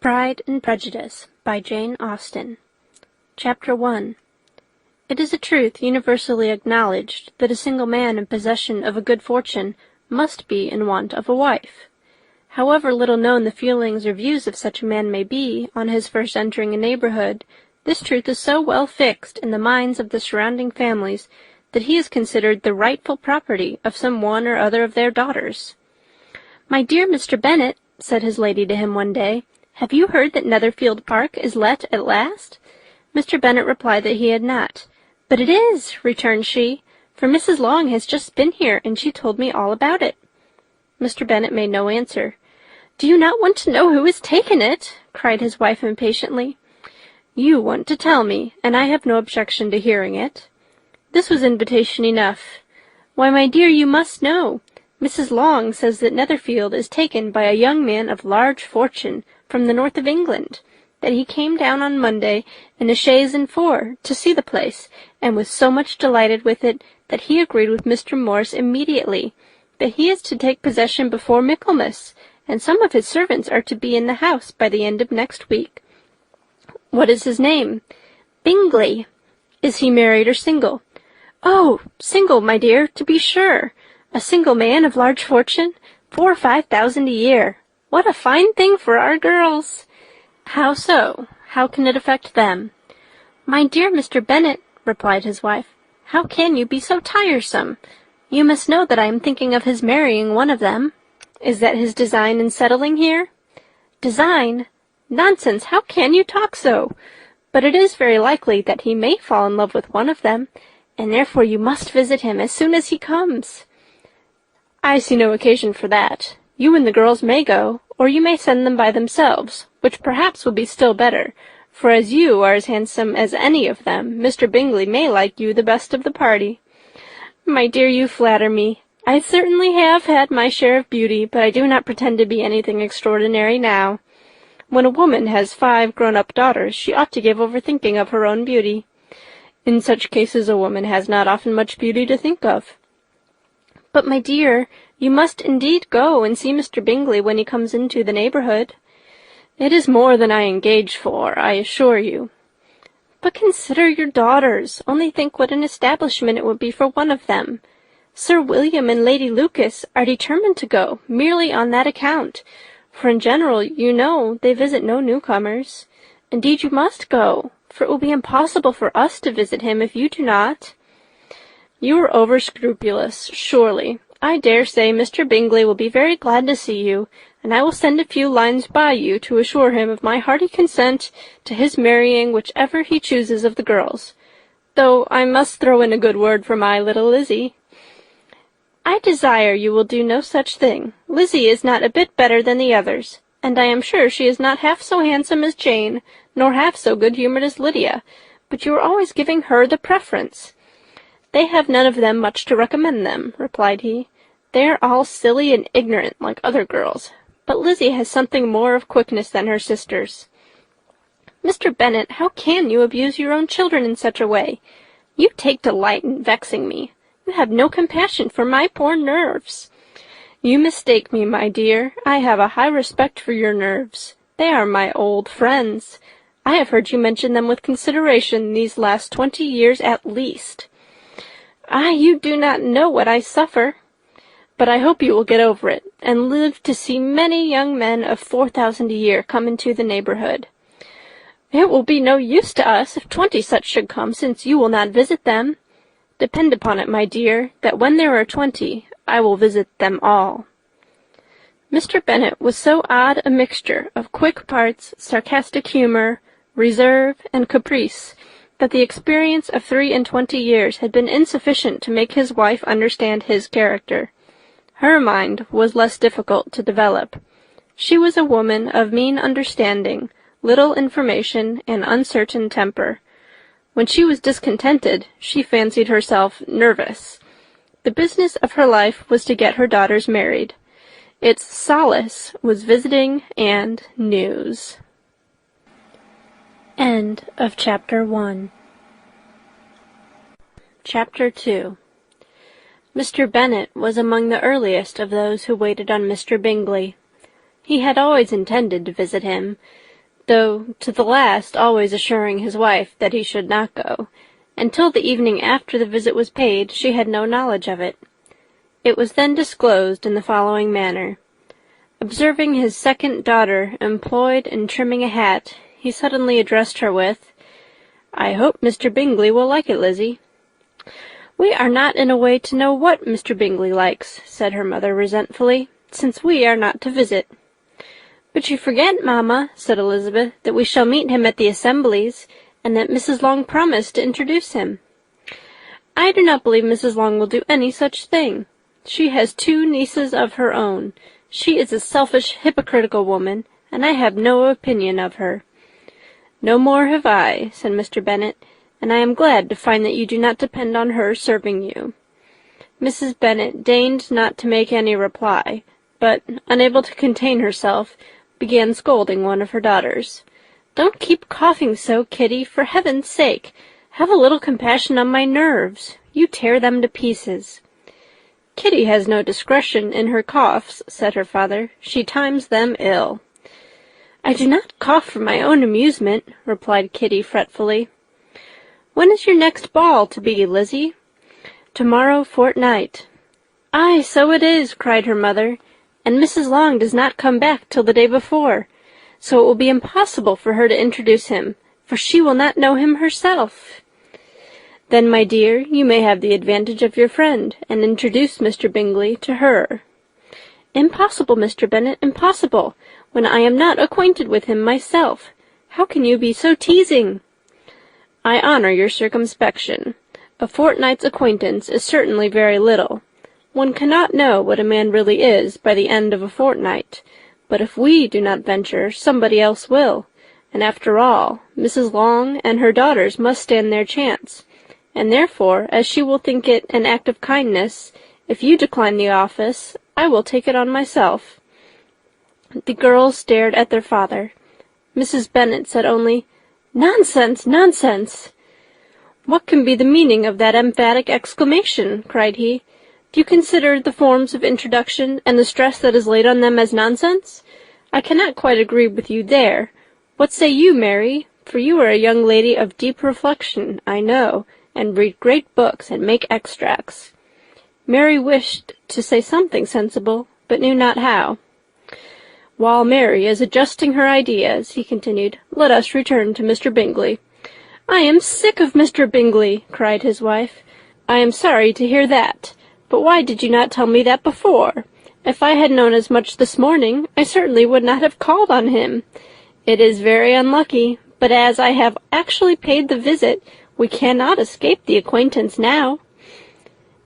Pride and Prejudice by Jane Austen. Chapter 1. It is a truth universally acknowledged that a single man in possession of a good fortune must be in want of a wife. However little known the feelings or views of such a man may be on his first entering a neighborhood, this truth is so well fixed in the minds of the surrounding families that he is considered the rightful property of some one or other of their daughters. "My dear Mr. Bennet," said his lady to him one day, "have you heard that Netherfield Park is let at last?" Mr. Bennet replied that he had not. "But it is," returned she, "for Mrs. Long has just been here, and she told me all about it." Mr. Bennet made no answer. "Do you not want to know who has taken it?" cried his wife impatiently. "You want to tell me, and I have no objection to hearing it." This was invitation enough. "Why, my dear, you must know. Mrs. Long says that Netherfield is taken by a young man of large fortune from the north of England, that he came down on Monday in a chaise and four to see the place, and was so much delighted with it that he agreed with Mr. Morris immediately, that he is to take possession before Michaelmas, and some of his servants are to be in the house by the end of next week." "What is his name?" "Bingley." "Is he married or single?" "Oh, single, my dear, to be sure. A single man of large fortune, 4,000 or 5,000 a year. What a fine thing for our girls!" "How so? How can it affect them?" "My dear Mr. Bennet," replied his wife, "how can you be so tiresome? You must know that I am thinking of his marrying one of them." "Is that his design in settling here?" "Design? Nonsense, how can you talk so? But it is very likely that he may fall in love with one of them, and therefore you must visit him as soon as he comes." "I see no occasion for that. You and the girls may go, or you may send them by themselves, which perhaps will be still better, for as you are as handsome as any of them, Mr. Bingley may like you the best of the party." "My dear, you flatter me. I certainly have had my share of beauty, but I do not pretend to be anything extraordinary now. When a woman has 5 grown-up daughters, she ought to give over thinking of her own beauty. In such cases a woman has not often much beauty to think of." "But, my dear, you must indeed go and see Mr. Bingley when he comes into the neighborhood." "It is more than I engage for, I assure you." "But consider your daughters. Only think what an establishment it would be for one of them. Sir William and Lady Lucas are determined to go, merely on that account, for in general, you know, they visit no newcomers. Indeed, you must go, for it will be impossible for us to visit him if you do not." "You are over-scrupulous, surely. I dare say Mr. Bingley will be very glad to see you, and I will send a few lines by you to assure him of my hearty consent to his marrying whichever he chooses of the girls, though I must throw in a good word for my little Lizzie." "I desire you will do no such thing. Lizzie is not a bit better than the others, and I am sure she is not half so handsome as Jane, nor half so good-humoured as Lydia, but you are always giving her the preference." "They have none of them much to recommend them," replied he. "They are all silly and ignorant like other girls, but Lizzie has something more of quickness than her sisters." "Mr. Bennet, how can you abuse your own children in such a way? You take delight in vexing me. You have no compassion for my poor nerves." "You mistake me, my dear. I have a high respect for your nerves. They are my old friends. I have heard you mention them with consideration these last 20 years at least." "Ah, you do not know what I suffer." "But I hope you will get over it, and live to see many young men of 4,000 a year come into the neighborhood." "It will be no use to us if 20 such should come, since you will not visit them." "Depend upon it, my dear, that when there are 20, I will visit them all." Mr. Bennet was so odd a mixture of quick parts, sarcastic humour, reserve, and caprice, that the experience of 23 years had been insufficient to make his wife understand his character. Her mind was less difficult to develop. She was a woman of mean understanding, little information, and uncertain temper. When she was discontented, she fancied herself nervous. The business of her life was to get her daughters married. Its solace was visiting and news. End of Chapter 1. Chapter 2. Mr. Bennet was among the earliest of those who waited on Mr. Bingley. He had always intended to visit him, though to the last always assuring his wife that he should not go. Until the evening after the visit was paid, she had no knowledge of it. It was then disclosed in the following manner. Observing his second daughter employed in trimming a hat, he suddenly addressed her with, "I hope Mr. Bingley will like it, Lizzie." "We are not in a way to know what Mr. Bingley likes," said her mother resentfully, "since we are not to visit." "But you forget, mamma," said Elizabeth, "that we shall meet him at the assemblies, and that Mrs. Long promised to introduce him." "I do not believe Mrs. Long will do any such thing. She has 2 nieces of her own. She is a selfish, hypocritical woman, and I have no opinion of her." "No more have I," said Mr. Bennet, "and I am glad to find that you do not depend on her serving you." Mrs. Bennet deigned not to make any reply, but, unable to contain herself, began scolding one of her daughters. "Don't keep coughing so, Kitty, for heaven's sake. Have a little compassion on my nerves. You tear them to pieces." "Kitty has no discretion in her coughs," said her father. "She times them ill." "I do not cough for my own amusement," replied Kitty fretfully. "When is your next ball to be, Lizzie?" "Tomorrow fortnight." "Aye, so it is," cried her mother, "and Mrs. Long does not come back till the day before, so it will be impossible for her to introduce him, for she will not know him herself." "Then, my dear, you may have the advantage of your friend, and introduce Mr. Bingley to her." "Impossible, Mr. Bennet, impossible, when I am not acquainted with him myself. How can you be so teasing?" "I honour your circumspection. A fortnight's acquaintance is certainly very little. One cannot know what a man really is by the end of a fortnight, but if we do not venture, somebody else will, and after all, Mrs. Long and her daughters must stand their chance, and therefore, as she will think it an act of kindness, if you decline the office, I will take it on myself." The girls stared at their father. Mrs. Bennet said only, "Nonsense, nonsense!" "What can be the meaning of that emphatic exclamation?" cried he. "Do you consider the forms of introduction and the stress that is laid on them as nonsense? I cannot quite agree with you there. What say you, Mary? For you are a young lady of deep reflection, I know, and read great books and make extracts." Mary wished to say something sensible, but knew not how. "While Mary is adjusting her ideas," he continued, "let us return to Mr. Bingley." "I am sick of Mr. Bingley," cried his wife. "I am sorry to hear that. But why did you not tell me that before? If I had known as much this morning, I certainly would not have called on him. It is very unlucky, but as I have actually paid the visit, we cannot escape the acquaintance now."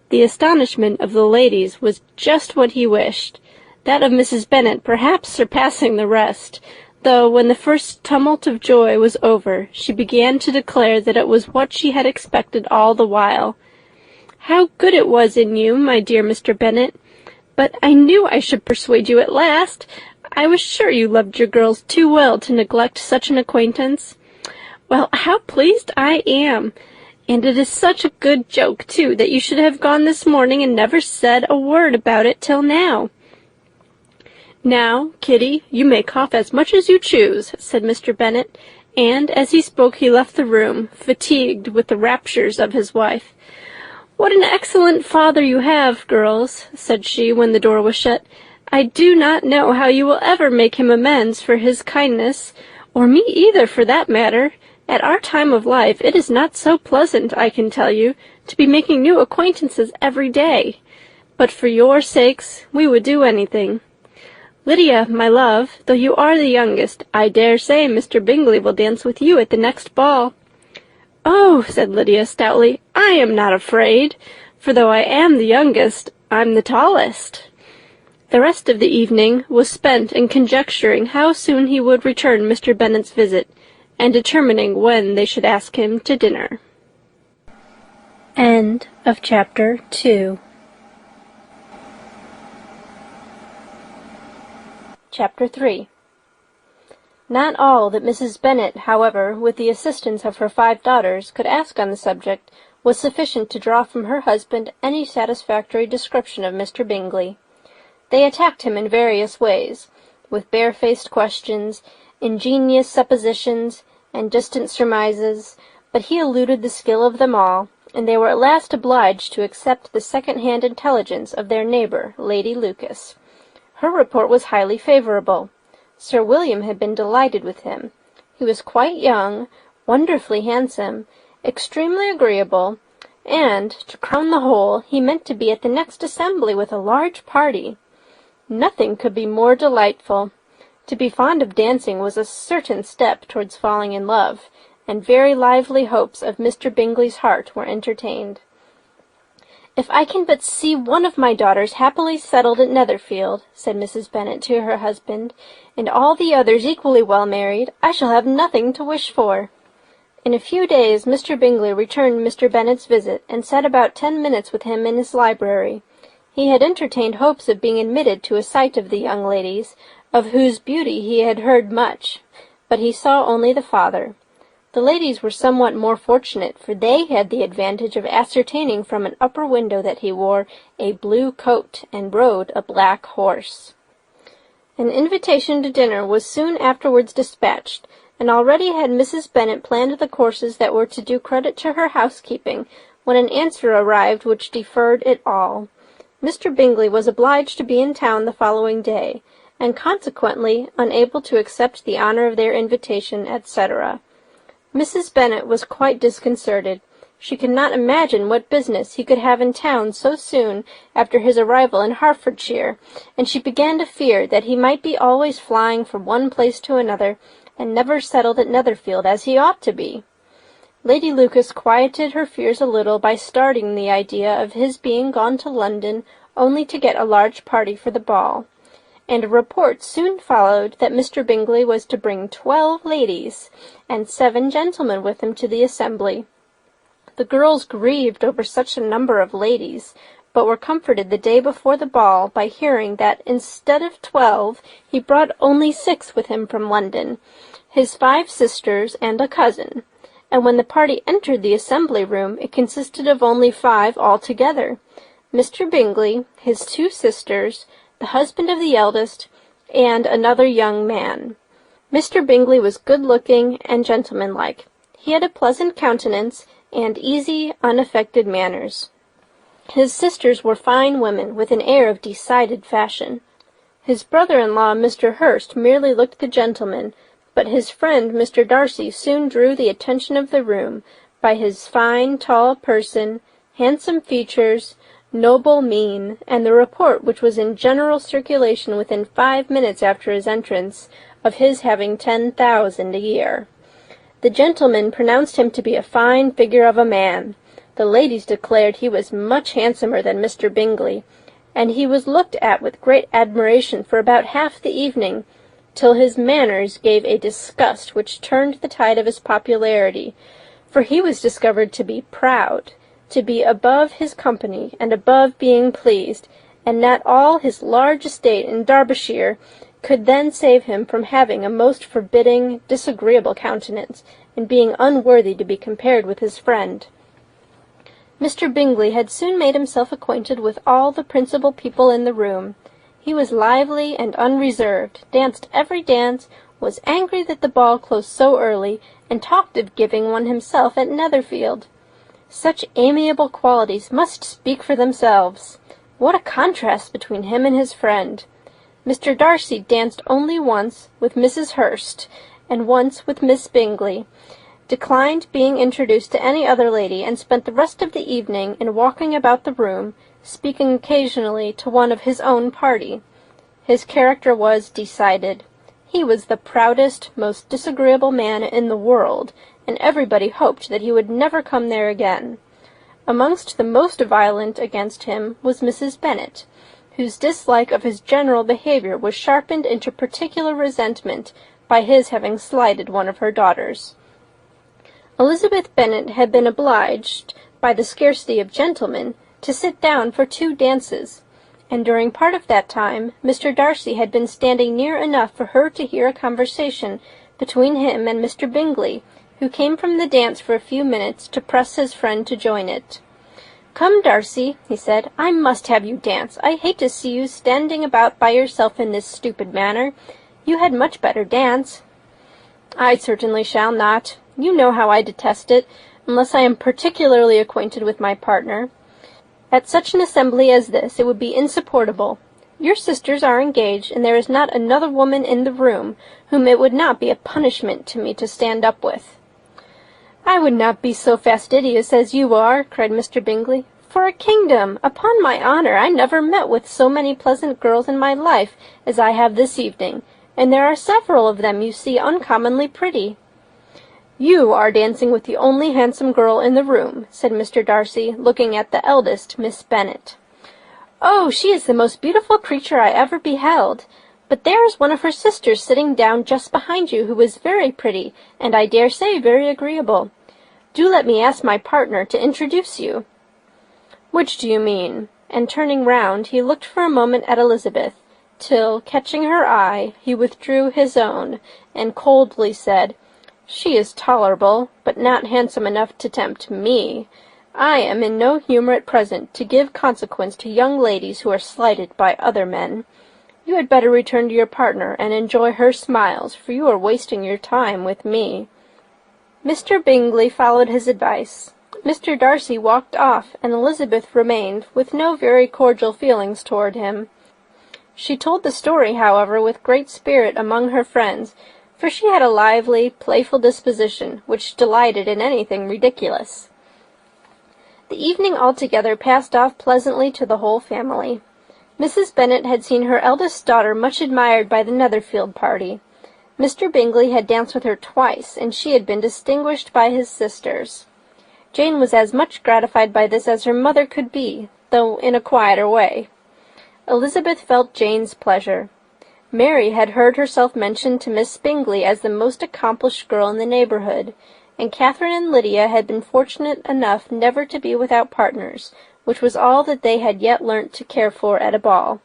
The astonishment of the ladies was just what he wished, that of Mrs. Bennet perhaps surpassing the rest, though when the first tumult of joy was over, she began to declare that it was what she had expected all the while. "How good it was in you, my dear Mr. Bennet! But I knew I should persuade you at last. I was sure you loved your girls too well to neglect such an acquaintance. Well, how pleased I am! And it is such a good joke, too, that you should have gone this morning and never said a word about it till now." "Now, Kitty, you may cough as much as you choose," said Mr. Bennet, and as he spoke he left the room, fatigued with the raptures of his wife. "What an excellent father you have, girls," said she, when the door was shut. "I do not know how you will ever make him amends for his kindness, or me either, for that matter. At our time of life it is not so pleasant, I can tell you, to be making new acquaintances every day. But for your sakes we would do anything. Lydia, my love, though you are the youngest, I dare say Mr. Bingley will dance with you at the next ball." "Oh," said Lydia stoutly, "I am not afraid, for though I am the youngest, I'm the tallest." The rest of the evening was spent in conjecturing how soon he would return Mr. Bennet's visit, and determining when they should ask him to dinner. End of chapter 2. Chapter 3. Not all that Mrs. Bennet, however, with the assistance of her 5 daughters, could ask on the subject, was sufficient to draw from her husband any satisfactory description of Mr. Bingley. They attacked him in various ways, with barefaced questions, ingenious suppositions, and distant surmises, but he eluded the skill of them all, and they were at last obliged to accept the second-hand intelligence of their neighbour, Lady Lucas. Her report was highly favourable. Sir William had been delighted with him. He was quite young, wonderfully handsome, extremely agreeable, and, to crown the whole, he meant to be at the next assembly with a large party. Nothing could be more delightful. To be fond of dancing was a certain step towards falling in love, and very lively hopes of Mr. Bingley's heart were entertained. "If I can but see one of my daughters happily settled at Netherfield," said Mrs. Bennet to her husband, "and all the others equally well married, I shall have nothing to wish for." In a few days Mr. Bingley returned Mr. Bennet's visit, and sat about 10 minutes with him in his library. He had entertained hopes of being admitted to a sight of the young ladies, of whose beauty he had heard much, but he saw only the father. The ladies were somewhat more fortunate, for they had the advantage of ascertaining from an upper window that he wore a blue coat and rode a black horse. An invitation to dinner was soon afterwards dispatched, and already had Mrs. Bennet planned the courses that were to do credit to her housekeeping, when an answer arrived which deferred it all. Mr. Bingley was obliged to be in town the following day, and consequently unable to accept the honour of their invitation, etc. Mrs. Bennet was quite disconcerted. She could not imagine what business he could have in town so soon after his arrival in Hertfordshire, and she began to fear that he might be always flying from one place to another, and never settled at Netherfield as he ought to be. Lady Lucas quieted her fears a little by starting the idea of his being gone to London only to get a large party for the ball, and a report soon followed that Mr. Bingley was to bring 12 ladies and 7 gentlemen with him to the assembly. The girls grieved over such a number of ladies, but were comforted the day before the ball by hearing that instead of 12 he brought only 6 with him from London, his 5 sisters and a cousin, and when the party entered the assembly room it consisted of only 5 altogether: Mr. Bingley, his 2 sisters, the husband of the eldest, and another young man. Mr. Bingley was good-looking and gentlemanlike. He had a pleasant countenance and easy, unaffected manners. His sisters were fine women, with an air of decided fashion. His brother-in-law, Mr. Hurst, merely looked the gentleman, but his friend, Mr. Darcy, soon drew the attention of the room by his fine, tall person, handsome features, noble mien, and the report which was in general circulation within 5 minutes after his entrance, of his having 10,000 a year. The gentlemen pronounced him to be a fine figure of a man. The ladies declared he was much handsomer than Mr. Bingley, and he was looked at with great admiration for about half the evening, till his manners gave a disgust which turned the tide of his popularity, for he was discovered to be proud, to be above his company, and above being pleased, and that all his large estate in Derbyshire could then save him from having a most forbidding, disagreeable countenance, and being unworthy to be compared with his friend. Mr. Bingley had soon made himself acquainted with all the principal people in the room. He was lively and unreserved, danced every dance, was angry that the ball closed so early, and talked of giving one himself at Netherfield. Such amiable qualities must speak for themselves. What a contrast between him and his friend! Mr. Darcy danced only once with Mrs. Hurst, and once with Miss Bingley, declined being introduced to any other lady, and spent the rest of the evening in walking about the room, speaking occasionally to one of his own party. His character was decided. He was the proudest, most disagreeable man in the world, and everybody hoped that he would never come there again. Amongst the most violent against him was Mrs. Bennet, whose dislike of his general behaviour was sharpened into particular resentment by his having slighted one of her daughters. Elizabeth Bennet had been obliged, by the scarcity of gentlemen, to sit down for 2 dances, and during part of that time Mr. Darcy had been standing near enough for her to hear a conversation between him and Mr. Bingley, who came from the dance for a few minutes to press his friend to join it. "Come, Darcy," he said, "I must have you dance. I hate to see you standing about by yourself in this stupid manner. You had much better dance." "I certainly shall not. You know how I detest it, unless I am particularly acquainted with my partner. At such an assembly as this it would be insupportable. Your sisters are engaged, and there is not another woman in the room whom it would not be a punishment to me to stand up with." "I would not be so fastidious as you are," cried Mr. Bingley. "For a kingdom! Upon my honour, I never met with so many pleasant girls in my life as I have this evening, and there are several of them you see uncommonly pretty." "You are dancing with the only handsome girl in the room," said Mr. Darcy, looking at the eldest, Miss Bennet. "Oh, she is the most beautiful creature I ever beheld. But there is one of her sisters sitting down just behind you who is very pretty, and I dare say very agreeable. Do let me ask my partner to introduce you." "Which do you mean?" And turning round, he looked for a moment at Elizabeth, till, catching her eye, he withdrew his own, and coldly said, "She is tolerable, but not handsome enough to tempt me. I am in no humour at present to give consequence to young ladies who are slighted by other men. You had better return to your partner and enjoy her smiles, for you are wasting your time with me." Mr. Bingley followed his advice. Mr. Darcy walked off, and Elizabeth remained, with no very cordial feelings toward him. She told the story, however, with great spirit among her friends, for she had a lively, playful disposition, which delighted in anything ridiculous. The evening altogether passed off pleasantly to the whole family. Mrs. Bennet had seen her eldest daughter much admired by the Netherfield party. Mr. Bingley had danced with her twice, and she had been distinguished by his sisters. Jane was as much gratified by this as her mother could be, though in a quieter way. Elizabeth felt Jane's pleasure. Mary had heard herself mentioned to Miss Bingley as the most accomplished girl in the neighbourhood, and Catherine and Lydia had been fortunate enough never to be without partners, which was all that they had yet learnt to care for at a ball.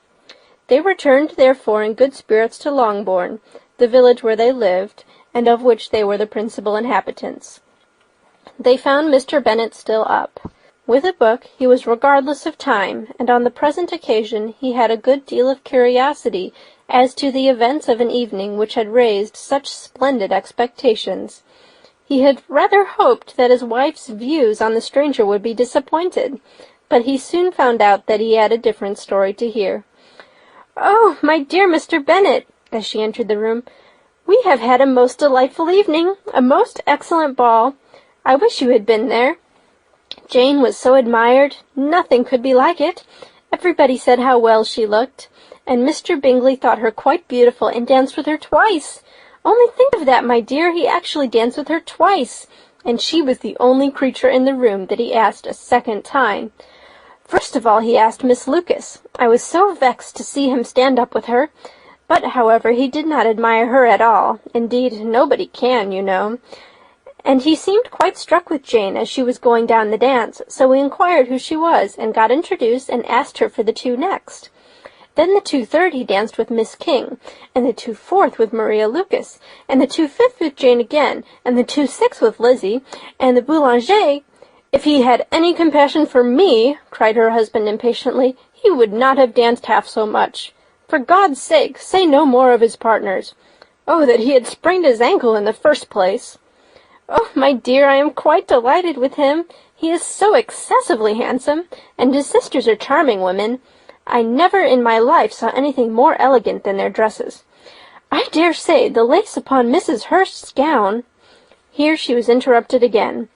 They returned, therefore, in good spirits to Longbourn, the village where they lived, and of which they were the principal inhabitants. They found Mr. Bennet still up. With a book he was regardless of time, and on the present occasion he had a good deal of curiosity as to the events of an evening which had raised such splendid expectations. He had rather hoped that his wife's views on the stranger would be disappointed, but he soon found out that he had a different story to hear. "Oh, my dear Mr. Bennet," as she entered the room, "we have had a most delightful evening, a most excellent ball. I wish you had been there. Jane was so admired, nothing could be like it. Everybody said how well she looked, and Mr. Bingley thought her quite beautiful and danced with her twice. Only think of that, my dear, he actually danced with her twice, and she was the only creature in the room that he asked a second time. First of all he asked Miss Lucas. I was so vexed to see him stand up with her, but, however, he did not admire her at all. Indeed, nobody can, you know. And he seemed quite struck with Jane as she was going down the dance, so we inquired who she was, and got introduced, and asked her for the two next. Then the 2/3 he danced with Miss King, and the 2/4 with Maria Lucas, and the 2/5 with Jane again, and the 2/6 with Lizzie, and the Boulanger. If he had any compassion for me, cried her husband impatiently, he would not have danced half so much. For God's sake, say no more of his partners. Oh, that he had sprained his ankle in the first place. Oh, my dear, I am quite delighted with him. He is so excessively handsome, and his sisters are charming women. I never in my life saw anything more elegant than their dresses. I dare say the lace upon Mrs. Hurst's gown—" Here she was interrupted again.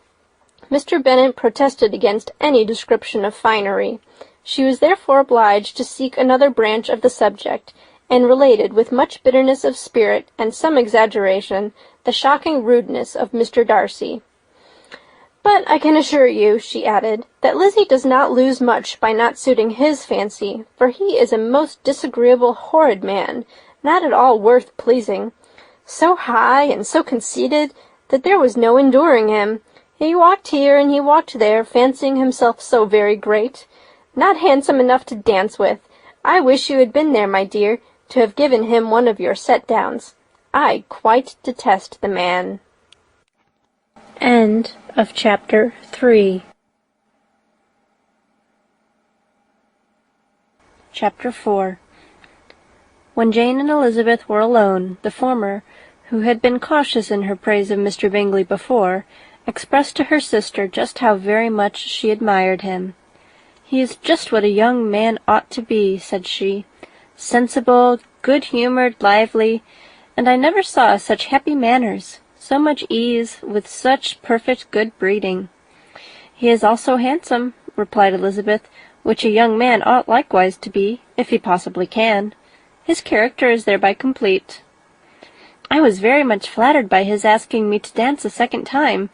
Mr. Bennet protested against any description of finery. She was therefore obliged to seek another branch of the subject, and related with much bitterness of spirit and some exaggeration the shocking rudeness of Mr. Darcy. "But I can assure you," she added, "that Lizzie does not lose much by not suiting his fancy, for he is a most disagreeable, horrid man, not at all worth pleasing. So high and so conceited that there was no enduring him. He walked here and he walked there, fancying himself so very great. Not handsome enough to dance with. I wish you had been there, my dear, to have given him one of your set-downs. I quite detest the man." End of chapter 3. Chapter 4. When Jane and Elizabeth were alone, the former, who had been cautious in her praise of Mr. Bingley before, expressed to her sister just how very much she admired him. "He is just what a young man ought to be," said she. "Sensible, good-humoured, lively, and I never saw such happy manners, so much ease, with such perfect good breeding." "He is also handsome," replied Elizabeth, "which a young man ought likewise to be, if he possibly can. His character is thereby complete." "I was very much flattered by his asking me to dance a second time.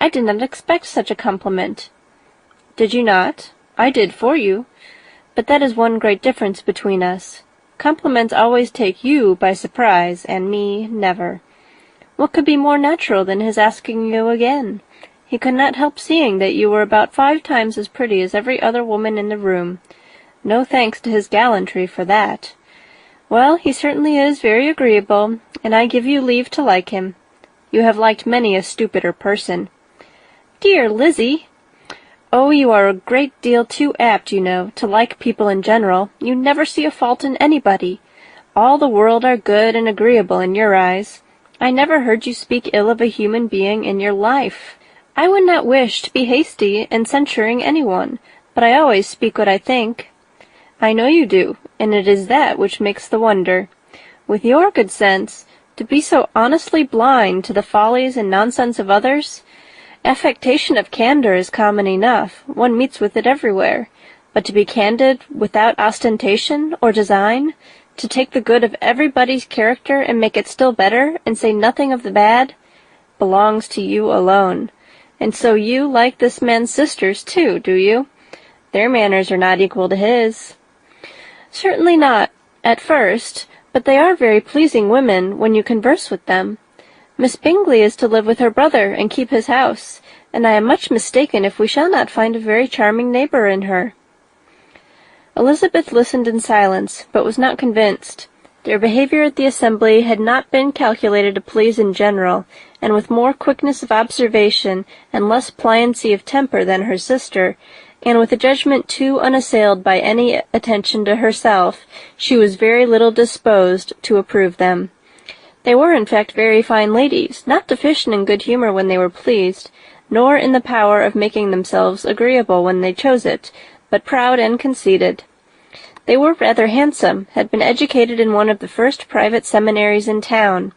I did not expect such a compliment." "Did you not? I did for you. But that is one great difference between us. Compliments always take you by surprise, and me never. What could be more natural than his asking you again? He could not help seeing that you were about 5 times as pretty as every other woman in the room. No thanks to his gallantry for that. Well, he certainly is very agreeable, and I give you leave to like him. You have liked many a stupider person." "Dear Lizzie!" "Oh, you are a great deal too apt, you know, to like people in general. You never see a fault in anybody. All the world are good and agreeable in your eyes. I never heard you speak ill of a human being in your life. I would not wish to be hasty in censuring anyone, but I always speak what I think." "I know you do, and it is that which makes the wonder. With your good sense, to be so honestly blind to the follies and nonsense of others. Affectation of candour is common enough, one meets with it everywhere, but to be candid without ostentation or design, to take the good of everybody's character and make it still better, and say nothing of the bad, belongs to you alone. And so you like this man's sisters, too, do you? Their manners are not equal to his." "Certainly not, at first, but they are very pleasing women when you converse with them. Miss Bingley is to live with her brother and keep his house, and I am much mistaken if we shall not find a very charming neighbour in her." Elizabeth listened in silence, but was not convinced. Their behaviour at the assembly had not been calculated to please in general, and with more quickness of observation and less pliancy of temper than her sister, and with a judgment too unassailed by any attention to herself, she was very little disposed to approve them. They were in fact very fine ladies, not deficient in good humour when they were pleased, nor in the power of making themselves agreeable when they chose it, but proud and conceited. They were rather handsome, had been educated in one of the first private seminaries in town,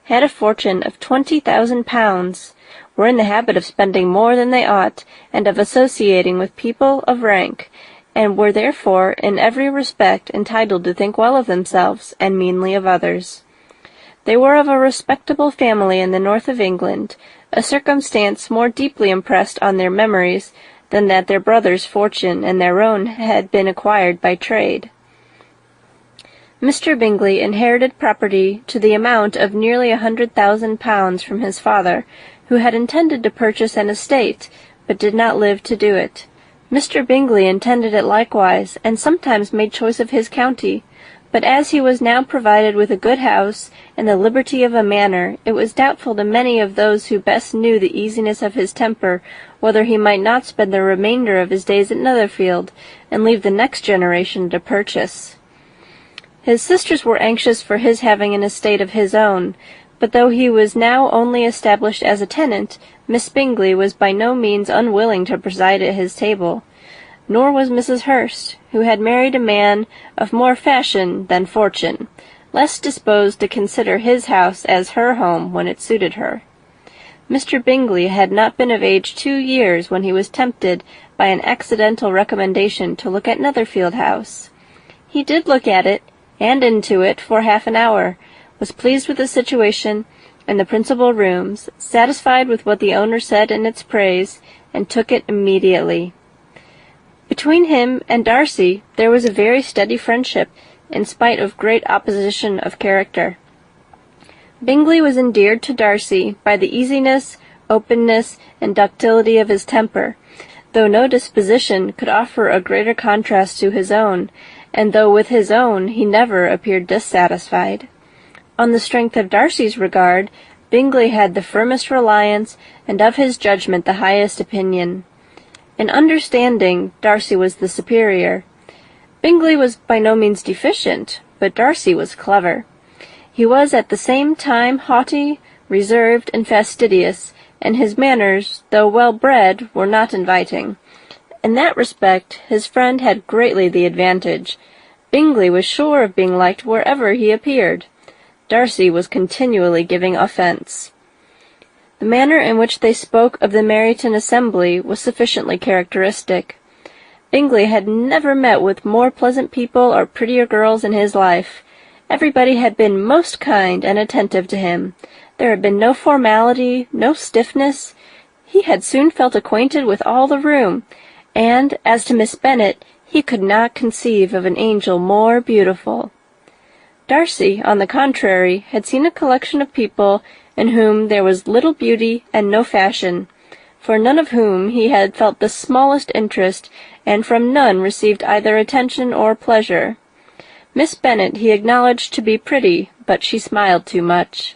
had a fortune of 20,000 pounds, were in the habit of spending more than they ought, and of associating with people of rank, and were therefore in every respect entitled to think well of themselves and meanly of others. They were of a respectable family in the north of England, a circumstance more deeply impressed on their memories than that their brother's fortune and their own had been acquired by trade. Mr. Bingley inherited property to the amount of nearly 100,000 pounds from his father, who had intended to purchase an estate, but did not live to do it. Mr. Bingley intended it likewise, and sometimes made choice of his county, but as he was now provided with a good house and the liberty of a manor, it was doubtful to many of those who best knew the easiness of his temper whether he might not spend the remainder of his days at Netherfield, and leave the next generation to purchase. His sisters were anxious for his having an estate of his own, but though he was now only established as a tenant, Miss Bingley was by no means unwilling to preside at his table. Nor was Mrs. Hurst, who had married a man of more fashion than fortune, less disposed to consider his house as her home when it suited her. Mr. Bingley had not been of age 2 years when he was tempted by an accidental recommendation to look at Netherfield House. He did look at it, and into it, for half an hour, was pleased with the situation and the principal rooms, satisfied with what the owner said in its praise, and took it immediately. Between him and Darcy there was a very steady friendship, in spite of great opposition of character. Bingley was endeared to Darcy by the easiness, openness, and ductility of his temper, though no disposition could offer a greater contrast to his own, and though with his own he never appeared dissatisfied. On the strength of Darcy's regard, Bingley had the firmest reliance, and of his judgment the highest opinion. In understanding, Darcy was the superior. Bingley was by no means deficient, but Darcy was clever. He was at the same time haughty, reserved, and fastidious, and his manners, though well-bred, were not inviting. In that respect his friend had greatly the advantage. Bingley was sure of being liked wherever he appeared. Darcy was continually giving offence. The manner in which they spoke of the Meryton assembly was sufficiently characteristic. Bingley had never met with more pleasant people or prettier girls in his life. Everybody had been most kind and attentive to him. There had been no formality, no stiffness. He had soon felt acquainted with all the room, and, as to Miss Bennet, he could not conceive of an angel more beautiful. Darcy, on the contrary, had seen a collection of people in whom there was little beauty and no fashion, for none of whom he had felt the smallest interest, and from none received either attention or pleasure. Miss Bennet he acknowledged to be pretty, but she smiled too much.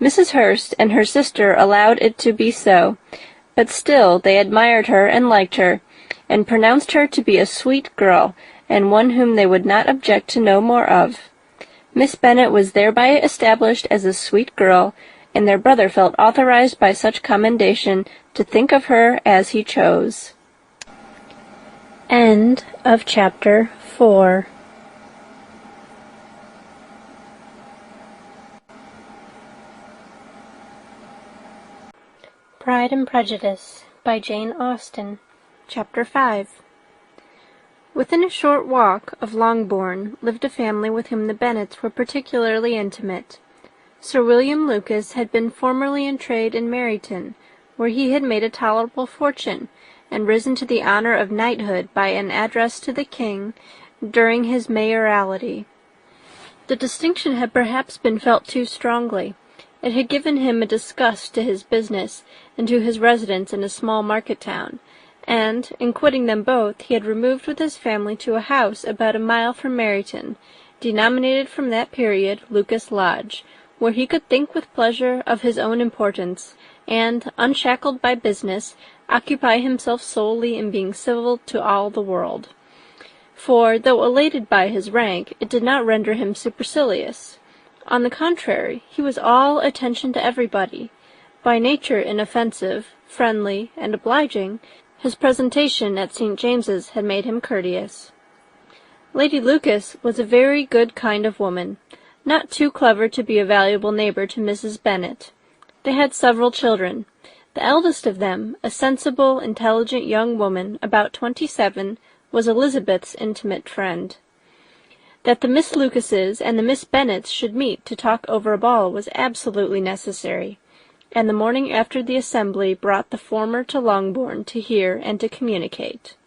Mrs. Hurst and her sister allowed it to be so, but still they admired her and liked her, and pronounced her to be a sweet girl, and one whom they would not object to know more of. Miss Bennet was thereby established as a sweet girl, and their brother felt authorized by such commendation to think of her as he chose. End of chapter 4. Pride and Prejudice by Jane Austen. Chapter 5. Within a short walk of Longbourn lived a family with whom the Bennets were particularly intimate. Sir William Lucas had been formerly in trade in Meryton, where he had made a tolerable fortune, and risen to the honour of knighthood by an address to the king during his mayoralty. The distinction had perhaps been felt too strongly. It had given him a disgust to his business and to his residence in a small market town, and, in quitting them both, he had removed with his family to a house about a mile from Meryton, denominated from that period Lucas Lodge, where he could think with pleasure of his own importance, and, unshackled by business, occupy himself solely in being civil to all the world. For, though elated by his rank, it did not render him supercilious. On the contrary, he was all attention to everybody. By nature inoffensive, friendly, and obliging, his presentation at St. James's had made him courteous. Lady Lucas was a very good kind of woman, not too clever to be a valuable neighbour to Mrs. Bennet. They had several children. The eldest of them, a sensible, intelligent young woman, about 27, was Elizabeth's intimate friend. That the Miss Lucases and the Miss Bennets should meet to talk over a ball was absolutely necessary, and the morning after the assembly brought the former to Longbourn to hear and to communicate.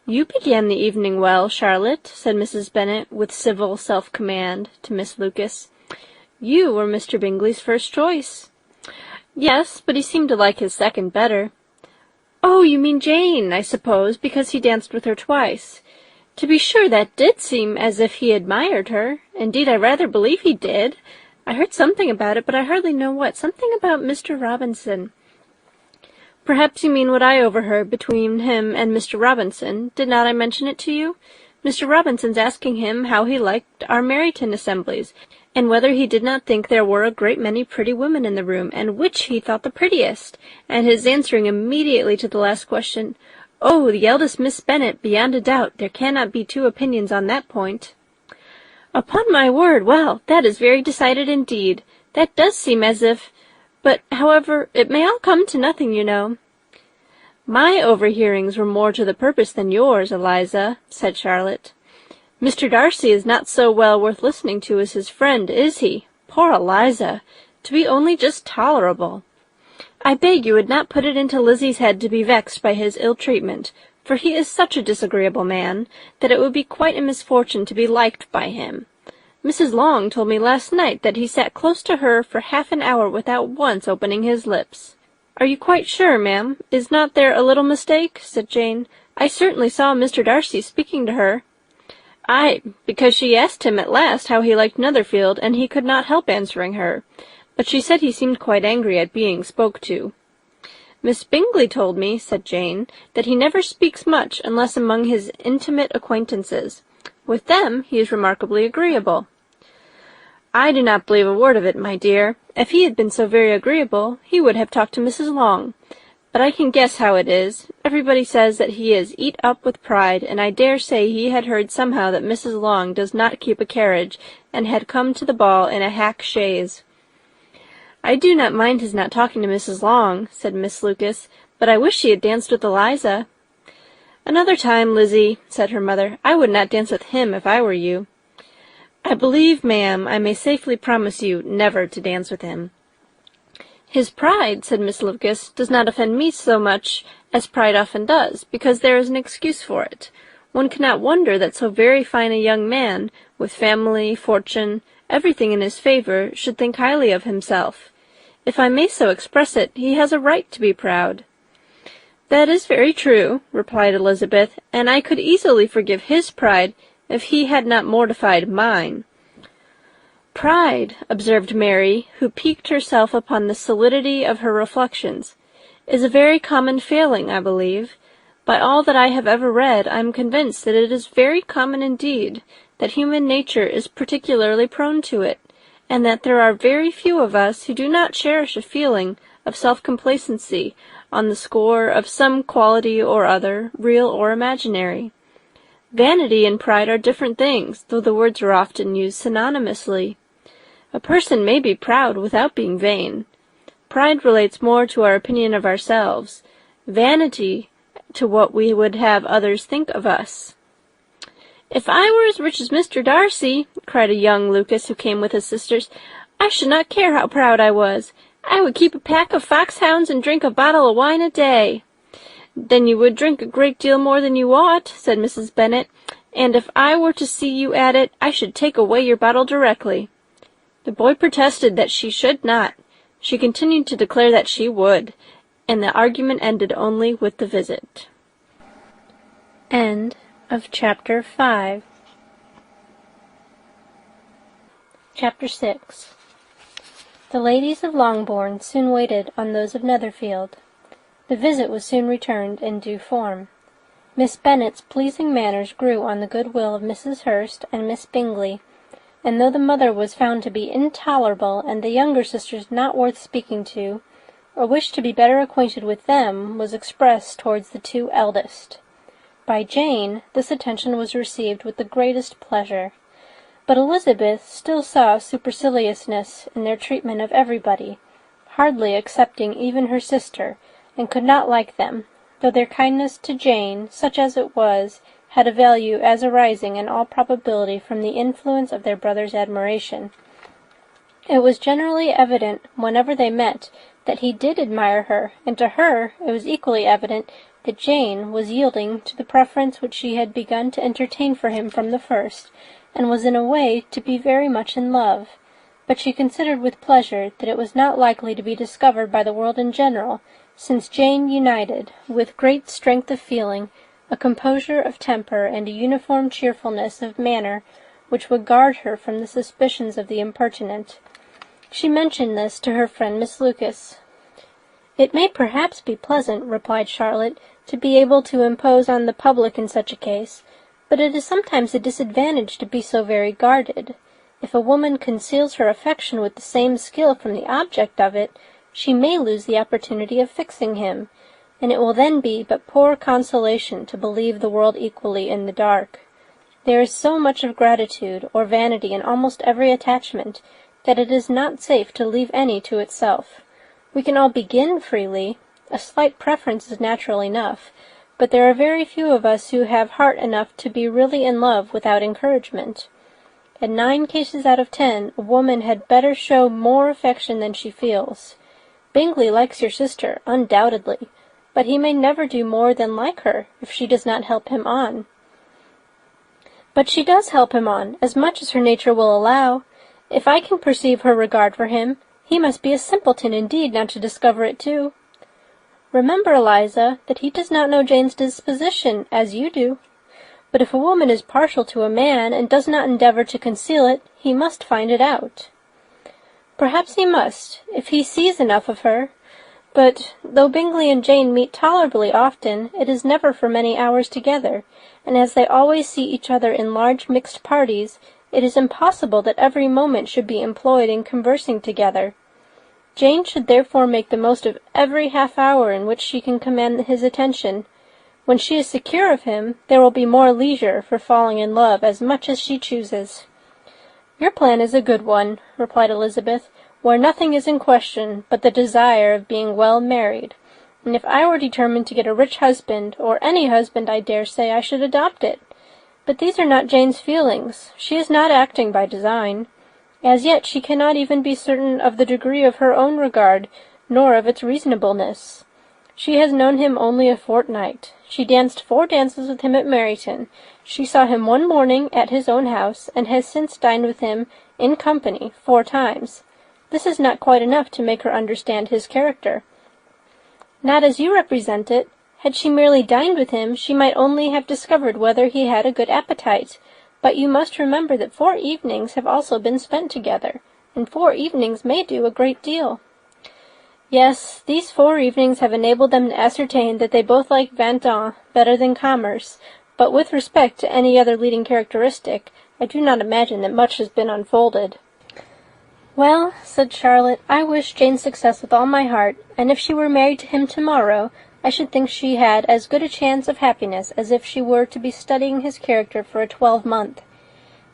"You began the evening well, Charlotte," said Mrs. Bennet, with civil self-command, to Miss Lucas. "You were Mr. Bingley's first choice." "Yes, but he seemed to like his second better." "Oh, you mean Jane, I suppose, because he danced with her twice. To be sure, that did seem as if he admired her. Indeed, I rather believe he did. I heard something about it, but I hardly know what. Something about Mr. Robinson." "Perhaps you mean what I overheard between him and Mr. Robinson. Did not I mention it to you? Mr. Robinson's asking him how he liked our Meryton assemblies, and whether he did not think there were a great many pretty women in the room, and which he thought the prettiest, and his answering immediately to the last question, 'Oh, the eldest Miss Bennet, beyond a doubt. There cannot be two opinions on that point.'" "Upon my word, well, that is very decided indeed. That does seem as if... But, however, it may all come to nothing, you know." "My overhearings were more to the purpose than yours, Eliza," said Charlotte. "Mr. Darcy is not so well worth listening to as his friend, is he? Poor Eliza! To be only just tolerable. I beg you would not put it into Lizzie's head to be vexed by his ill-treatment, for he is such a disagreeable man, that it would be quite a misfortune to be liked by him. Mrs. Long told me last night that he sat close to her for half an hour without once opening his lips." "Are you quite sure, ma'am? Is not there a little mistake?" said Jane. "I certainly saw Mr. Darcy speaking to her." "Aye, because she asked him at last how he liked Netherfield, and he could not help answering her. But she said he seemed quite angry at being spoke to." "Miss Bingley told me," said Jane, "that he never speaks much unless among his intimate acquaintances. With them he is remarkably agreeable." "I do not believe a word of it, my dear. If he had been so very agreeable, he would have talked to Mrs. Long. But I can guess how it is. Everybody says that he is eat up with pride, and I dare say he had heard somehow that Mrs. Long does not keep a carriage, and had come to the ball in a hack chaise." "I do not mind his not talking to Mrs. Long," said Miss Lucas, "but I wish he had danced with Eliza." "Another time, Lizzie," said her mother. "I would not dance with him if I were you." "I believe, ma'am, I may safely promise you never to dance with him." "His pride," said Miss Lucas, "does not offend me so much as pride often does, because there is an excuse for it. One cannot wonder that so very fine a young man, with family, fortune, everything in his favour, should think highly of himself. If I may so express it, he has a right to be proud." "That is very true," replied Elizabeth, "and I could easily forgive his pride if he had not mortified mine." "Pride," observed Mary, who piqued herself upon the solidity of her reflections, "is a very common failing, I believe. By all that I have ever read, I am convinced that it is very common indeed, that human nature is particularly prone to it, and that there are very few of us who do not cherish a feeling of self-complacency on the score of some quality or other, real or imaginary. Vanity and pride are different things, though the words are often used synonymously. A person may be proud without being vain. Pride relates more to our opinion of ourselves, vanity to what we would have others think of us." "If I were as rich as Mr. Darcy," cried a young Lucas who came with his sisters, "I should not care how proud I was. I would keep a pack of foxhounds and drink a bottle of wine a day." "Then you would drink a great deal more than you ought," said Mrs. Bennet, "and if I were to see you at it, I should take away your bottle directly." The boy protested that she should not. She continued to declare that she would, and the argument ended only with the visit. End of chapter 5. Chapter 6. The ladies of Longbourn soon waited on those of Netherfield. The visit was soon returned in due form. Miss Bennet's pleasing manners grew on the good-will of Mrs. Hurst and Miss Bingley, and though the mother was found to be intolerable and the younger sisters not worth speaking to, a wish to be better acquainted with them was expressed towards the two eldest. By Jane this attention was received with the greatest pleasure, but Elizabeth still saw superciliousness in their treatment of everybody, hardly excepting even her sister, and could not like them, though their kindness to Jane, such as it was, had a value as arising in all probability from the influence of their brother's admiration. It was generally evident, whenever they met, that he did admire her, and to her it was equally evident that Jane was yielding to the preference which she had begun to entertain for him from the first, and was in a way to be very much in love. But she considered with pleasure that it was not likely to be discovered by the world in general, since Jane united, with great strength of feeling, a composure of temper and a uniform cheerfulness of manner which would guard her from the suspicions of the impertinent. She mentioned this to her friend Miss Lucas. "It may perhaps be pleasant," replied Charlotte, "to be able to impose on the public in such a case, but it is sometimes a disadvantage to be so very guarded. If a woman conceals her affection with the same skill from the object of it, she may lose the opportunity of fixing him, and it will then be but poor consolation to believe the world equally in the dark. There is so much of gratitude or vanity in almost every attachment, that it is not safe to leave any to itself. We can all begin freely. A slight preference is natural enough, but there are very few of us who have heart enough to be really in love without encouragement. In 9 cases out of 10, a woman had better show more affection than she feels. Bingley likes your sister, undoubtedly, but he may never do more than like her if she does not help him on." "But she does help him on, as much as her nature will allow. If I can perceive her regard for him, he must be a simpleton indeed not to discover it too. Remember, Eliza, that he does not know Jane's disposition, as you do. But if a woman is partial to a man, and does not endeavour to conceal it, he must find it out." "Perhaps he must, if he sees enough of her. But, though Bingley and Jane meet tolerably often, it is never for many hours together, and as they always see each other in large mixed parties, It is impossible that every moment should be employed in conversing together. Jane should therefore make the most of every half-hour in which she can command his attention. When she is secure of him, there will be more leisure for falling in love as much as she chooses." "Your plan is a good one," replied Elizabeth, "where nothing is in question but the desire of being well married. And if I were determined to get a rich husband, or any husband, I dare say I should adopt it. But these are not Jane's feelings. She is not acting by design. As yet she cannot even be certain of the degree of her own regard, nor of its reasonableness. She has known him only a fortnight. She danced 4 dances with him at Meryton. She saw him one morning at his own house, and has since dined with him in company 4 times. This is not quite enough to make her understand his character." "Not as you represent it. Had she merely dined with him, she might only have discovered whether he had a good appetite. But you must remember that 4 evenings have also been spent together, and 4 evenings may do a great deal." "Yes, these 4 evenings have enabled them to ascertain that they both like vingt ans better than commerce, but with respect to any other leading characteristic, I do not imagine that much has been unfolded." "Well," said Charlotte, "I wish Jane success with all my heart, and if she were married to him tomorrow, I should think she had as good a chance of happiness as if she were to be studying his character for a 12-month.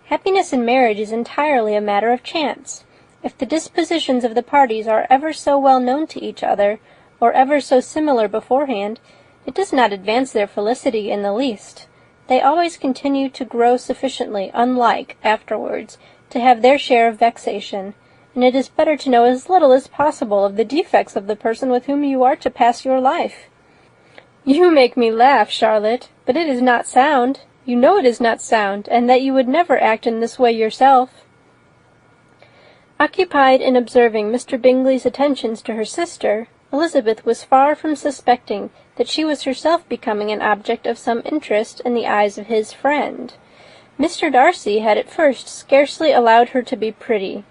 Happiness in marriage is entirely a matter of chance. If the dispositions of the parties are ever so well known to each other, or ever so similar beforehand, it does not advance their felicity in the least. They always continue to grow sufficiently unlike afterwards to have their share of vexation, and it is better to know as little as possible of the defects of the person with whom you are to pass your life." "You make me laugh, Charlotte, but it is not sound. You know it is not sound, and that you would never act in this way yourself." Occupied in observing Mr. Bingley's attentions to her sister, Elizabeth was far from suspecting that she was herself becoming an object of some interest in the eyes of his friend. Mr. Darcy had at first scarcely allowed her to be pretty.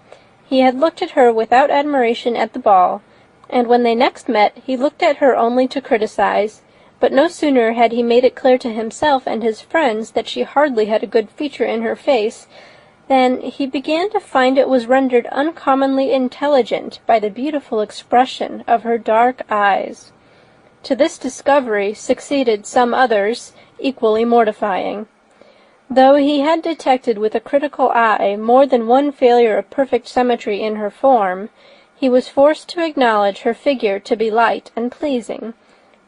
He had looked at her without admiration at the ball, and when they next met he looked at her only to criticize. But no sooner had he made it clear to himself and his friends that she hardly had a good feature in her face, than he began to find it was rendered uncommonly intelligent by the beautiful expression of her dark eyes. To this discovery succeeded some others, equally mortifying. Though he had detected with a critical eye more than one failure of perfect symmetry in her form, he was forced to acknowledge her figure to be light and pleasing,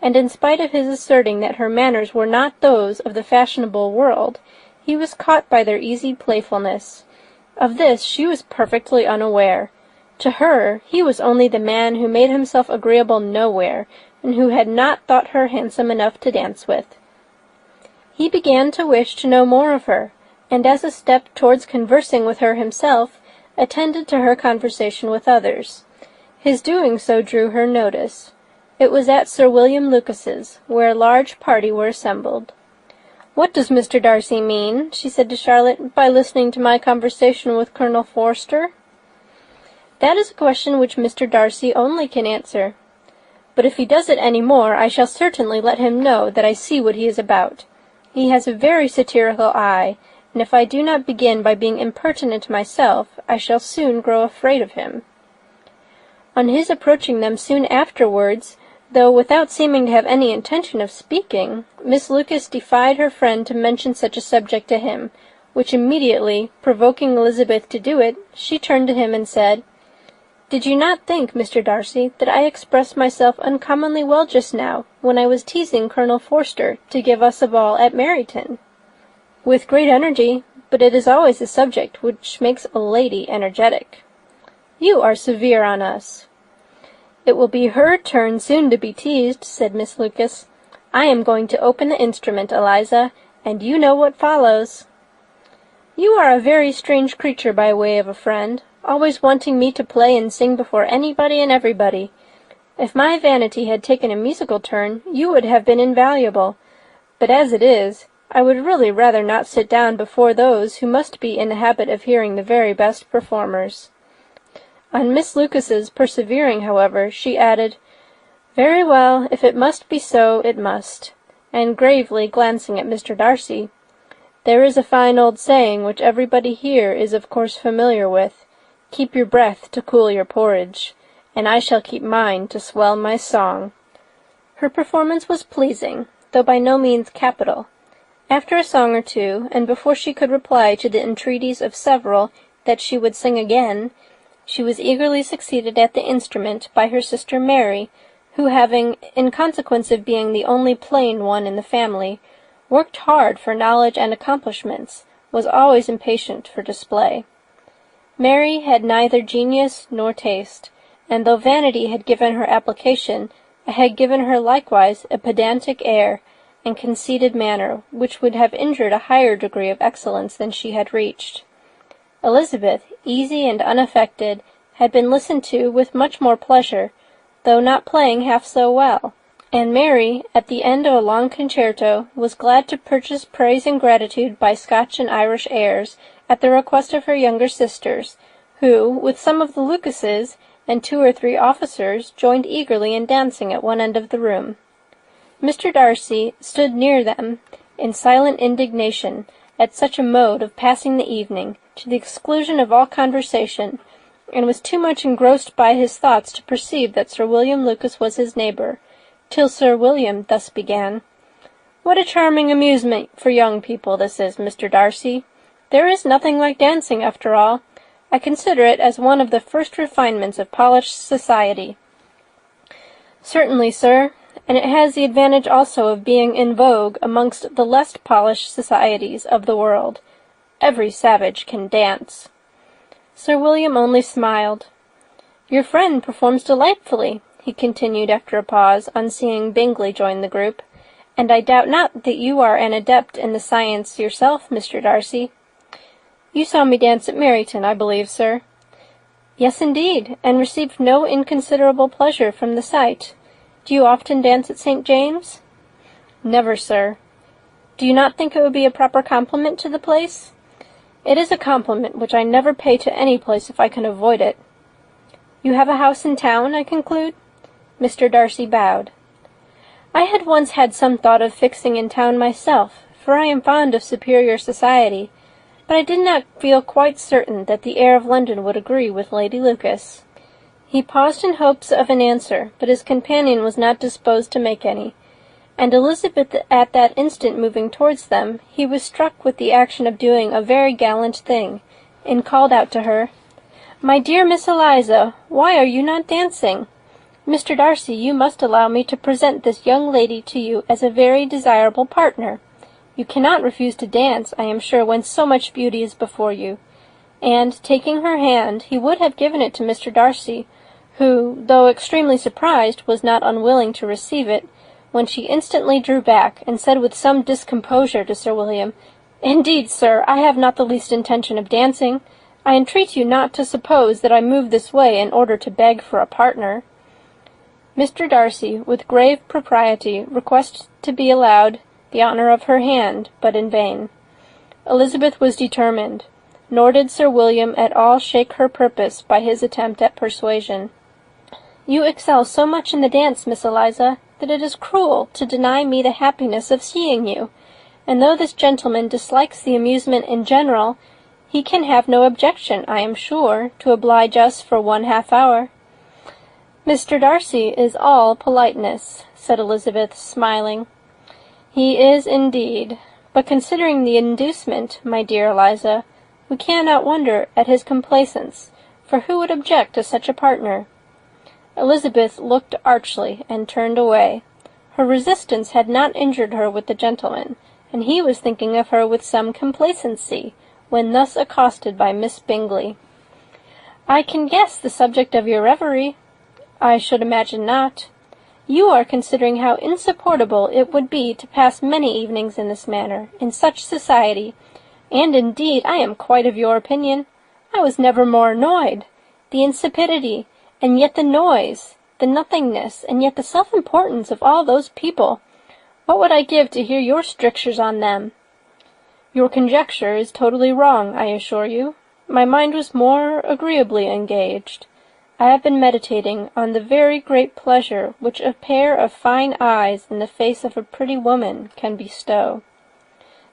and in spite of his asserting that her manners were not those of the fashionable world, he was caught by their easy playfulness. Of this she was perfectly unaware. To her, he was only the man who made himself agreeable nowhere, and who had not thought her handsome enough to dance with. He began to wish to know more of her, and as a step towards conversing with her himself, attended to her conversation with others. His doing so drew her notice. It was at Sir William Lucas's, where a large party were assembled. "What does Mr. Darcy mean," she said to Charlotte, "by listening to my conversation with Colonel Forster?" "That is a question which Mr. Darcy only can answer. But if he does it any more, I shall certainly let him know that I see what he is about. He has a very satirical eye, and if I do not begin by being impertinent myself, I shall soon grow afraid of him." On his approaching them soon afterwards, though without seeming to have any intention of speaking, Miss Lucas defied her friend to mention such a subject to him, which immediately, provoking Elizabeth to do it, she turned to him and said, "Did you not think, Mr. Darcy, that I expressed myself uncommonly well just now, when I was teasing Colonel Forster to give us a ball at Meryton?" "With great energy, but it is always a subject which makes a lady energetic." "You are severe on us." "It will be her turn soon to be teased," said Miss Lucas. "I am going to open the instrument, Eliza, and you know what follows." "You are a very strange creature by way of a friend, always wanting me to play and sing before anybody and everybody. If my vanity had taken a musical turn, you would have been invaluable. But as it is, I would really rather not sit down before those who must be in the habit of hearing the very best performers." On Miss Lucas's persevering, however, she added, "Very well, if it must be so, it must," and gravely glancing at Mr. Darcy, There is a fine old saying which everybody here is of course familiar with, 'Keep your breath to cool your porridge,' and I shall keep mine to swell my song." Her performance was pleasing, though by no means capital. After a song or two, and before she could reply to the entreaties of several that she would sing again, she was eagerly succeeded at the instrument by her sister Mary, who, having, in consequence of being the only plain one in the family, worked hard for knowledge and accomplishments, was always impatient for display. Mary had neither genius nor taste, and though vanity had given her application, it had given her likewise a pedantic air and conceited manner, which would have injured a higher degree of excellence than she had reached. Elizabeth, easy and unaffected, had been listened to with much more pleasure, though not playing half so well, and Mary, at the end of a long concerto, was glad to purchase praise and gratitude by Scotch and Irish airs, at the request of her younger sisters, who, with some of the Lucases and 2 or 3 officers, joined eagerly in dancing at one end of the room. Mr. Darcy stood near them in silent indignation at such a mode of passing the evening, to the exclusion of all conversation, and was too much engrossed by his thoughts to perceive that Sir William Lucas was his neighbour, till Sir William thus began: "What a charming amusement for young people this is, Mr. Darcy! There is nothing like dancing, after all. I consider it as one of the first refinements of polished society." "Certainly, sir, and it has the advantage also of being in vogue amongst the less polished societies of the world. Every savage can dance." Sir William only smiled. "Your friend performs delightfully," he continued after a pause, on seeing Bingley join the group, "and I doubt not that you are an adept in the science yourself, Mr. Darcy." "You saw me dance at Meryton, I believe, sir." "Yes, indeed, and received no inconsiderable pleasure from the sight. Do you often dance at St. James's?" "Never, sir." "Do you not think it would be a proper compliment to the place?" "It is a compliment which I never pay to any place if I can avoid it." "You have a house in town, I conclude?" Mr. Darcy bowed. "I had once had some thought of fixing in town myself, for I am fond of superior society, but I did not feel quite certain that the air of London would agree with Lady Lucas." He paused in hopes of an answer, but his companion was not disposed to make any, and Elizabeth at that instant moving towards them, he was struck with the action of doing a very gallant thing, and called out to her, "My dear Miss Eliza, why are you not dancing? Mr. Darcy, you must allow me to present this young lady to you as a very desirable partner. You cannot refuse to dance, I am sure, when so much beauty is before you." And, taking her hand, he would have given it to Mr. Darcy, who, though extremely surprised, was not unwilling to receive it, when she instantly drew back, and said with some discomposure to Sir William, "Indeed, sir, I have not the least intention of dancing. I entreat you not to suppose that I move this way in order to beg for a partner." Mr. Darcy, with grave propriety, requested to be allowed the honour of her hand, but in vain. Elizabeth was determined, nor did Sir William at all shake her purpose by his attempt at persuasion. "You excel so much in the dance, Miss Eliza, that it is cruel to deny me the happiness of seeing you, and though this gentleman dislikes the amusement in general, he can have no objection, I am sure, to oblige us for 1/2 hour." "Mr. Darcy is all politeness," said Elizabeth, smiling. "He is indeed, but considering the inducement, my dear Eliza, we cannot wonder at his complaisance, for who would object to such a partner?" Elizabeth looked archly and turned away. Her resistance had not injured her with the gentleman, and he was thinking of her with some complacency, when thus accosted by Miss Bingley. "I can guess the subject of your reverie." "I should imagine not. You are considering how insupportable it would be to pass many evenings in this manner, in such society, and indeed I am quite of your opinion. I was never more annoyed. The insipidity, and yet the noise, the nothingness, and yet the self-importance of all those people. What would I give to hear your strictures on them?" "Your conjecture is totally wrong, I assure you. My mind was more agreeably engaged. I have been meditating on the very great pleasure which a pair of fine eyes in the face of a pretty woman can bestow."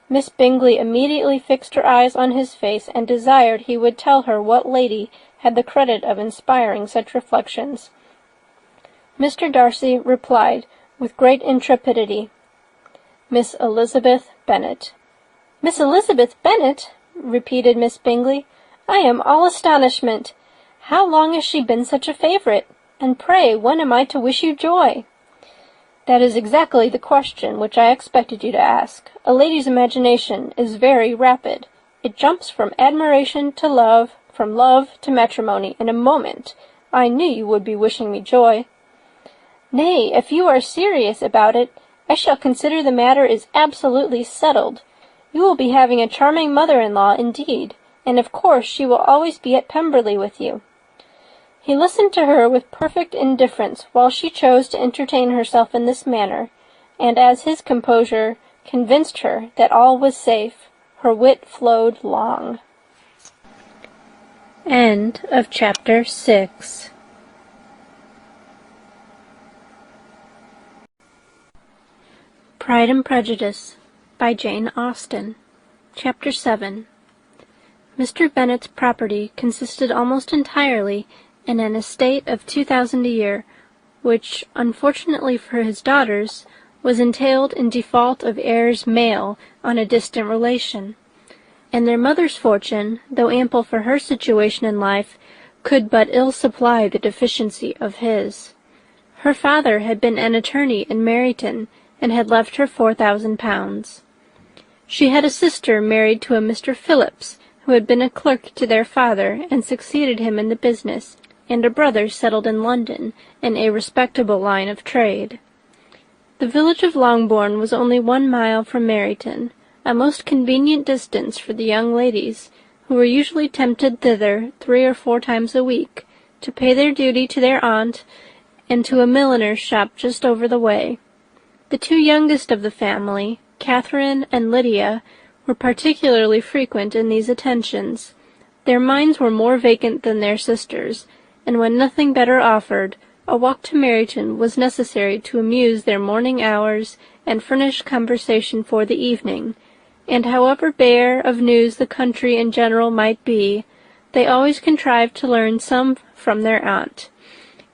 Miss Bingley immediately fixed her eyes on his face, and desired he would tell her what lady had the credit of inspiring such reflections. Mr. Darcy replied with great intrepidity, "Miss Elizabeth Bennet." "Miss Elizabeth Bennet!" repeated Miss Bingley. "I am all astonishment. How long has she been such a favourite? And pray, when am I to wish you joy?" "That is exactly the question which I expected you to ask. A lady's imagination is very rapid. It jumps from admiration to love, from love to matrimony, in a moment. I knew you would be wishing me joy." "Nay, if you are serious about it, I shall consider the matter is absolutely settled. You will be having a charming mother-in-law indeed, and of course she will always be at Pemberley with you." He listened to her with perfect indifference while she chose to entertain herself in this manner, and as his composure convinced her that all was safe, her wit flowed long. End of chapter 6. Pride and Prejudice by Jane Austen. Chapter 7. Mr. Bennet's property consisted almost entirely in an estate of 2,000 a year, which, unfortunately for his daughters, was entailed in default of heirs male on a distant relation, and their mother's fortune, though ample for her situation in life, could but ill supply the deficiency of his. Her father had been an attorney in Meryton, and had left her £4,000. She had a sister married to a Mr. Phillips, who had been a clerk to their father, and succeeded him in the business, and a brother settled in London, in a respectable line of trade. The village of Longbourn was only 1 mile from Meryton, a most convenient distance for the young ladies, who were usually tempted thither 3 or 4 times a week, to pay their duty to their aunt, and to a milliner's shop just over the way. The 2 youngest of the family, Catherine and Lydia, were particularly frequent in these attentions. Their minds were more vacant than their sisters', and when nothing better offered, a walk to Meryton was necessary to amuse their morning hours and furnish conversation for the evening, and however bare of news the country in general might be, they always contrived to learn some from their aunt.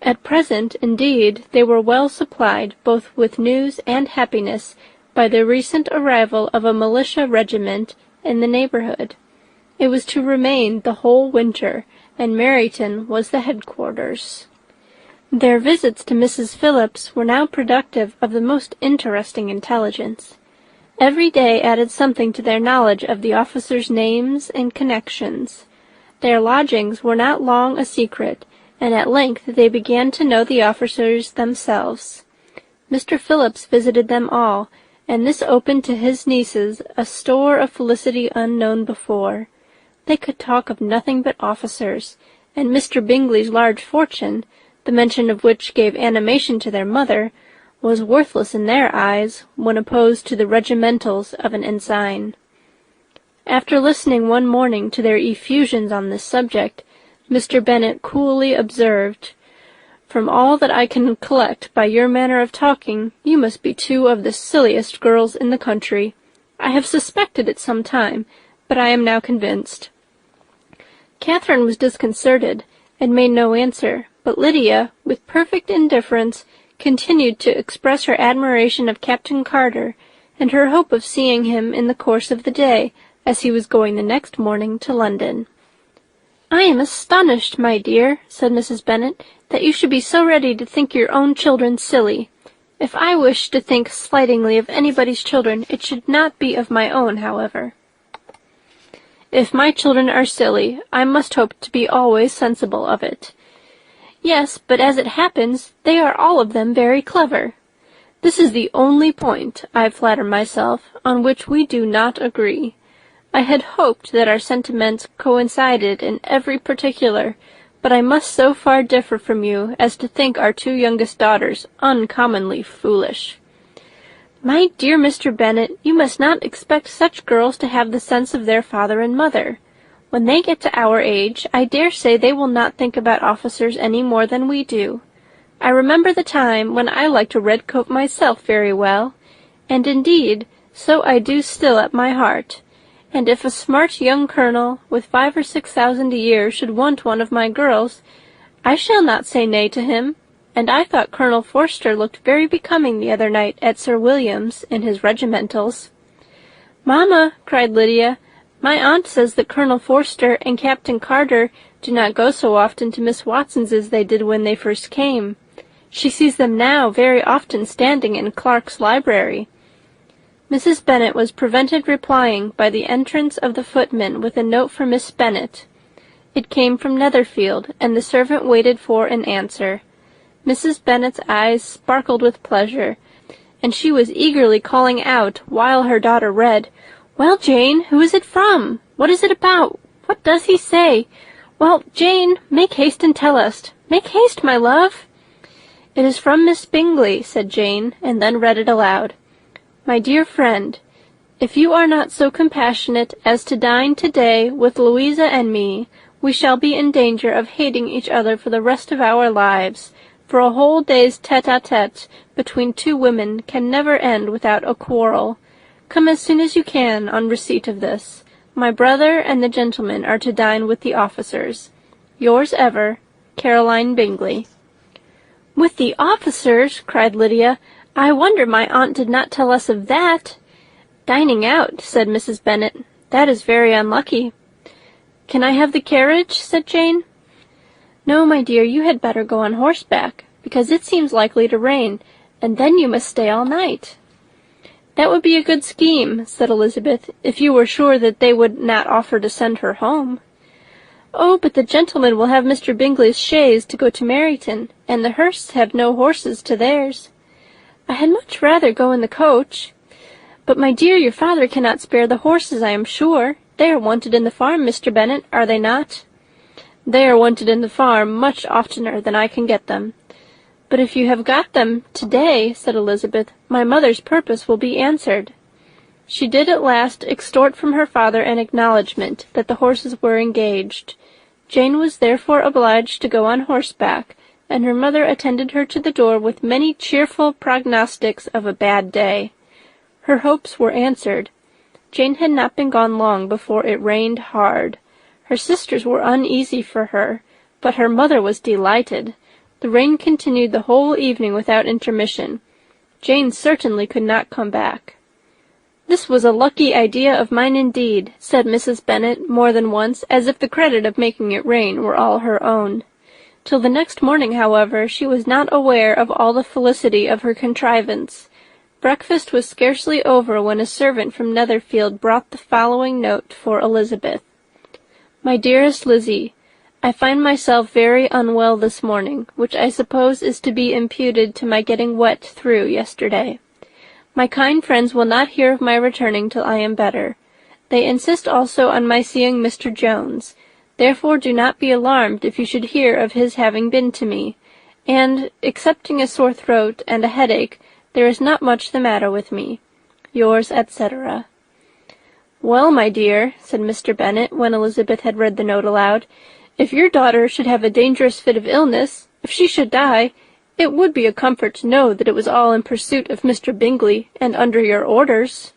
At present, indeed, they were well supplied both with news and happiness by the recent arrival of a militia regiment in the neighbourhood. It was to remain the whole winter, and Meryton was the headquarters. Their visits to Mrs. Phillips were now productive of the most interesting intelligence. Every day added something to their knowledge of the officers' names and connections. Their lodgings were not long a secret, and at length they began to know the officers themselves. Mr. Phillips visited them all, and this opened to his nieces a store of felicity unknown before. They could talk of nothing but officers, and Mr. Bingley's large fortune, the mention of which gave animation to their mother, was worthless in their eyes when opposed to the regimentals of an ensign. After listening one morning to their effusions on this subject, Mr. Bennet coolly observed, "From all that I can collect by your manner of talking, you must be 2 of the silliest girls in the country. I have suspected it some time, but I am now convinced." Catherine was disconcerted, and made no answer, but Lydia, with perfect indifference, continued to express her admiration of Captain Carter, and her hope of seeing him in the course of the day, as he was going the next morning to London. "I am astonished, my dear," said Mrs. Bennet, "that you should be so ready to think your own children silly. If I wish to think slightingly of anybody's children, it should not be of my own, however." "If my children are silly, I must hope to be always sensible of it." "Yes, but as it happens, they are all of them very clever. This is the only point, I flatter myself, on which we do not agree. I had hoped that our sentiments coincided in every particular, but I must so far differ from you as to think our 2 youngest daughters uncommonly foolish." "My dear Mr. Bennet, you must not expect such girls to have the sense of their father and mother. When they get to our age, I dare say they will not think about officers any more than we do. I remember the time when I liked a red coat myself very well, and indeed, So I do still at my heart. And if a smart young colonel, with 5,000 or 6,000 a year, should want one of my girls, I shall not say nay to him. And I thought Colonel Forster looked very becoming the other night at Sir William's in his regimentals." "Mamma," cried Lydia, "my aunt says that Colonel Forster and Captain Carter do not go so often to Miss Watson's as they did when they first came. She sees them now very often standing in Clark's library." Mrs. Bennet was prevented replying by the entrance of the footman with a note for Miss Bennet. It came from Netherfield, and the servant waited for an answer. Mrs. Bennet's eyes sparkled with pleasure, and she was eagerly calling out, while her daughter read, "Well, Jane, who is it from? What is it about? What does he say? Well, Jane, make haste and tell us. Make haste, my love." "It is from Miss Bingley," said Jane, and then read it aloud. "My dear friend, if you are not so compassionate as to dine to-day with Louisa and me, we shall be in danger of hating each other for the rest of our lives, for a whole day's tete-a-tete between two women can never end without a quarrel. Come as soon as you can on receipt of this. My brother and the gentlemen are to dine with the officers. Yours ever, Caroline Bingley." "With the officers!" cried Lydia. "I wonder my aunt did not tell us of that." "Dining out," said Mrs. Bennet. "That is very unlucky." "Can I have the carriage?" said Jane. "No, my dear, you had better go on horseback, because it seems likely to rain, and then you must stay all night." "That would be a good scheme," said Elizabeth, "if you were sure that they would not offer to send her home." "Oh, but the gentlemen will have Mr. Bingley's chaise to go to Meryton, and the Hursts have no horses to theirs." "I had much rather go in the coach." "But, my dear, your father cannot spare the horses, I am sure. They are wanted in the farm, Mr. Bennet, are they not?" "They are wanted in the farm much oftener than I can get them." "But if you have got them to-day," said Elizabeth, "my mother's purpose will be answered." She did at last extort from her father an acknowledgment that the horses were engaged. Jane was therefore obliged to go on horseback, and her mother attended her to the door with many cheerful prognostics of a bad day. Her hopes were answered. Jane had not been gone long before it rained hard. Her sisters were uneasy for her, but her mother was delighted. The rain continued the whole evening without intermission. Jane certainly could not come back. "This was a lucky idea of mine indeed," said Mrs. Bennet more than once, as if the credit of making it rain were all her own. Till the next morning, however, she was not aware of all the felicity of her contrivance. Breakfast was scarcely over when a servant from Netherfield brought the following note for Elizabeth. "My dearest Lizzie, I find myself very unwell this morning, which I suppose is to be imputed to my getting wet through yesterday. My kind friends will not hear of my returning till I am better. They insist also on my seeing Mr. Jones. Therefore do not be alarmed if you should hear of his having been to me, and, excepting a sore throat and a headache, there is not much the matter with me. Yours, etc." "Well, my dear," said Mr. Bennet, when Elizabeth had read the note aloud, "if your daughter should have a dangerous fit of illness, if she should die, it would be a comfort to know that it was all in pursuit of Mr. Bingley, and under your orders."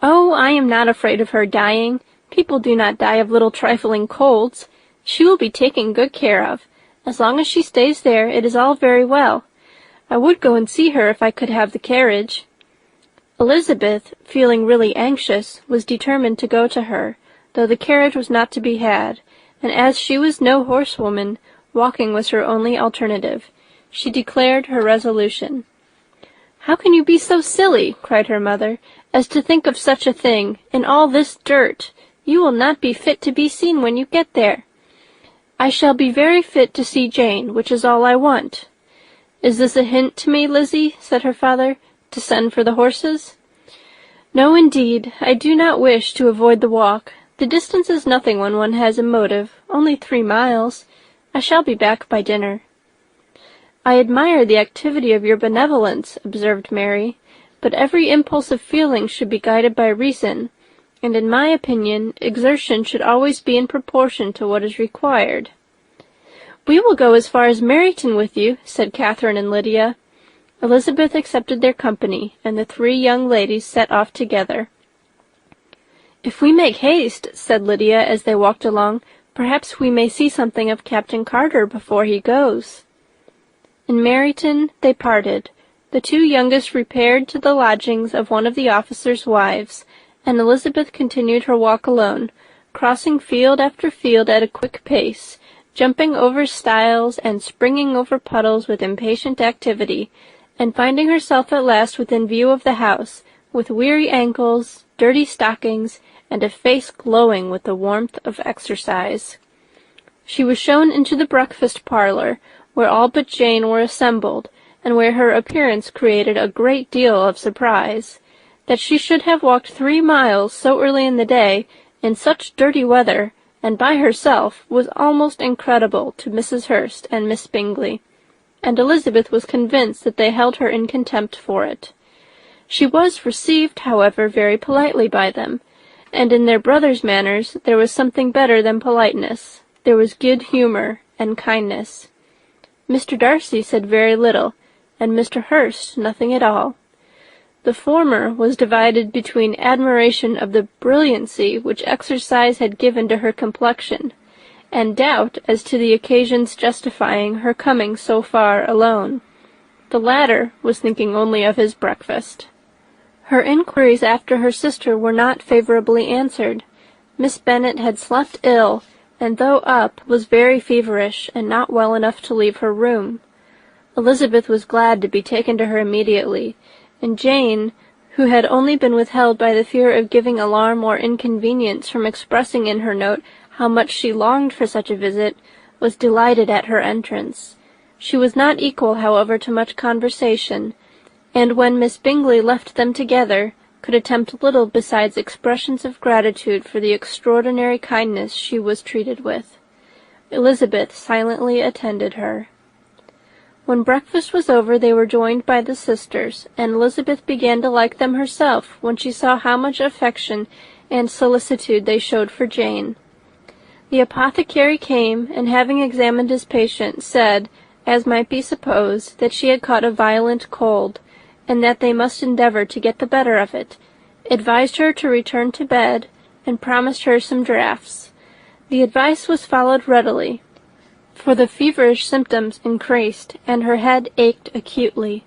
"Oh, I am not afraid of her dying. People do not die of little trifling colds. She will be taken good care of. As long as she stays there, it is all very well. I would go and see her if I could have the carriage." Elizabeth, feeling really anxious, was determined to go to her, though the carriage was not to be had, and as she was no horsewoman, walking was her only alternative. She declared her resolution. "How can you be so silly," cried her mother, "as to think of such a thing, in all this dirt? You will not be fit to be seen when you get there." "I shall be very fit to see Jane, which is all I want." "Is this a hint to me, Lizzie," said her father, "to send for the horses?" "No, indeed. I do not wish to avoid the walk. The distance is nothing when one has a motive, only 3 miles. I shall be back by dinner." "I admire the activity of your benevolence," observed Mary, "but every impulse of feeling should be guided by reason, and in my opinion exertion should always be in proportion to what is required." "We will go as far as Meryton with you," said Catherine and Lydia. Elizabeth accepted their company, and the 3 young ladies set off together. "If we make haste," said Lydia as they walked along, "perhaps we may see something of Captain Carter before he goes." In Meryton they parted. The 2 youngest repaired to the lodgings of one of the officers' wives, and Elizabeth continued her walk alone, crossing field after field at a quick pace, jumping over stiles and springing over puddles with impatient activity, and finding herself at last within view of the house, with weary ankles, dirty stockings, and a face glowing with the warmth of exercise. She was shown into the breakfast parlour, where all but Jane were assembled, and where her appearance created a great deal of surprise. That she should have walked 3 miles so early in the day, in such dirty weather, and by herself, was almost incredible to Mrs. Hurst and Miss Bingley, and Elizabeth was convinced that they held her in contempt for it. She was received, however, very politely by them, and in their brother's manners there was something better than politeness. There was good humour and kindness. Mr. Darcy said very little, and Mr. Hurst nothing at all. The former was divided between admiration of the brilliancy which exercise had given to her complexion, and doubt as to the occasions justifying her coming so far alone. The latter was thinking only of his breakfast. Her inquiries after her sister were not favourably answered. Miss Bennet had slept ill, and though up, was very feverish, and not well enough to leave her room. Elizabeth was glad to be taken to her immediately, and Jane, who had only been withheld by the fear of giving alarm or inconvenience from expressing in her note how much she longed for such a visit, was delighted at her entrance. She was not equal, however, to much conversation, and when Miss Bingley left them together, could attempt little besides expressions of gratitude for the extraordinary kindness she was treated with. Elizabeth silently attended her. When breakfast was over they were joined by the sisters, and Elizabeth began to like them herself when she saw how much affection and solicitude they showed for Jane. The apothecary came, and having examined his patient, said, as might be supposed, that she had caught a violent cold, and that they must endeavour to get the better of it, advised her to return to bed, and promised her some draughts. The advice was followed readily, for the feverish symptoms increased, and her head ached acutely.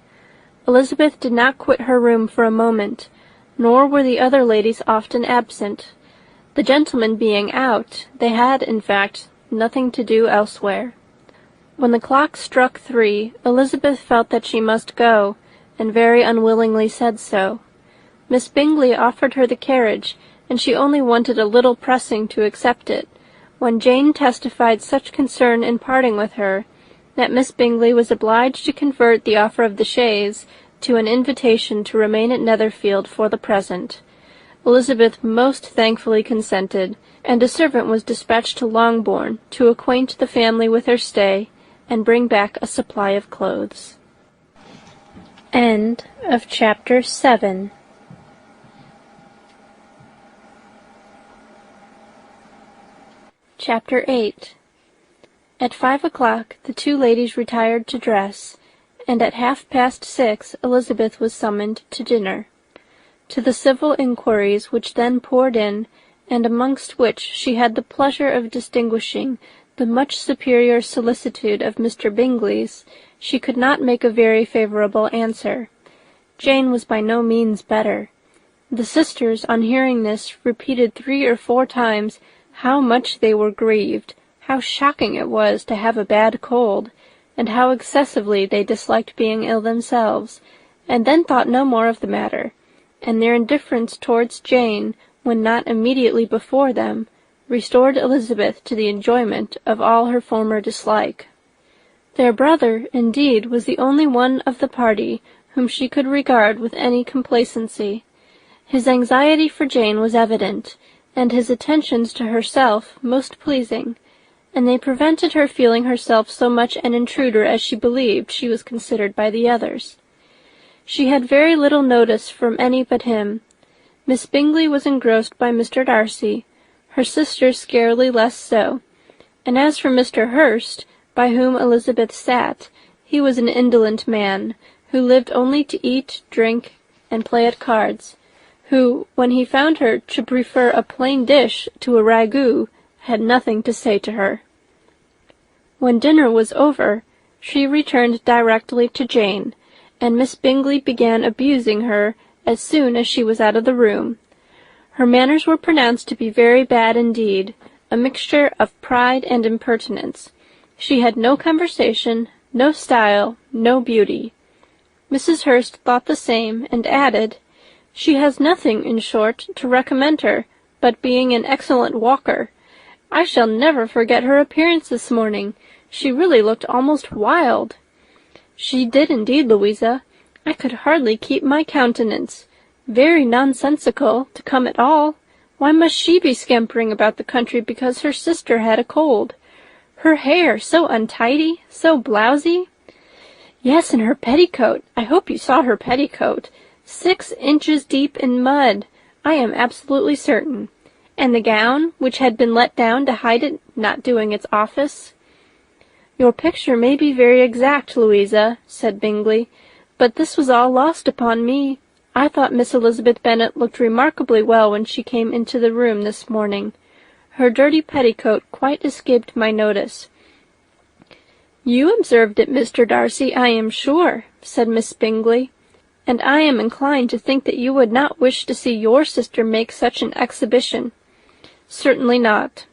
Elizabeth did not quit her room for a moment, nor were the other ladies often absent. The gentlemen being out, they had, in fact, nothing to do elsewhere. When the clock struck 3, Elizabeth felt that she must go, and very unwillingly said so. Miss Bingley offered her the carriage, and she only wanted a little pressing to accept it, when Jane testified such concern in parting with her, that Miss Bingley was obliged to convert the offer of the chaise to an invitation to remain at Netherfield for the present. Elizabeth most thankfully consented, and a servant was dispatched to Longbourn to acquaint the family with her stay, and bring back a supply of clothes. End of chapter 7. Chapter 8. At 5 o'clock the 2 ladies retired to dress, and at 6:30 Elizabeth was summoned to dinner. To the civil inquiries which then poured in, and amongst which she had the pleasure of distinguishing the much superior solicitude of Mr. Bingley's, she could not make a very favourable answer. Jane was by no means better. The sisters, on hearing this, repeated 3 or 4 times how much they were grieved, how shocking it was to have a bad cold, and how excessively they disliked being ill themselves, and then thought no more of the matter, and their indifference towards Jane, when not immediately before them, restored Elizabeth to the enjoyment of all her former dislike. Their brother, indeed, was the only one of the party whom she could regard with any complacency. His anxiety for Jane was evident, and his attentions to herself most pleasing, and they prevented her feeling herself so much an intruder as she believed she was considered by the others. She had very little notice from any but him. Miss Bingley was engrossed by Mr. Darcy, her sister scarcely less so, and as for Mr. Hurst, by whom Elizabeth sat, he was an indolent man, who lived only to eat, drink, and play at cards, who, when he found her to prefer a plain dish to a ragout, had nothing to say to her. When dinner was over, she returned directly to Jane, and Miss Bingley began abusing her as soon as she was out of the room. Her manners were pronounced to be very bad indeed, a mixture of pride and impertinence. She had no conversation, no style, no beauty. Mrs. Hurst thought the same, and added, "She has nothing, in short, to recommend her, but being an excellent walker. I shall never forget her appearance this morning. She really looked almost wild." "She did indeed, Louisa. I could hardly keep my countenance. Very nonsensical, to come at all. Why must she be scampering about the country because her sister had a cold? Her hair so untidy, so blousy." "Yes, and her petticoat. I hope you saw her petticoat. 6 inches deep in mud, I am absolutely certain. And the gown, which had been let down to hide it not doing its office." "Your picture may be very exact, Louisa," said Bingley, "but this was all lost upon me. I thought Miss Elizabeth Bennet looked remarkably well when she came into the room this morning. Her dirty petticoat quite escaped my notice." "You observed it, Mr. Darcy, I am sure," said Miss Bingley, "and I am inclined to think that you would not wish to see your sister make such an exhibition." "Certainly not.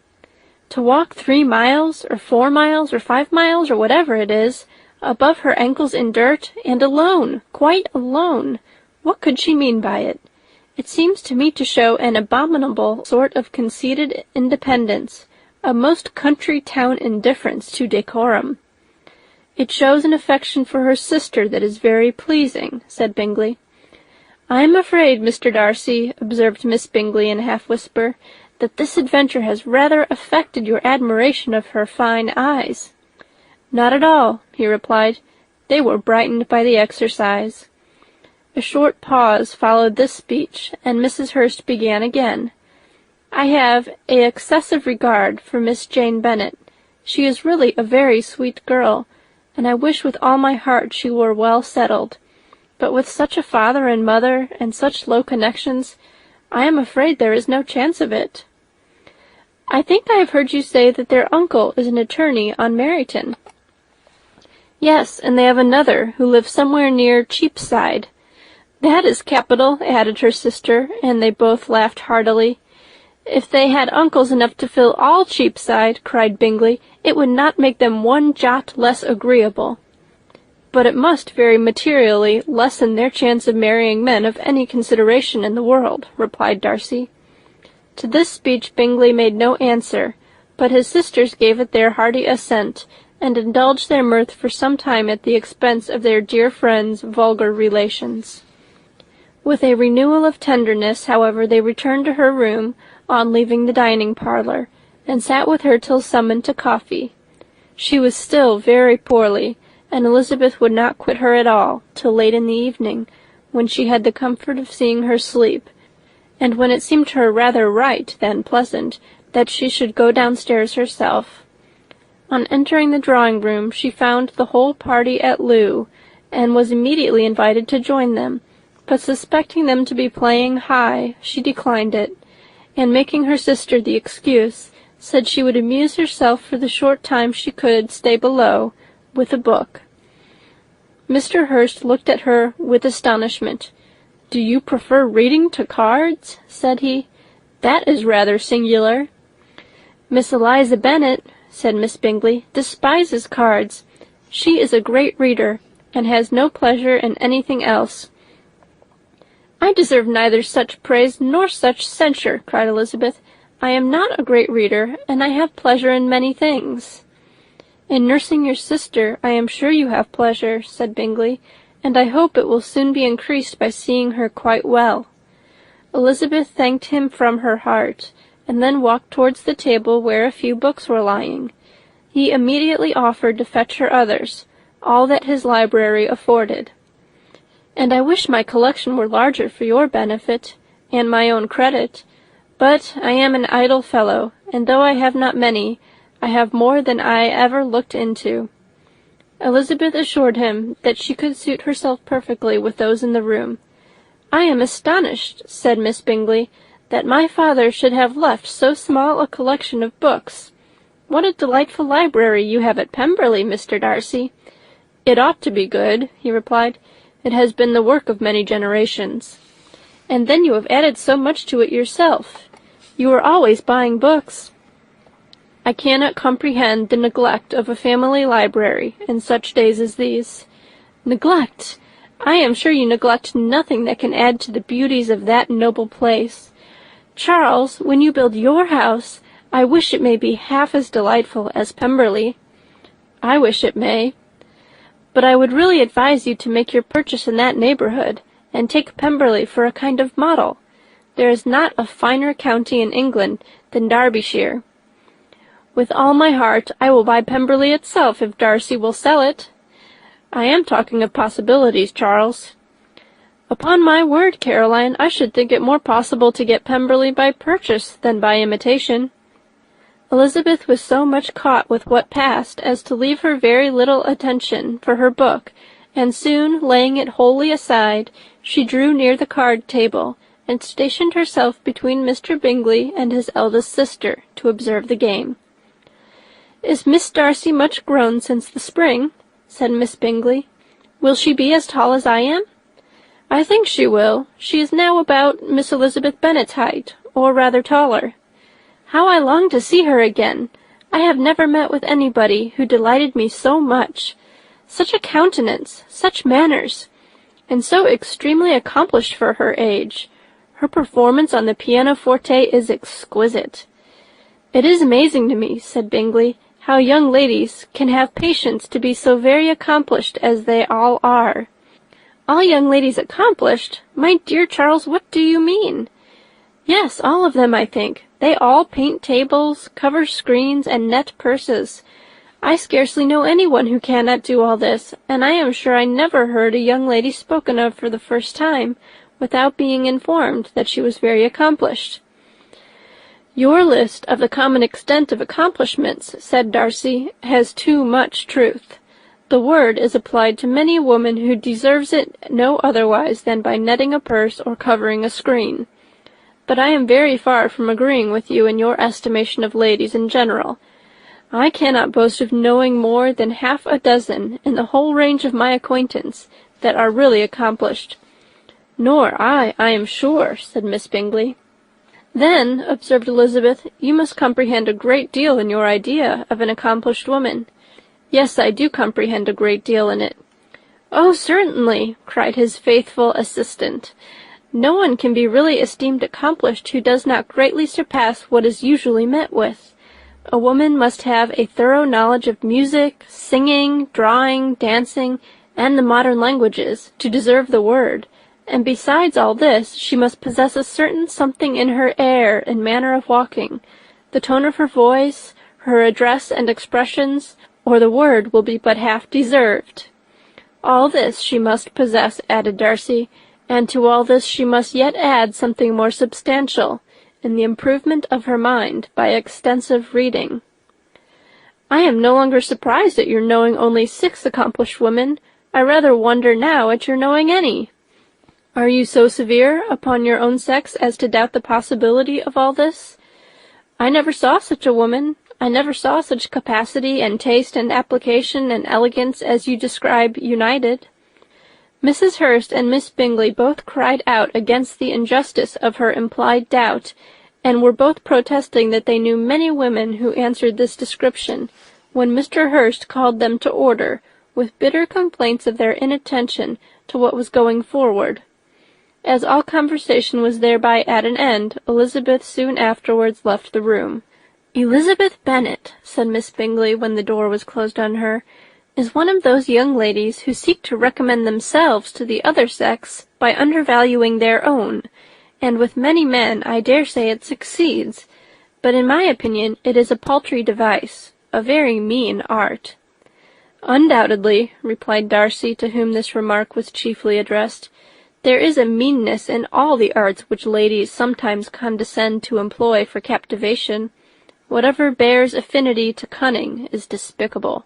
To walk 3 miles, or 4 miles, or 5 miles, or whatever it is, above her ankles in dirt, and alone, quite alone. What could she mean by it? It seems to me to show an abominable sort of conceited independence, a most country town indifference to decorum." "It shows an affection for her sister that is very pleasing," said Bingley. "I am afraid, Mr. Darcy," observed Miss Bingley in a half-whisper, "that this adventure has rather affected your admiration of her fine eyes." "Not at all," he replied. "They were brightened by the exercise." A short pause followed this speech, and Mrs. Hurst began again. "I have an excessive regard for Miss Jane Bennet. She is really a very sweet girl, and I wish with all my heart she were well settled. But with such a father and mother, and such low connections, I am afraid there is no chance of it." "I think I have heard you say that their uncle is an attorney on Meryton." "Yes, and they have another, who lives somewhere near Cheapside." "That is capital," added her sister, and they both laughed heartily. "If they had uncles enough to fill all Cheapside," cried Bingley, "it would not make them one jot less agreeable." "But it must very materially lessen their chance of marrying men of any consideration in the world," replied Darcy. To this speech Bingley made no answer, but his sisters gave it their hearty assent, and indulged their mirth for some time at the expense of their dear friend's vulgar relations. With a renewal of tenderness, however, they returned to her room on leaving the dining-parlour, and sat with her till summoned to coffee. She was still very poorly, and Elizabeth would not quit her at all till late in the evening, when she had the comfort of seeing her sleep, and when it seemed to her rather right than pleasant that she should go downstairs herself. On entering the drawing-room she found the whole party at loo, and was immediately invited to join them, but suspecting them to be playing high, she declined it, and making her sister the excuse, said she would amuse herself for the short time she could stay below, with a book. Mr. Hurst looked at her with astonishment. "Do you prefer reading to cards?" said he. "That is rather singular." "Miss Eliza Bennet," said Miss Bingley, "despises cards. She is a great reader, and has no pleasure in anything else." "I deserve neither such praise nor such censure," cried Elizabeth. "I am not a great reader, and I have pleasure in many things." "In nursing your sister, I am sure you have pleasure," said Bingley, "and I hope it will soon be increased by seeing her quite well." Elizabeth thanked him from her heart, and then walked towards the table where a few books were lying. He immediately offered to fetch her others, all that his library afforded. "And I wish my collection were larger for your benefit, and my own credit. But I am an idle fellow, and though I have not many, I have more than I ever looked into." Elizabeth assured him that she could suit herself perfectly with those in the room. "I am astonished," said Miss Bingley, "that my father should have left so small a collection of books. What a delightful library you have at Pemberley, Mr. Darcy." "It ought to be good," he replied. "It has been the work of many generations." "And then you have added so much to it yourself. You are always buying books." "I cannot comprehend the neglect of a family library in such days as these." "Neglect! I am sure you neglect nothing that can add to the beauties of that noble place. Charles, when you build your house, I wish it may be half as delightful as Pemberley." "I wish it may. But I would really advise you to make your purchase in that neighbourhood, and take Pemberley for a kind of model. There is not a finer county in England than Derbyshire." "With all my heart I will buy Pemberley itself if Darcy will sell it." "I am talking of possibilities, Charles." "Upon my word, Caroline, I should think it more possible to get Pemberley by purchase than by imitation." Elizabeth was so much caught with what passed as to leave her very little attention for her book, and soon, laying it wholly aside, she drew near the card table, and stationed herself between Mr. Bingley and his eldest sister, to observe the game. "Is Miss Darcy much grown since the spring?" said Miss Bingley. "Will she be as tall as I am?" "I think she will. She is now about Miss Elizabeth Bennet's height, or rather taller." "How I long to see her again! I have never met with anybody who delighted me so much. Such a countenance, such manners, and so extremely accomplished for her age. Her performance on the pianoforte is exquisite." "It is amazing to me," said Bingley, "how young ladies can have patience to be so very accomplished as they all are." "All young ladies accomplished? My dear Charles, what do you mean?" "Yes, all of them, I think. They all paint tables, cover screens, and net purses. I scarcely know anyone who cannot do all this, and I am sure I never heard a young lady spoken of for the first time, without being informed that she was very accomplished." "Your list of the common extent of accomplishments," said Darcy, "has too much truth. The word is applied to many a woman who deserves it no otherwise than by netting a purse or covering a screen. But I am very far from agreeing with you in your estimation of ladies in general. I cannot boast of knowing more than half a dozen in the whole range of my acquaintance that are really accomplished." "Nor I am sure," said Miss Bingley. "Then," observed Elizabeth, "you must comprehend a great deal in your idea of an accomplished woman." "Yes, I do comprehend a great deal in it." "Oh, certainly," cried his faithful assistant. "No one can be really esteemed accomplished who does not greatly surpass what is usually met with. A woman must have a thorough knowledge of music, singing, drawing, dancing, and the modern languages, to deserve the word, and besides all this, she must possess a certain something in her air and manner of walking, the tone of her voice, her address and expressions, or the word will be but half deserved." "All this she must possess," added Darcy, "and to all this she must yet add something more substantial, in the improvement of her mind by extensive reading." "I am no longer surprised at your knowing only 6 accomplished women. I rather wonder now at your knowing any." "Are you so severe upon your own sex as to doubt the possibility of all this? I never saw such a woman. I never saw such capacity and taste and application and elegance as you describe united." Mrs. Hurst and Miss Bingley both cried out against the injustice of her implied doubt, and were both protesting that they knew many women who answered this description, when Mr. Hurst called them to order, with bitter complaints of their inattention to what was going forward. As all conversation was thereby at an end, Elizabeth soon afterwards left the room. "Elizabeth Bennet," said Miss Bingley, when the door was closed on her, "is one of those young ladies who seek to recommend themselves to the other sex by undervaluing their own, and with many men I dare say it succeeds, but in my opinion it is a paltry device, a very mean art." "Undoubtedly," replied Darcy, to whom this remark was chiefly addressed, "there is a meanness in all the arts which ladies sometimes condescend to employ for captivation. Whatever bears affinity to cunning is despicable."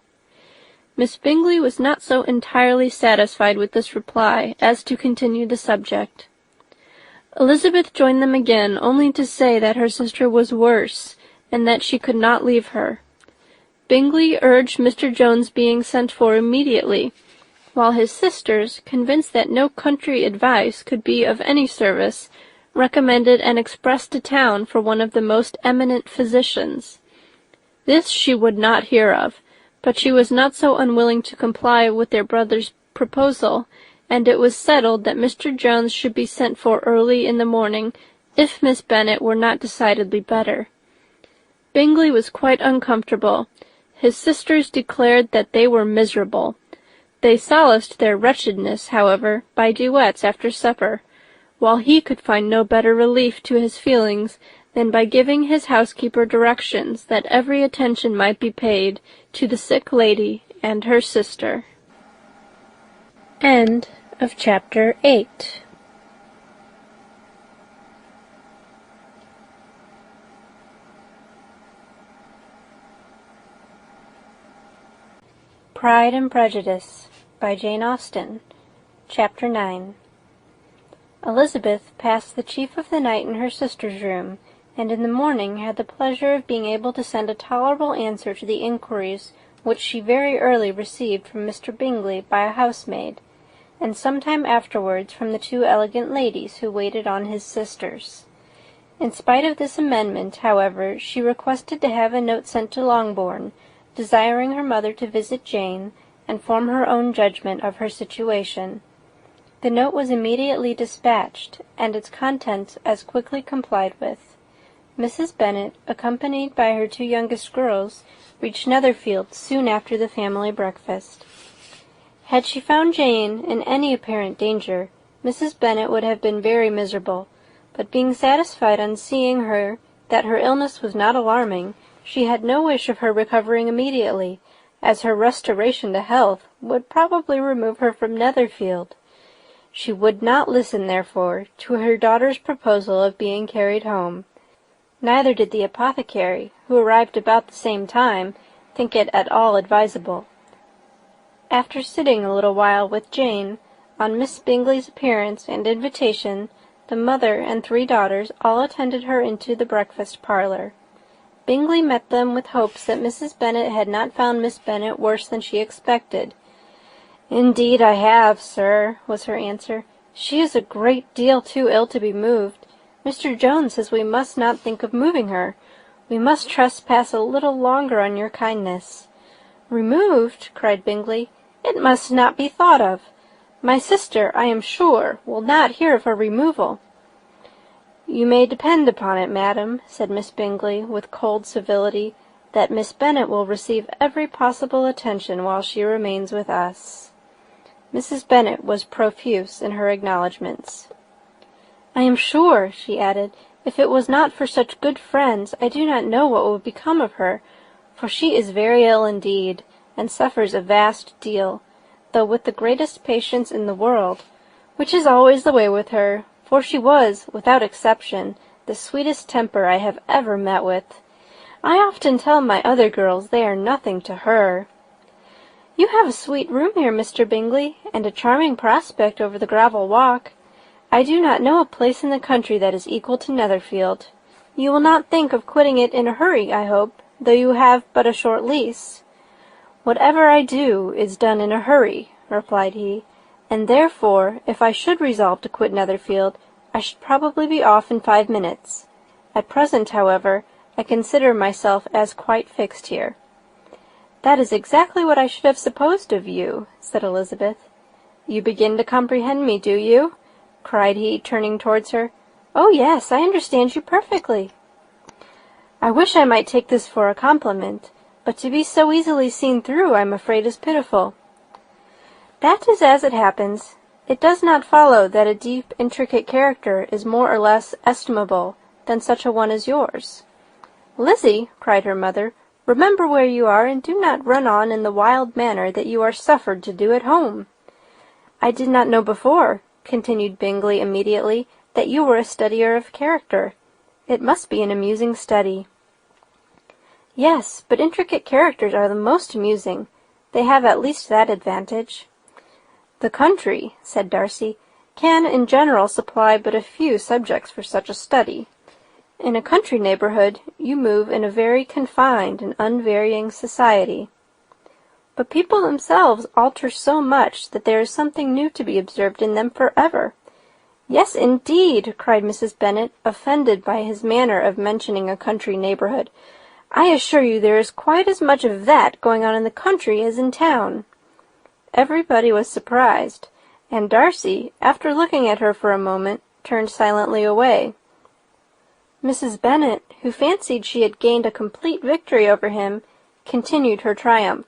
Miss Bingley was not so entirely satisfied with this reply as to continue the subject. Elizabeth joined them again, only to say that her sister was worse, and that she could not leave her. Bingley urged Mr. Jones being sent for immediately, while his sisters, convinced that no country advice could be of any service, recommended an express to town for one of the most eminent physicians. This she would not hear of, but she was not so unwilling to comply with their brother's proposal, and it was settled that Mr. Jones should be sent for early in the morning, if Miss Bennet were not decidedly better. Bingley was quite uncomfortable. His sisters declared that they were miserable. They solaced their wretchedness, however, by duets after supper, while he could find no better relief to his feelings than by giving his housekeeper directions that every attention might be paid to the sick lady and her sister. End of chapter 8. Pride and Prejudice by Jane Austen. Chapter 9. Elizabeth passed the chief of the night in her sister's room, and in the morning had the pleasure of being able to send a tolerable answer to the inquiries which she very early received from Mr. Bingley by a housemaid, and some time afterwards from the 2 elegant ladies who waited on his sisters. In spite of this amendment, however, she requested to have a note sent to Longbourn, desiring her mother to visit Jane, and form her own judgment of her situation. The note was immediately dispatched, and its contents as quickly complied with. Mrs. Bennet, accompanied by her 2 youngest girls, reached Netherfield soon after the family breakfast. Had she found Jane in any apparent danger, Mrs. Bennet would have been very miserable, but being satisfied on seeing her that her illness was not alarming, she had no wish of her recovering immediately, as her restoration to health would probably remove her from Netherfield. She would not listen, therefore, to her daughter's proposal of being carried home. Neither did the apothecary, who arrived about the same time, think it at all advisable. After sitting a little while with Jane, on Miss Bingley's appearance and invitation, the mother and 3 daughters all attended her into the breakfast parlour. Bingley met them with hopes that Mrs. Bennet had not found Miss Bennet worse than she expected. "Indeed I have, sir," was her answer. "She is a great deal too ill to be moved. Mr. Jones says we must not think of moving her. We must trespass a little longer on your kindness." "Removed!" cried Bingley. "It must not be thought of. My sister, I am sure, will not hear of a removal." "You may depend upon it, madam," said Miss Bingley, with cold civility, "that Miss Bennet will receive every possible attention while she remains with us." Mrs. Bennet was profuse in her acknowledgments. "I am sure," she added, "if it was not for such good friends, I do not know what would become of her, for she is very ill indeed, and suffers a vast deal, though with the greatest patience in the world, which is always the way with her, for she was, without exception, the sweetest temper I have ever met with. I often tell my other girls they are nothing to her." "You have a sweet room here, Mr. Bingley, and a charming prospect over the gravel walk. I do not know a place in the country that is equal to Netherfield. You will not think of quitting it in a hurry, I hope, though you have but a short lease." "Whatever I do is done in a hurry," replied he, "and therefore, if I should resolve to quit Netherfield, I should probably be off in 5 minutes. At present, however, I consider myself as quite fixed here." "That is exactly what I should have supposed of you," said Elizabeth. "You begin to comprehend me, do you?" cried he, turning towards her. "Oh, yes, I understand you perfectly." "I wish I might take this for a compliment, but to be so easily seen through, I'm afraid, is pitiful." "That is as it happens. It does not follow that a deep, intricate character is more or less estimable than such a one as yours." "Lizzie," cried her mother, "remember where you are, and do not run on in the wild manner that you are suffered to do at home." "I did not know before," continued Bingley immediately, "that you were a studier of character. It must be an amusing study." "Yes, but intricate characters are the most amusing. They have at least that advantage." "The country," said Darcy, "can in general supply but a few subjects for such a study. In a country neighbourhood you move in a very confined and unvarying society." "But people themselves alter so much that there is something new to be observed in them for ever." "Yes, indeed," cried Mrs. Bennet, offended by his manner of mentioning a country neighbourhood. "I assure you there is quite as much of that going on in the country as in town." Everybody was surprised, and Darcy, after looking at her for a moment, turned silently away. Mrs. Bennet, who fancied she had gained a complete victory over him, continued her triumph.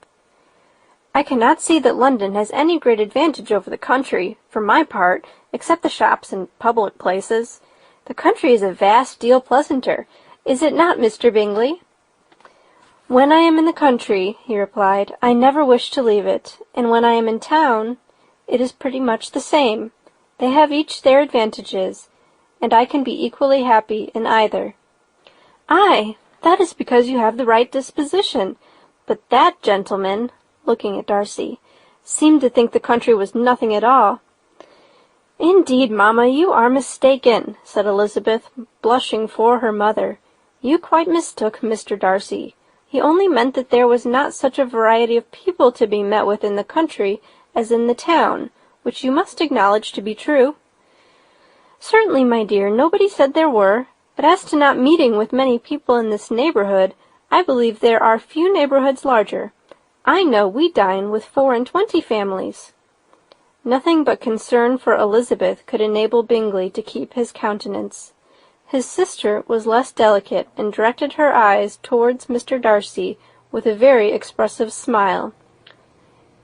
"I cannot see that London has any great advantage over the country, for my part, except the shops and public places. The country is a vast deal pleasanter. Is it not, Mr. Bingley?" "When I am in the country," he replied, "I never wish to leave it, and when I am in town, it is pretty much the same. They have each their advantages, and I can be equally happy in either." "Aye, that is because you have the right disposition. But that gentleman," looking at Darcy, "seemed to think the country was nothing at all." "Indeed, mamma, you are mistaken," said Elizabeth, blushing for her mother. "You quite mistook Mr. Darcy. He only meant that there was not such a variety of people to be met with in the country as in the town, which you must acknowledge to be true." "Certainly, my dear, nobody said there were. But as to not meeting with many people in this neighbourhood, I believe there are few neighbourhoods larger. I know we dine with 24 families." Nothing but concern for Elizabeth could enable Bingley to keep his countenance. His sister was less delicate, and directed her eyes towards Mr. Darcy with a very expressive smile.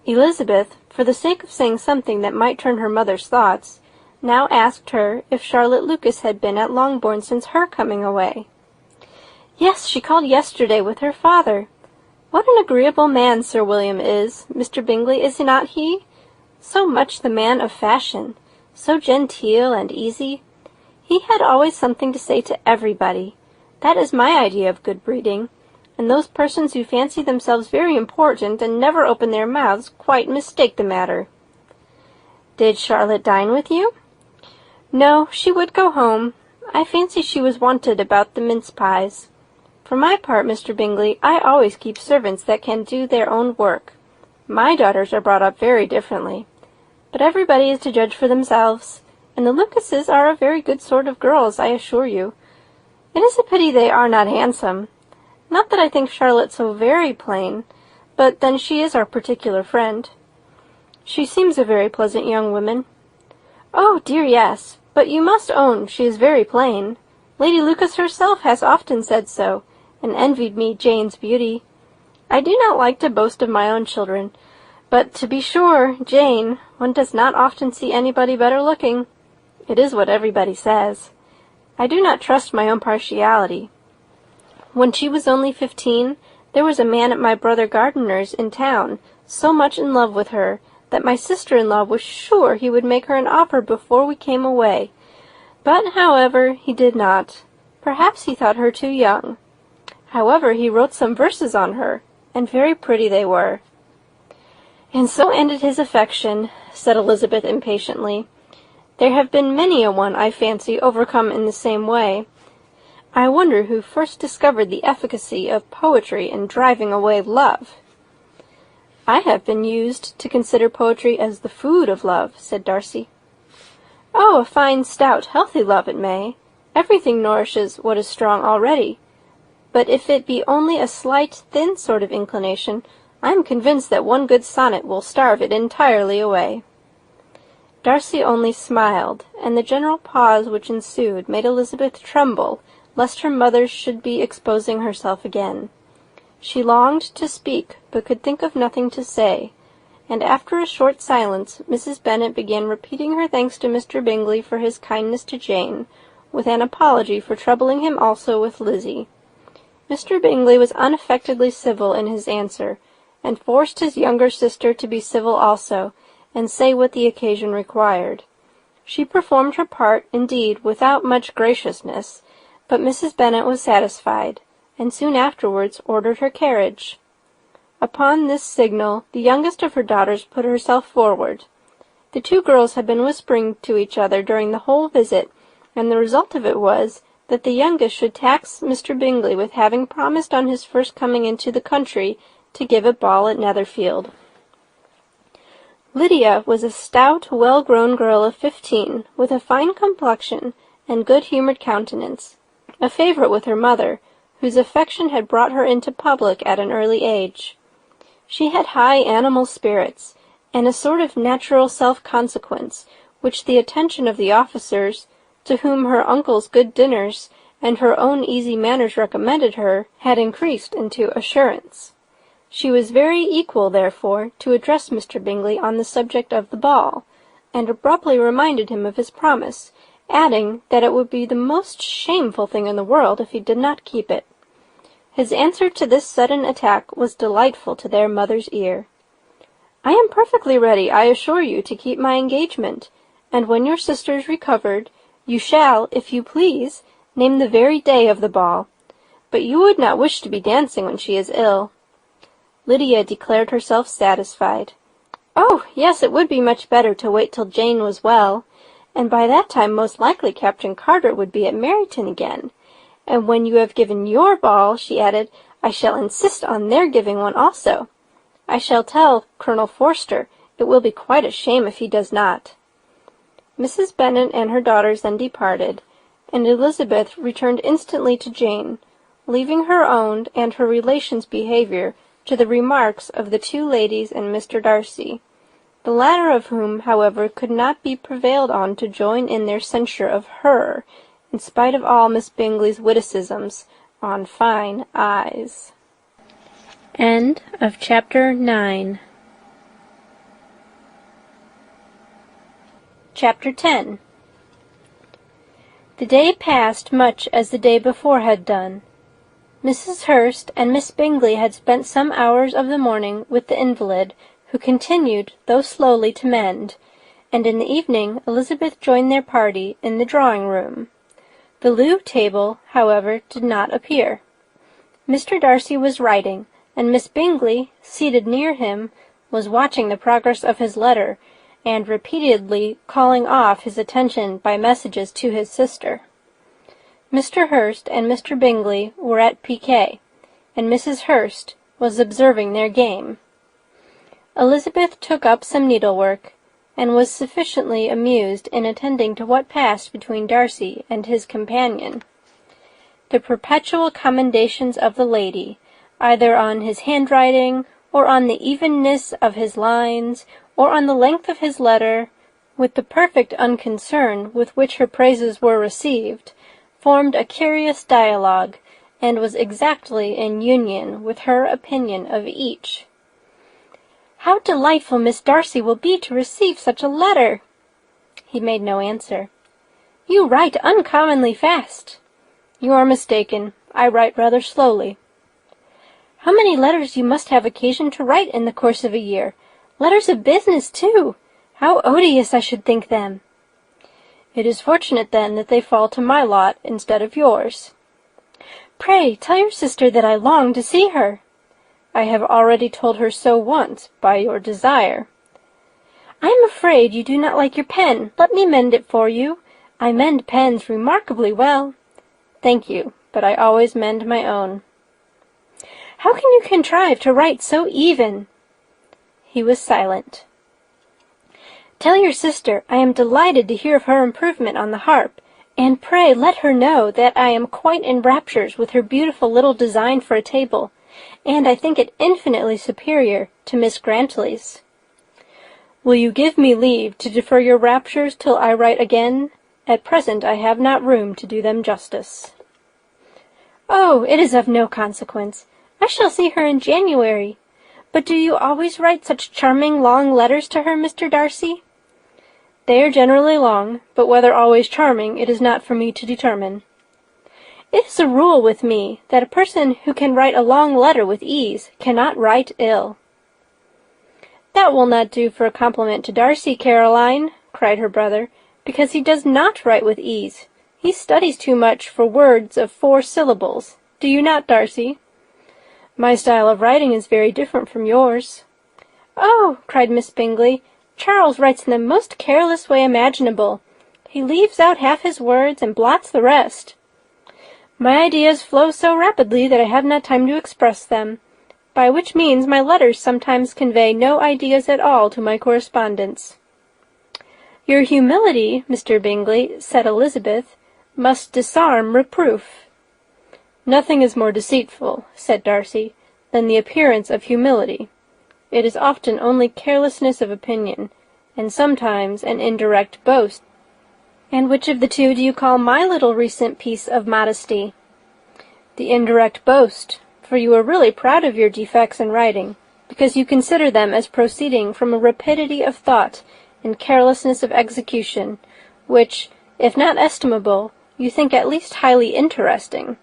Elizabeth, for the sake of saying something that might turn her mother's thoughts, now asked her if Charlotte Lucas had been at Longbourn since her coming away. "Yes, she called yesterday with her father. What an agreeable man Sir William is, Mr. Bingley, is not he? So much the man of fashion, so genteel and easy. He had always something to say to everybody. That is my idea of good breeding, and those persons who fancy themselves very important and never open their mouths quite mistake the matter." "Did Charlotte dine with you?" "No, she would go home. I fancy she was wanted about the mince-pies. For my part, Mr. Bingley, I always keep servants that can do their own work. My daughters are brought up very differently. But everybody is to judge for themselves, and the Lucases are a very good sort of girls, I assure you. It is a pity they are not handsome. Not that I think Charlotte so very plain, but then she is our particular friend." "She seems a very pleasant young woman." "Oh, dear, yes, but you must own she is very plain. Lady Lucas herself has often said so, and envied me Jane's beauty. I do not like to boast of my own children, but to be sure, Jane, one does not often see anybody better looking. It is what everybody says. I do not trust my own partiality. When she was only 15, there was a man at my brother Gardiner's in town, so much in love with her, that my sister-in-law was sure he would make her an offer before we came away. But, however, he did not. Perhaps he thought her too young. However, he wrote some verses on her, and very pretty they were." "And so ended his affection," said Elizabeth impatiently. "There have been many a one, I fancy, overcome in the same way. I wonder who first discovered the efficacy of poetry in driving away love." "I have been used to consider poetry as the food of love," said Darcy. "Oh, a fine, stout, healthy love it may. Everything nourishes what is strong already. But if it be only a slight, thin sort of inclination, I am convinced that one good sonnet will starve it entirely away." Darcy only smiled, and the general pause which ensued made Elizabeth tremble, lest her mother should be exposing herself again. She longed to speak, but could think of nothing to say, and after a short silence Mrs. Bennet began repeating her thanks to Mr. Bingley for his kindness to Jane, with an apology for troubling him also with Lizzie. Mr. Bingley was unaffectedly civil in his answer, and forced his younger sister to be civil also, and say what the occasion required. She performed her part, indeed, without much graciousness, but Mrs. Bennet was satisfied, and soon afterwards ordered her carriage. Upon this signal, the youngest of her daughters put herself forward. The two girls had been whispering to each other during the whole visit, and the result of it was that the youngest should tax Mr. Bingley with having promised on his first coming into the country to give a ball at Netherfield. Lydia was a stout, well-grown girl of 15, with a fine complexion and good-humoured countenance, a favourite with her mother, whose affection had brought her into public at an early age. She had high animal spirits, and a sort of natural self-consequence, which the attention of the officers, to whom her uncle's good dinners and her own easy manners recommended her, had increased into assurance. She was very equal, therefore, to address Mr. Bingley on the subject of the ball, and abruptly reminded him of his promise, adding that it would be the most shameful thing in the world if he did not keep it. His answer to this sudden attack was delightful to their mother's ear. "I am perfectly ready, I assure you, to keep my engagement, and when your sister is recovered, you shall, if you please, name the very day of the ball. But you would not wish to be dancing when she is ill." Lydia declared herself satisfied. "Oh, yes, it would be much better to wait till Jane was well, and by that time most likely Captain Carter would be at Meryton again. And when you have given your ball," she added, "I shall insist on their giving one also. I shall tell Colonel Forster. It will be quite a shame if he does not." Mrs. Bennet and her daughters then departed, and Elizabeth returned instantly to Jane, leaving her own and her relations' behaviour to the remarks of the two ladies and Mr. Darcy, the latter of whom, however, could not be prevailed on to join in their censure of her, in spite of all Miss Bingley's witticisms on fine eyes. End of chapter 9. Chapter 10. The day passed much as the day before had done. Mrs. Hurst and Miss Bingley had spent some hours of the morning with the invalid, who continued, though slowly, to mend, and in the evening Elizabeth joined their party in the drawing-room. The loo table, however, did not appear. Mr. Darcy was writing, and Miss Bingley, seated near him, was watching the progress of his letter, and repeatedly calling off his attention by messages to his sister. Mr. Hurst and Mr. Bingley were at piquet, and Mrs. Hurst was observing their game. Elizabeth took up some needlework, and was sufficiently amused in attending to what passed between Darcy and his companion. The perpetual commendations of the lady, either on his handwriting, or on the evenness of his lines, or on the length of his letter, with the perfect unconcern with which her praises were received, formed a curious dialogue, and was exactly in union with her opinion of each. "How delightful Miss Darcy will be to receive such a letter!" He made no answer. "You write uncommonly fast." "You are mistaken. I write rather slowly." "How many letters you must have occasion to write in the course of a year! Letters of business, too! How odious I should think them!" "It is fortunate, then, that they fall to my lot instead of yours." "Pray tell your sister that I long to see her." "I have already told her so once, by your desire." "I am afraid you do not like your pen. Let me mend it for you. I mend pens remarkably well." "Thank you, but I always mend my own." "How can you contrive to write so even?" He was silent. "Tell your sister I am delighted to hear of her improvement on the harp, and pray let her know that I am quite in raptures with her beautiful little design for a table, and I think it infinitely superior to Miss Grantley's." "Will you give me leave to defer your raptures till I write again? At present I have not room to do them justice." "Oh, it is of no consequence. I shall see her in January. But do you always write such charming long letters to her, Mr. Darcy?" "They are generally long, but whether always charming it is not for me to determine." "It is a rule with me that a person who can write a long letter with ease cannot write ill." "That will not do for a compliment to Darcy, Caroline," cried her brother, "because he does not write with ease. He studies too much for words of 4 syllables. Do you not, Darcy?" My style of writing is very different from yours." "Oh," cried Miss Bingley, "Charles writes in the most careless way imaginable. He leaves out half his words and blots the rest." "My ideas flow so rapidly that I have not time to express them, by which means my letters sometimes convey no ideas at all to my correspondents." "Your humility, Mr. Bingley," said Elizabeth, "must disarm reproof." "Nothing is more deceitful," said Darcy, "than the appearance of humility. It is often only carelessness of opinion, and sometimes an indirect boast." "And which of the two do you call my little recent piece of modesty?" "The indirect boast, for you are really proud of your defects in writing, because you consider them as proceeding from a rapidity of thought and carelessness of execution, which, if not estimable, you think at least highly interesting.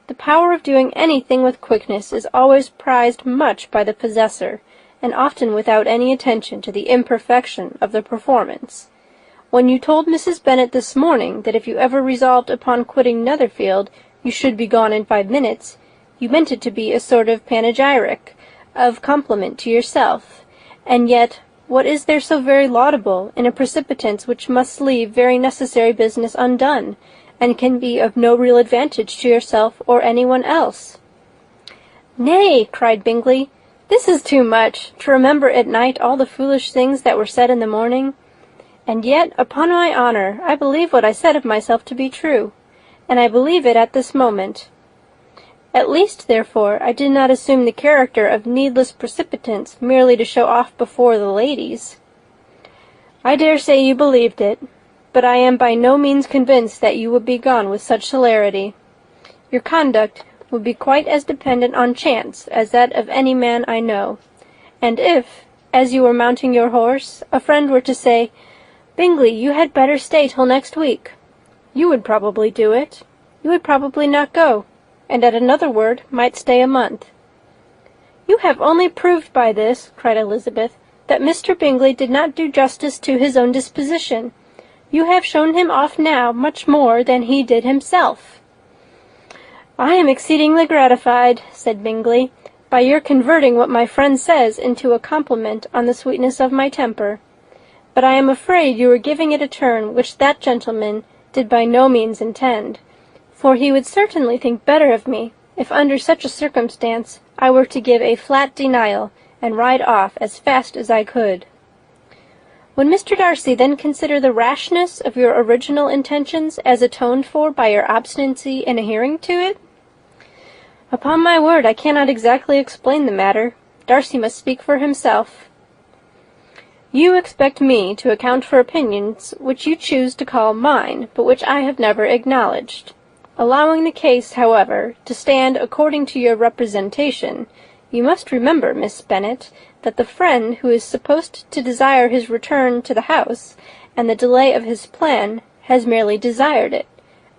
The power of doing anything with quickness is always prized much by the possessor, and often without any attention to the imperfection of the performance. When you told Mrs. Bennet this morning that if you ever resolved upon quitting Netherfield you should be gone in 5 minutes, you meant it to be a sort of panegyric, of compliment to yourself, and yet what is there so very laudable in a precipitance which must leave very necessary business undone, and can be of no real advantage to yourself or any one else?" "Nay," cried Bingley, "this is too much, to remember at night all the foolish things that were said in the morning. And yet, upon my honour, I believe what I said of myself to be true, and I believe it at this moment. At least, therefore, I did not assume the character of needless precipitance merely to show off before the ladies." "I dare say you believed it, but I am by no means convinced that you would be gone with such celerity. Your conduct would be quite as dependent on chance as that of any man I know, and if, as you were mounting your horse, a friend were to say, 'Bingley, you had better stay till next week,' you would probably do it. You would probably not go, and at another word might stay a month." "You have only proved by this," cried Elizabeth, "that Mr. Bingley did not do justice to his own disposition. You have shown him off now much more than he did himself." "I am exceedingly gratified," said Bingley, "by your converting what my friend says into a compliment on the sweetness of my temper. But I am afraid you are giving it a turn which that gentleman did by no means intend, for he would certainly think better of me if under such a circumstance I were to give a flat denial and ride off as fast as I could." "Would Mr. Darcy then consider the rashness of your original intentions as atoned for by your obstinacy in adhering to it?" "Upon my word, I cannot exactly explain the matter. Darcy must speak for himself." "You expect me to account for opinions which you choose to call mine, but which I have never acknowledged. Allowing the case, however, to stand according to your representation, you must remember, Miss Bennet, that the friend who is supposed to desire his return to the house, and the delay of his plan, has merely desired it,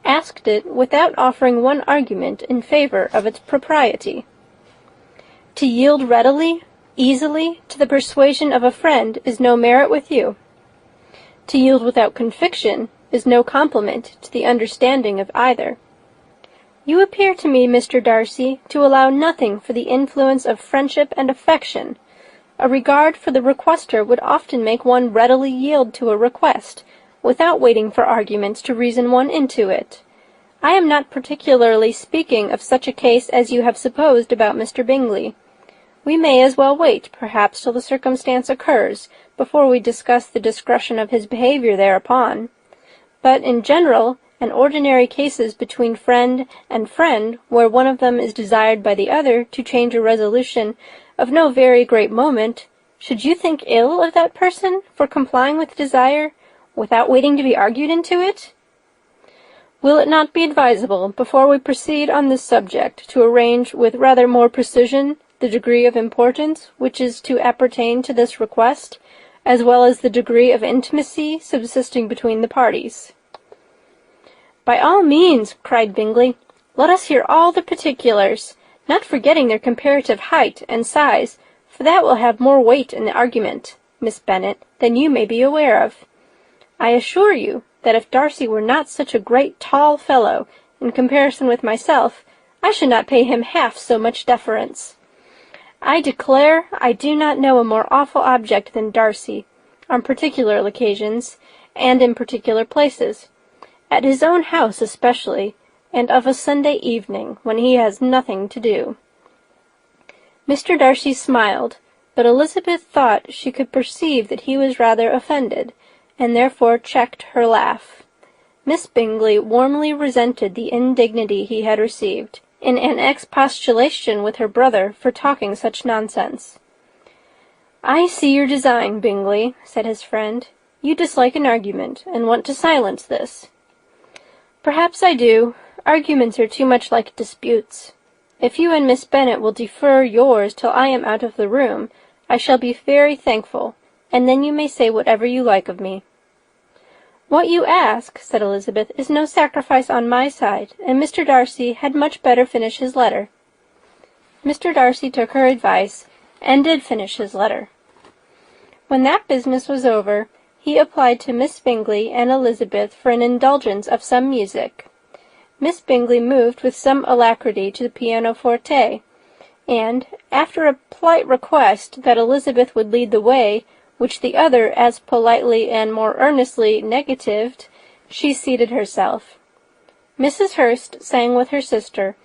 asked it without offering one argument in favour of its propriety. To yield readily, easily, to the persuasion of a friend is no merit with you. To yield without conviction is no compliment to the understanding of either. You appear to me, Mr. Darcy, to allow nothing for the influence of friendship and affection. A regard for the requester would often make one readily yield to a request, without waiting for arguments to reason one into it. I am not particularly speaking of such a case as you have supposed about Mr. Bingley. We may as well wait, perhaps, till the circumstance occurs, before we discuss the discretion of his behaviour thereupon. But, in general, and ordinary cases between friend and friend, where one of them is desired by the other to change a resolution of no very great moment, should you think ill of that person for complying with desire, without waiting to be argued into it? Will it not be advisable, before we proceed on this subject, to arrange with rather more precision the degree of importance which is to appertain to this request, as well as the degree of intimacy subsisting between the parties?" "By all means," cried Bingley. "Let us hear all the particulars, not forgetting their comparative height and size, for that will have more weight in the argument, Miss Bennet, than you may be aware of. I assure you that if Darcy were not such a great tall fellow, in comparison with myself, I should not pay him half so much deference. I declare I do not know a more awful object than Darcy, on particular occasions, and in particular places, at his own house especially, and of a Sunday evening, when he has nothing to do." Mr. Darcy smiled, but Elizabeth thought she could perceive that he was rather offended, and therefore checked her laugh. Miss Bingley warmly resented the indignity he had received, in an expostulation with her brother for talking such nonsense. "I see your design, Bingley," said his friend. "You dislike an argument, and want to silence this." "Perhaps I do. Arguments are too much like disputes. If you and Miss Bennet will defer yours till I am out of the room, I shall be very thankful, and then you may say whatever you like of me." "What you ask," said Elizabeth, "is no sacrifice on my side, and Mr. Darcy had much better finish his letter." Mr. Darcy took her advice, and did finish his letter. When that business was over, he applied to Miss Bingley and Elizabeth for an indulgence of some music. Miss Bingley moved with some alacrity to the pianoforte, and, after a polite request that Elizabeth would lead the way, which the other as politely and more earnestly negatived, she seated herself. Mrs. Hurst sang with her sister,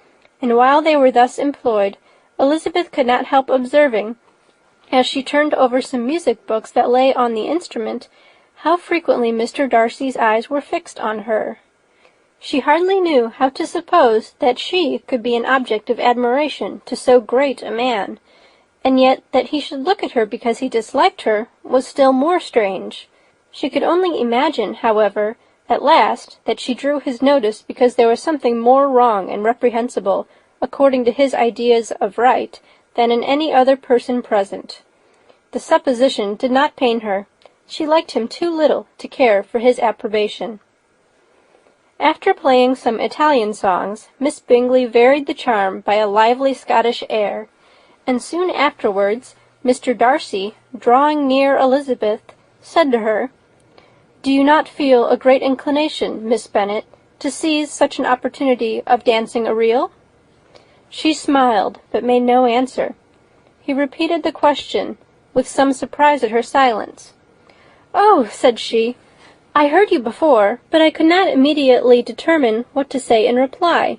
and while they were thus employed, Elizabeth could not help observing, as she turned over some music books that lay on the instrument, how frequently Mr. Darcy's eyes were fixed on her. She hardly knew how to suppose that she could be an object of admiration to so great a man, and yet that he should look at her because he disliked her was still more strange. She could only imagine, however, at last, that she drew his notice because there was something more wrong and reprehensible, according to his ideas of right, than in any other person present. The supposition did not pain her. She liked him too little to care for his approbation. After playing some Italian songs, Miss Bingley varied the charm by a lively Scottish air, and soon afterwards Mr. Darcy, drawing near Elizabeth, said to her, "Do you not feel a great inclination, Miss Bennet, to seize such an opportunity of dancing a reel?" She smiled, but made no answer. He repeated the question, with some surprise at her silence. "Oh," said she, "I heard you before, but I could not immediately determine what to say in reply.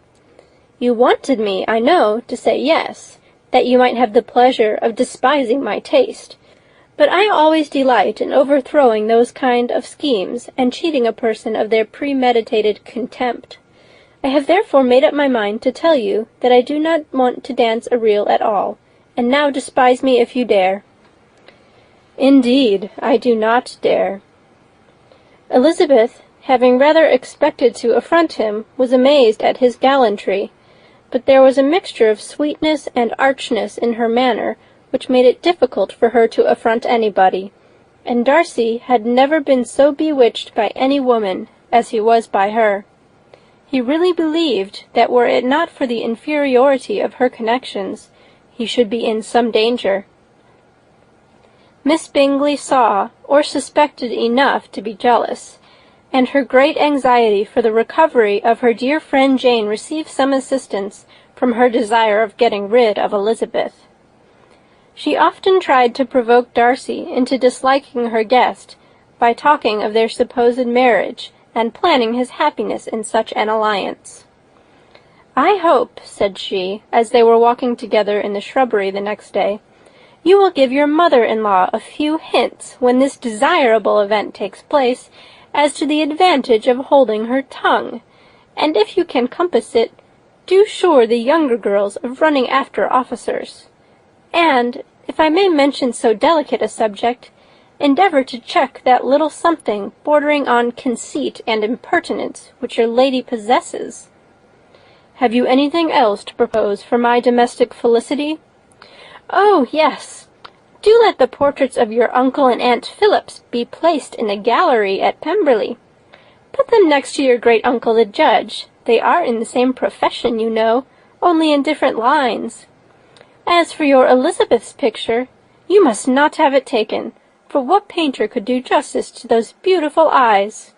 You wanted me, I know, to say yes, that you might have the pleasure of despising my taste, but I always delight in overthrowing those kind of schemes, and cheating a person of their premeditated contempt. I have therefore made up my mind to tell you that I do not want to dance a reel at all, and now despise me if you dare." "Indeed, I do not dare." Elizabeth, having rather expected to affront him, was amazed at his gallantry, but there was a mixture of sweetness and archness in her manner which made it difficult for her to affront anybody, and Darcy had never been so bewitched by any woman as he was by her. He really believed that were it not for the inferiority of her connections, he should be in some danger. Miss Bingley saw, or suspected enough to be jealous, and her great anxiety for the recovery of her dear friend Jane received some assistance from her desire of getting rid of Elizabeth. She often tried to provoke Darcy into disliking her guest by talking of their supposed marriage, and planning his happiness in such an alliance. "I hope," said she, as they were walking together in the shrubbery the next day, "you will give your mother-in-law a few hints, when this desirable event takes place, as to the advantage of holding her tongue, and if you can compass it, do assure the younger girls of running after officers. And, if I may mention so delicate a subject, endeavour to check that little something bordering on conceit and impertinence which your lady possesses. Have you anything else to propose for my domestic felicity? Oh, yes! Do let the portraits of your uncle and Aunt Phillips be placed in the gallery at Pemberley. Put them next to your great-uncle the judge. They are in the same profession, you know, only in different lines. As for your Elizabeth's picture, you must not have it taken, for what painter could do justice to those beautiful eyes?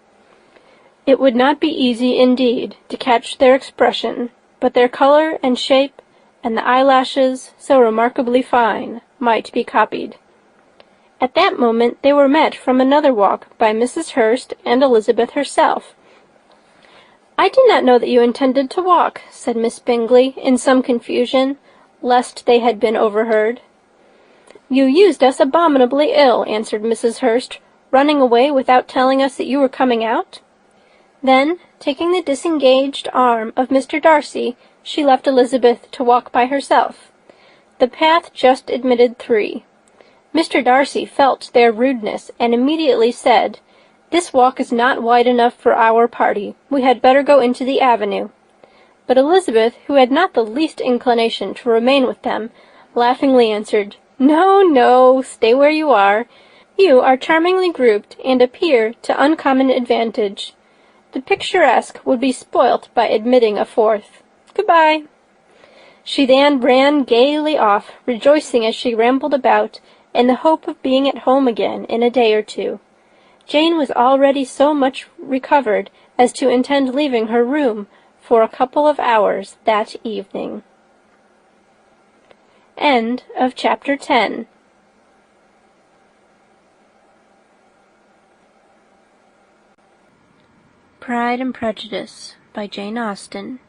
It would not be easy, indeed, to catch their expression. but their colour and shape, and the eyelashes, so remarkably fine, might be copied. At that moment they were met from another walk by Mrs. Hurst and Elizabeth herself. "I did not know that you intended to walk," said Miss Bingley, in some confusion, lest they had been overheard. "You used us abominably ill," answered Mrs. Hurst, "running away without telling us that you were coming out." Then, taking the disengaged arm of Mr. Darcy, she left Elizabeth to walk by herself. The path just admitted 3. Mr. Darcy felt their rudeness, and immediately said, "This walk is not wide enough for our party. We had better go into the avenue." But Elizabeth, who had not the least inclination to remain with them, laughingly answered, "No, no, stay where you are. You are charmingly grouped, and appear to uncommon advantage. The picturesque would be spoilt by admitting a 4th. Good-bye." She then ran gaily off, rejoicing as she rambled about, in the hope of being at home again in a day or 2. Jane was already so much recovered as to intend leaving her room for a couple of hours that evening. End of Chapter 10. Pride and Prejudice by Jane Austen.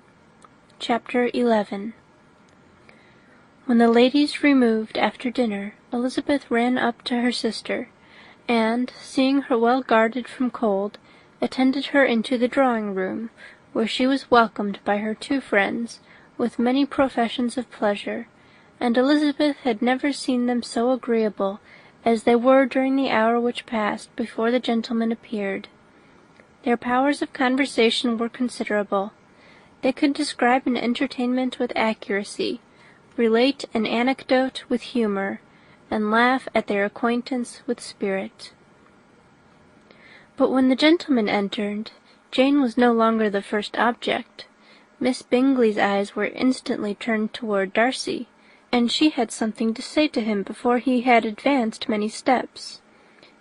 Chapter 11. When the ladies removed after dinner, Elizabeth ran up to her sister, and, seeing her well guarded from cold, attended her into the drawing-room, where she was welcomed by her 2 friends, with many professions of pleasure, and Elizabeth had never seen them so agreeable as they were during the hour which passed before the gentlemen appeared. Their powers of conversation were considerable. They could describe an entertainment with accuracy, relate an anecdote with humour, and laugh at their acquaintance with spirit. But when the gentlemen entered, Jane was no longer the first object. Miss Bingley's eyes were instantly turned toward Darcy, and she had something to say to him before he had advanced many steps.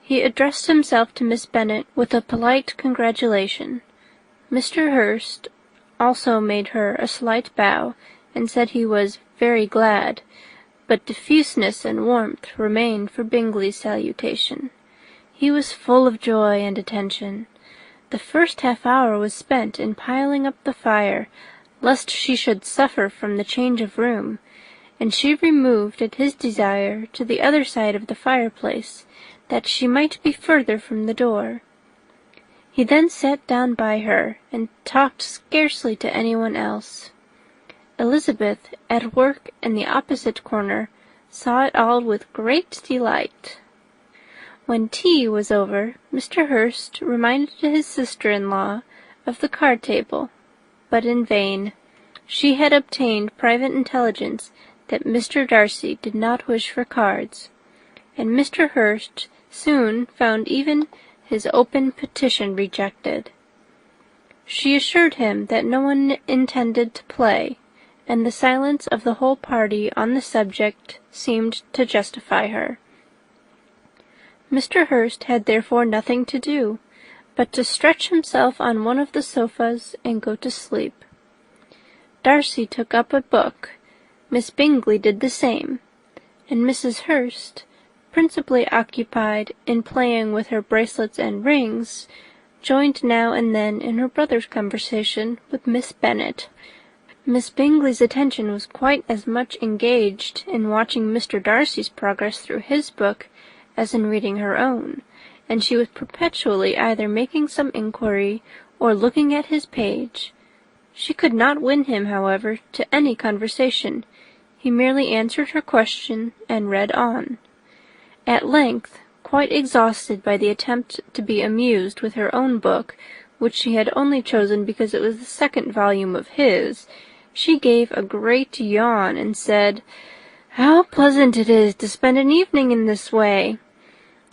He addressed himself to Miss Bennet with a polite congratulation. Mr. Hurst also made her a slight bow, and said he was very glad, but diffuseness and warmth remained for Bingley's salutation. He was full of joy and attention. The first half-hour was spent in piling up the fire, lest she should suffer from the change of room, and she removed at his desire to the other side of the fireplace, that she might be further from the door. He then sat down by her, and talked scarcely to anyone else. Elizabeth, at work in the opposite corner, saw it all with great delight. When tea was over, Mr. Hurst reminded his sister-in-law of the card-table, but in vain. She had obtained private intelligence that Mr. Darcy did not wish for cards, and Mr. Hurst soon found even his open petition rejected. She assured him that no one intended to play, and the silence of the whole party on the subject seemed to justify her. Mr. Hurst had therefore nothing to do but to stretch himself on one of the sofas and go to sleep. Darcy took up a book, Miss Bingley did the same, and Mrs. Hurst, principally occupied in playing with her bracelets and rings, joined now and then in her brother's conversation with Miss Bennet. Miss Bingley's attention was quite as much engaged in watching Mr. Darcy's progress through his book as in reading her own, and she was perpetually either making some inquiry or looking at his page. She could not win him, however, to any conversation. He merely answered her question and read on. At length, quite exhausted by the attempt to be amused with her own book, which she had only chosen because it was the second volume of his, she gave a great yawn and said, "How pleasant it is to spend an evening in this way!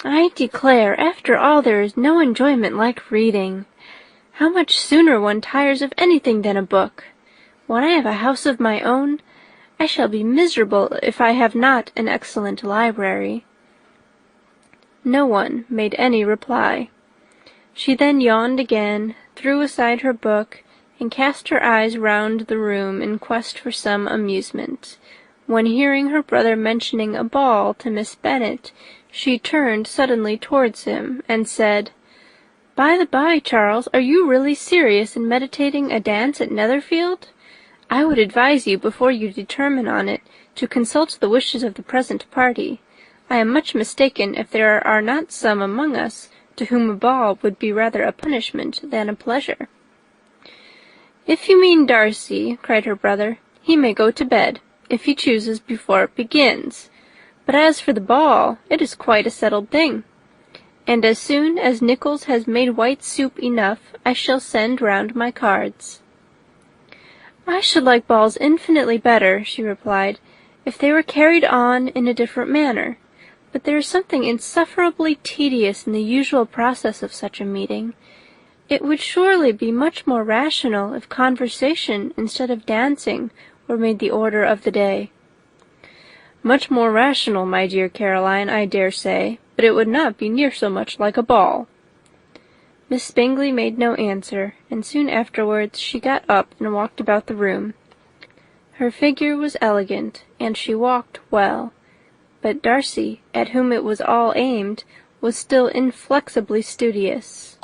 I declare, after all, there is no enjoyment like reading. How much sooner one tires of anything than a book! When I have a house of my own, I shall be miserable if I have not an excellent library." No one made any reply. She then yawned again, threw aside her book, and cast her eyes round the room in quest for some amusement, when, hearing her brother mentioning a ball to Miss Bennet, she turned suddenly towards him, and said, "By the by, Charles, are you really serious in meditating a dance at Netherfield? I would advise you, before you determine on it, to consult the wishes of the present party. I am much mistaken if there are not some among us to whom a ball would be rather a punishment than a pleasure." "If you mean Darcy," cried her brother, "he may go to bed, if he chooses, before it begins. But as for the ball, it is quite a settled thing. And as soon as Nicholas has made white soup enough, I shall send round my cards." "I should like balls infinitely better," she replied, "if they were carried on in a different manner. But there is something insufferably tedious in the usual process of such a meeting. It would surely be much more rational if conversation instead of dancing were made the order of the day." "Much more rational, my dear Caroline, I dare say, but it would not be near so much like a ball." Miss Bingley made no answer, and soon afterwards she got up and walked about the room. Her figure was elegant, and she walked well, but Darcy, at whom it was all aimed, was still inflexibly studious.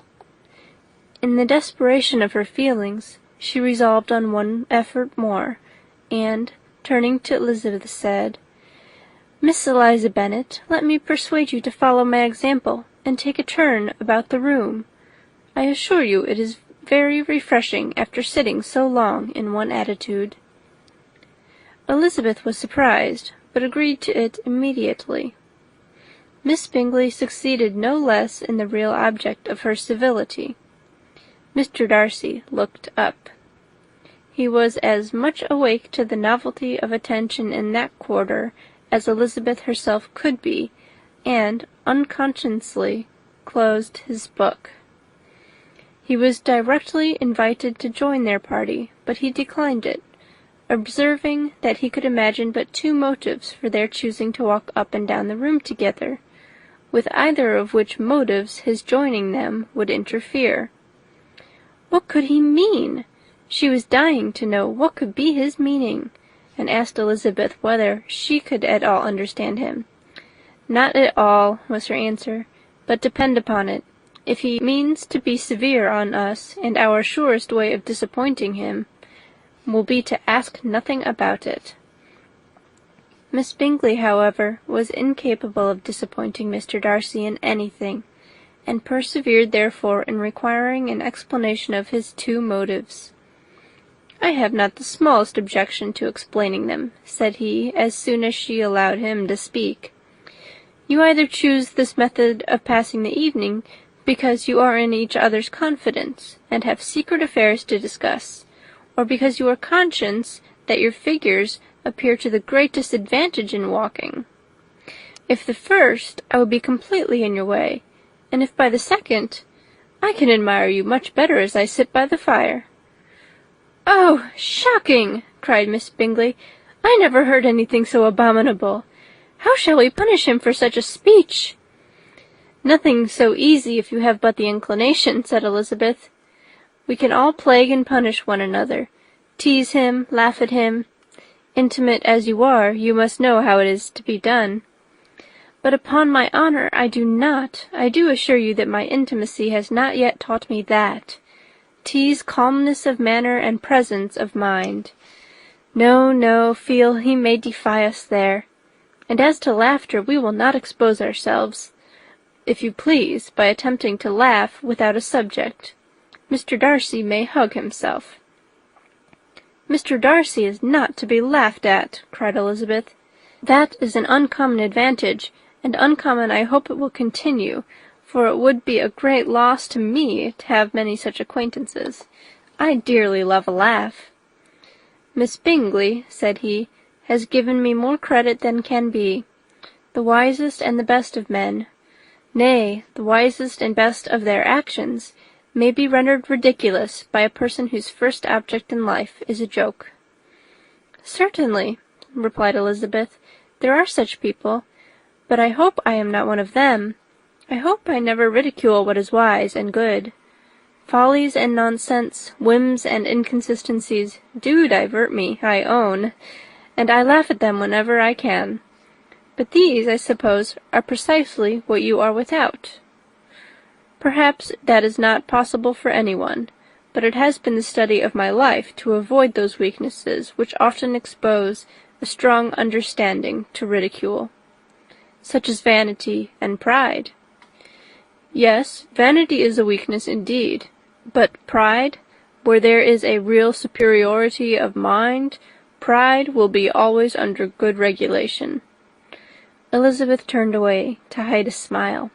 In the desperation of her feelings, she resolved on one effort more, and, turning to Elizabeth, said, "Miss Eliza Bennet, let me persuade you to follow my example, and take a turn about the room. I assure you it is very refreshing after sitting so long in one attitude." Elizabeth was surprised, but agreed to it immediately. Miss Bingley succeeded no less in the real object of her civility. Mr. Darcy looked up. He was as much awake to the novelty of attention in that quarter as Elizabeth herself could be, and unconsciously closed his book. He was directly invited to join their party, but he declined it, observing that he could imagine but two motives for their choosing to walk up and down the room together, with either of which motives his joining them would interfere. What could he mean? She was dying to know what could be his meaning, and asked Elizabeth whether she could at all understand him. "Not at all," was her answer, "but depend upon it, if he means to be severe on us, and our surest way of disappointing him will be to ask nothing about it." Miss Bingley, however, was incapable of disappointing Mr. Darcy in anything, and persevered therefore in requiring an explanation of his two motives. "I have not the smallest objection to explaining them," said he, as soon as she allowed him to speak. "You either choose this method of passing the evening because you are in each other's confidence, and have secret affairs to discuss, or because you are conscious that your figures appear to the greatest advantage in walking. If the first, I would be completely in your way, and if by the second, I can admire you much better as I sit by the fire." "Oh, shocking!" cried Miss Bingley. "I never heard anything so abominable. How shall we punish him for such a speech?" "Nothing so easy if you have but the inclination," said Elizabeth. "We can all plague and punish one another, tease him, laugh at him. Intimate as you are, you must know how it is to be done. But upon my honour I do not. I do assure you that my intimacy has not yet taught me that. Tease calmness of manner and presence of mind. No, no, feel he may defy us there. And as to laughter, we will not expose ourselves, if you please, by attempting to laugh without a subject. Mr. Darcy may hug himself." "Mr. Darcy is not to be laughed at," cried Elizabeth. "That is an uncommon advantage, and uncommon I hope it will continue, for it would be a great loss to me to have many such acquaintances. I dearly love a laugh." "Miss Bingley," said he, "has given me more credit than can be. The wisest and the best of men, nay, the wisest and best of their actions, may be rendered ridiculous by a person whose first object in life is a joke." "Certainly," replied Elizabeth, "there are such people, but I hope I am not one of them. I hope I never ridicule what is wise and good. Follies and nonsense, whims and inconsistencies do divert me, I own, and I laugh at them whenever I can. But these, I suppose, are precisely what you are without. Perhaps that is not possible for anyone, but it has been the study of my life to avoid those weaknesses which often expose a strong understanding to ridicule, such as vanity and pride. Yes, vanity is a weakness indeed, but pride, where there is a real superiority of mind, pride will be always under good regulation. Elizabeth turned away to hide a smile.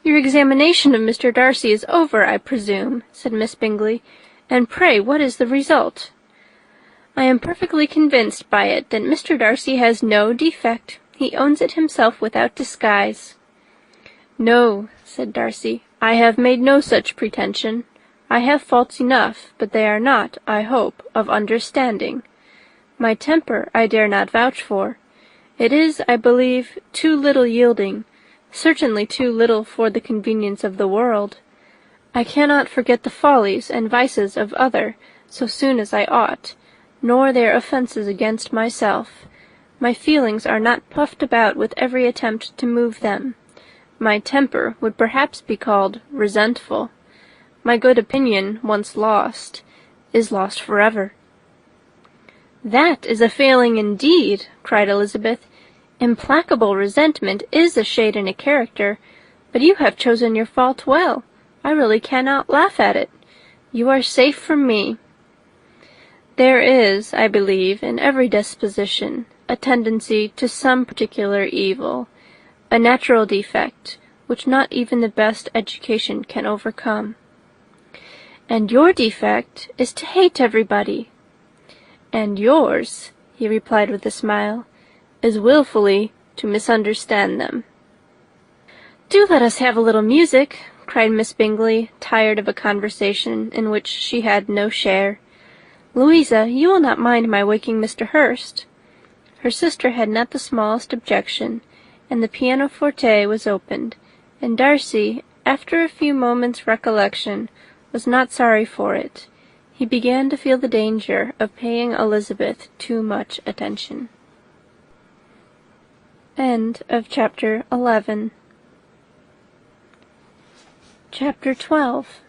"Your examination of Mr. Darcy is over, I presume," said Miss Bingley, "and pray what is the result?" "I am perfectly convinced by it that Mr. Darcy has no defect. He owns it himself without disguise." "No," said Darcy, "I have made no such pretension. I have faults enough, but they are not, I hope, of understanding. My temper I dare not vouch for. It is, I believe, too little yielding, certainly too little for the convenience of the world. I cannot forget the follies and vices of other so soon as I ought, nor their offences against myself. My feelings are not puffed about with every attempt to move them. My temper would perhaps be called resentful. My good opinion, once lost, is lost forever." "That is a failing indeed," cried Elizabeth. "Implacable resentment is a shade in a character, but you have chosen your fault well. I really cannot laugh at it. You are safe from me." "There is, I believe, in every disposition, a tendency to some particular evil, a natural defect, which not even the best education can overcome." "And your defect is to hate everybody." "And yours," he replied with a smile, "is wilfully to misunderstand them." "Do let us have a little music," cried Miss Bingley, tired of a conversation in which she had no share. "Louisa, you will not mind my waking Mr. Hurst?" Her sister had not the smallest objection, and the pianoforte was opened, and Darcy, after a few moments' recollection, was not sorry for it. He began to feel the danger of paying Elizabeth too much attention. Chapter 12.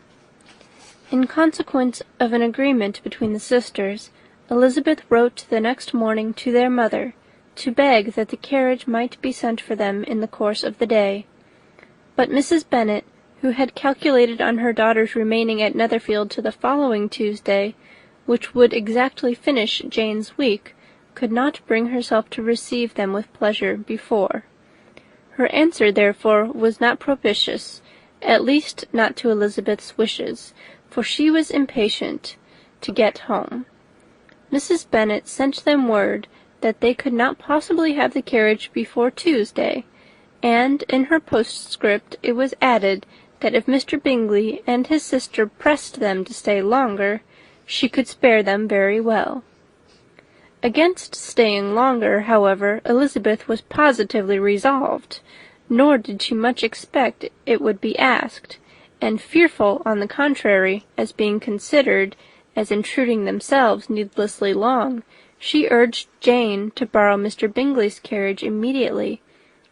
In consequence of an agreement between the sisters, Elizabeth wrote the next morning to their mother, to beg that the carriage might be sent for them in the course of the day. But Mrs. Bennet, who had calculated on her daughters remaining at Netherfield to the following Tuesday, which would exactly finish Jane's week, could not bring herself to receive them with pleasure before. Her answer, therefore, was not propitious, at least not to Elizabeth's wishes, for she was impatient to get home. Mrs. Bennet sent them word that they could not possibly have the carriage before Tuesday, and in her postscript it was added that if Mr. Bingley and his sister pressed them to stay longer, she could spare them very well. Against staying longer, however, Elizabeth was positively resolved, nor did she much expect it would be asked, and fearful, on the contrary, as being considered as intruding themselves needlessly long, she urged Jane to borrow Mr. Bingley's carriage immediately,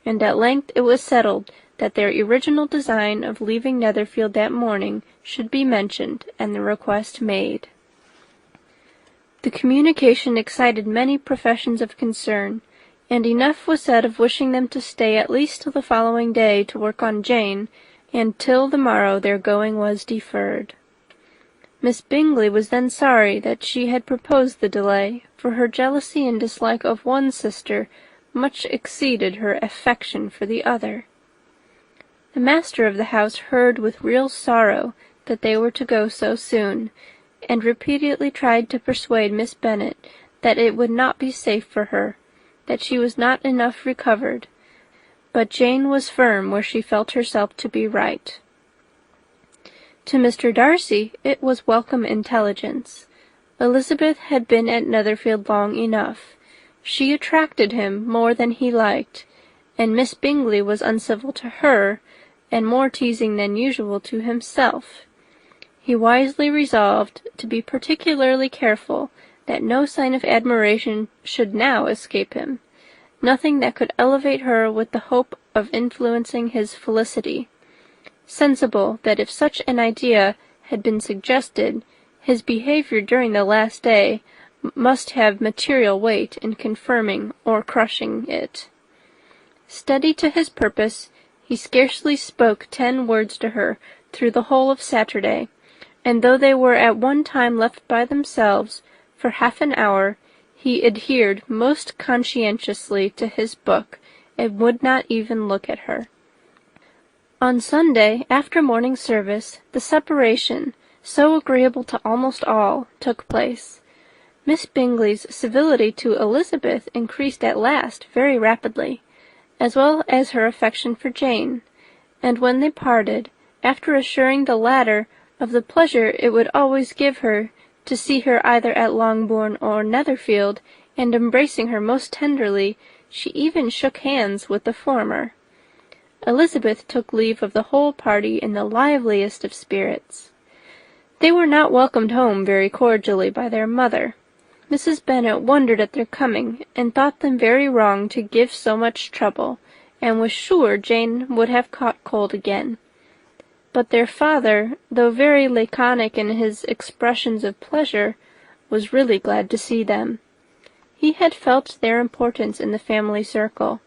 and at length it was settled that their original design of leaving Netherfield that morning should be mentioned, and the request made. The communication excited many professions of concern, and enough was said of wishing them to stay at least till the following day to work on Jane, and till the morrow their going was deferred. Miss Bingley was then sorry that she had proposed the delay, for her jealousy and dislike of one sister much exceeded her affection for the other. The master of the house heard with real sorrow that they were to go so soon, and repeatedly tried to persuade Miss Bennet that it would not be safe for her, that she was not enough recovered, but Jane was firm where she felt herself to be right. To Mr. Darcy it was welcome intelligence. Elizabeth had been at Netherfield long enough. She attracted him more than he liked, and Miss Bingley was uncivil to her, and more teasing than usual to himself. he wisely resolved to be particularly careful that no sign of admiration should now escape him, nothing that could elevate her with the hope of influencing his felicity, sensible that if such an idea had been suggested, his behaviour during the last day must have material weight in confirming or crushing it. Steady to his purpose, he scarcely spoke 10 words to her through the whole of Saturday, and though they were at one time left by themselves for half an hour, he adhered most conscientiously to his book, and would not even look at her. On Sunday, after morning service, the separation, so agreeable to almost all, took place. Miss Bingley's civility to Elizabeth increased at last very rapidly, as well as her affection for Jane, and when they parted, after assuring the latter of the pleasure it would always give her to see her either at Longbourn or Netherfield, and embracing her most tenderly, she even shook hands with the former. Elizabeth took leave of the whole party in the liveliest of spirits. They were not welcomed home very cordially by their mother. Mrs. Bennet wondered at their coming, and thought them very wrong to give so much trouble, and was sure Jane would have caught cold again. But their father, though very laconic in his expressions of pleasure, was really glad to see them. He had felt their importance in the family circle.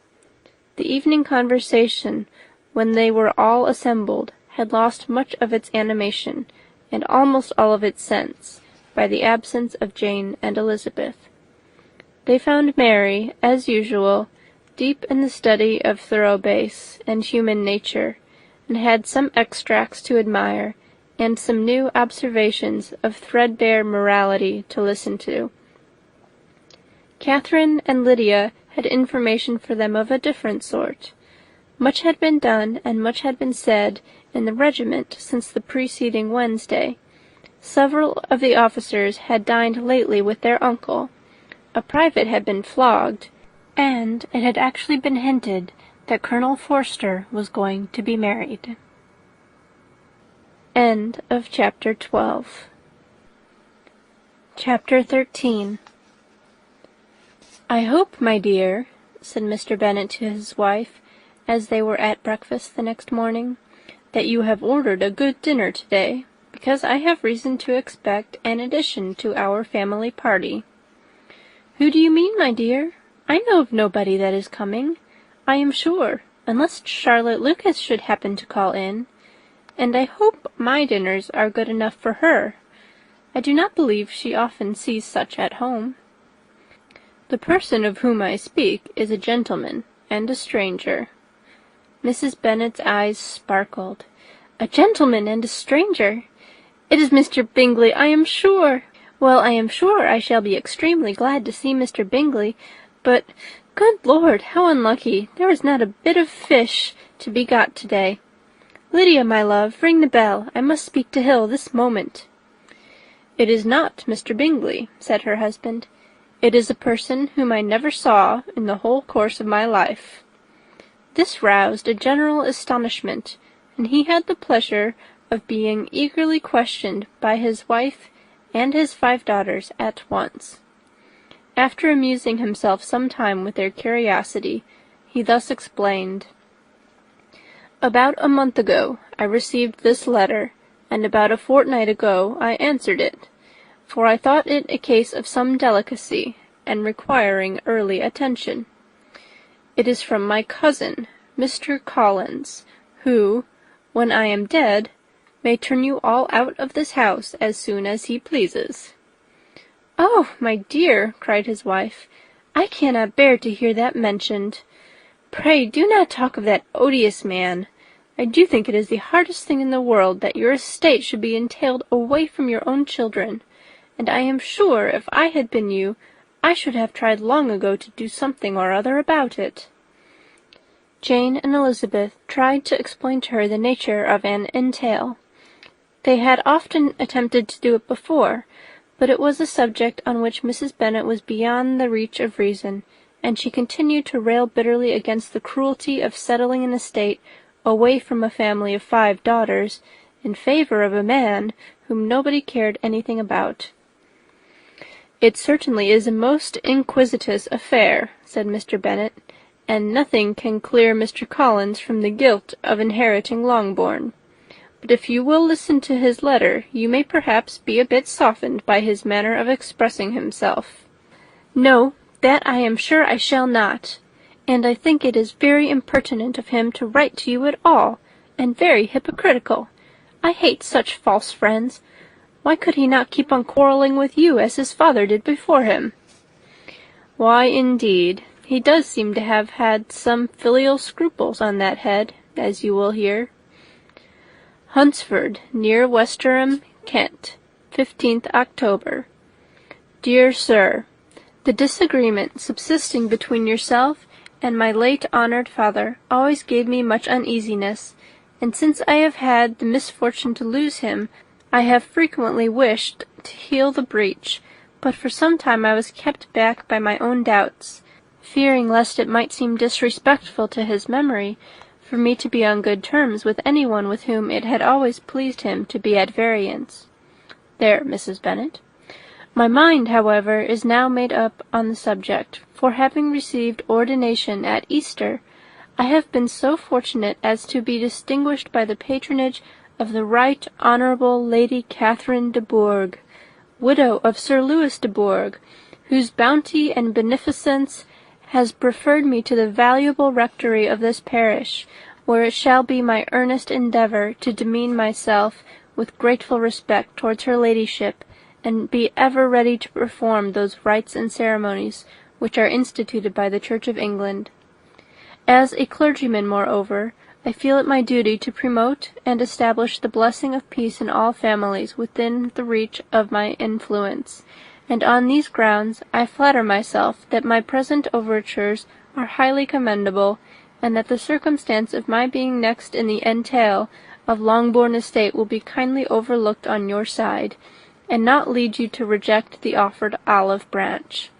The evening conversation, when they were all assembled, had lost much of its animation, and almost all of its sense, by the absence of Jane and Elizabeth. They found Mary, as usual, deep in the study of thorough bass and human nature, and had some extracts to admire, and some new observations of threadbare morality to listen to. Catherine and Lydia had information for them of a different sort. Much had been done, and much had been said in the regiment since the preceding Wednesday. Several of the officers had dined lately with their uncle. A private had been flogged, and it had actually been hinted that Colonel Forster was going to be married. End of chapter 12. Chapter 13. "I hope, my dear," said Mr. Bennet to his wife, as they were at breakfast the next morning, "that you have ordered a good dinner to-day, because I have reason to expect an addition to our family party." "Who do you mean, my dear? I know of nobody that is coming, I am sure, unless Charlotte Lucas should happen to call in, and I hope my dinners are good enough for her. I do not believe she often sees such at home." "The person of whom I speak is a gentleman, and a stranger." Mrs. Bennet's eyes sparkled. "A gentleman and a stranger! It is Mr. Bingley, I am sure. Well, I am sure I shall be extremely glad to see Mr. Bingley, but, good Lord, how unlucky! There is not a bit of fish to be got to-day. Lydia, my love, ring the bell. I must speak to Hill this moment." "It is not Mr. Bingley," said her husband. "It is a person whom I never saw in the whole course of my life." This roused a general astonishment, and he had the pleasure of being eagerly questioned by his wife and his 5 daughters at once. After amusing himself some time with their curiosity, he thus explained: "About a month ago I received this letter, and about a fortnight ago I answered it, for I thought it a case of some delicacy, and requiring early attention. It is from my cousin, Mr. Collins, who, when I am dead, may turn you all out of this house as soon as he pleases." "Oh, my dear," cried his wife, "I cannot bear to hear that mentioned. Pray do not talk of that odious man. I do think it is the hardest thing in the world that your estate should be entailed away from your own children, and I am sure if I had been you, I should have tried long ago to do something or other about it." Jane and Elizabeth tried to explain to her the nature of an entail. They had often attempted to do it before, but it was a subject on which Mrs. Bennet was beyond the reach of reason, and she continued to rail bitterly against the cruelty of settling an estate away from a family of 5 daughters, in favour of a man whom nobody cared anything about." "It certainly is a most inquisitous affair," said Mr. Bennet, "and nothing can clear Mr. Collins from the guilt of inheriting Longbourn. But if you will listen to his letter, you may perhaps be a bit softened by his manner of expressing himself." "No, that I am sure I shall not. And I think it is very impertinent of him to write to you at all, and very hypocritical. I hate such false friends. Why could he not keep on quarrelling with you as his father did before him?" "Why, indeed, he does seem to have had some filial scruples on that head, as you will hear. Hunsford, near Westerham, Kent, 15th October. Dear Sir, the disagreement subsisting between yourself and my late honoured father always gave me much uneasiness, and since I have had the misfortune to lose him, I have frequently wished to heal the breach, but for some time I was kept back by my own doubts, fearing lest it might seem disrespectful to his memory for me to be on good terms with any one with whom it had always pleased him to be at variance. There, Mrs. Bennet. My mind, however, is now made up on the subject, for having received ordination at Easter, I have been so fortunate as to be distinguished by the patronage of the Right Honourable Lady Catherine de Bourgh, widow of Sir Louis de Bourgh, whose bounty and beneficence has preferred me to the valuable rectory of this parish, where it shall be my earnest endeavour to demean myself with grateful respect towards her ladyship, and be ever ready to perform those rites and ceremonies which are instituted by the Church of England. As a clergyman, moreover, I feel it my duty to promote and establish the blessing of peace in all families within the reach of my influence, and on these grounds I flatter myself that my present overtures are highly commendable, and that the circumstance of my being next in the entail of Longbourn estate will be kindly overlooked on your side, and not lead you to reject the offered olive branch.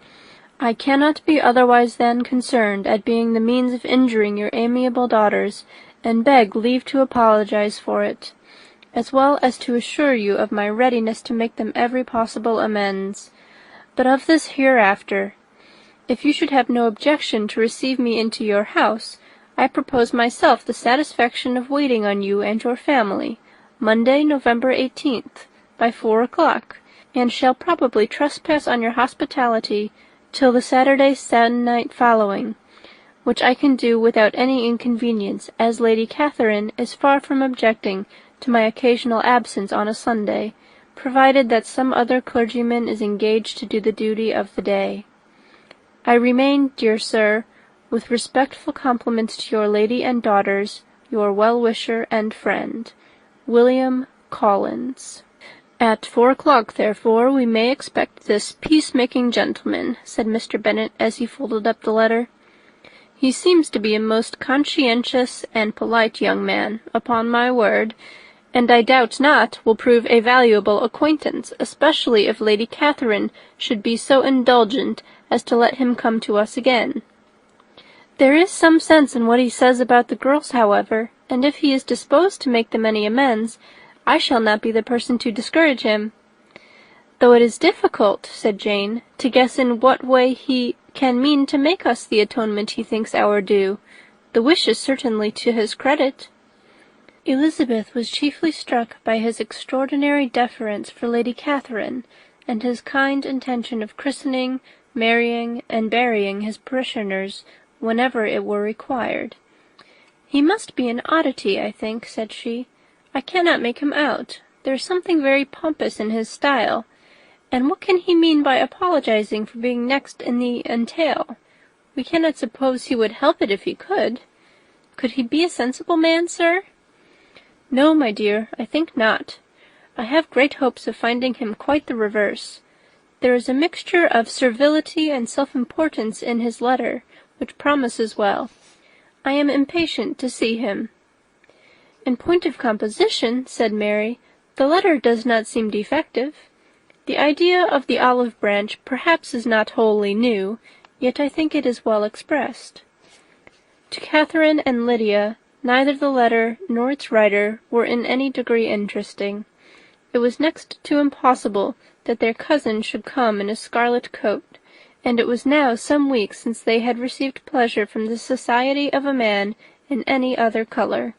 I cannot be otherwise than concerned at being the means of injuring your amiable daughters, and beg leave to apologize for it, as well as to assure you of my readiness to make them every possible amends. But of this hereafter. If you should have no objection to receive me into your house, I propose myself the satisfaction of waiting on you and your family, Monday, November 18th, by 4 o'clock, and shall probably trespass on your hospitality till the Saturday se'nnight following, which I can do without any inconvenience, as Lady Catherine is far from objecting to my occasional absence on a Sunday, provided that some other clergyman is engaged to do the duty of the day. I remain, dear sir, with respectful compliments to your lady and daughters, your well-wisher and friend, William Collins. At 4 o'clock, therefore, we may expect this peace-making gentleman, said Mr. Bennet as he folded up the letter. He seems to be a most conscientious and polite young man, upon my word, and I doubt not will prove a valuable acquaintance, especially if Lady Catherine should be so indulgent as to let him come to us again. There is some sense in what he says about the girls, however, and if he is disposed to make them any amends, I shall not be the person to discourage him. Though it is difficult, said Jane, to guess in what way he can mean to make us the atonement he thinks our due. The wish is certainly to his credit. Elizabeth was chiefly struck by his extraordinary deference for Lady Catherine, and his kind intention of christening, marrying, and burying his parishioners whenever it were required. He must be an oddity, I think, said she. I cannot make him out. There is something very pompous in his style. And what can he mean by apologizing for being next in the entail? We cannot suppose he would help it if he could. Could he be a sensible man, sir? No, my dear, I think not. I have great hopes of finding him quite the reverse. There is a mixture of servility and self-importance in his letter, which promises well. I am impatient to see him. In point of composition, said Mary, the letter does not seem defective. The idea of the olive branch perhaps is not wholly new, yet I think it is well expressed. To Catherine and Lydia, Neither the letter nor its writer were in any degree interesting. It was next to impossible that their cousin should come in a scarlet coat, and it was now some weeks since they had received pleasure from the society of a man in any other colour.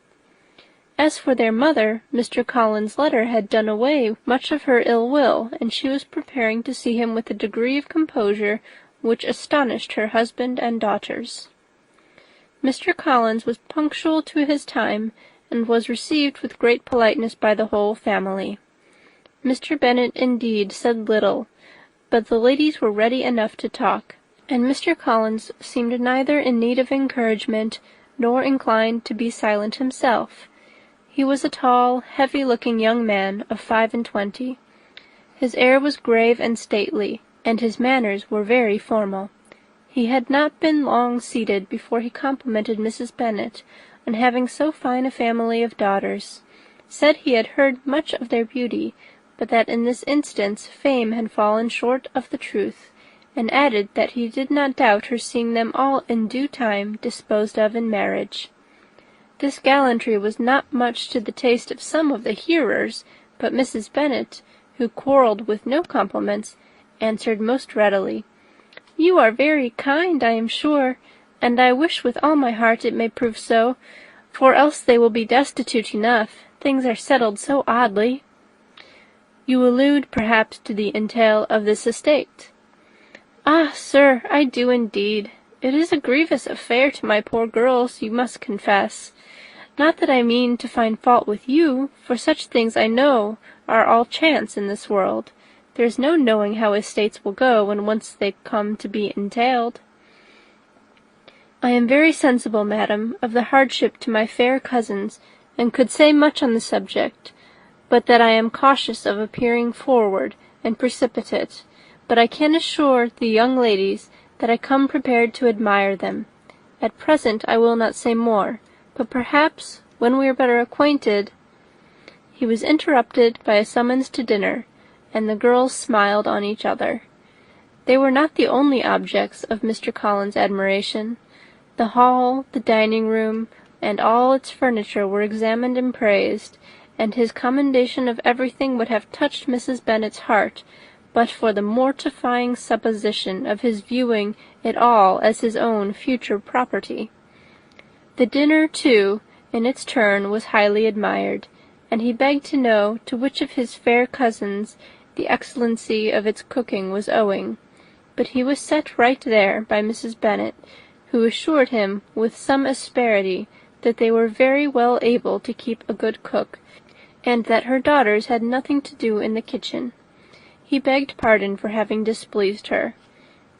As for their mother, Mr. Collins's letter had done away much of her ill will, and she was preparing to see him with a degree of composure which astonished her husband and daughters. Mr. Collins was punctual to his time, and was received with great politeness by the whole family. Mr. Bennet, indeed, said little, but the ladies were ready enough to talk, and Mr. Collins seemed neither in need of encouragement nor inclined to be silent himself. He was a tall, heavy-looking young man of 25. His air was grave and stately, and his manners were very formal. He had not been long seated before he complimented Mrs. Bennet on having so fine a family of daughters, said he had heard much of their beauty, but that in this instance fame had fallen short of the truth, and added that he did not doubt her seeing them all in due time disposed of in marriage. This gallantry was not much to the taste of some of the hearers, but Mrs. Bennet, who quarrelled with no compliments, answered most readily, "You are very kind, I am sure, and I wish with all my heart it may prove so, for else they will be destitute enough. Things are settled so oddly." "You allude, perhaps, to the entail of this estate." "Ah, sir, I do indeed. It is a grievous affair to my poor girls, you must confess. Not that I mean to find fault with you, for such things I know are all chance in this world. There is no knowing how estates will go when once they come to be entailed. I am very sensible, madam, of the hardship to my fair cousins, and could say much on the subject, but that I am cautious of appearing forward and precipitate. But I can assure the young ladies that I come prepared to admire them. At present I will not say more, but perhaps, when we are better acquainted—" He was interrupted by a summons to dinner, and the girls smiled on each other. They were not the only objects of Mr. Collins's admiration. The hall, the dining-room, and all its furniture were examined and praised, and his commendation of everything would have touched Mrs. Bennet's heart, but for the mortifying supposition of his viewing it all as his own future property. The dinner, too, in its turn was highly admired, and he begged to know to which of his fair cousins the excellency of its cooking was owing, but he was set right there by Mrs. Bennet, who assured him with some asperity that they were very well able to keep a good cook, and that her daughters had nothing to do in the kitchen. He begged pardon for having displeased her.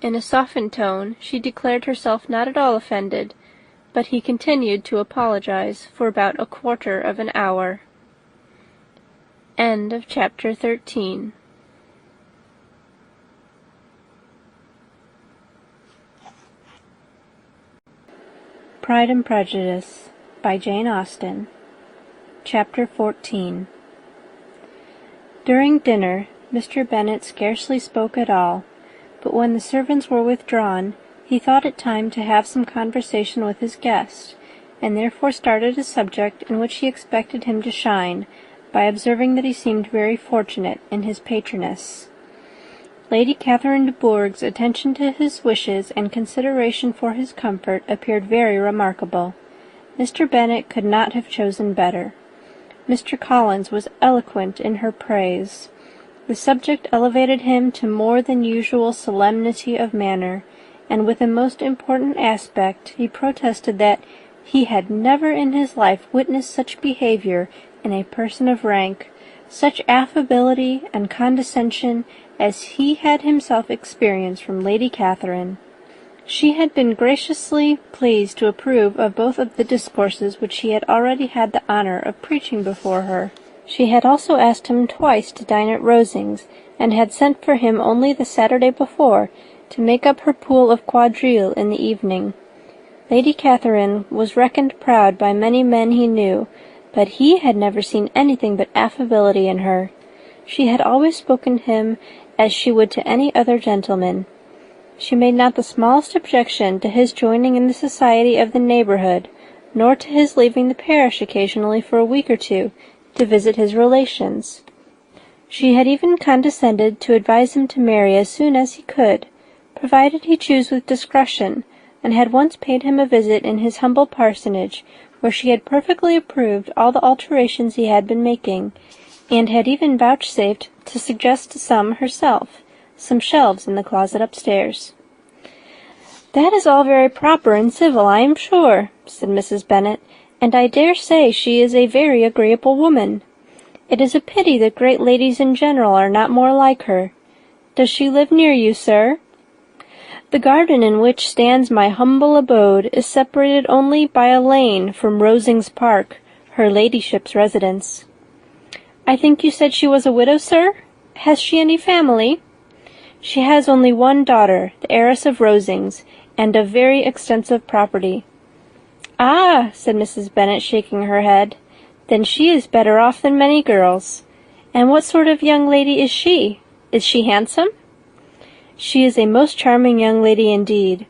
In a softened tone she declared herself not at all offended, but he continued to apologize for about a quarter of an hour. End of chapter 13. Pride and Prejudice by Jane Austen. Chapter 14. During dinner Mr. Bennet scarcely spoke at all, but when the servants were withdrawn, he thought it time to have some conversation with his guest, and therefore started a subject in which he expected him to shine, by observing that he seemed very fortunate in his patroness. Lady Catherine de Bourgh's attention to his wishes and consideration for his comfort appeared very remarkable. Mr. Bennet could not have chosen better. Mr. Collins was eloquent in her praise. The subject elevated him to more than usual solemnity of manner, and with a most important aspect he protested that he had never in his life witnessed such behaviour in a person of rank, such affability and condescension as he had himself experienced from Lady Catherine. She had been graciously pleased to approve of both of the discourses which he had already had the honour of preaching before her. She had also asked him twice to dine at Rosings, and had sent for him only the Saturday before, to make up her pool of quadrille in the evening. Lady Catherine was reckoned proud by many men he knew, but he had never seen anything but affability in her. She had always spoken to him as she would to any other gentleman. She made not the smallest objection to his joining in the society of the neighbourhood, nor to his leaving the parish occasionally for a week or two to visit his relations. She had even condescended to advise him to marry as soon as he could, provided he choose with discretion, and had once paid him a visit in his humble parsonage, where she had perfectly approved all the alterations he had been making, and had even vouchsafed to suggest some herself, some shelves in the closet upstairs. "That is all very proper and civil, I am sure," said Mrs. Bennet, "and I dare say she is a very agreeable woman. It is a pity that great ladies in general are not more like her. Does she live near you, sir?" "The garden in which stands my humble abode is separated only by a lane from Rosings Park, her ladyship's residence." "I think you said she was a widow, sir? Has she any family?" "She has only one daughter, the heiress of Rosings, and of very extensive property." "Ah," said Mrs. Bennet, shaking her head, "then she is better off than many girls. And what sort of young lady is she? Is she handsome?" "She is a most charming young lady indeed.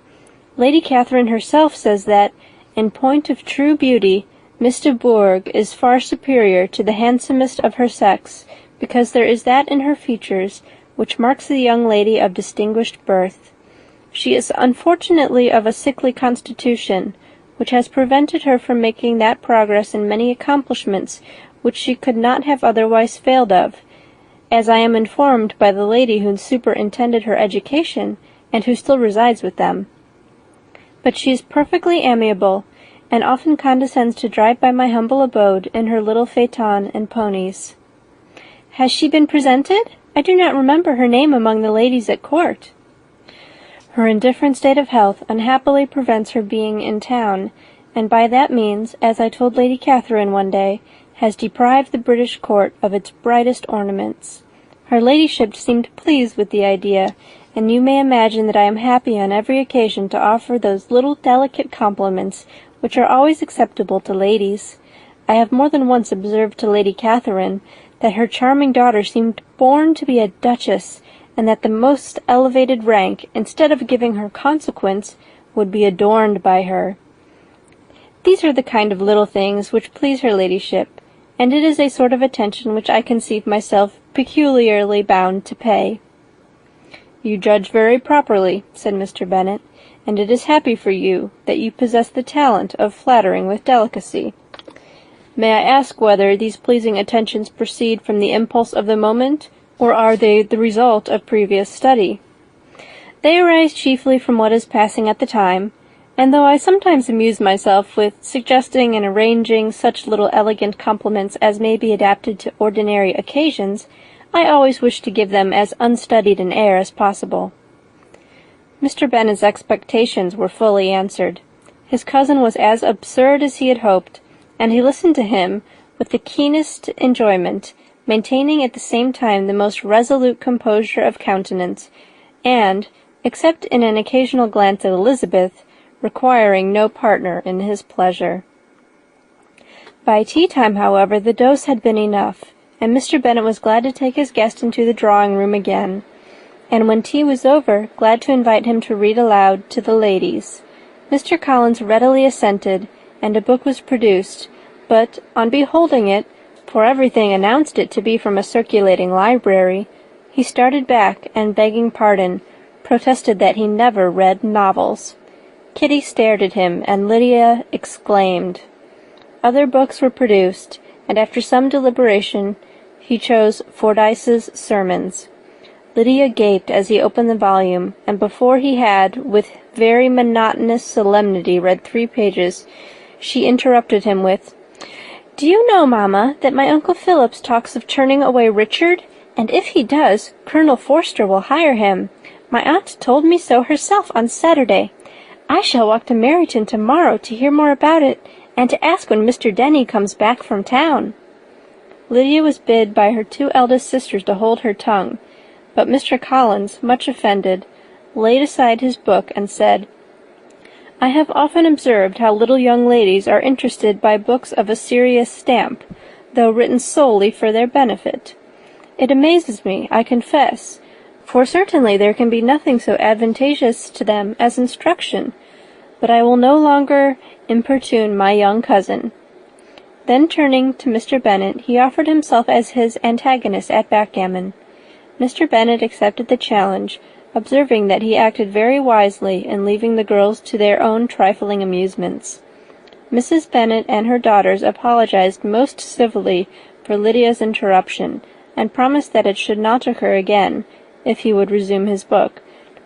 Lady Catherine herself says that, in point of true beauty, Miss de Bourgh is far superior to the handsomest of her sex, because there is that in her features which marks the young lady of distinguished birth. She is unfortunately of a sickly constitution, which has prevented her from making that progress in many accomplishments which she could not have otherwise failed of, as I am informed by the lady who superintended her education, and who still resides with them. But she is perfectly amiable, and often condescends to drive by my humble abode in her little phaeton and ponies." "Has she been presented? I do not remember her name among the ladies at court." "Her indifferent state of health unhappily prevents her being in town, and by that means, as I told Lady Catherine one day, has deprived the British court of its brightest ornaments. Her ladyship seemed pleased with the idea, and you may imagine that I am happy on every occasion to offer those little delicate compliments which are always acceptable to ladies. I have more than once observed to Lady Catherine that her charming daughter seemed born to be a duchess, and that the most elevated rank, instead of giving her consequence, would be adorned by her. These are the kind of little things which please her ladyship, and it is a sort of attention which I conceive myself peculiarly bound to pay." "You judge very properly," said Mr. Bennet, "and it is happy for you that you possess the talent of flattering with delicacy. May I ask whether these pleasing attentions proceed from the impulse of the moment, or are they the result of previous study?" "They arise chiefly from what is passing at the time, and though I sometimes amuse myself with suggesting and arranging such little elegant compliments as may be adapted to ordinary occasions, I always wish to give them as unstudied an air as possible." Mr. Bennet's expectations were fully answered. His cousin was as absurd as he had hoped, and he listened to him with the keenest enjoyment, maintaining at the same time the most resolute composure of countenance, and, except in an occasional glance at Elizabeth, requiring no partner in his pleasure. By tea-time, however, the dose had been enough, and Mr. Bennet was glad to take his guest into the drawing-room again, and when tea was over, glad to invite him to read aloud to the ladies. Mr. Collins readily assented, and a book was produced, but, on beholding it, for everything announced it to be from a circulating library, he started back, and, begging pardon, protested that he never read novels. Kitty stared at him, and Lydia exclaimed. Other books were produced, and after some deliberation he chose Fordyce's Sermons. Lydia gaped as he opened the volume, and before he had, with very monotonous solemnity, read 3 pages, she interrupted him with, "Do you know, mamma, that my Uncle Phillips talks of turning away Richard, and if he does, Colonel Forster will hire him. My aunt told me so herself on Saturday. I shall walk to Meryton tomorrow to hear more about it, and to ask when Mr. Denny comes back from town." Lydia was bid by her 2 eldest sisters to hold her tongue, but Mr. Collins, much offended, laid aside his book and said, "I have often observed how little young ladies are interested by books of a serious stamp, though written solely for their benefit. It amazes me, I confess, for certainly there can be nothing so advantageous to them as instruction, but I will no longer importune my young cousin." Then turning to Mr. Bennet, he offered himself as his antagonist at backgammon. Mr. Bennet accepted the challenge, observing that he acted very wisely in leaving the girls to their own trifling amusements. Mrs. Bennet and her daughters apologized most civilly for Lydia's interruption, and promised that it should not occur again, if he would resume his book.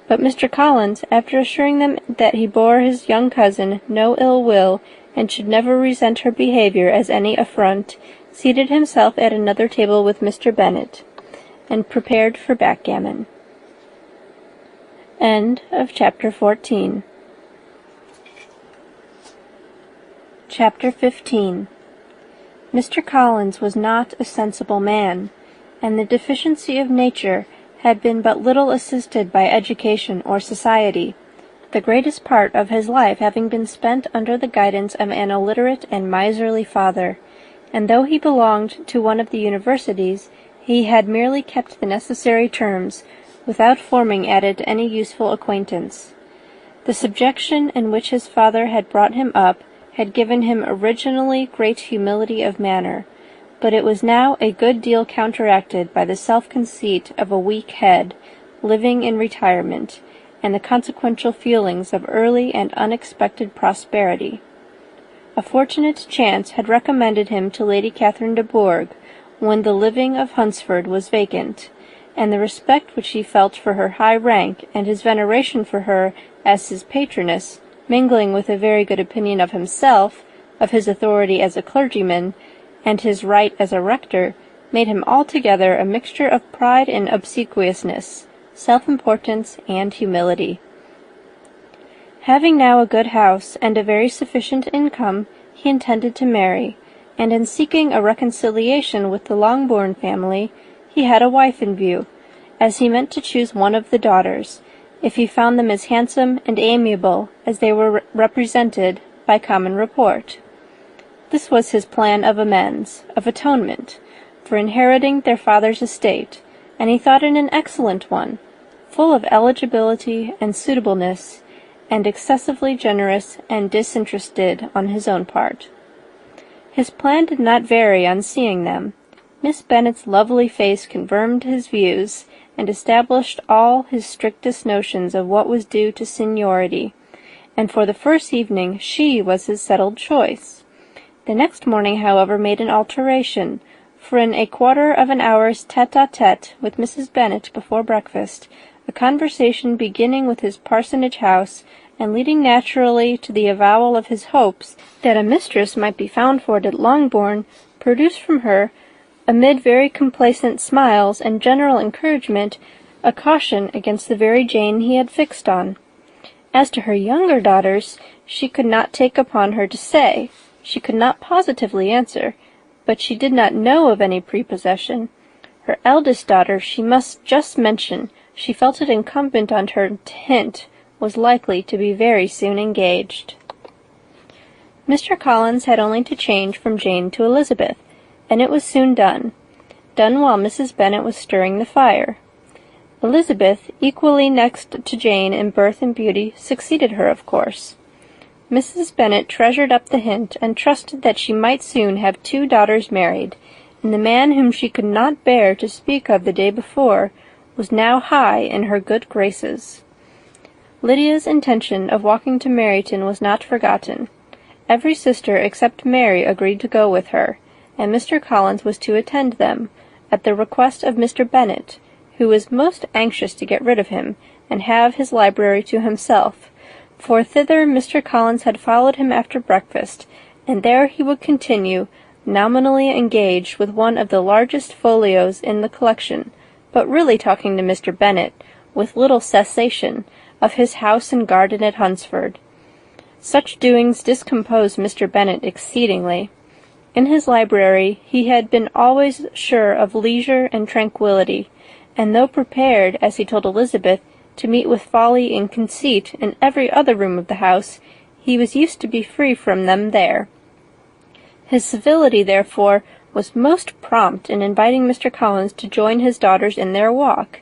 But Mr. Collins, after assuring them that he bore his young cousin no ill will, and should never resent her behaviour as any affront, seated himself at another table with Mr. Bennet, and prepared for backgammon. End of chapter 14. Chapter 15. Mr. Collins was not a sensible man, and the deficiency of nature had been but little assisted by education or society, the greatest part of his life having been spent under the guidance of an illiterate and miserly father, and though he belonged to one of the universities, he had merely kept the necessary terms, without forming at it any useful acquaintance. The subjection in which his father had brought him up had given him originally great humility of manner, but it was now a good deal counteracted by the self-conceit of a weak head, living in retirement, and the consequential feelings of early and unexpected prosperity. A fortunate chance had recommended him to Lady Catherine de Bourgh, when the living of Hunsford was vacant, and the respect which he felt for her high rank, and his veneration for her as his patroness, mingling with a very good opinion of himself, of his authority as a clergyman, and his right as a rector, made him altogether a mixture of pride and obsequiousness, self-importance and humility. Having now a good house and a very sufficient income, he intended to marry, and in seeking a reconciliation with the Longbourn family, he had a wife in view, as he meant to choose one of the daughters, if he found them as handsome and amiable as they were represented by common report. This was his plan of amends, of atonement, for inheriting their father's estate, and he thought it an excellent one, full of eligibility and suitableness, and excessively generous and disinterested on his own part. His plan did not vary on seeing them. Miss Bennet's lovely face confirmed his views, and established all his strictest notions of what was due to seniority, and for the first evening she was his settled choice. The next morning, however, made an alteration, for in a quarter of an hour's tete-a-tete with Mrs. Bennet before breakfast, a conversation beginning with his parsonage house, and leading naturally to the avowal of his hopes that a mistress might be found for it at Longbourn, produced from her, amid very complacent smiles and general encouragement, a caution against the very Jane he had fixed on. As to her younger daughters, she could not take upon her to say, she could not positively answer, but she did not know of any prepossession. Her eldest daughter she must just mention, she felt it incumbent on her to hint, was likely to be very soon engaged. Mr. Collins had only to change from Jane to Elizabeth, and it was soon done while Mrs. Bennet was stirring the fire. Elizabeth, equally next to Jane in birth and beauty, succeeded her, of course. Mrs. Bennet treasured up the hint, and trusted that she might soon have 2 daughters married, and the man whom she could not bear to speak of the day before was now high in her good graces. Lydia's intention of walking to Meryton was not forgotten. Every sister except Mary agreed to go with her, and Mr. Collins was to attend them, at the request of Mr. Bennet, who was most anxious to get rid of him, and have his library to himself, for thither Mr. Collins had followed him after breakfast, and there he would continue, nominally engaged with one of the largest folios in the collection, but really talking to Mr. Bennet, with little cessation, of his house and garden at Hunsford. Such doings discomposed Mr. Bennet exceedingly. In his library he had been always sure of leisure and tranquillity, and though prepared, as he told Elizabeth, to meet with folly and conceit in every other room of the house, he was used to be free from them there. His civility, therefore, was most prompt in inviting Mr. Collins to join his daughters in their walk,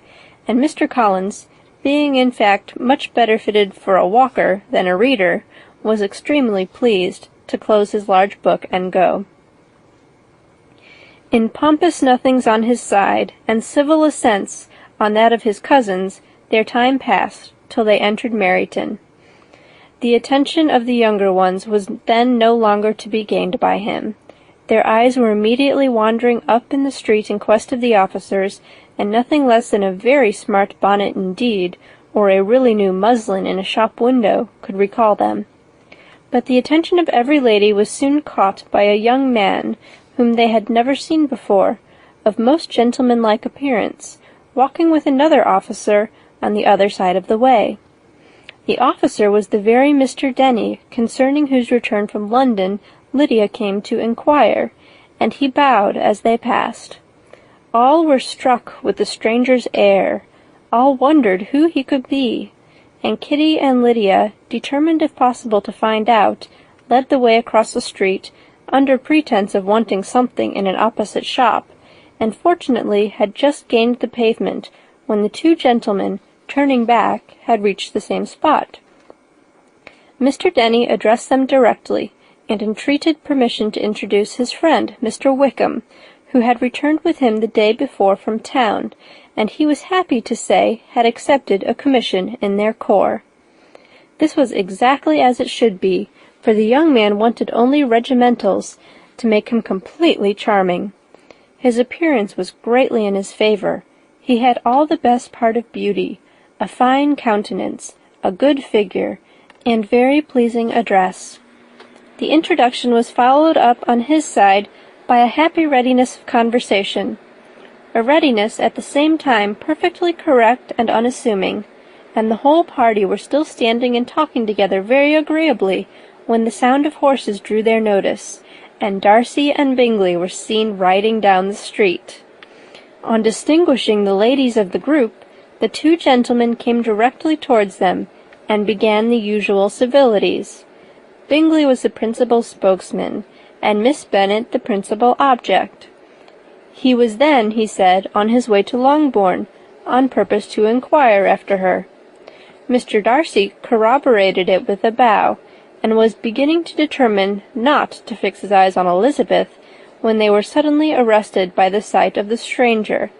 and Mr. Collins, being in fact much better fitted for a walker than a reader, was extremely pleased to close his large book and go. In pompous nothings on his side, and civil assents on that of his cousins, their time passed till they entered Meryton. The attention of the younger ones was then no longer to be gained by him. Their eyes were immediately wandering up in the street in quest of the officers, and nothing less than a very smart bonnet indeed, or a really new muslin in a shop window, could recall them. But the attention of every lady was soon caught by a young man, whom they had never seen before, of most gentlemanlike appearance, walking with another officer on the other side of the way. The officer was the very Mr. Denny, concerning whose return from London Lydia came to inquire, and he bowed as they passed. All were struck with the stranger's air, all wondered who he could be, and Kitty and Lydia, determined if possible to find out, led the way across the street, under pretence of wanting something in an opposite shop, and fortunately had just gained the pavement, when the two gentlemen, turning back, had reached the same spot. Mr. Denny addressed them directly, and entreated permission to introduce his friend, Mr. Wickham, who had returned with him the day before from town, and he was happy to say had accepted a commission in their corps. This was exactly as it should be, for the young man wanted only regimentals to make him completely charming. His appearance was greatly in his favour. He had all the best part of beauty, a fine countenance, a good figure, and very pleasing address. The introduction was followed up on his side by a happy readiness of conversation, a readiness at the same time perfectly correct and unassuming, and the whole party were still standing and talking together very agreeably when the sound of horses drew their notice, and Darcy and Bingley were seen riding down the street. On distinguishing the ladies of the group, the two gentlemen came directly towards them, and began the usual civilities. Bingley was the principal spokesman, and Miss Bennet the principal object. He was then, he said, on his way to Longbourn, on purpose to inquire after her. Mr. Darcy corroborated it with a bow, and was beginning to determine not to fix his eyes on Elizabeth, when they were suddenly arrested by the sight of the stranger,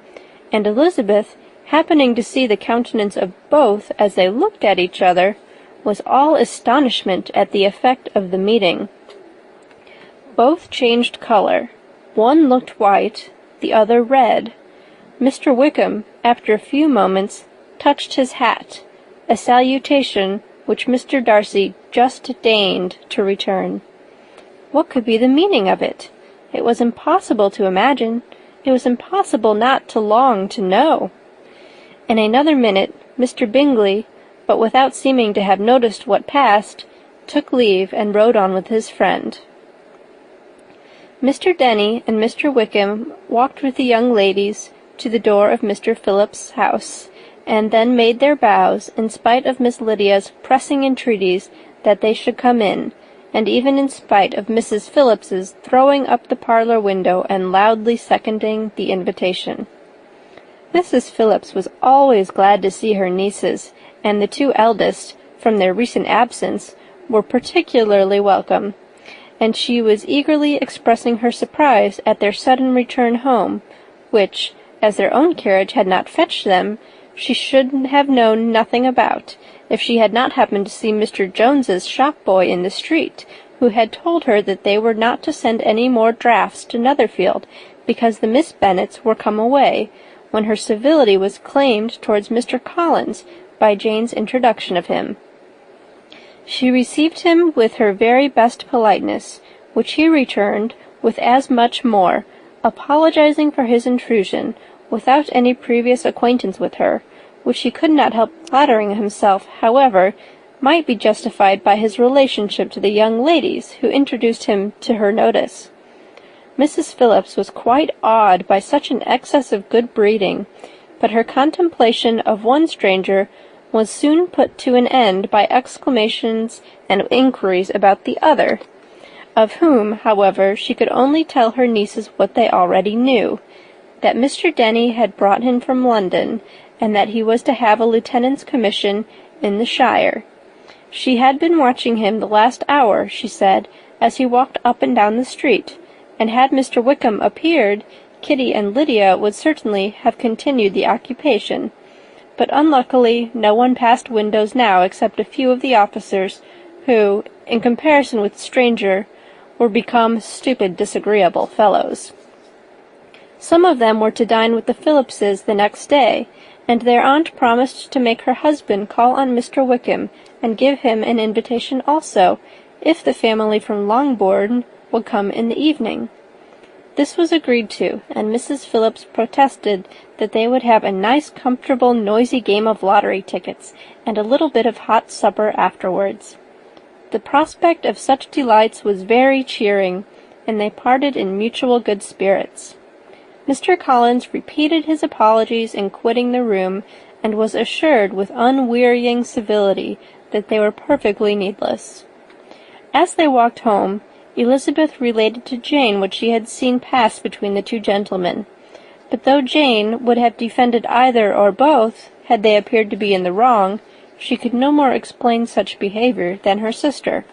and Elizabeth, happening to see the countenance of both as they looked at each other, was all astonishment at the effect of the meeting. Both changed colour. One looked white, the other red. Mr. Wickham, after a few moments, touched his hat, a salutation which Mr. Darcy just deigned to return. What could be the meaning of it? It was impossible to imagine. It was impossible not to long to know. In another minute, Mr. Bingley, but without seeming to have noticed what passed, took leave and rode on with his friend. Mr. Denny and Mr. Wickham walked with the young ladies to the door of Mr. Phillips's house, and then made their bows, in spite of Miss Lydia's pressing entreaties that they should come in, and even in spite of Mrs. Phillips's throwing up the parlour window and loudly seconding the invitation. Mrs. Phillips was always glad to see her nieces, and the two eldest, from their recent absence, were particularly welcome, and she was eagerly expressing her surprise at their sudden return home, which, as their own carriage had not fetched them, she should have known nothing about, if she had not happened to see Mr. Jones's shop-boy in the street, who had told her that they were not to send any more drafts to Netherfield, because the Miss Bennets were come away, when her civility was claimed towards Mr. Collins by Jane's introduction of him. She received him with her very best politeness, which he returned with as much more, apologizing for his intrusion, without any previous acquaintance with her, which he could not help flattering himself, however, might be justified by his relationship to the young ladies who introduced him to her notice. Mrs. Phillips was quite awed by such an excess of good breeding, but her contemplation of one stranger was soon put to an end by exclamations and inquiries about the other, of whom, however, she could only tell her nieces what they already knew, that Mr. Denny had brought him from London, and that he was to have a lieutenant's commission in the shire. She had been watching him the last hour, she said, as he walked up and down the street, and had Mr. Wickham appeared, Kitty and Lydia would certainly have continued the occupation. But unluckily no one passed windows now except a few of the officers, who, in comparison with the stranger, were become stupid, disagreeable fellows. Some of them were to dine with the Phillipses the next day, and their aunt promised to make her husband call on Mr. Wickham and give him an invitation also, if the family from Longbourn would come in the evening. This was agreed to, and Mrs. Phillips protested that they would have a nice, comfortable, noisy game of lottery tickets, and a little bit of hot supper afterwards. The prospect of such delights was very cheering, and they parted in mutual good spirits. Mr. Collins repeated his apologies in quitting the room, and was assured with unwearying civility that they were perfectly needless. As they walked home, Elizabeth related to Jane what she had seen pass between the two gentlemen, but though Jane would have defended either or both, had they appeared to be in the wrong, she could no more explain such behavior than her sister.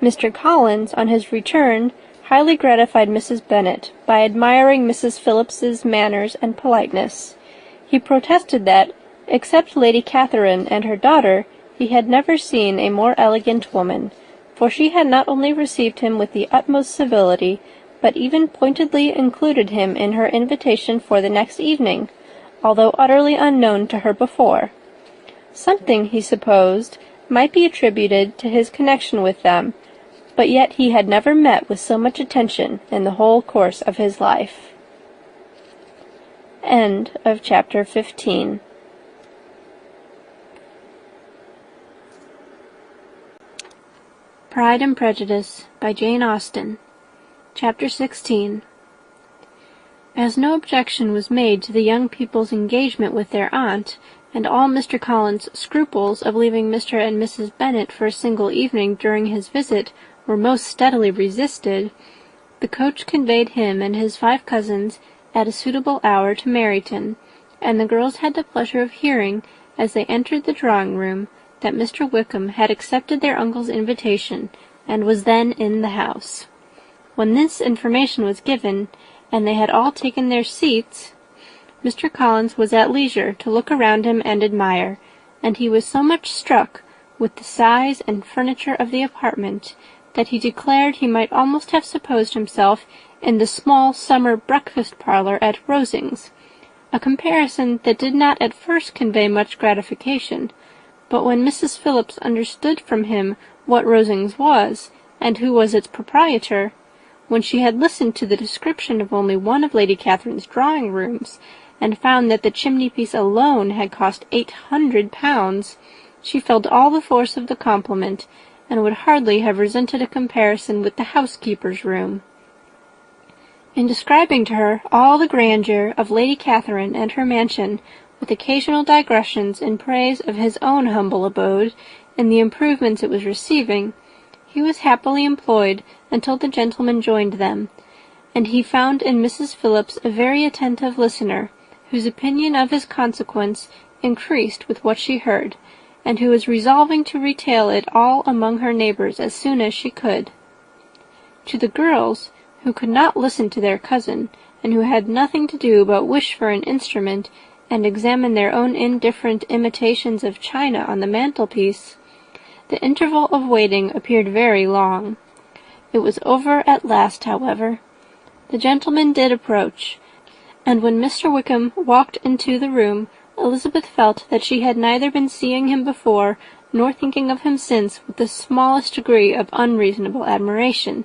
Mr. Collins, on his return, highly gratified Mrs. Bennet by admiring Mrs. Phillips's manners and politeness. He protested that, except Lady Catherine and her daughter, he had never seen a more elegant woman, for she had not only received him with the utmost civility, but even pointedly included him in her invitation for the next evening, although utterly unknown to her before. Something, he supposed, might be attributed to his connection with them, but yet he had never met with so much attention in the whole course of his life. End of chapter 15. Pride and Prejudice by Jane Austen. Chapter 16. As no objection was made to the young people's engagement with their aunt, and all Mr. Collins' scruples of leaving Mr. and Mrs. Bennet for a single evening during his visit were most steadily resisted, the coach conveyed him and his 5 cousins at a suitable hour to Meryton, and the girls had the pleasure of hearing, as they entered the drawing-room, that Mr. Wickham had accepted their uncle's invitation, and was then in the house. When this information was given, and they had all taken their seats, Mr. Collins was at leisure to look around him and admire, and he was so much struck with the size and furniture of the apartment that he declared he might almost have supposed himself in the small summer breakfast-parlour at Rosings, a comparison that did not at first convey much gratification, but when Mrs. Phillips understood from him what Rosings was, and who was its proprietor, when she had listened to the description of only one of Lady Catherine's drawing-rooms, and found that the chimney-piece alone had cost £800, she felt all the force of the compliment, and would hardly have resented a comparison with the housekeeper's room. In describing to her all the grandeur of Lady Catherine and her mansion, with occasional digressions in praise of his own humble abode, and the improvements it was receiving, he was happily employed until the gentlemen joined them, and he found in Mrs. Phillips a very attentive listener, whose opinion of his consequence increased with what she heard, and who was resolving to retail it all among her neighbours as soon as she could. To the girls, who could not listen to their cousin, and who had nothing to do but wish for an instrument, and examine their own indifferent imitations of china on the mantelpiece, the interval of waiting appeared very long. It was over at last, however. The gentlemen did approach, and when Mr. Wickham walked into the room, Elizabeth felt that she had neither been seeing him before, nor thinking of him since, with the smallest degree of unreasonable admiration.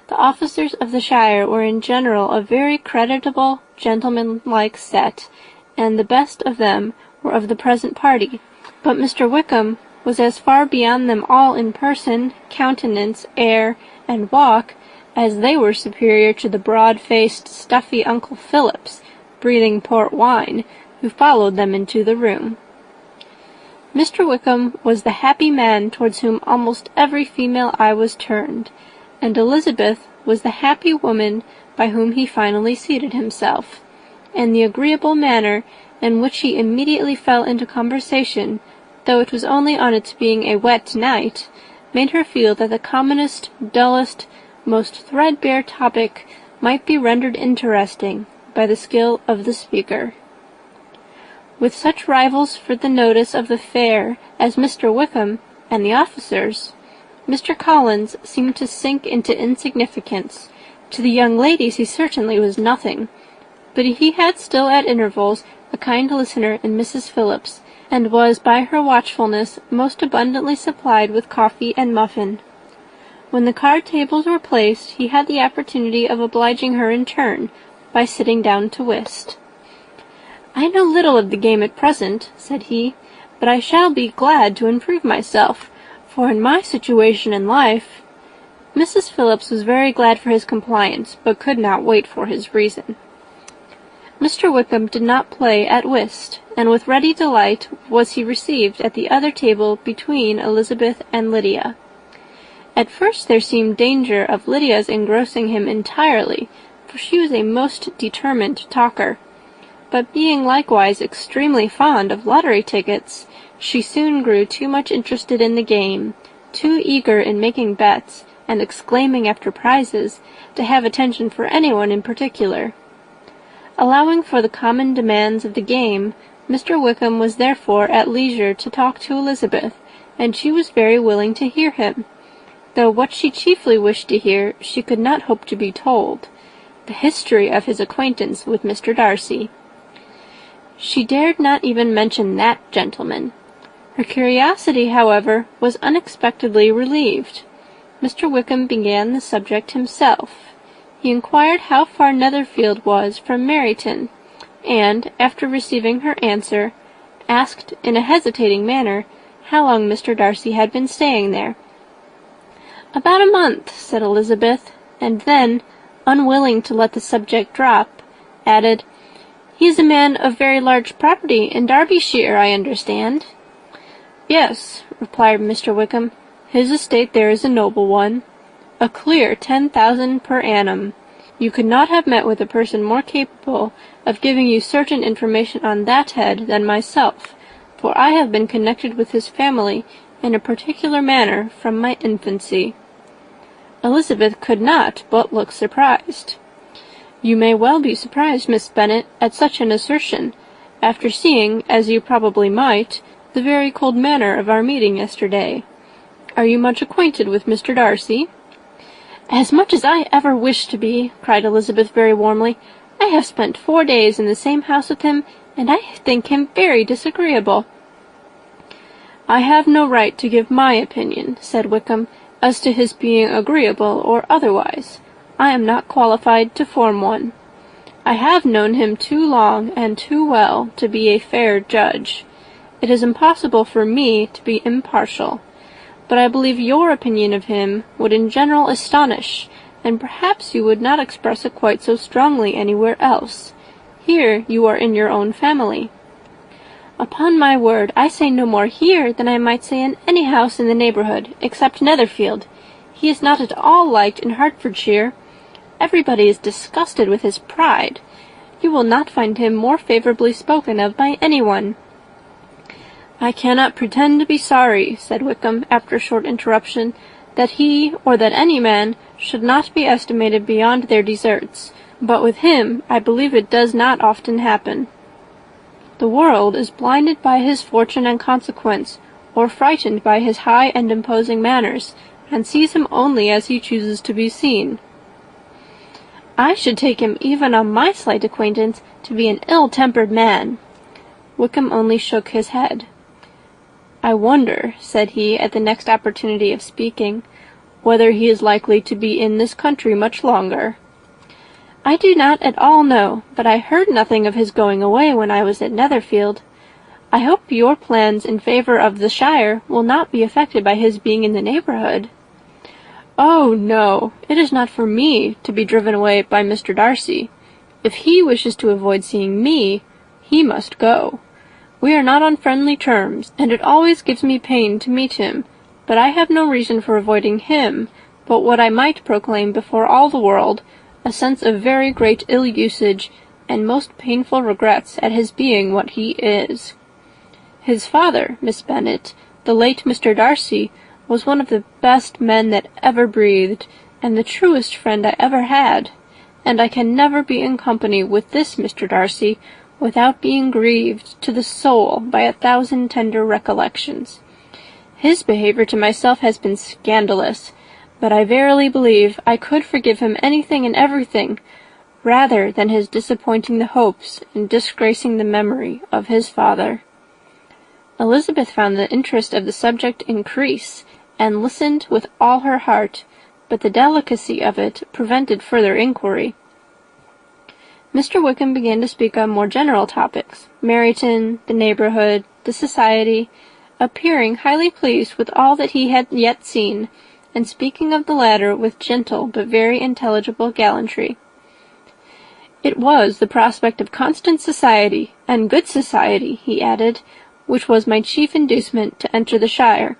The officers of the shire were in general a very creditable, gentlemanlike set, and the best of them were of the present party, but Mr. Wickham was as far beyond them all in person, countenance, air, and walk, as they were superior to the broad-faced, stuffy Uncle Phillips, breathing port wine, who followed them into the room. Mr. Wickham was the happy man towards whom almost every female eye was turned, and Elizabeth was the happy woman by whom he finally seated himself, and the agreeable manner in which he immediately fell into conversation, though it was only on its being a wet night, made her feel that the commonest, dullest, most threadbare topic might be rendered interesting by the skill of the speaker. With such rivals for the notice of the fair as Mr. Wickham and the officers, Mr. Collins seemed to sink into insignificance. To the young ladies he certainly was nothing, but he had still at intervals a kind listener in Mrs. Phillips, and was by her watchfulness most abundantly supplied with coffee and muffin. When the card tables were placed, he had the opportunity of obliging her in turn, by sitting down to whist. "I know little of the game at present," said he, "but I shall be glad to improve myself, for in my situation in life—" Mrs. Phillips was very glad for his compliance, but could not wait for his reason. Mr. Wickham did not play at whist, and with ready delight was he received at the other table between Elizabeth and Lydia. At first there seemed danger of Lydia's engrossing him entirely, for she was a most determined talker, but being likewise extremely fond of lottery tickets, she soon grew too much interested in the game, too eager in making bets and exclaiming after prizes, to have attention for anyone in particular. Allowing for the common demands of the game, Mr. Wickham was therefore at leisure to talk to Elizabeth, and she was very willing to hear him, though what she chiefly wished to hear she could not hope to be told, the history of his acquaintance with Mr. Darcy. She dared not even mention that gentleman. Her curiosity, however, was unexpectedly relieved. Mr. Wickham began the subject himself. He inquired how far Netherfield was from Meryton, and, after receiving her answer, asked in a hesitating manner how long Mr. Darcy had been staying there. "About a month," said Elizabeth, and then, unwilling to let the subject drop, added, "He is a man of very large property in Derbyshire, I understand." "Yes," replied Mr. Wickham, "his estate there is a noble one. A clear 10,000 per annum. You could not have met with a person more capable of giving you certain information on that head than myself, for I have been connected with his family in a particular manner from my infancy." Elizabeth could not but look surprised. "You may well be surprised, Miss Bennet, at such an assertion, after seeing, as you probably might, the very cold manner of our meeting yesterday. Are you much acquainted with Mr. Darcy?" "As much as I ever wish to be," cried Elizabeth very warmly. "I have spent 4 days in the same house with him, and I think him very disagreeable." "I have no right to give my opinion," said Wickham, "as to his being agreeable or otherwise. I am not qualified to form one. I have known him too long and too well to be a fair judge. It is impossible for me to be impartial. But I believe your opinion of him would in general astonish, and perhaps you would not express it quite so strongly anywhere else. Here you are in your own family." "Upon my word, I say no more here than I might say in any house in the neighbourhood, except Netherfield. He is not at all liked in Hertfordshire. Everybody is disgusted with his pride. You will not find him more favourably spoken of by anyone." "I cannot pretend to be sorry," said Wickham, after a short interruption, "that he, or that any man, should not be estimated beyond their deserts, but with him I believe it does not often happen. The world is blinded by his fortune and consequence, or frightened by his high and imposing manners, and sees him only as he chooses to be seen. I should take him, even on my slight acquaintance, to be an ill-tempered man." Wickham only shook his head. "I wonder," said he, at the next opportunity of speaking, "whether he is likely to be in this country much longer." "I do not at all know, but I heard nothing of his going away when I was at Netherfield. I hope your plans in favour of the shire will not be affected by his being in the neighbourhood." "Oh, no, it is not for me to be driven away by Mr. Darcy. If he wishes to avoid seeing me, he must go. We are not on friendly terms, and it always gives me pain to meet him, but I have no reason for avoiding him, but what I might proclaim before all the world, a sense of very great ill-usage, and most painful regrets at his being what he is. His father, Miss Bennet, the late Mr. Darcy, was one of the best men that ever breathed, and the truest friend I ever had, and I can never be in company with this Mr. Darcy without being grieved to the soul by 1,000 tender recollections. His behaviour to myself has been scandalous, but I verily believe I could forgive him anything and everything, rather than his disappointing the hopes and disgracing the memory of his father." Elizabeth found the interest of the subject increase, and listened with all her heart, but the delicacy of it prevented further inquiry. Mr. Wickham began to speak on more general topics, Meryton, the neighbourhood, the society, appearing highly pleased with all that he had yet seen, and speaking of the latter with gentle but very intelligible gallantry. "It was the prospect of constant society, and good society," he added, "which was my chief inducement to enter the shire.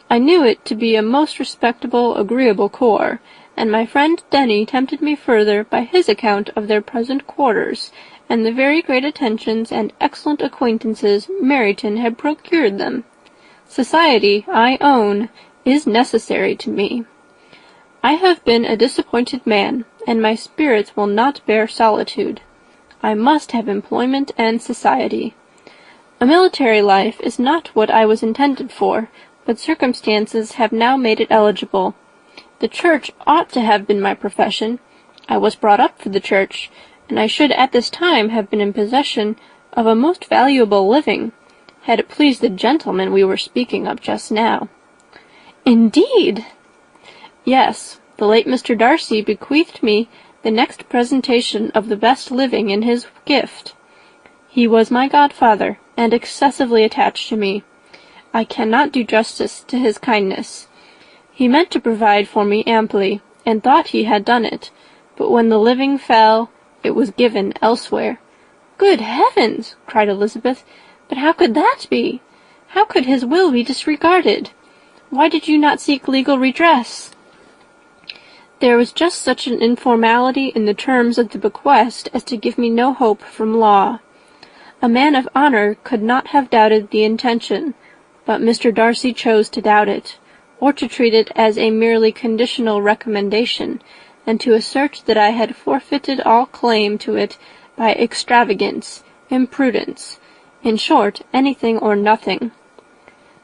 I knew it to be a most respectable, agreeable corps, and my friend Denny tempted me further by his account of their present quarters, and the very great attentions and excellent acquaintances Meryton had procured them. Society, I own, is necessary to me. I have been a disappointed man, and my spirits will not bear solitude. I must have employment and society. A military life is not what I was intended for, but circumstances have now made it eligible. The church ought to have been my profession. I was brought up for the church, and I should at this time have been in possession of a most valuable living, had it pleased the gentleman we were speaking of just now." "Indeed!" "Yes, the late Mr. Darcy bequeathed me the next presentation of the best living in his gift. He was my godfather, and excessively attached to me. I cannot do justice to his kindness. He meant to provide for me amply, and thought he had done it, but when the living fell, it was given elsewhere." "Good heavens!" cried Elizabeth. "But how could that be? How could his will be disregarded? Why did you not seek legal redress?" "There was just such an informality in the terms of the bequest as to give me no hope from law. A man of honour could not have doubted the intention, but Mr. Darcy chose to doubt it, or to treat it as a merely conditional recommendation, and to assert that I had forfeited all claim to it by extravagance, imprudence, in short, anything or nothing.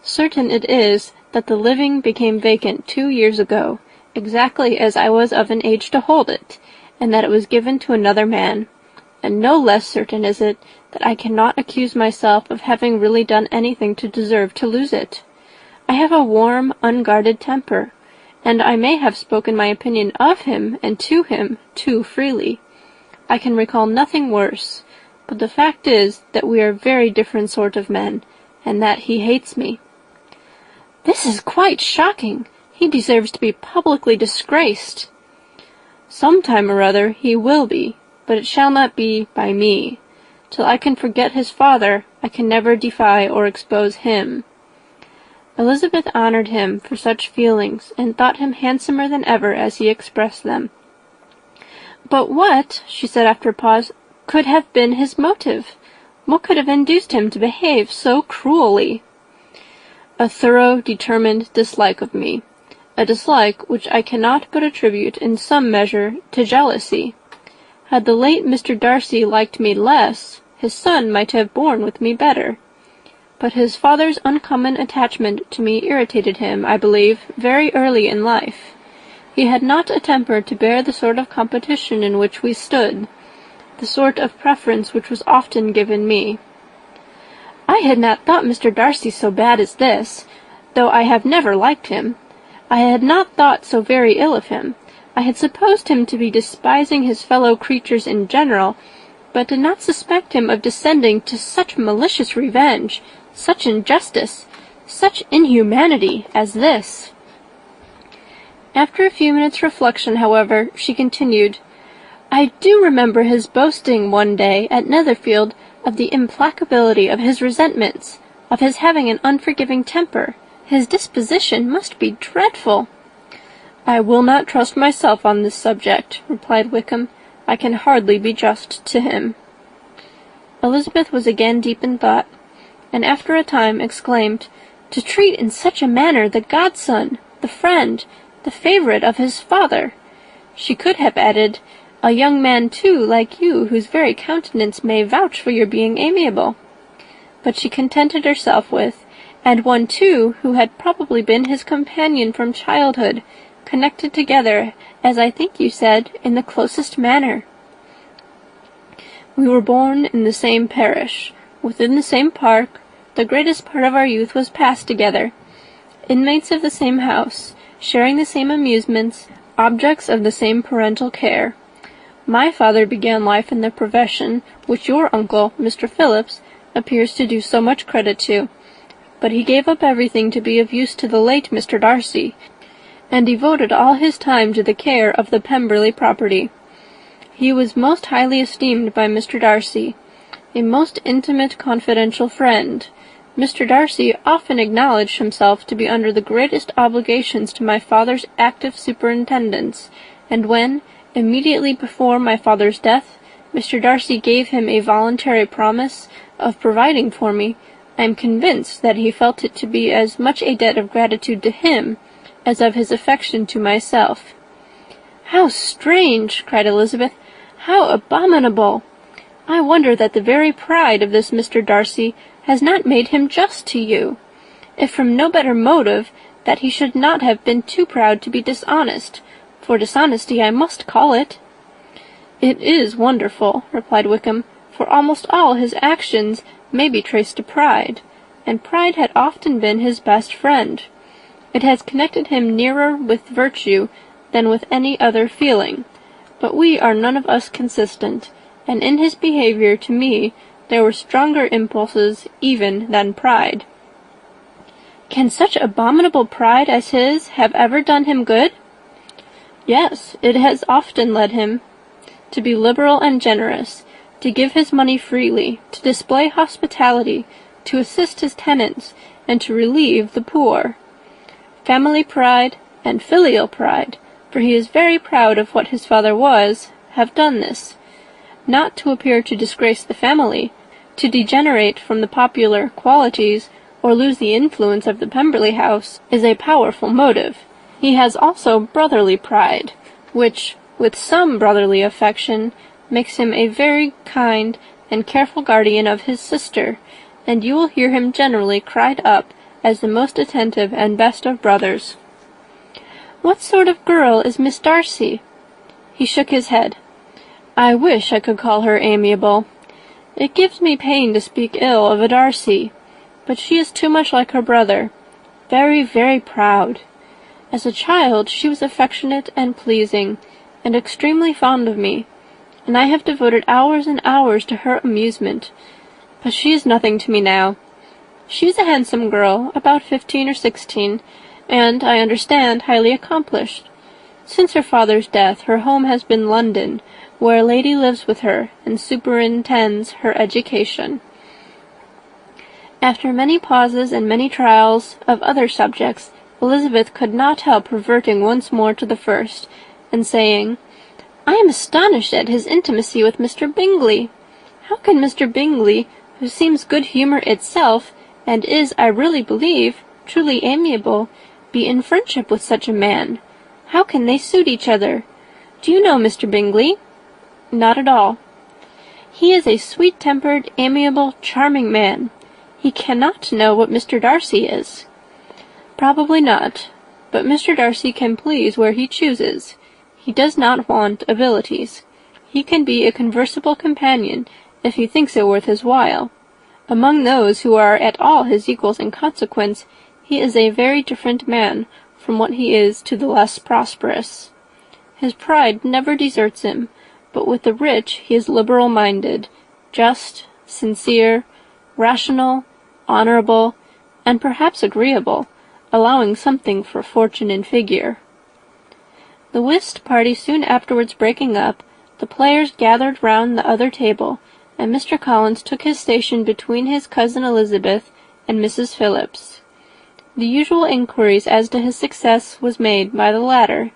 Certain it is that the living became vacant 2 years ago, exactly as I was of an age to hold it, and that it was given to another man, and no less certain is it that I cannot accuse myself of having really done anything to deserve to lose it. I have a warm, unguarded temper, and I may have spoken my opinion of him and to him too freely. I can recall nothing worse, but the fact is that we are very different sort of men, and that he hates me." "This is quite shocking. He deserves to be publicly disgraced." "Some time or other he will be, but it shall not be by me. Till I can forget his father, I can never defy or expose him." Elizabeth honoured him for such feelings, and thought him handsomer than ever as he expressed them. "But what," she said after a pause, "could have been his motive? What could have induced him to behave so cruelly?" "A thorough, determined dislike of me, a dislike which I cannot but attribute in some measure to jealousy. Had the late Mr. Darcy liked me less, his son might have borne with me better. But his father's uncommon attachment to me irritated him, I believe, very early in life. He had not a temper to bear the sort of competition in which we stood, the sort of preference which was often given me. I had not thought Mr. Darcy so bad as this, though I have never liked him. I had not thought so very ill of him. I had supposed him to be despising his fellow creatures in general, but did not suspect him of descending to such malicious revenge, such injustice, such inhumanity as this." After a few minutes' reflection, however, she continued, "I do remember his boasting one day at Netherfield of the implacability of his resentments, of his having an unforgiving temper. His disposition must be dreadful." "I will not trust myself on this subject," replied Wickham. "I can hardly be just to him." Elizabeth was again deep in thought, and after a time exclaimed, "To treat in such a manner the godson, the friend, the favourite of his father!" She could have added, "A young man, too, like you, whose very countenance may vouch for your being amiable." But she contented herself with, "And one, too, who had probably been his companion from childhood, connected together, as I think you said, in the closest manner. We were born in the same parish, within the same park, the greatest part of our youth was passed together, inmates of the same house, sharing the same amusements, objects of the same parental care. My father began life in the profession which your uncle, Mr. Phillips, appears to do so much credit to, but he gave up everything to be of use to the late Mr. Darcy, and devoted all his time to the care of the Pemberley property. He was most highly esteemed by Mr. Darcy, a most intimate confidential friend. Mr. Darcy often acknowledged himself to be under the greatest obligations to my father's active superintendence, and when, immediately before my father's death, Mr. Darcy gave him a voluntary promise of providing for me, I am convinced that he felt it to be as much a debt of gratitude to him as of his affection to myself." "How strange!" cried Elizabeth. "How abominable! I wonder that the very pride of this Mr. Darcy has not made him just to you, if from no better motive, that he should not have been too proud to be dishonest, for dishonesty I must call it." "It is wonderful," replied Wickham, "for almost all his actions may be traced to pride, and pride had often been his best friend. It has connected him nearer with virtue than with any other feeling, but we are none of us consistent, and in his behaviour to me there were stronger impulses even than pride." "Can such abominable pride as his have ever done him good?" "Yes, it has often led him to be liberal and generous, to give his money freely, to display hospitality, to assist his tenants, and to relieve the poor. Family pride and filial pride, for he is very proud of what his father was, have done this. Not to appear to disgrace the family, to degenerate from the popular qualities, or lose the influence of the Pemberley house, is a powerful motive. He has also brotherly pride, which, with some brotherly affection, makes him a very kind and careful guardian of his sister, and you will hear him generally cried up as the most attentive and best of brothers." "What sort of girl is Miss Darcy?" He shook his head. "I wish I could call her amiable. It gives me pain to speak ill of a Darcy, but she is too much like her brother, very, very proud. As a child she was affectionate and pleasing, and extremely fond of me, and I have devoted hours and hours to her amusement, but she is nothing to me now. She is a handsome girl, about 15 or 16, and, I understand, highly accomplished. Since her father's death her home has been London, where a lady lives with her and superintends her education." After many pauses and many trials of other subjects, Elizabeth could not help reverting once more to the first, and saying, "I am astonished at his intimacy with Mr. Bingley. How can Mr. Bingley, who seems good humour itself, and is, I really believe, truly amiable, be in friendship with such a man? How can they suit each other? Do you know Mr. Bingley?" "Not at all." "He is a sweet-tempered, amiable, charming man. He cannot know what Mr. Darcy is." "Probably not, but Mr. Darcy can please where he chooses. He does not want abilities. He can be a conversable companion, if he thinks it worth his while. Among those who are at all his equals in consequence, he is a very different man from what he is to the less prosperous. His pride never deserts him, but with the rich he is liberal-minded, just, sincere, rational, honourable, and perhaps agreeable, allowing something for fortune and figure." The whist party soon afterwards breaking up, the players gathered round the other table, and Mr. Collins took his station between his cousin Elizabeth and Mrs. Phillips. The usual inquiries as to his success was made by the latter.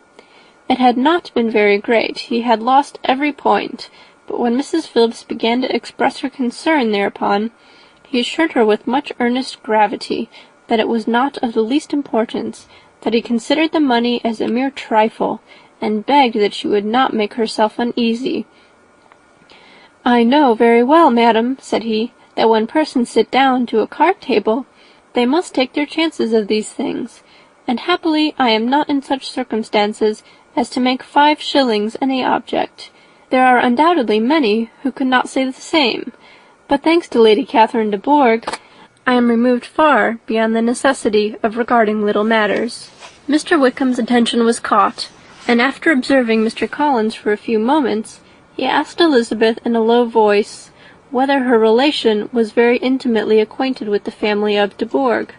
It had not been very great. He had lost every point, but when Mrs. Phillips began to express her concern thereupon, he assured her with much earnest gravity that it was not of the least importance, that he considered the money as a mere trifle, and begged that she would not make herself uneasy. "I know very well, madam," said he, "that when persons sit down to a card-table, they must take their chances of these things, and happily I am not in such circumstances as to make 5 shillings any object. There are undoubtedly many who could not say the same, but thanks to Lady Catherine de Bourgh, I am removed far beyond the necessity of regarding little matters." Mr. Wickham's attention was caught, and after observing Mr. Collins for a few moments, he asked Elizabeth in a low voice whether her relation was very intimately acquainted with the family of de Bourgh.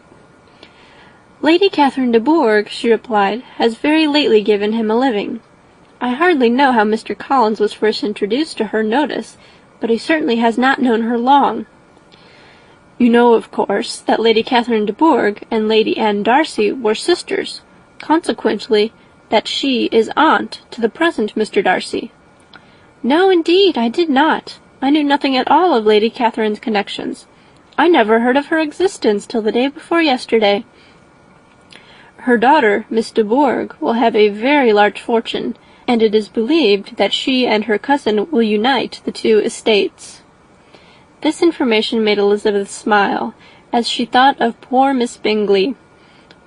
"Lady Catherine de Bourgh," she replied, "has very lately given him a living. I hardly know how Mr. Collins was first introduced to her notice, but he certainly has not known her long. You know, of course, that Lady Catherine de Bourgh and Lady Anne Darcy were sisters, consequently that she is aunt to the present Mr. Darcy." "No, indeed, I did not. I knew nothing at all of Lady Catherine's connections. I never heard of her existence till the day before yesterday. Her daughter, Miss de Bourgh, will have a very large fortune, and it is believed that she and her cousin will unite the 2 estates." This information made Elizabeth smile, as she thought of poor Miss Bingley.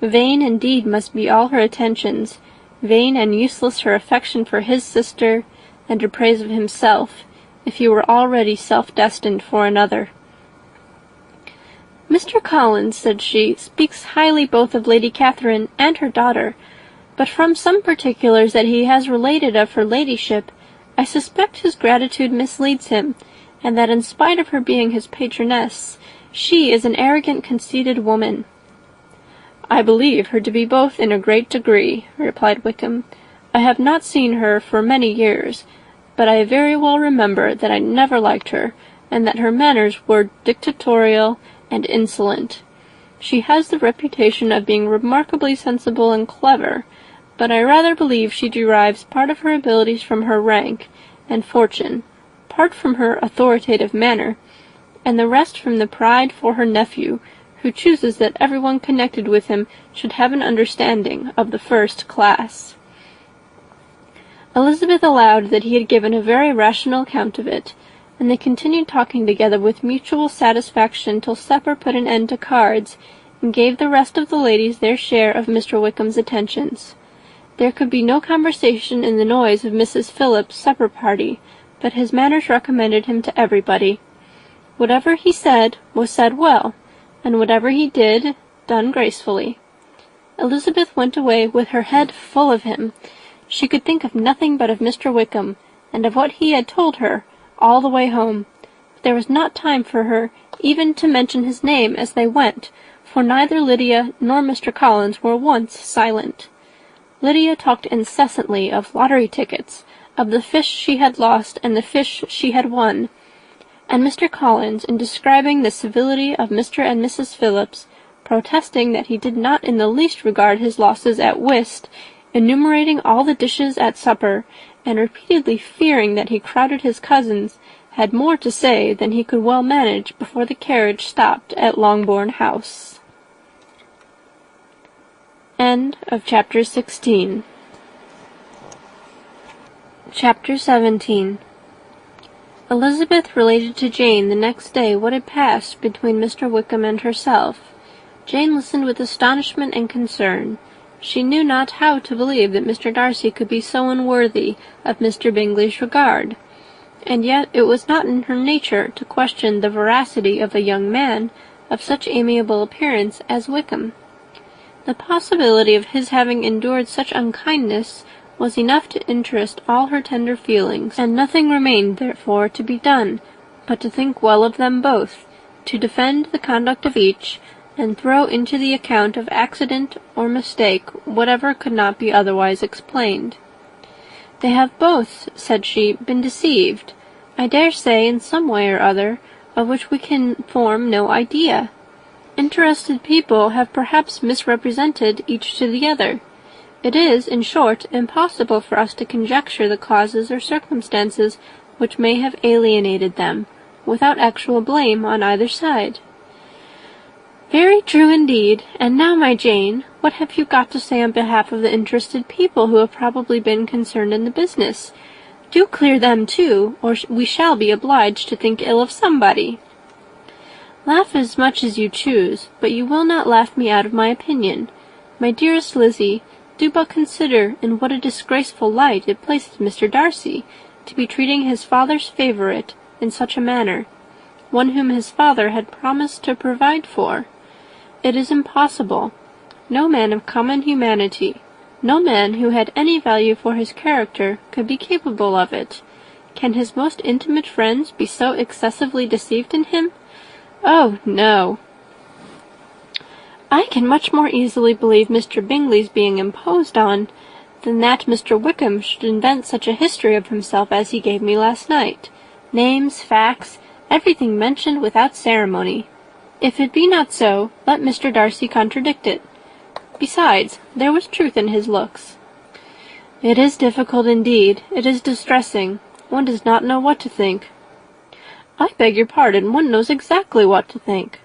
Vain indeed must be all her attentions, vain and useless her affection for his sister, and her praise of himself, if he were already self-destined for another. "Mr. Collins," said she, "speaks highly both of Lady Catherine and her daughter, but from some particulars that he has related of her ladyship, I suspect his gratitude misleads him, and that in spite of her being his patroness, she is an arrogant, conceited woman." "I believe her to be both in a great degree," replied Wickham. "I have not seen her for many years, but I very well remember that I never liked her, and that her manners were dictatorial and insolent. She has the reputation of being remarkably sensible and clever, but I rather believe she derives part of her abilities from her rank and fortune, part from her authoritative manner, and the rest from the pride for her nephew, who chooses that everyone connected with him should have an understanding of the first class." Elizabeth allowed that he had given a very rational account of it, and they continued talking together with mutual satisfaction till supper put an end to cards, and gave the rest of the ladies their share of Mr. Wickham's attentions. There could be no conversation in the noise of Mrs. Phillips's supper party, but his manners recommended him to everybody. Whatever he said was said well, and whatever he did, done gracefully. Elizabeth went away with her head full of him. She could think of nothing but of Mr. Wickham, and of what he had told her, all the way home. But there was not time for her even to mention his name as they went, for neither Lydia nor Mr. Collins were once silent. Lydia talked incessantly of lottery tickets, of the fish she had lost and the fish she had won, and Mr. Collins, in describing the civility of Mr. and Mrs. Phillips, protesting that he did not in the least regard his losses at whist, enumerating all the dishes at supper, and repeatedly fearing that he crowded his cousins, had more to say than he could well manage before the carriage stopped at Longbourn House. End of chapter 16. Chapter 17. Elizabeth related to Jane the next day what had passed between Mr. Wickham and herself. Jane listened with astonishment and concern. She knew not how to believe that Mr. Darcy could be so unworthy of Mr. Bingley's regard, and yet it was not in her nature to question the veracity of a young man of such amiable appearance as Wickham. The possibility of his having endured such unkindness was enough to interest all her tender feelings, and nothing remained, therefore, to be done but to think well of them both, to defend the conduct of each, and throw into the account of accident or mistake whatever could not be otherwise explained. "They have both," said she, "been deceived, I dare say, in some way or other, of which we can form no idea. Interested people have perhaps misrepresented each to the other. It is, in short, impossible for us to conjecture the causes or circumstances which may have alienated them, without actual blame on either side." "Very true indeed. And now, my Jane, what have you got to say on behalf of the interested people who have probably been concerned in the business? Do clear them too, or we shall be obliged to think ill of somebody." "Laugh as much as you choose, but you will not laugh me out of my opinion. My dearest Lizzie, do but consider in what a disgraceful light it places Mr. Darcy, to be treating his father's favourite in such a manner, one whom his father had promised to provide for. It is impossible. No man of common humanity, no man who had any value for his character, could be capable of it. Can his most intimate friends be so excessively deceived in him? Oh, no! I can much more easily believe Mr. Bingley's being imposed on, than that Mr. Wickham should invent such a history of himself as he gave me last night. Names, facts, everything mentioned without ceremony. If it be not so, let Mr. Darcy contradict it. Besides, there was truth in his looks." "It is difficult indeed. It is distressing. One does not know what to think." "I beg your pardon, one knows exactly what to think."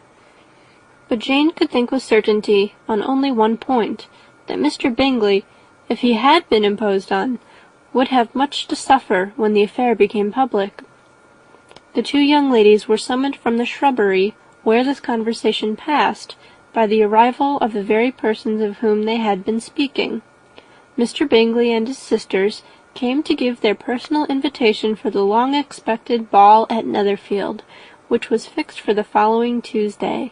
But Jane could think with certainty on only one point, that Mr. Bingley, if he had been imposed on, would have much to suffer when the affair became public. The two young ladies were summoned from the shrubbery where this conversation passed, by the arrival of the very persons of whom they had been speaking. Mr. Bingley and his sisters came to give their personal invitation for the long-expected ball at Netherfield, which was fixed for the following Tuesday.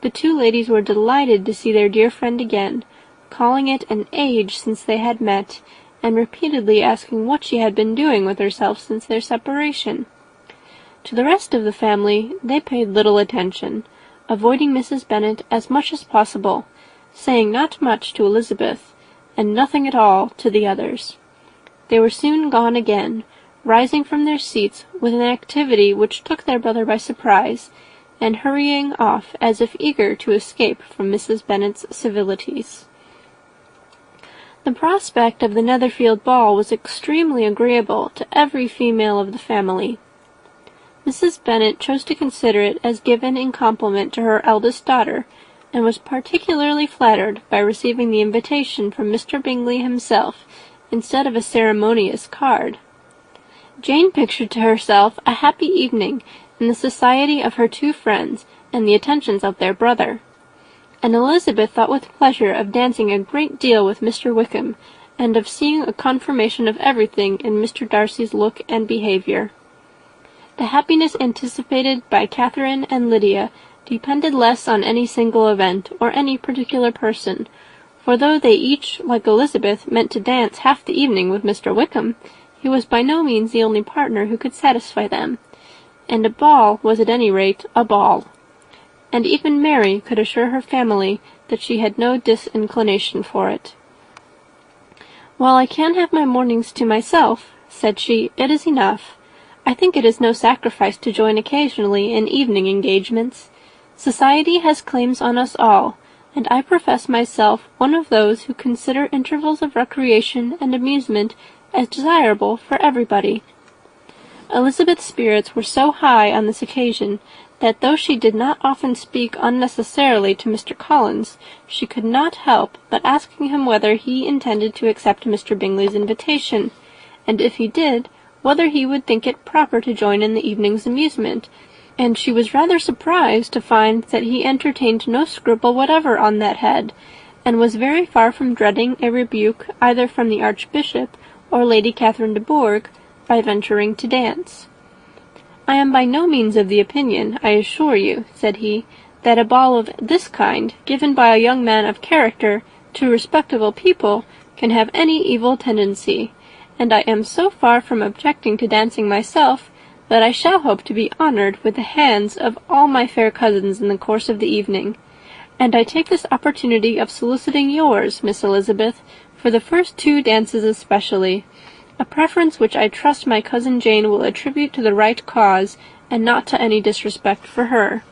The two ladies were delighted to see their dear friend again, calling it an age since they had met, and repeatedly asking what she had been doing with herself since their separation. To the rest of the family they paid little attention, avoiding Mrs. Bennet as much as possible, saying not much to Elizabeth, and nothing at all to the others. They were soon gone again, rising from their seats with an activity which took their brother by surprise, and hurrying off as if eager to escape from Mrs. Bennet's civilities. The prospect of the Netherfield ball was extremely agreeable to every female of the family. Mrs. Bennet chose to consider it as given in compliment to her eldest daughter, and was particularly flattered by receiving the invitation from Mr. Bingley himself, instead of a ceremonious card. Jane pictured to herself a happy evening in the society of her two friends and the attentions of their brother, and Elizabeth thought with pleasure of dancing a great deal with Mr. Wickham, and of seeing a confirmation of everything in Mr. Darcy's look and behaviour. The happiness anticipated by Catherine and Lydia depended less on any single event or any particular person, for though they each, like Elizabeth, meant to dance half the evening with Mr. Wickham, he was by no means the only partner who could satisfy them, and a ball was at any rate a ball. And even Mary could assure her family that she had no disinclination for it. "While I can have my mornings to myself," said she, "it is enough. I think it is no sacrifice to join occasionally in evening engagements. Society has claims on us all, and I profess myself one of those who consider intervals of recreation and amusement as desirable for everybody." Elizabeth's spirits were so high on this occasion, that though she did not often speak unnecessarily to Mr. Collins, she could not help but asking him whether he intended to accept Mr. Bingley's invitation, and if he did, whether he would think it proper to join in the evening's amusement, and she was rather surprised to find that he entertained no scruple whatever on that head, and was very far from dreading a rebuke either from the Archbishop or Lady Catherine de Bourgh by venturing to dance. "I am by no means of the opinion, I assure you," said he, "that a ball of this kind, given by a young man of character to respectable people, can have any evil tendency, and I am so far from objecting to dancing myself, that I shall hope to be honoured with the hands of all my fair cousins in the course of the evening, and I take this opportunity of soliciting yours, Miss Elizabeth, for the first 2 dances especially, a preference which I trust my cousin Jane will attribute to the right cause, and not to any disrespect for her."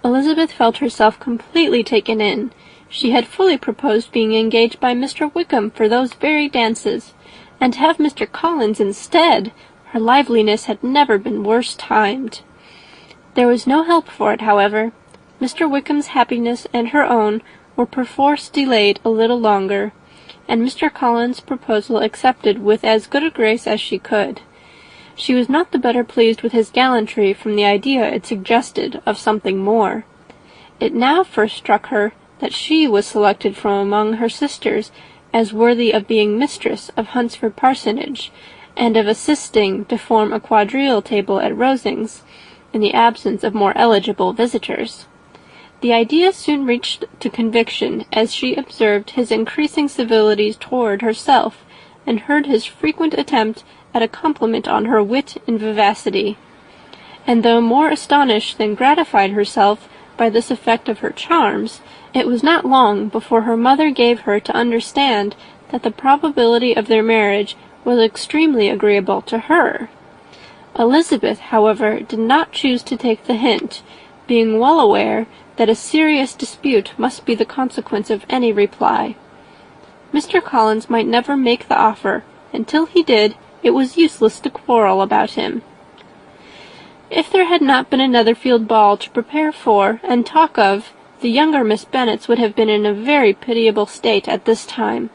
Elizabeth felt herself completely taken in. She had fully proposed being engaged by Mr. Wickham for those very dances, And to have Mr. Collins instead! Her liveliness had never been worse timed. There was no help for it, however. Mr. Wickham's happiness and her own were perforce delayed a little longer, and Mr. Collins' proposal accepted with as good a grace as she could. She was not the better pleased with his gallantry from the idea it suggested of something more. It now first struck her that she was selected from among her sisters as worthy of being mistress of Hunsford Parsonage, and of assisting to form a quadrille table at Rosings, in the absence of more eligible visitors. The idea soon reached to conviction as she observed his increasing civilities toward herself, and heard his frequent attempt at a compliment on her wit and vivacity. And though more astonished than gratified herself by this effect of her charms, it was not long before her mother gave her to understand that the probability of their marriage was extremely agreeable to her. Elizabeth, however, did not choose to take the hint, being well aware that a serious dispute must be the consequence of any reply. Mr. Collins might never make the offer, and till he did, it was useless to quarrel about him. If there had not been a Netherfield ball to prepare for and talk of, the younger Miss Bennets would have been in a very pitiable state at this time,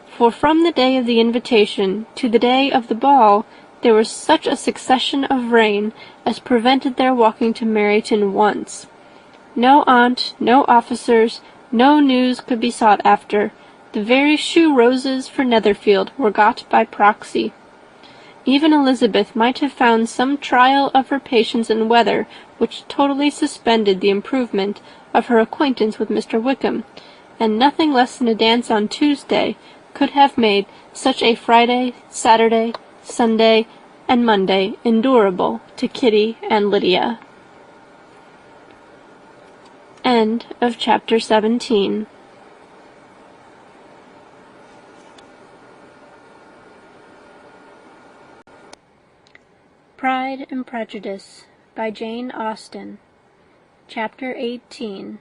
for from the day of the invitation to the day of the ball there was such a succession of rain as prevented their walking to Meryton once. No aunt, no officers, no news could be sought after. The very shoe roses for Netherfield were got by proxy. Even Elizabeth might have found some trial of her patience in weather which totally suspended the improvement of her acquaintance with Mr. Wickham, and nothing less than a dance on Tuesday could have made such a Friday, Saturday, Sunday, and Monday endurable to Kitty and Lydia. End of chapter 17. Pride and Prejudice by Jane Austen. Chapter 18.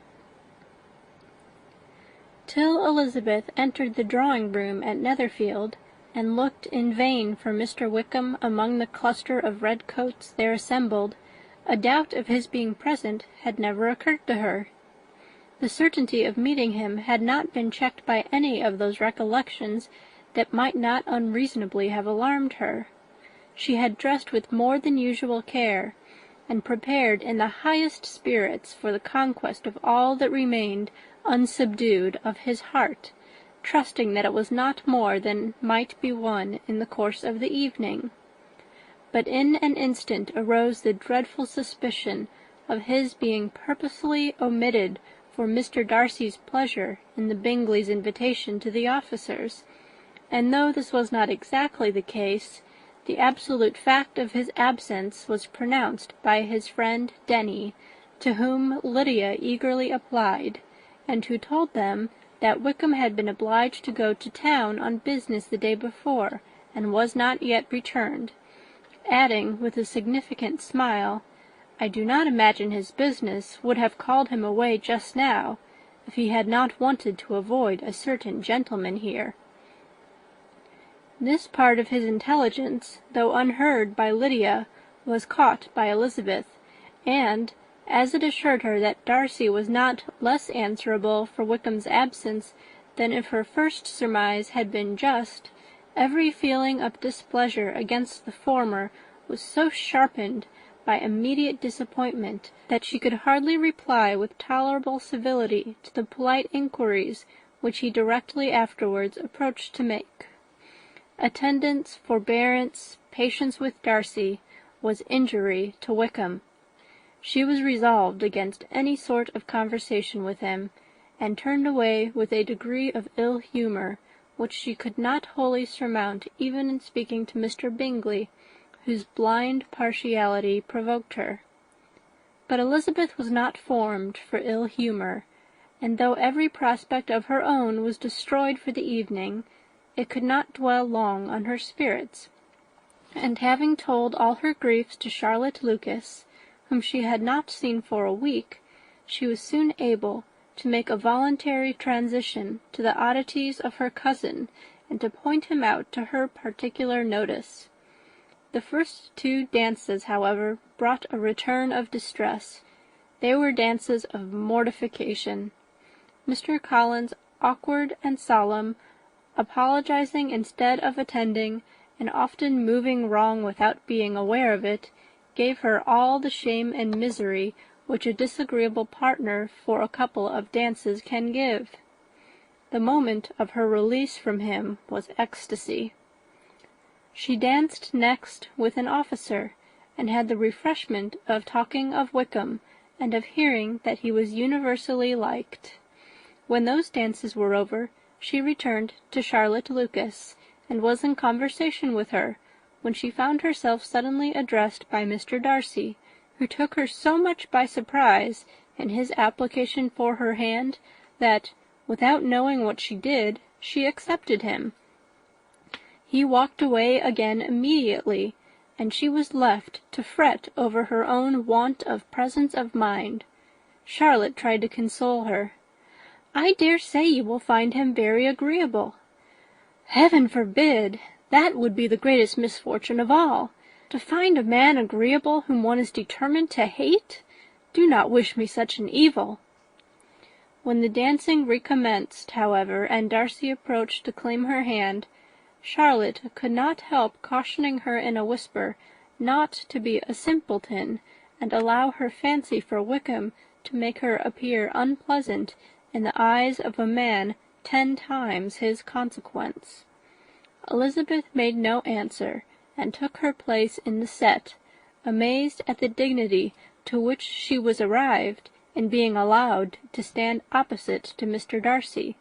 Till Elizabeth entered the drawing-room at Netherfield, and looked in vain for Mr. Wickham among the cluster of red-coats there assembled, a doubt of his being present had never occurred to her. The certainty of meeting him had not been checked by any of those recollections that might not unreasonably have alarmed her. She had dressed with more than usual care, and prepared in the highest spirits for the conquest of all that remained unsubdued of his heart, trusting that it was not more than might be won in the course of the evening. But in an instant arose the dreadful suspicion of his being purposely omitted for Mr. Darcy's pleasure in the Bingleys' invitation to the officers, and though this was not exactly the case, the absolute fact of his absence was pronounced by his friend Denny, to whom Lydia eagerly applied, and who told them that Wickham had been obliged to go to town on business the day before, and was not yet returned, adding, with a significant smile, "I do not imagine his business would have called him away just now, if he had not wanted to avoid a certain gentleman here." This part of his intelligence, though unheard by Lydia, was caught by Elizabeth, and, as it assured her that Darcy was not less answerable for Wickham's absence than if her first surmise had been just, every feeling of displeasure against the former was so sharpened by immediate disappointment that she could hardly reply with tolerable civility to the polite inquiries which he directly afterwards approached to make. Attendance, forbearance, patience with Darcy, was injury to Wickham. She was resolved against any sort of conversation with him, and turned away with a degree of ill humour which she could not wholly surmount even in speaking to Mr. Bingley, whose blind partiality provoked her. But Elizabeth was not formed for ill humour, and though every prospect of her own was destroyed for the evening, it could not dwell long on her spirits, and having told all her griefs to Charlotte Lucas, whom she had not seen for a week, she was soon able to make a voluntary transition to the oddities of her cousin, and to point him out to her particular notice. The first 2 dances, however, brought a return of distress. They were dances of mortification. Mr. Collins, awkward and solemn, apologizing instead of attending, and often moving wrong without being aware of it, gave her all the shame and misery which a disagreeable partner for a couple of dances can give. The moment of her release from him was ecstasy. She danced next with an officer, and had the refreshment of talking of Wickham, and of hearing that he was universally liked. When those dances were over, she returned to Charlotte Lucas, and was in conversation with her, when she found herself suddenly addressed by Mr. Darcy, who took her so much by surprise in his application for her hand, that, without knowing what she did, she accepted him. He walked away again immediately, and she was left to fret over her own want of presence of mind. Charlotte tried to console her. "I dare say you will find him very agreeable." "Heaven forbid! That would be the greatest misfortune of all. To find a man agreeable whom one is determined to hate! Do not wish me such an evil." When the dancing recommenced, however, and Darcy approached to claim her hand, Charlotte could not help cautioning her in a whisper not to be a simpleton, and allow her fancy for Wickham to make her appear unpleasant in the eyes of a man 10 times his consequence. Elizabeth made no answer, and took her place in the set, amazed at the dignity to which she was arrived in being allowed to stand opposite to Mr. Darcy,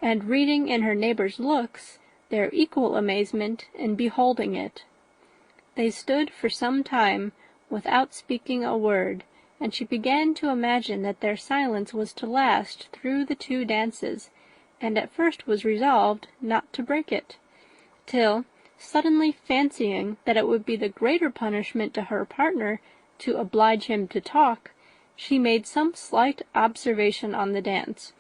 and reading in her neighbours' looks their equal amazement in beholding it. They stood for some time without speaking a word, and she began to imagine that their silence was to last through the 2 dances, and at first was resolved not to break it, till, suddenly fancying that it would be the greater punishment to her partner to oblige him to talk, she made some slight observation on the dance.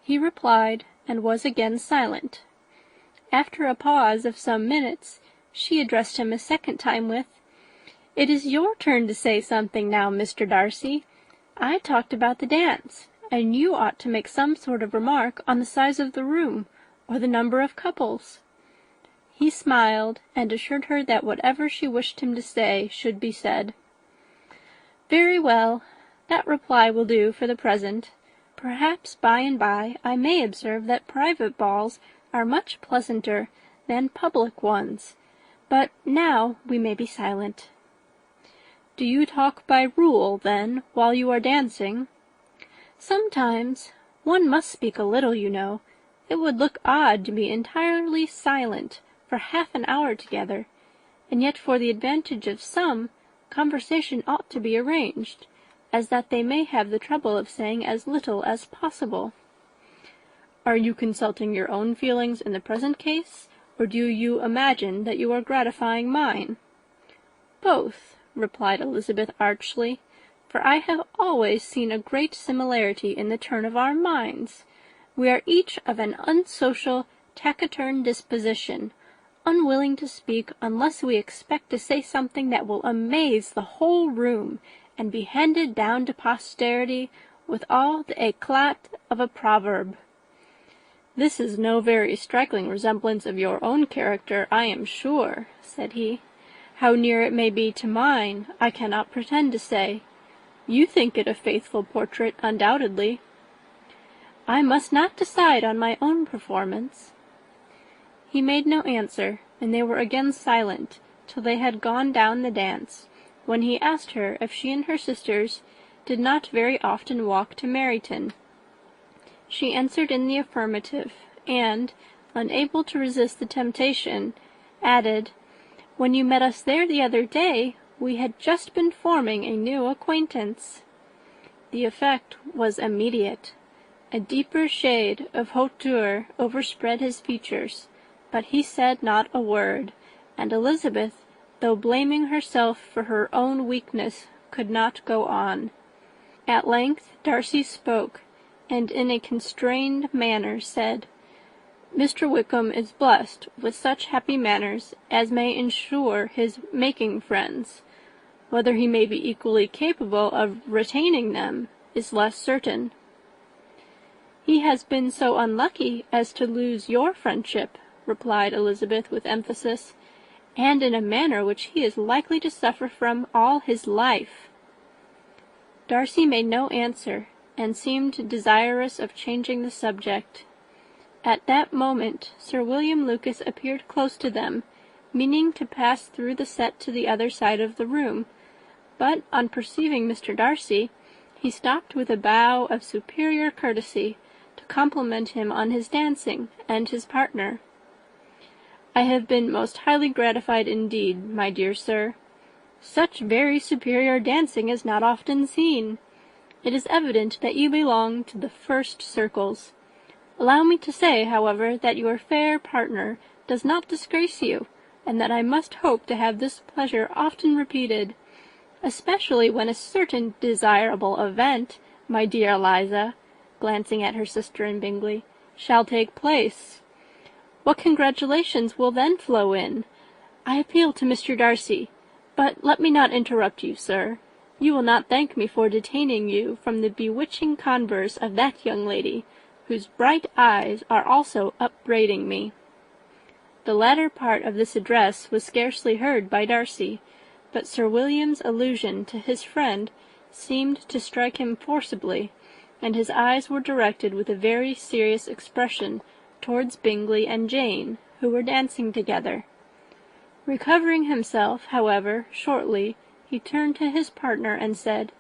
He replied, and was again silent. After a pause of some minutes, she addressed him a second time with, "It is your turn to say something now, Mr. Darcy. I talked about the dance, and you ought to make some sort of remark on the size of the room, or the number of couples." He smiled, and assured her that whatever she wished him to say should be said. "Very well, that reply will do for the present. Perhaps by and by I may observe that private balls are much pleasanter than public ones, but now we may be silent." "Do you talk by rule, then, while you are dancing?" "Sometimes. One must speak a little, you know. It would look odd to be entirely silent for half an hour together, and yet for the advantage of some, conversation ought to be arranged, as that they may have the trouble of saying as little as possible." "Are you consulting your own feelings in the present case, or do you imagine that you are gratifying mine?" "Both," replied Elizabeth archly, "for I have always seen a great similarity in the turn of our minds. We are each of an unsocial, taciturn disposition, unwilling to speak unless we expect to say something that will amaze the whole room, and be handed down to posterity with all the éclat of a proverb." "This is no very striking resemblance of your own character, I am sure," said he. "How near it may be to mine, I cannot pretend to say. You think it a faithful portrait, undoubtedly." "I must not decide on my own performance." He made no answer, and they were again silent till they had gone down the dance, when he asked her if she and her sisters did not very often walk to Meryton. She answered in the affirmative, and, unable to resist the temptation, added, "When you met us there the other day, we had just been forming a new acquaintance." The effect was immediate. A deeper shade of hauteur overspread his features, but he said not a word, and Elizabeth, though blaming herself for her own weakness, could not go on. At length Darcy spoke, and in a constrained manner said, Mr. Wickham is blessed with such happy manners as may ensure his making friends. Whether he may be equally capable of retaining them is less certain." "He has been so unlucky as to lose your friendship," replied Elizabeth with emphasis, "and in a manner which he is likely to suffer from all his life." Darcy made no answer, and seemed desirous of changing the subject. At that moment Sir William Lucas appeared close to them, meaning to pass through the set to the other side of the room, but on perceiving Mr. Darcy, he stopped with a bow of superior courtesy to compliment him on his dancing and his partner. "I have been most highly gratified indeed, my dear sir. Such very superior dancing is not often seen. It is evident that you belong to the first circles. Allow me to say, however, that your fair partner does not disgrace you, and that I must hope to have this pleasure often repeated, especially when a certain desirable event, my dear Eliza," glancing at her sister in Bingley, "shall take place. What congratulations will then flow in! I appeal to Mr. Darcy. But let me not interrupt you, sir. You will not thank me for detaining you from the bewitching converse of that young lady, whose bright eyes are also upbraiding me." The latter part of this address was scarcely heard by Darcy, but Sir William's allusion to his friend seemed to strike him forcibly, and his eyes were directed with a very serious expression towards Bingley and Jane, who were dancing together. Recovering himself, however, shortly, he turned to his partner and said,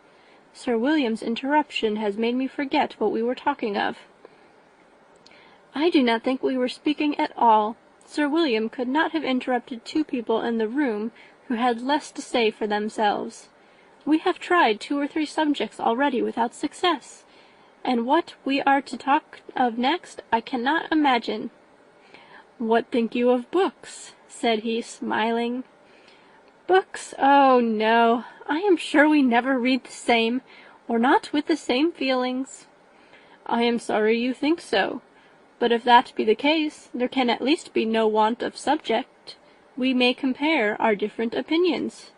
"Sir William's interruption has made me forget what we were talking of." "I do not think we were speaking at all. Sir William could not have interrupted two people in the room who had less to say for themselves. We have tried 2 or 3 subjects already without success, and what we are to talk of next I cannot imagine." "What think you of books?" said he, smiling. "Books? Oh, no! I am sure we never read the same, or not with the same feelings." "I am sorry you think so. But if that be the case, there can at least be no want of subject. We may compare our different opinions."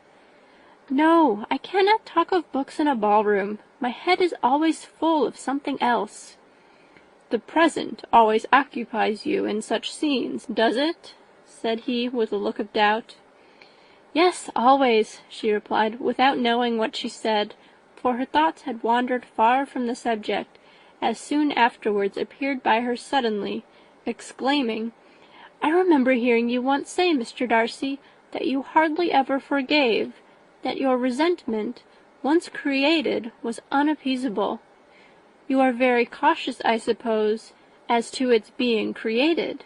"No, I cannot talk of books in a ballroom. My head is always full of something else." "The present always occupies you in such scenes, does it?" said he, with a look of doubt. "Yes, always," she replied, without knowing what she said, for her thoughts had wandered far from the subject, as soon afterwards appeared by her suddenly, exclaiming, "I remember hearing you once say, Mr. Darcy, that you hardly ever forgave, that your resentment, once created, was unappeasable. You are very cautious, I suppose, as to its being created."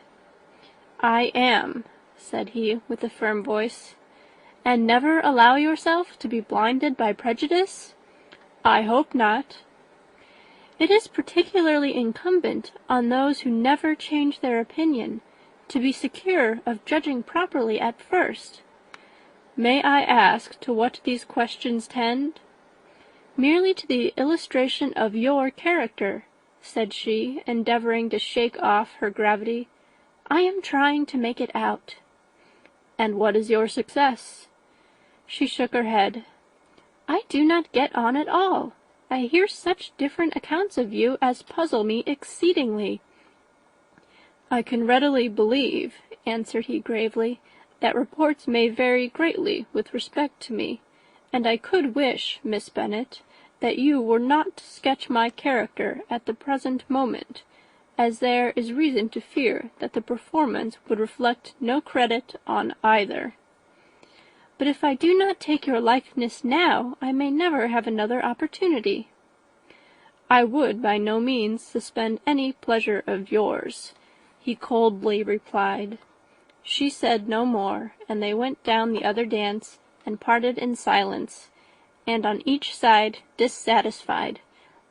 "I am," said he, with a firm voice. "And never allow yourself to be blinded by prejudice?" "I hope not." "It is particularly incumbent on those who never change their opinion to be secure of judging properly at first." "May I ask to what these questions tend?" "Merely to the illustration of your character," said she, endeavouring to shake off her gravity. "I am trying to make it out." "And what is your success?" She shook her head. "I do not get on at all. I hear such different accounts of you as puzzle me exceedingly." "I can readily believe," answered he gravely, "that reports may vary greatly with respect to me, and I could wish, Miss Bennet, that you were not to sketch my character at the present moment, as there is reason to fear that the performance would reflect no credit on either." "But if I do not take your likeness now, I may never have another opportunity." "I would by no means suspend any pleasure of yours," he coldly replied. She said no more, and they went down the other dance, and parted in silence, and on each side dissatisfied,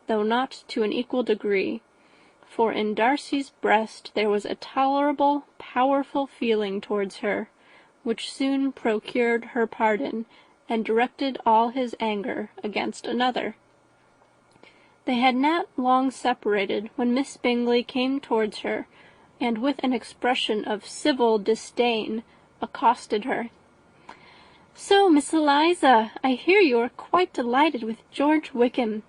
though not to an equal degree, for in Darcy's breast there was a tolerable, powerful feeling towards her, which soon procured her pardon, and directed all his anger against another. They had not long separated when Miss Bingley came towards her, and with an expression of civil disdain accosted her. "So, Miss Eliza, I hear you are quite delighted with George Wickham.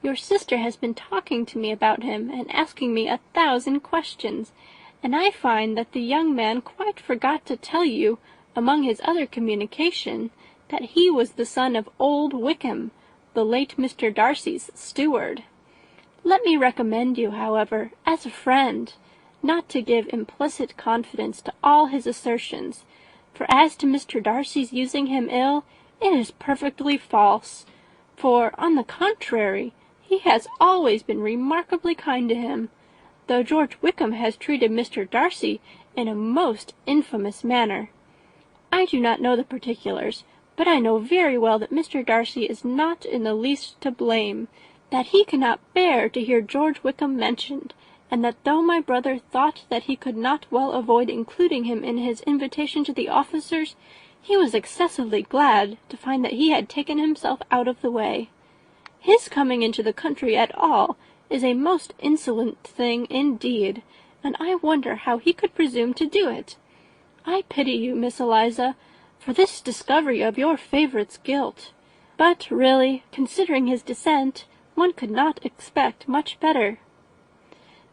Your sister has been talking to me about him, and asking me 1,000 questions, and I find that the young man quite forgot to tell you, among his other communication, that he was the son of old Wickham, the late Mr. Darcy's steward. Let me recommend you, however, as a friend, not to give implicit confidence to all his assertions, for as to Mr. Darcy's using him ill, it is perfectly false, for, on the contrary, he has always been remarkably kind to him, though George Wickham has treated Mr. Darcy in a most infamous manner. I do not know the particulars, but I know very well that Mr. Darcy is not in the least to blame, that he cannot bear to hear George Wickham mentioned, and that though my brother thought that he could not well avoid including him in his invitation to the officers, he was excessively glad to find that he had taken himself out of the way. His coming into the country at all is a most insolent thing indeed, and I wonder how he could presume to do it. I pity you, Miss Eliza, for this discovery of your favourite's guilt. But really, considering his descent, one could not expect much better."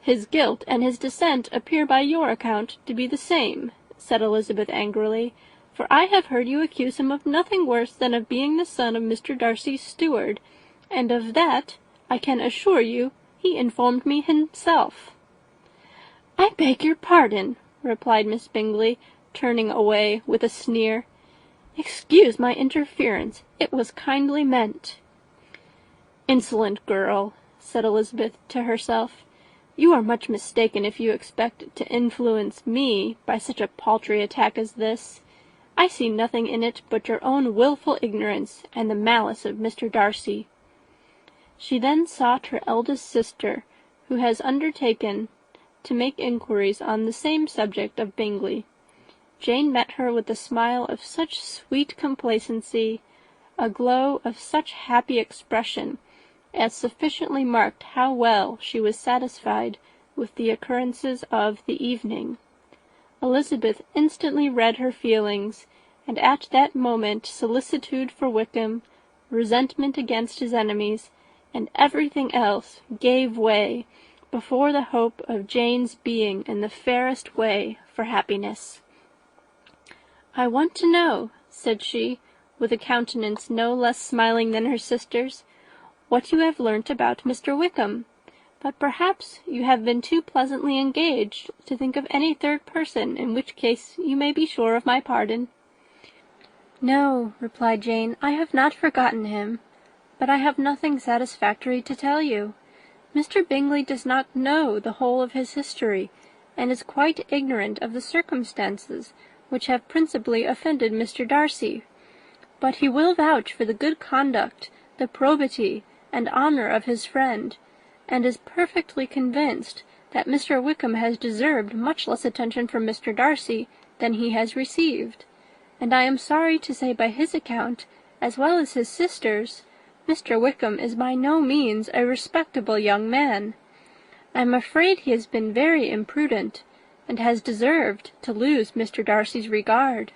"His guilt and his descent appear by your account to be the same," said Elizabeth angrily, "for I have heard you accuse him of nothing worse than of being the son of Mr. Darcy's steward, and of that, I can assure you, he informed me himself." "I beg your pardon," replied Miss Bingley, turning away with a sneer. "Excuse my interference. It was kindly meant." "Insolent girl," said Elizabeth to herself. "You are much mistaken if you expect to influence me by such a paltry attack as this. I see nothing in it but your own wilful ignorance and the malice of Mr. Darcy." She then sought her eldest sister, who has undertaken to make inquiries on the same subject of Bingley. Jane met her with a smile of such sweet complacency, a glow of such happy expression, as sufficiently marked how well she was satisfied with the occurrences of the evening. Elizabeth instantly read her feelings, and at that moment solicitude for Wickham, resentment against his enemies, and everything else gave way before the hope of Jane's being in the fairest way for happiness. "I want to know," said she, with a countenance no less smiling than her sister's, "what you have learnt about Mr. Wickham. But perhaps you have been too pleasantly engaged to think of any third person, in which case you may be sure of my pardon." "No," replied Jane, "I have not forgotten him, but I have nothing satisfactory to tell you. Mr. Bingley does not know the whole of his history, and is quite ignorant of the circumstances which have principally offended Mr. Darcy. But he will vouch for the good conduct, the probity, and honour of his friend, and is perfectly convinced that Mr. Wickham has deserved much less attention from Mr. Darcy than he has received, and I am sorry to say by his account, as well as his sister's, Mr. Wickham is by no means a respectable young man. I am afraid he has been very imprudent, and has deserved to lose Mr. Darcy's regard."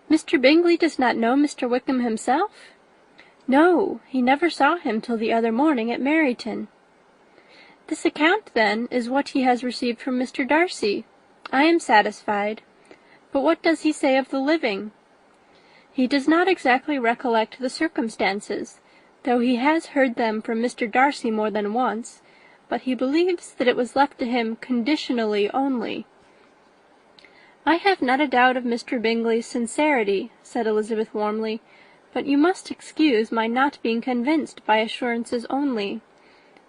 "Mr. Bingley does not know Mr. Wickham himself?" "No, he never saw him till the other morning at Meryton." "This account, then, is what he has received from Mr. Darcy. I am satisfied. But what does he say of the living?" "He does not exactly recollect the circumstances, though he has heard them from Mr. Darcy more than once, but he believes that it was left to him conditionally only." "I have not a doubt of Mr. Bingley's sincerity," said Elizabeth warmly, "but you must excuse my not being convinced by assurances only.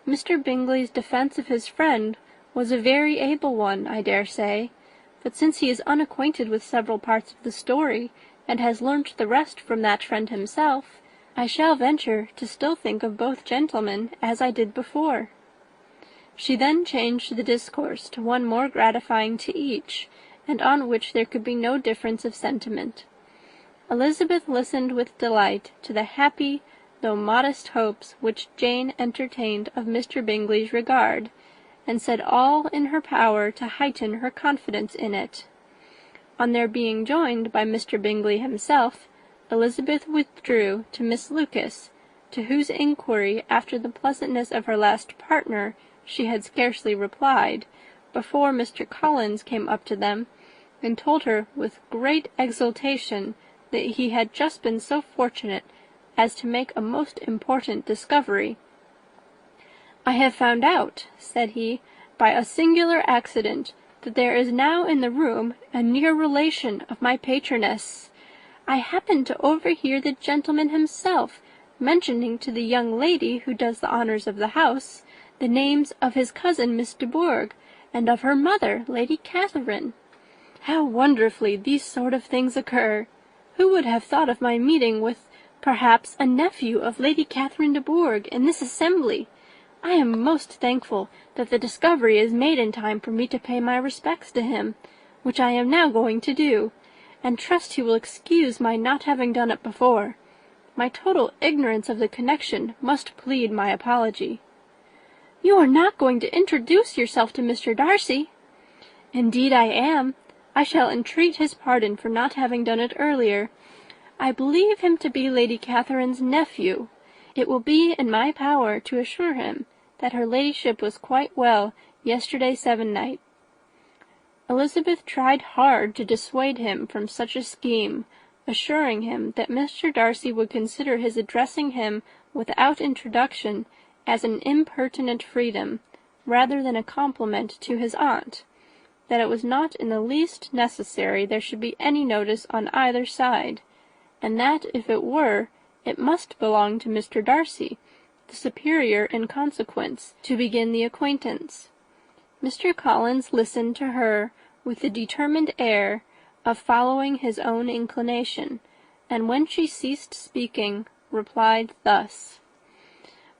Mr. Bingley's defence of his friend was a very able one, I dare say, but since he is unacquainted with several parts of the story, and has learnt the rest from that friend himself, I shall venture to still think of both gentlemen as I did before." She then changed the discourse to one more gratifying to each, and on which there could be no difference of sentiment. Elizabeth listened with delight to the happy, though modest hopes which Jane entertained of Mr. Bingley's regard, and said all in her power to heighten her confidence in it. On their being joined by Mr. Bingley himself, Elizabeth withdrew to Miss Lucas, to whose inquiry after the pleasantness of her last partner she had scarcely replied, before Mr. Collins came up to them, and told her with great exultation that he had just been so fortunate as to make a most important discovery. "I have found out," said he, "by a singular accident, that there is now in the room a near relation of my patroness. I happened to overhear the gentleman himself mentioning to the young lady who does the honours of the house the names of his cousin Miss de Bourgh, and of her mother, Lady Catherine. How wonderfully these sort of things occur! Who would have thought of my meeting with, perhaps, a nephew of Lady Catherine de Bourgh in this assembly? I am most thankful that the discovery is made in time for me to pay my respects to him, which I am now going to do, and trust he will excuse my not having done it before. My total ignorance of the connection must plead my apology." "You are not going to introduce yourself to Mr. Darcy?" "Indeed I am. I shall entreat his pardon for not having done it earlier. I believe him to be Lady Catherine's nephew. It will be in my power to assure him that her ladyship was quite well yesterday sevennight." Elizabeth tried hard to dissuade him from such a scheme, assuring him that Mr. Darcy would consider his addressing him without introduction as an impertinent freedom, rather than a compliment to his aunt, that it was not in the least necessary there should be any notice on either side, and that if it were, it must belong to Mr. Darcy, the superior in consequence, to begin the acquaintance. Mr. Collins listened to her with the determined air of following his own inclination, and when she ceased speaking, replied thus: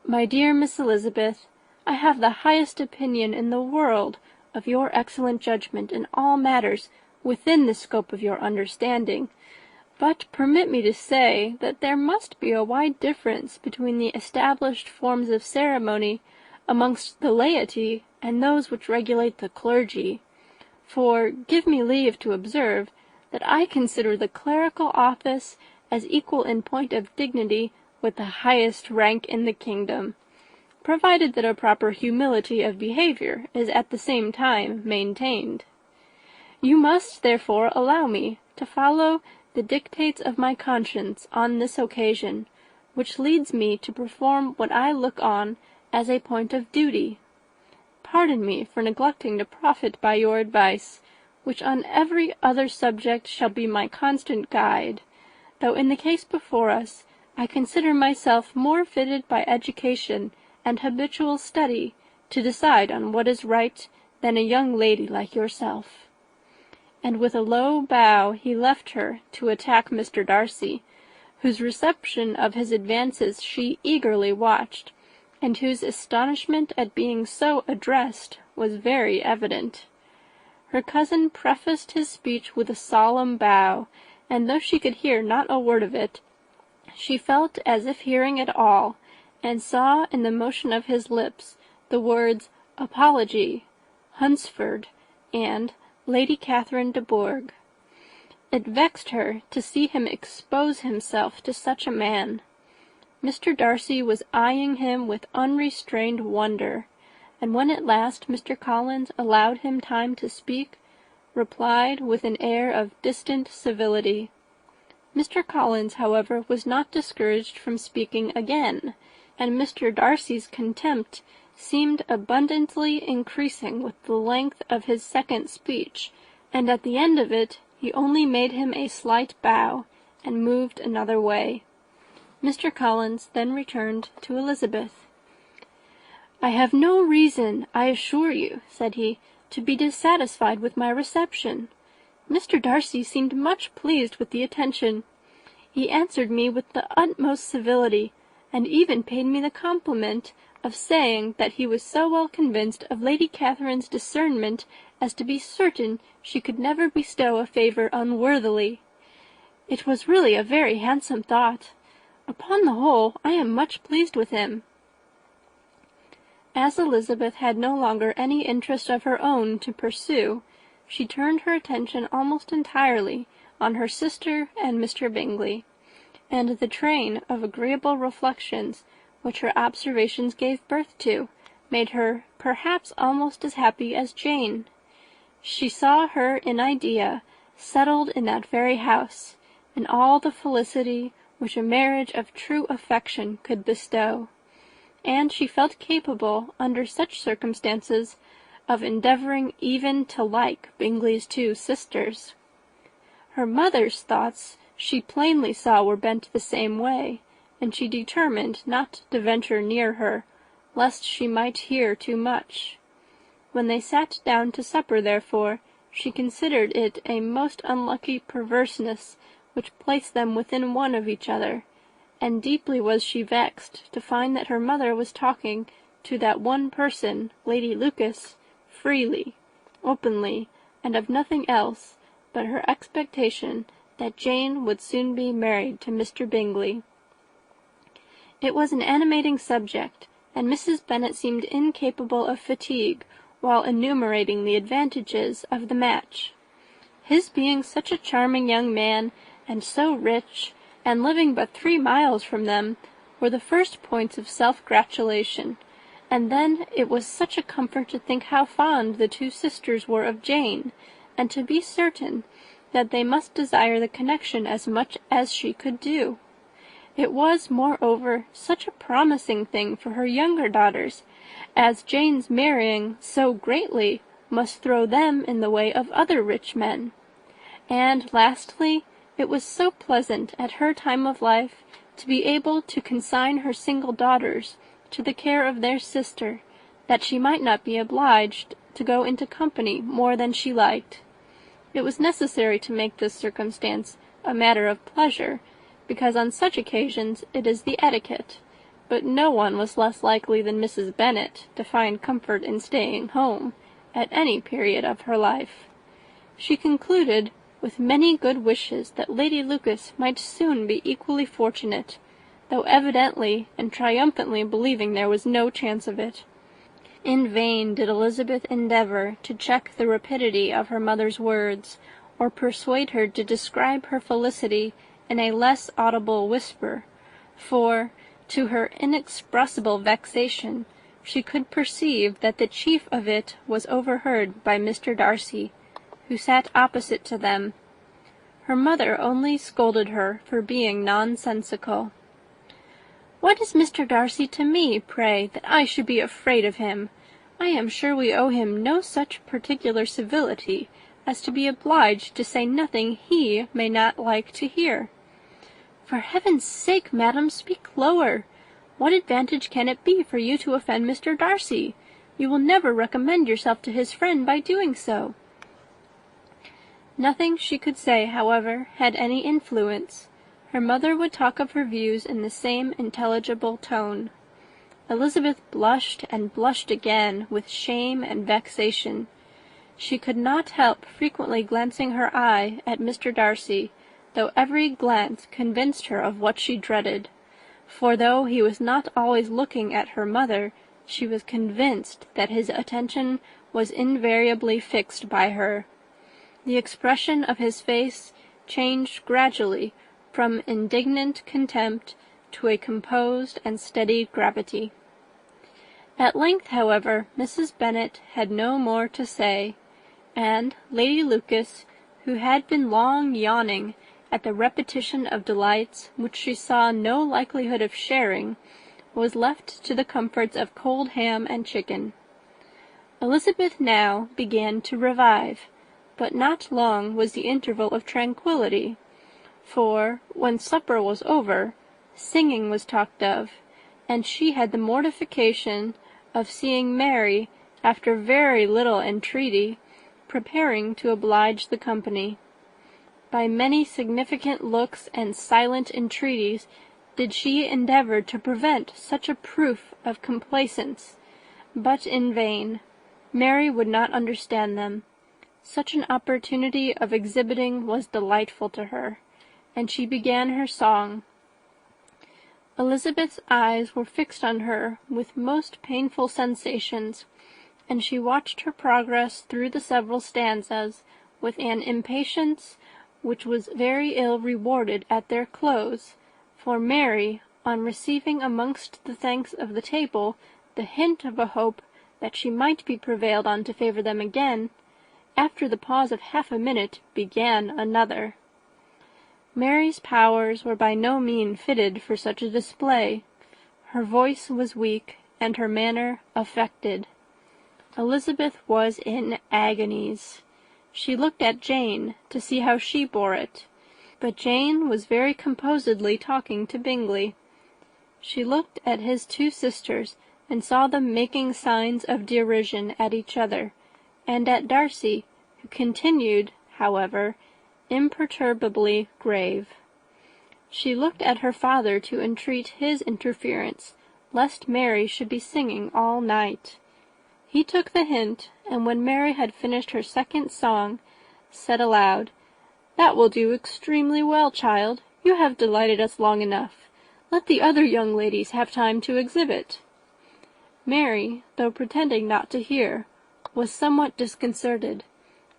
"My dear Miss Elizabeth, I have the highest opinion in the world of your excellent judgment in all matters within the scope of your understanding, but permit me to say that there must be a wide difference between the established forms of ceremony amongst the laity and those which regulate the clergy. For give me leave to observe that I consider the clerical office as equal in point of dignity with the highest rank in the kingdom, provided that a proper humility of behaviour is at the same time maintained. You must therefore allow me to follow the dictates of my conscience on this occasion, which leads me to perform what I look on as a point of duty. Pardon me for neglecting to profit by your advice, which on every other subject shall be my constant guide, though in the case before us I consider myself more fitted by education and habitual study to decide on what is right than a young lady like yourself." And with a low bow he left her to attack Mr. Darcy, whose reception of his advances she eagerly watched, and whose astonishment at being so addressed was very evident. Her cousin prefaced his speech with a solemn bow, and though she could hear not a word of it, she felt as if hearing it all, and saw in the motion of his lips the words apology, Hunsford, and Lady Catherine de Bourgh. It vexed her to see him expose himself to such a man. Mr. Darcy was eyeing him with unrestrained wonder, and when at last Mr. Collins allowed him time to speak, replied with an air of distant civility. Mr. Collins, however, was not discouraged from speaking again, and Mr. Darcy's contempt seemed abundantly increasing with the length of his second speech, and at the end of it he only made him a slight bow, and moved another way. Mr. Collins then returned to Elizabeth. "I have no reason, I assure you," said he, "to be dissatisfied with my reception. Mr. Darcy seemed much pleased with the attention. He answered me with the utmost civility, and even paid me the compliment of saying that he was so well convinced of Lady Catherine's discernment as to be certain she could never bestow a favour unworthily. It was really a very handsome thought. Upon the whole, I am much pleased with him." As Elizabeth had no longer any interest of her own to pursue, she turned her attention almost entirely on her sister and Mr. Bingley, and the train of agreeable reflections which her observations gave birth to made her perhaps almost as happy as Jane. She saw her in idea settled in that very house, in all the felicity which a marriage of true affection could bestow, and she felt capable, under such circumstances, of endeavouring even to like Bingley's two sisters. Her mother's thoughts she plainly saw were bent the same way, and she determined not to venture near her, lest she might hear too much. When they sat down to supper, therefore, she considered it a most unlucky perverseness which placed them within one of each other, and deeply was she vexed to find that her mother was talking to that one person, Lady Lucas, freely, openly, and of nothing else but her expectation that Jane would soon be married to Mr. Bingley. It was an animating subject, and Mrs. Bennet seemed incapable of fatigue while enumerating the advantages of the match. His being such a charming young man, and so rich, and living but 3 miles from them, were the first points of self-gratulation, and then it was such a comfort to think how fond the two sisters were of Jane, and to be certain that they must desire the connection as much as she could do. It was, moreover, such a promising thing for her younger daughters, as Jane's marrying so greatly must throw them in the way of other rich men. And, lastly, it was so pleasant at her time of life to be able to consign her single daughters to the care of their sister, that she might not be obliged to go into company more than she liked. It was necessary to make this circumstance a matter of pleasure, because on such occasions it is the etiquette, but no one was less likely than Mrs. Bennet to find comfort in staying home at any period of her life. She concluded with many good wishes that Lady Lucas might soon be equally fortunate, though evidently and triumphantly believing there was no chance of it. In vain did Elizabeth endeavour to check the rapidity of her mother's words, or persuade her to describe her felicity in a less audible whisper, for, to her inexpressible vexation, she could perceive that the chief of it was overheard by Mr. Darcy, who sat opposite to them. Her mother only scolded her for being nonsensical. "What is Mr. Darcy to me, pray, that I should be afraid of him? I am sure we owe him no such particular civility as to be obliged to say nothing he may not like to hear." "For heaven's sake, madam, speak lower. What advantage can it be for you to offend Mr. Darcy? You will never recommend yourself to his friend by doing so." Nothing she could say, however, had any influence. Her mother would talk of her views in the same intelligible tone. Elizabeth blushed and blushed again with shame and vexation. She could not help frequently glancing her eye at Mr. Darcy, though every glance convinced her of what she dreaded. For though he was not always looking at her mother, she was convinced that his attention was invariably fixed by her. The expression of his face changed gradually from indignant contempt to a composed and steady gravity. At length, however, Mrs. Bennet had no more to say, and Lady Lucas, who had been long yawning at the repetition of delights which she saw no likelihood of sharing, was left to the comforts of cold ham and chicken. Elizabeth now began to revive, but not long was the interval of tranquillity, for, when supper was over, singing was talked of, and she had the mortification of seeing Mary, after very little entreaty, preparing to oblige the company. By many significant looks and silent entreaties did she endeavour to prevent such a proof of complaisance, but in vain. Mary would not understand them. Such an opportunity of exhibiting was delightful to her, and she began her song. Elizabeth's eyes were fixed on her with most painful sensations, and she watched her progress through the several stanzas with an impatience which was very ill rewarded at their close, for Mary, on receiving amongst the thanks of the table the hint of a hope that she might be prevailed on to favour them again, after the pause of half a minute, began another. Mary's powers were by no means fitted for such a display. Her voice was weak, and her manner affected. Elizabeth was in agonies. She looked at Jane to see how she bore it, but Jane was very composedly talking to Bingley. She looked at his two sisters, and saw them making signs of derision at each other, and at Darcy, who continued, however, imperturbably grave. She looked at her father to entreat his interference, lest Mary should be singing all night. He took the hint, and when Mary had finished her second song, said aloud, "That will do extremely well, child. You have delighted us long enough. Let the other young ladies have time to exhibit." Mary, though pretending not to hear, was somewhat disconcerted,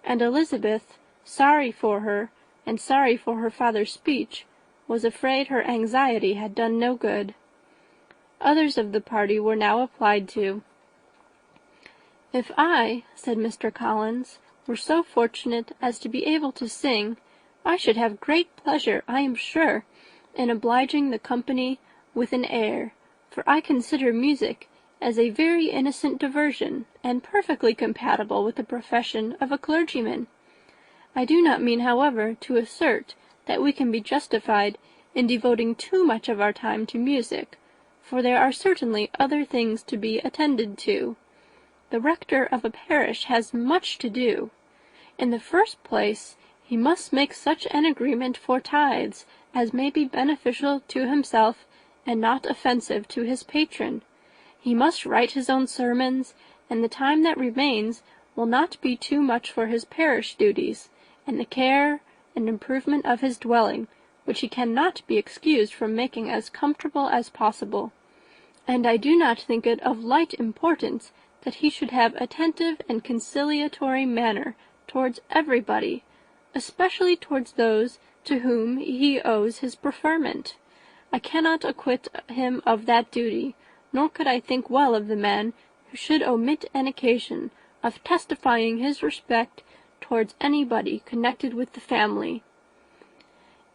and Elizabeth, sorry for her, and sorry for her father's speech, was afraid her anxiety had done no good. Others of the party were now applied to. "If I," said Mr. Collins, "were so fortunate as to be able to sing, I should have great pleasure, I am sure, in obliging the company with an air, for I consider music as a very innocent diversion, and perfectly compatible with the profession of a clergyman. I do not mean, however, to assert that we can be justified in devoting too much of our time to music, for there are certainly other things to be attended to. The rector of a parish has much to do. In the first place, he must make such an agreement for tithes as may be beneficial to himself and not offensive to his patron. He must write his own sermons, and the time that remains will not be too much for his parish duties, and the care and improvement of his dwelling, which he cannot be excused from making as comfortable as possible. And I do not think it of light importance that he should have attentive and conciliatory manner towards everybody, especially towards those to whom he owes his preferment. I cannot acquit him of that duty, nor could I think well of the man who should omit an occasion of testifying his respect towards anybody connected with the family."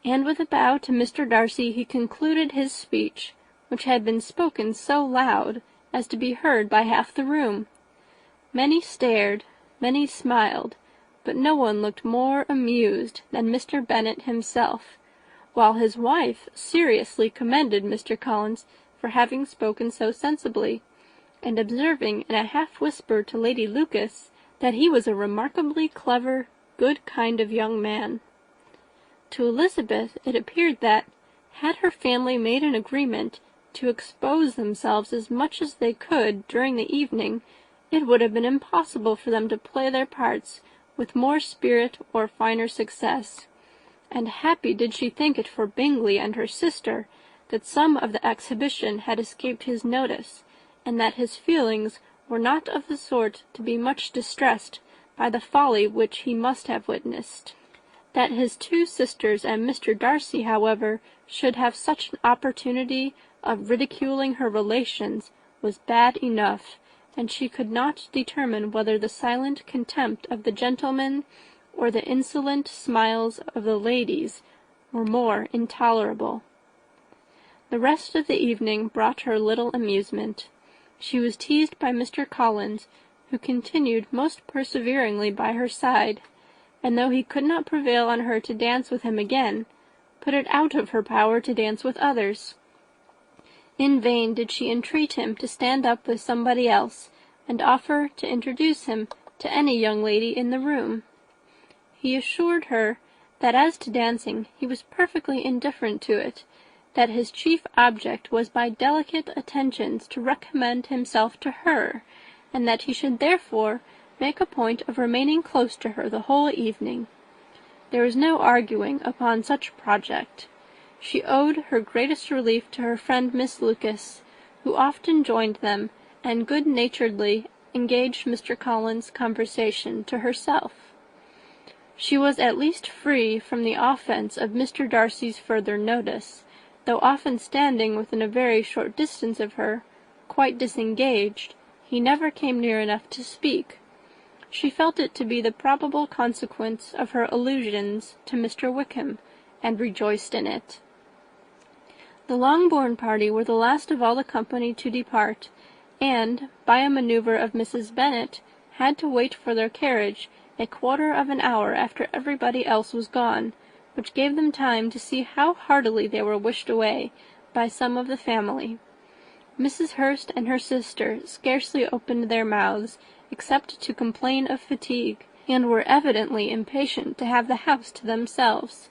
And with a bow to Mr. Darcy he concluded his speech, which had been spoken so loud as to be heard by half the room. Many stared, many smiled, but no one looked more amused than Mr. Bennet himself, while his wife seriously commended Mr. Collins for having spoken so sensibly, and observing in a half-whisper to Lady Lucas that he was a remarkably clever, good kind of young man. To Elizabeth it appeared that, had her family made an agreement to expose themselves as much as they could during the evening, it would have been impossible for them to play their parts with more spirit or finer success, and happy did she think it for Bingley and her sister that some of the exhibition had escaped his notice, and that his feelings were not of the sort to be much distressed by the folly which he must have witnessed. That his two sisters and Mr. Darcy, however, should have such an opportunity of ridiculing her relations was bad enough, and she could not determine whether the silent contempt of the gentlemen or the insolent smiles of the ladies were more intolerable. The rest of the evening brought her little amusement. She was teased by Mr. Collins, who continued most perseveringly by her side, and though he could not prevail on her to dance with him again, put it out of her power to dance with others. In vain did she entreat him to stand up with somebody else, and offer to introduce him to any young lady in the room. He assured her that as to dancing he was perfectly indifferent to it, that his chief object was by delicate attentions to recommend himself to her, and that he should therefore make a point of remaining close to her the whole evening. There was no arguing upon such project. She owed her greatest relief to her friend Miss Lucas, who often joined them, and good-naturedly engaged Mr. Collins's conversation to herself. She was at least free from the offence of Mr. Darcy's further notice, though often standing within a very short distance of her, quite disengaged, he never came near enough to speak. She felt it to be the probable consequence of her allusions to Mr. Wickham, and rejoiced in it. The Longbourn party were the last of all the company to depart, and, by a manoeuvre of Mrs. Bennet, had to wait for their carriage a quarter of an hour after everybody else was gone, which gave them time to see how heartily they were wished away by some of the family. Mrs. Hurst and her sister scarcely opened their mouths, except to complain of fatigue, and were evidently impatient to have the house to themselves.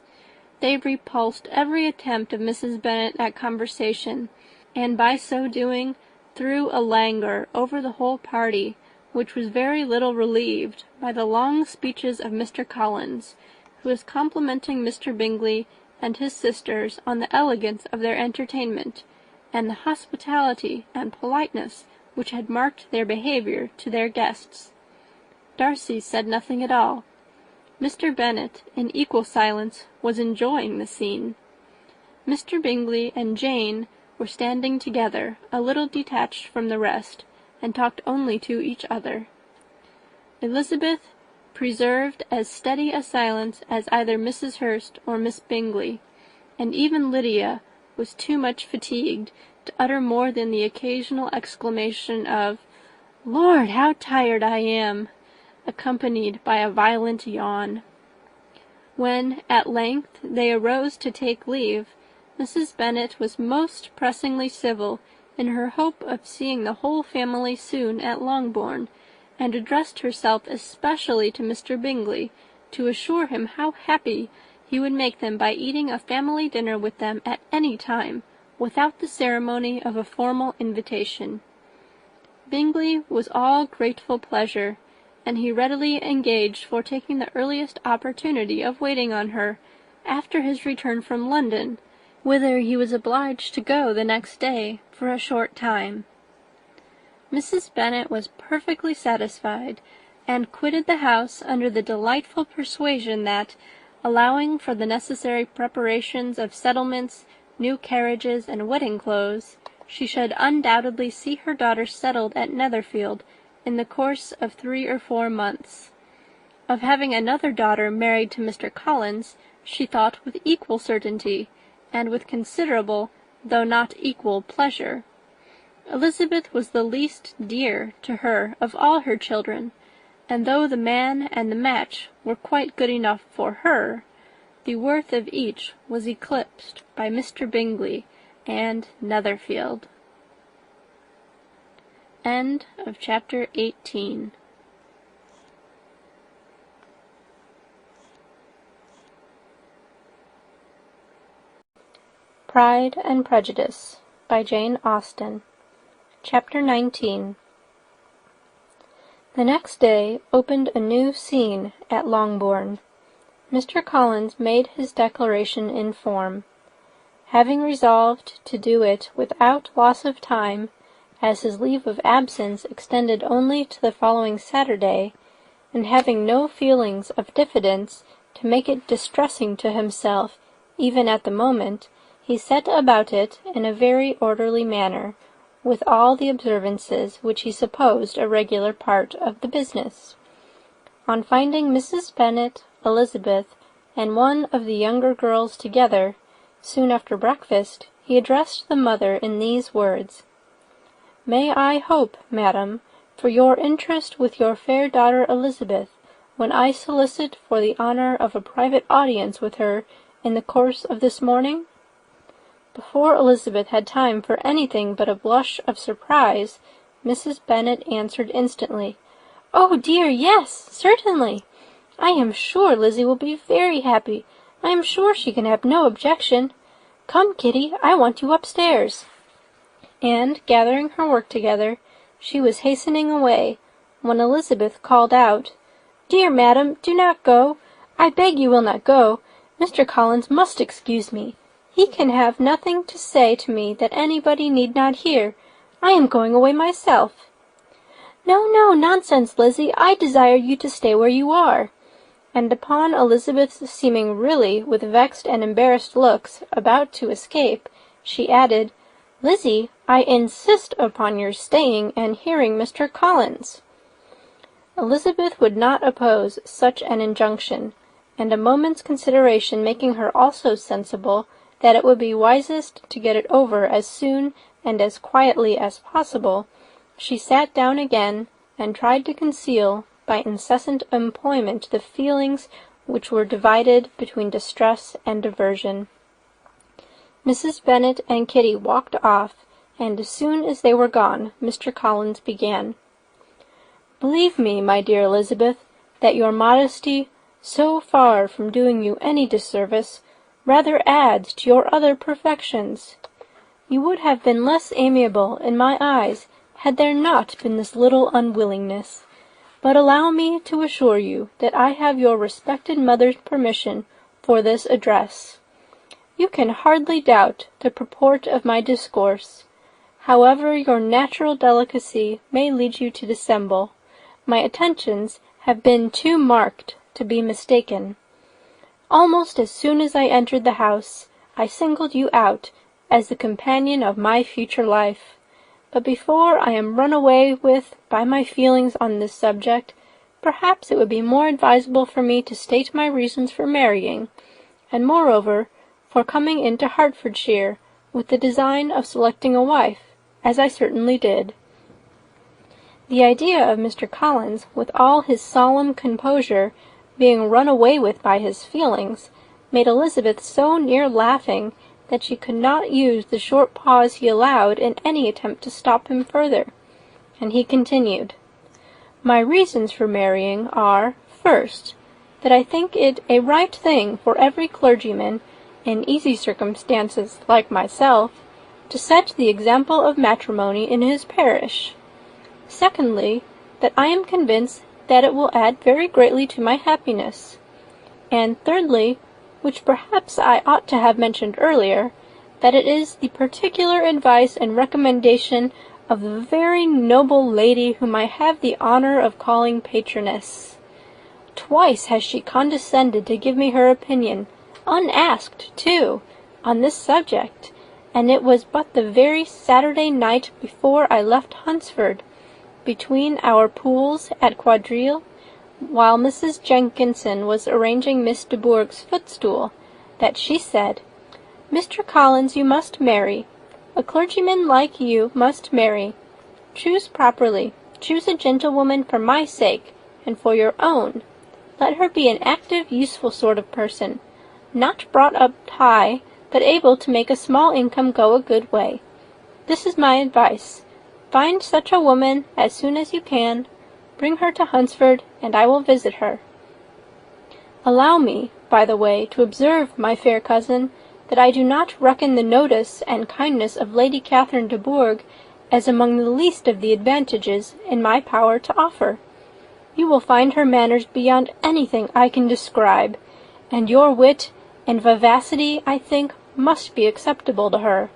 They repulsed every attempt of Mrs. Bennet at conversation, and by so doing threw a languor over the whole party, which was very little relieved by the long speeches of Mr. Collins, who was complimenting Mr. Bingley and his sisters on the elegance of their entertainment, and the hospitality and politeness which had marked their behaviour to their guests. Darcy said nothing at all. Mr. Bennet, in equal silence, was enjoying the scene. Mr. Bingley and Jane were standing together, a little detached from the rest, and talked only to each other. Elizabeth preserved as steady a silence as either Mrs. Hurst or Miss Bingley, and even Lydia was too much fatigued to utter more than the occasional exclamation of "Lord, how tired I am!" accompanied by a violent yawn. When, at length, they arose to take leave, Mrs. Bennet was most pressingly civil in her hope of seeing the whole family soon at Longbourn, and addressed herself especially to Mr. Bingley, to assure him how happy he would make them by eating a family dinner with them at any time, without the ceremony of a formal invitation. Bingley was all grateful pleasure, and he readily engaged for taking the earliest opportunity of waiting on her, after his return from London, whither he was obliged to go the next day for a short time. Mrs. Bennet was perfectly satisfied, and quitted the house under the delightful persuasion that, allowing for the necessary preparations of settlements, new carriages, and wedding clothes, she should undoubtedly see her daughter settled at Netherfield in the course of 3 or 4 months. Of having another daughter married to Mr. Collins, she thought with equal certainty, and with considerable, though not equal, pleasure. Elizabeth was the least dear to her of all her children, and though the man and the match were quite good enough for her, the worth of each was eclipsed by Mr. Bingley and Netherfield. End of chapter 18. Pride and Prejudice by Jane Austen. Chapter 19. The next day opened a new scene at Longbourn. Mr. Collins made his declaration in form. Having resolved to do it without loss of time, as his leave of absence extended only to the following Saturday, and having no feelings of diffidence to make it distressing to himself even at the moment, he set about it in a very orderly manner, with all the observances which he supposed a regular part of the business. On finding Mrs. Bennet, Elizabeth, and one of the younger girls together, soon after breakfast, he addressed the mother in these words: "May I hope, madam, for your interest with your fair daughter Elizabeth, when I solicit for the honour of a private audience with her in the course of this morning?" Before Elizabeth had time for anything but a blush of surprise, Mrs. Bennet answered instantly, "Oh dear, yes, certainly. I am sure Lizzie will be very happy. I am sure she can have no objection. Come, Kitty, I want you upstairs." And, gathering her work together, she was hastening away, when Elizabeth called out, "Dear madam, do not go. I beg you will not go. Mr. Collins must excuse me. He can have nothing to say to me that anybody need not hear. I am going away myself." "No, no, nonsense, Lizzie. I desire you to stay where you are." And upon Elizabeth's seeming really, with vexed and embarrassed looks, about to escape, she added, "Lizzie, I insist upon your staying and hearing Mr. Collins." Elizabeth would not oppose such an injunction, and a moment's consideration making her also sensible that it would be wisest to get it over as soon and as quietly as possible, she sat down again, and tried to conceal by incessant employment the feelings which were divided between distress and aversion. Mrs. Bennet and Kitty walked off, and as soon as they were gone, Mr. Collins began. "Believe me, my dear Elizabeth, that your modesty, so far from doing you any disservice, rather adds to your other perfections. You would have been less amiable in my eyes had there not been this little unwillingness. But allow me to assure you that I have your respected mother's permission for this address. You can hardly doubt the purport of my discourse. However your natural delicacy may lead you to dissemble, my attentions have been too marked to be mistaken. Almost as soon as I entered the house, I singled you out as the companion of my future life. But before I am run away with by my feelings on this subject, perhaps it would be more advisable for me to state my reasons for marrying, and moreover, for coming into Hertfordshire with the design of selecting a wife, as I certainly did." The idea of Mr. Collins, with all his solemn composure, being run away with by his feelings, made Elizabeth so near laughing that she could not use the short pause he allowed in any attempt to stop him further, and he continued, "My reasons for marrying are, first, that I think it a right thing for every clergyman, in easy circumstances like myself, to set the example of matrimony in his parish. Secondly, that I am convinced that it will add very greatly to my happiness. And thirdly, which perhaps I ought to have mentioned earlier, that it is the particular advice and recommendation of the very noble lady whom I have the honour of calling patroness. Twice has she condescended to give me her opinion, unasked too, on this subject, and it was but the very Saturday night before I left Hunsford, between our pools at quadrille, while Mrs. Jenkinson was arranging Miss de Bourgh's footstool, that she said, 'Mr. Collins, you must marry. A clergyman like you must marry. Choose properly. Choose a gentlewoman for my sake, and for your own. Let her be an active, useful sort of person, not brought up high, but able to make a small income go a good way. This is my advice. Find such a woman as soon as you can. Bring her to Hunsford, and I will visit her. Allow me, by the way, to observe, my fair cousin, that I do not reckon the notice and kindness of Lady Catherine de Bourgh as among the least of the advantages in my power to offer. You will find her manners beyond anything I can describe, and your wit and vivacity, I think, must be acceptable to her,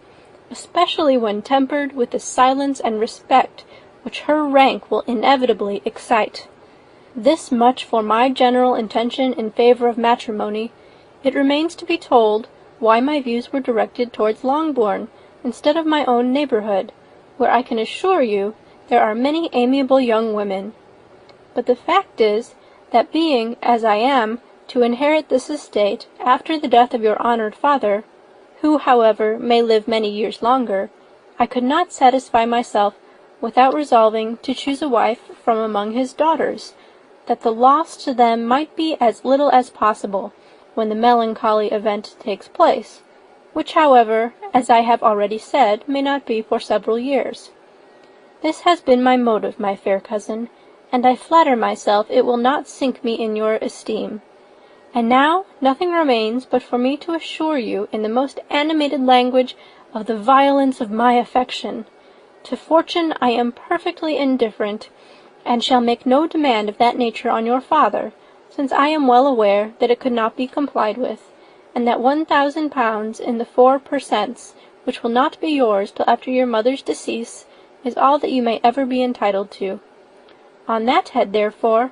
especially when tempered with the silence and respect which her rank will inevitably excite. This much for my general intention in favour of matrimony. It remains to be told why my views were directed towards Longbourn, instead of my own neighbourhood, where I can assure you there are many amiable young women. But the fact is, that being, as I am, to inherit this estate after the death of your honoured father, who, however, may live many years longer, I could not satisfy myself without resolving to choose a wife from among his daughters, that the loss to them might be as little as possible when the melancholy event takes place, which, however, as I have already said, may not be for several years. This has been my motive, my fair cousin, and I flatter myself it will not sink me in your esteem. And now nothing remains but for me to assure you in the most animated language of the violence of my affection. To fortune I am perfectly indifferent, and shall make no demand of that nature on your father, since I am well aware that it could not be complied with, and that 1,000 pounds in the 4 per cents, which will not be yours till after your mother's decease, is all that you may ever be entitled to. On that head, therefore,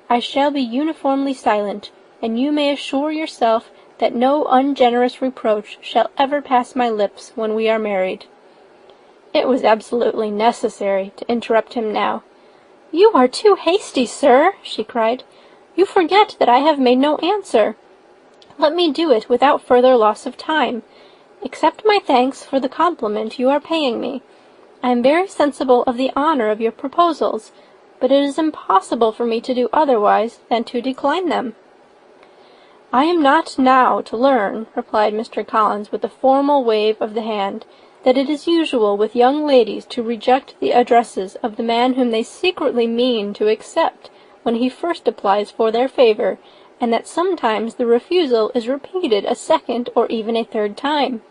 I shall be uniformly silent, and you may assure yourself that no ungenerous reproach shall ever pass my lips when we are married." It was absolutely necessary to interrupt him now. "You are too hasty, sir," she cried. "You forget that I have made no answer. Let me do it without further loss of time. Accept my thanks for the compliment you are paying me. I am very sensible of the honour of your proposals, but it is impossible for me to do otherwise than to decline them." "I am not now to learn," replied Mr. Collins with a formal wave of the hand, "that it is usual with young ladies to reject the addresses of the man whom they secretly mean to accept when he first applies for their favour, and that sometimes the refusal is repeated a second or even a third time.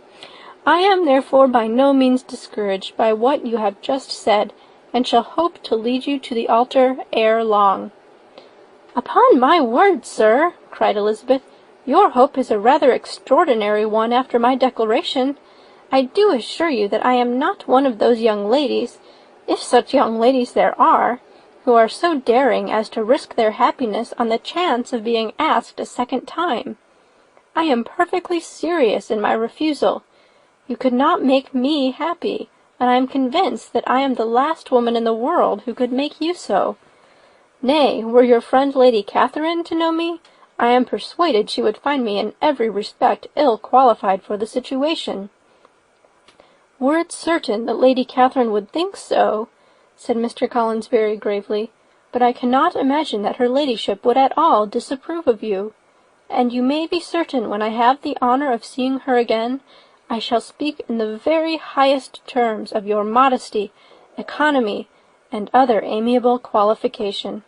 I am therefore by no means discouraged by what you have just said, and shall hope to lead you to the altar ere long." "Upon my word, sir," cried Elizabeth, "your hope is a rather extraordinary one after my declaration. I do assure you that I am not one of those young ladies, if such young ladies there are, who are so daring as to risk their happiness on the chance of being asked a second time. I am perfectly serious in my refusal. You could not make me happy, and I am convinced that I am the last woman in the world who could make you so. Nay, were your friend Lady Catherine to know me, I am persuaded she would find me in every respect ill qualified for the situation." "Were it certain that Lady Catherine would think so," said Mr. Collins very gravely, "but I cannot imagine that her ladyship would at all disapprove of you. And you may be certain when I have the honour of seeing her again, I shall speak in the very highest terms of your modesty, economy, and other amiable qualification."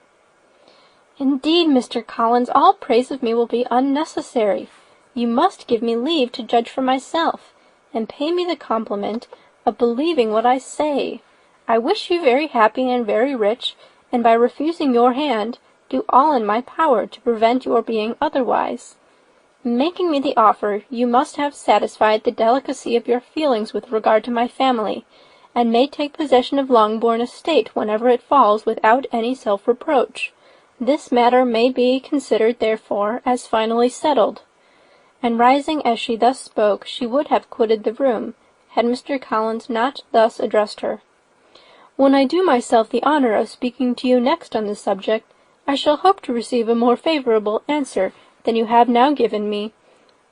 "Indeed, Mr. Collins, all praise of me will be unnecessary. You must give me leave to judge for myself, and pay me the compliment of believing what I say. I wish you very happy and very rich, and by refusing your hand, do all in my power to prevent your being otherwise. In making me the offer, you must have satisfied the delicacy of your feelings with regard to my family, and may take possession of Longbourn estate whenever it falls without any self-reproach. This matter may be considered, therefore, as finally settled." And rising as she thus spoke, she would have quitted the room, had Mr. Collins not thus addressed her. "When I do myself the honour of speaking to you next on this subject, I shall hope to receive a more favourable answer than you have now given me,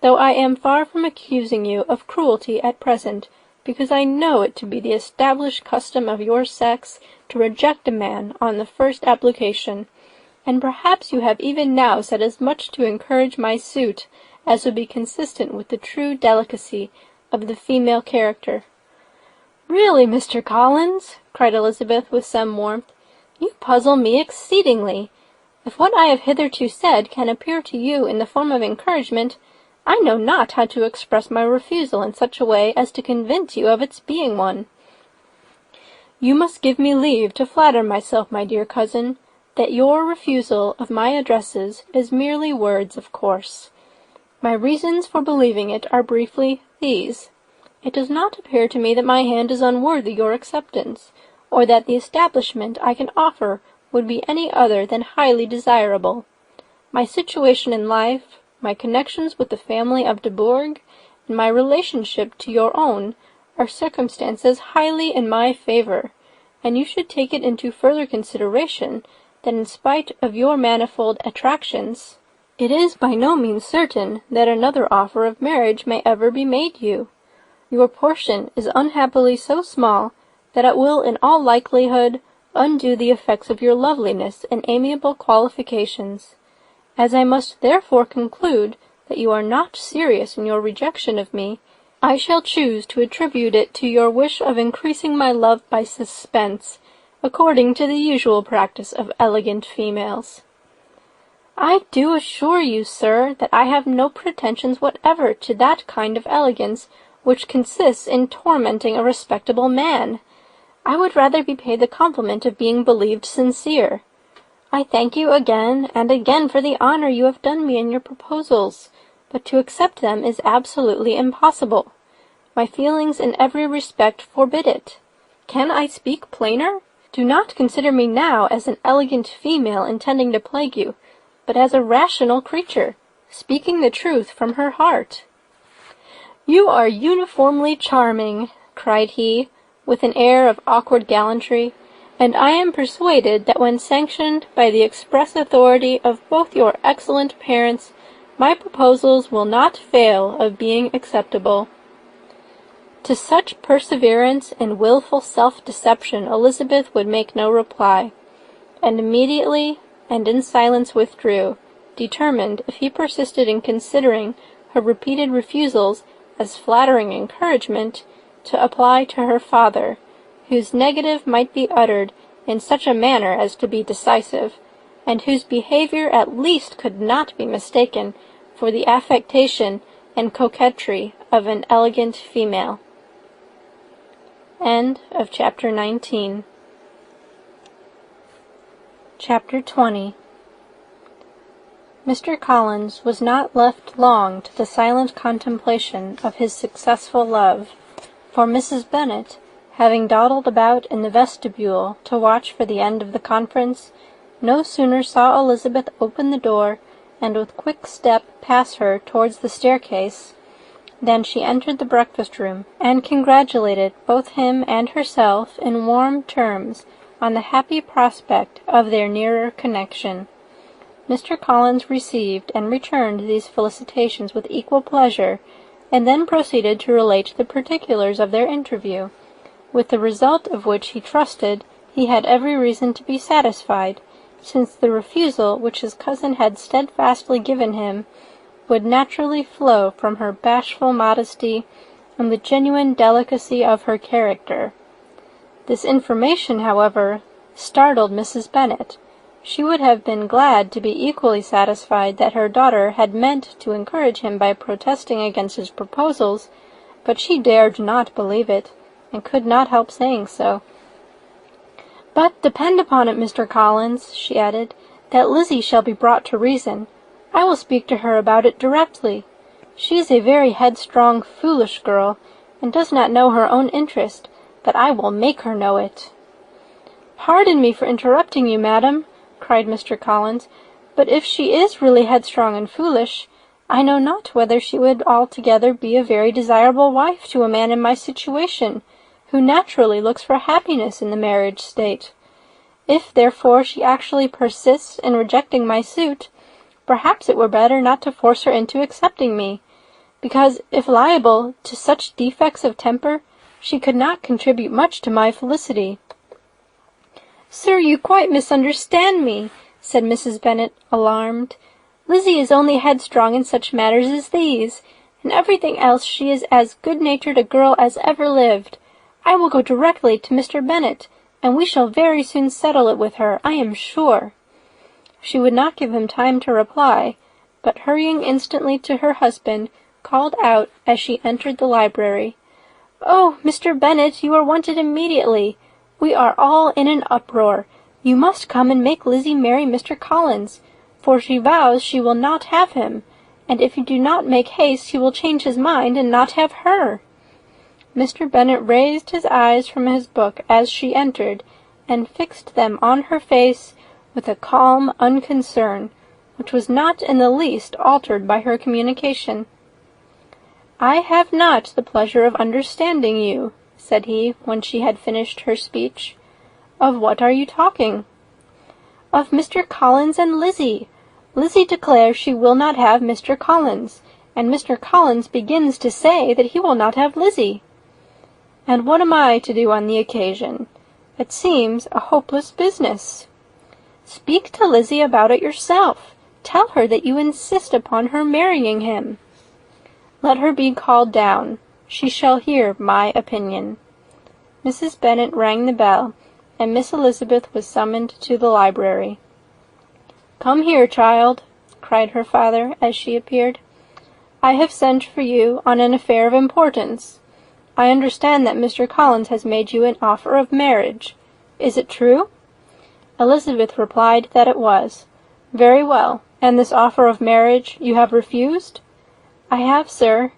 though I am far from accusing you of cruelty at present, because I know it to be the established custom of your sex to reject a man on the first application, and perhaps you have even now said as much to encourage my suit as would be consistent with the true delicacy of the female character." "Really, Mr. Collins," cried Elizabeth with some warmth, "you puzzle me exceedingly. If what I have hitherto said can appear to you in the form of encouragement, I know not how to express my refusal in such a way as to convince you of its being one. You must give me leave to flatter myself, my dear cousin, that your refusal of my addresses is merely words of course. My reasons for believing it are briefly these. It does not appear to me that my hand is unworthy your acceptance, or that the establishment I can offer would be any other than highly desirable. My situation in life, my connections with the family of de Bourgh, and my relationship to your own, are circumstances highly in my favour, and you should take it into further consideration that in spite of your manifold attractions, it is by no means certain that another offer of marriage may ever be made you. Your portion is unhappily so small that it will in all likelihood undo the effects of your loveliness and amiable qualifications. As I must therefore conclude that you are not serious in your rejection of me, I shall choose to attribute it to your wish of increasing my love by suspense, according to the usual practice of elegant females." "I do assure you, sir, that I have no pretensions whatever to that kind of elegance which consists in tormenting a respectable man. I would rather be paid the compliment of being believed sincere. I thank you again and again for the honour you have done me in your proposals, but to accept them is absolutely impossible. My feelings in every respect forbid it. Can I speak plainer? Do not consider me now as an elegant female intending to plague you, but as a rational creature, speaking the truth from her heart." "You are uniformly charming," cried he, with an air of awkward gallantry, "and I am persuaded that when sanctioned by the express authority of both your excellent parents, my proposals will not fail of being acceptable." To such perseverance in wilful self-deception Elizabeth would make no reply, and immediately and in silence withdrew, determined, if he persisted in considering her repeated refusals as flattering encouragement, to apply to her father, whose negative might be uttered in such a manner as to be decisive, and whose behaviour at least could not be mistaken for the affectation and coquetry of an elegant female. End of chapter 19. Chapter 20. Mr. Collins was not left long to the silent contemplation of his successful love, for Mrs. Bennet, having dawdled about in the vestibule to watch for the end of the conference, no sooner saw Elizabeth open the door and with quick step pass her towards the staircase, than she entered the breakfast-room, and congratulated both him and herself in warm terms on the happy prospect of their nearer connection. Mr. Collins received and returned these felicitations with equal pleasure, and then proceeded to relate the particulars of their interview, with the result of which he trusted he had every reason to be satisfied, since the refusal which his cousin had steadfastly given him would naturally flow from her bashful modesty and the genuine delicacy of her character. This information, however, startled Mrs. Bennet. She would have been glad to be equally satisfied that her daughter had meant to encourage him by protesting against his proposals, but she dared not believe it, and could not help saying so. "But depend upon it, Mr. Collins," she added, "that Lizzie shall be brought to reason. I will speak to her about it directly. She is a very headstrong, foolish girl, and does not know her own interest, but I will make her know it." "Pardon me for interrupting you, madam," cried Mr. Collins, "but if she is really headstrong and foolish, I know not whether she would altogether be a very desirable wife to a man in my situation, who naturally looks for happiness in the marriage state. If, therefore, she actually persists in rejecting my suit, perhaps it were better not to force her into accepting me, because, if liable to such defects of temper, she could not contribute much to my felicity." "Sir, you quite misunderstand me," said Mrs. Bennet, alarmed. "Lizzie is only headstrong in such matters as these. In everything else she is as good-natured a girl as ever lived. I will go directly to Mr. Bennet, and we shall very soon settle it with her, I am sure." She would not give him time to reply, but hurrying instantly to her husband, called out as she entered the library, "Oh, Mr. Bennet, you are wanted immediately. We are all in an uproar. You must come and make Lizzie marry Mr. Collins, for she vows she will not have him, and if you do not make haste he will change his mind and not have her." Mr. Bennet raised his eyes from his book as she entered, and fixed them on her face with a calm unconcern, which was not in the least altered by her communication. "I have not the pleasure of understanding you," said he, when she had finished her speech. "Of what are you talking?" "Of Mr. Collins and Lizzie. Lizzie declares she will not have Mr. Collins, and Mr. Collins begins to say that he will not have Lizzie." "And what am I to do on the occasion? It seems a hopeless business." "Speak to Lizzie about it yourself. Tell her that you insist upon her marrying him." "Let her be called down. She shall hear my opinion." Mrs. Bennet rang the bell, and Miss Elizabeth was summoned to the library. "Come here, child," cried her father as she appeared. "I have sent for you on an affair of importance. I understand that Mr. Collins has made you an offer of marriage. Is it true?" Elizabeth replied that it was. "Very well. And this offer of marriage you have refused?" "I have, sir."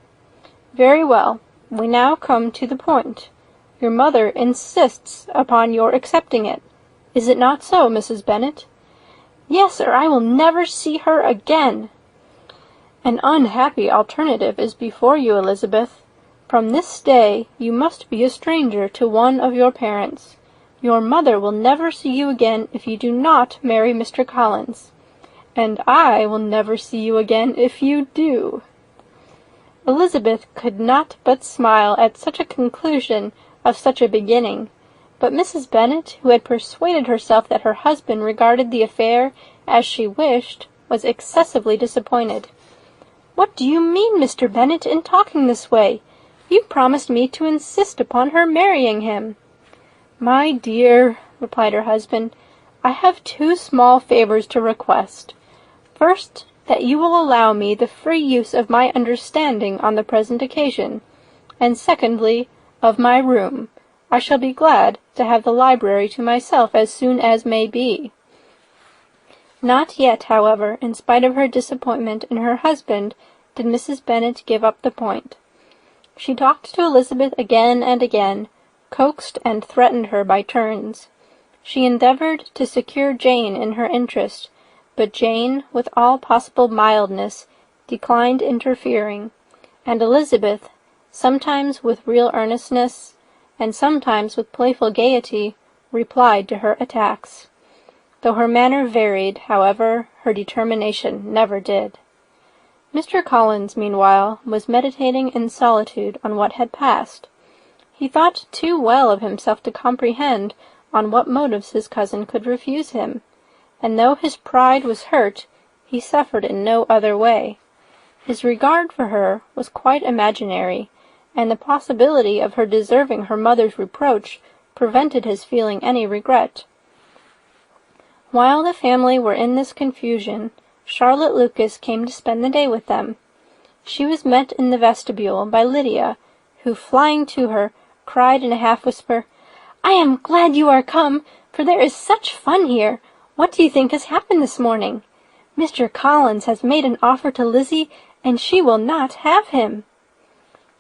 "Very well. We now come to the point. Your mother insists upon your accepting it. Is it not so, Mrs. Bennet?" "Yes, or I will never see her again." "An unhappy alternative is before you, Elizabeth. From this day you must be a stranger to one of your parents. Your mother will never see you again if you do not marry Mr. Collins. And I will never see you again if you do." Elizabeth could not but smile at such a conclusion of such a beginning, but Mrs. Bennet, who had persuaded herself that her husband regarded the affair as she wished, was excessively disappointed. "What do you mean, Mr. Bennet, in talking this way? You promised me to insist upon her marrying him." "My dear," replied her husband, "I have two small favours to request. First, that you will allow me the free use of my understanding on the present occasion, and secondly, of my room. I shall be glad to have the library to myself as soon as may be." Not yet, however, in spite of her disappointment in her husband, did Mrs. Bennet give up the point. She talked to Elizabeth again and again, coaxed and threatened her by turns. She endeavoured to secure Jane in her interest, but Jane, with all possible mildness, declined interfering, and Elizabeth, sometimes with real earnestness, and sometimes with playful gaiety, replied to her attacks. Though her manner varied, however, her determination never did. Mr. Collins, meanwhile, was meditating in solitude on what had passed. He thought too well of himself to comprehend on what motives his cousin could refuse him, and though his pride was hurt, he suffered in no other way. His regard for her was quite imaginary, and the possibility of her deserving her mother's reproach prevented his feeling any regret. While the family were in this confusion, Charlotte Lucas came to spend the day with them. She was met in the vestibule by Lydia, who, flying to her, cried in a half-whisper, "I am glad you are come, for there is such fun here. What do you think has happened this morning? Mr. Collins has made an offer to Lizzie, and she will not have him."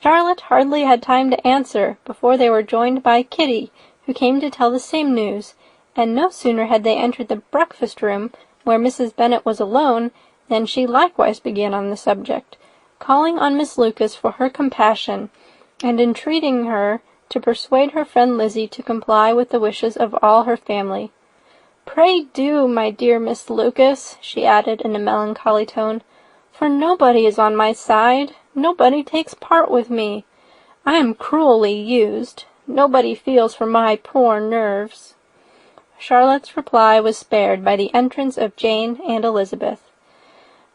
Charlotte hardly had time to answer before they were joined by Kitty, who came to tell the same news, and no sooner had they entered the breakfast-room, where Mrs. Bennet was alone, than she likewise began on the subject, calling on Miss Lucas for her compassion, and entreating her to persuade her friend Lizzie to comply with the wishes of all her family. "Pray do, my dear Miss Lucas," she added in a melancholy tone, "for nobody is on my side, nobody takes part with me. I am cruelly used, nobody feels for my poor nerves." Charlotte's reply was spared by the entrance of Jane and Elizabeth.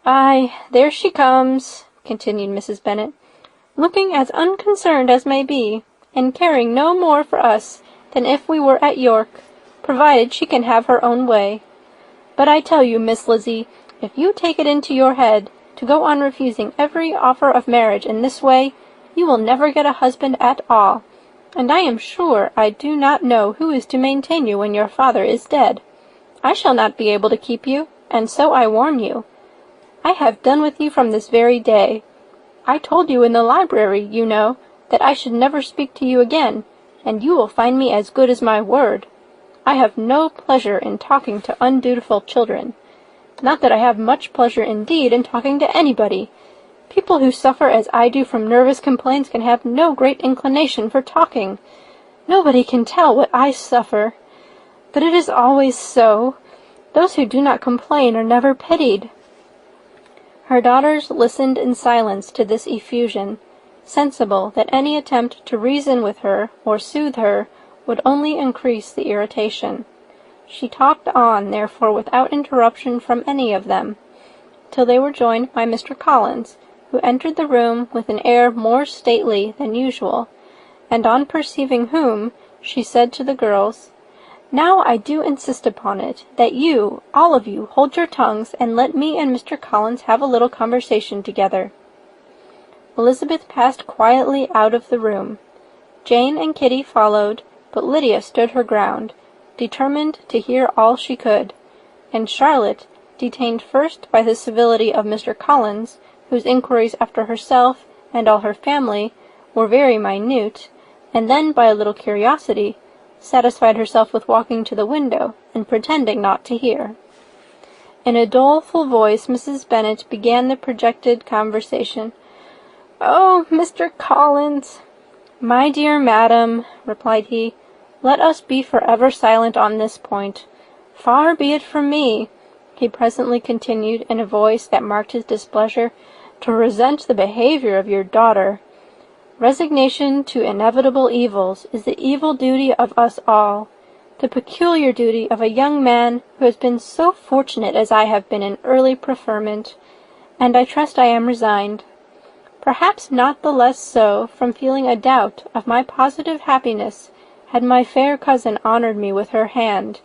"Ay, there she comes," continued Mrs. Bennet, "looking as unconcerned as may be, and caring no more for us than if we were at York, provided she can have her own way. But I tell you, Miss Lizzie, if you take it into your head to go on refusing every offer of marriage in this way, you will never get a husband at all, and I am sure I do not know who is to maintain you when your father is dead. I shall not be able to keep you, and so I warn you. I have done with you from this very day. I told you in the library, you know, that I should never speak to you again, and you will find me as good as my word. I have no pleasure in talking to undutiful children. Not that I have much pleasure indeed in talking to anybody. People who suffer as I do from nervous complaints can have no great inclination for talking. Nobody can tell what I suffer. But it is always so. Those who do not complain are never pitied." Her daughters listened in silence to this effusion, sensible that any attempt to reason with her or soothe her would only increase the irritation. She talked on, therefore, without interruption from any of them, till they were joined by Mr. Collins, who entered the room with an air more stately than usual, and on perceiving whom, she said to the girls, "Now I do insist upon it, that you, all of you, hold your tongues, and let me and Mr. Collins have a little conversation together." Elizabeth passed quietly out of the room. Jane and Kitty followed, but Lydia stood her ground, determined to hear all she could, and Charlotte, detained first by the civility of Mr. Collins, whose inquiries after herself and all her family were very minute, and then, by a little curiosity, satisfied herself with walking to the window and pretending not to hear. In a doleful voice Mrs. Bennet began the projected conversation. "Oh, Mr. Collins!" "My dear madam," replied he, "let us be forever silent on this point. Far be it from me," he presently continued in a voice that marked his displeasure, "to resent the behaviour of your daughter. Resignation to inevitable evils is the evil duty of us all, the peculiar duty of a young man who has been so fortunate as I have been in early preferment, and I trust I am resigned. Perhaps not the less so from feeling a doubt of my positive happiness had my fair cousin honoured me with her hand,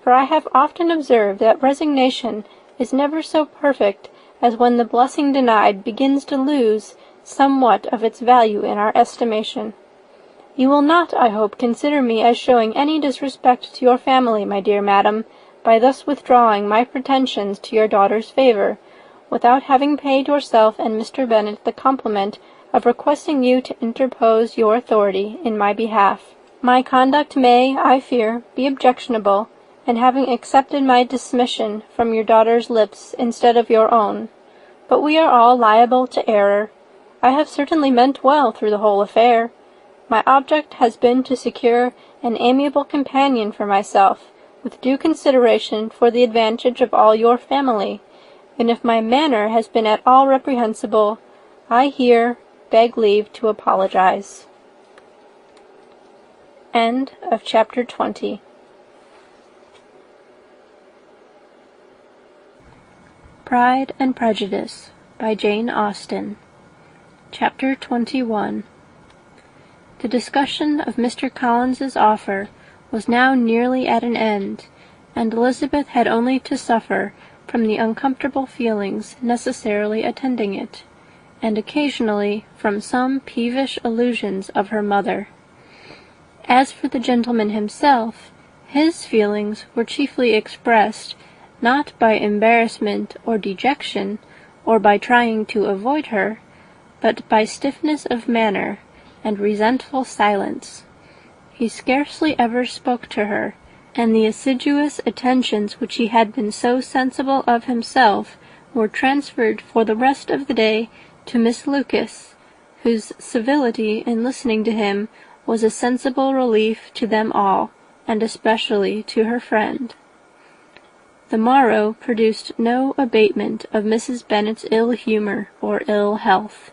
for I have often observed that resignation is never so perfect as when the blessing denied begins to lose somewhat of its value in our estimation. You will not, I hope, consider me as showing any disrespect to your family, my dear madam, by thus withdrawing my pretensions to your daughter's favour, without having paid yourself and Mr. Bennet the compliment of requesting you to interpose your authority in my behalf. My conduct may, I fear, be objectionable, in having accepted my dismission from your daughter's lips instead of your own, but we are all liable to error. I have certainly meant well through the whole affair. My object has been to secure an amiable companion for myself, with due consideration for the advantage of all your family, and if my manner has been at all reprehensible, I here beg leave to apologize. End of chapter 20. Pride and Prejudice by Jane Austen. Chapter 21. The discussion of Mr. Collins's offer was now nearly at an end, and Elizabeth had only to suffer from the uncomfortable feelings necessarily attending it, and occasionally from some peevish allusions of her mother. As for the gentleman himself, his feelings were chiefly expressed, not by embarrassment or dejection, or by trying to avoid her, but by stiffness of manner and resentful silence. He scarcely ever spoke to her, and the assiduous attentions which he had been so sensible of himself were transferred for the rest of the day to Miss Lucas, whose civility in listening to him was a sensible relief to them all, and especially to her friend. The morrow produced no abatement of Mrs. Bennet's ill humour or ill health.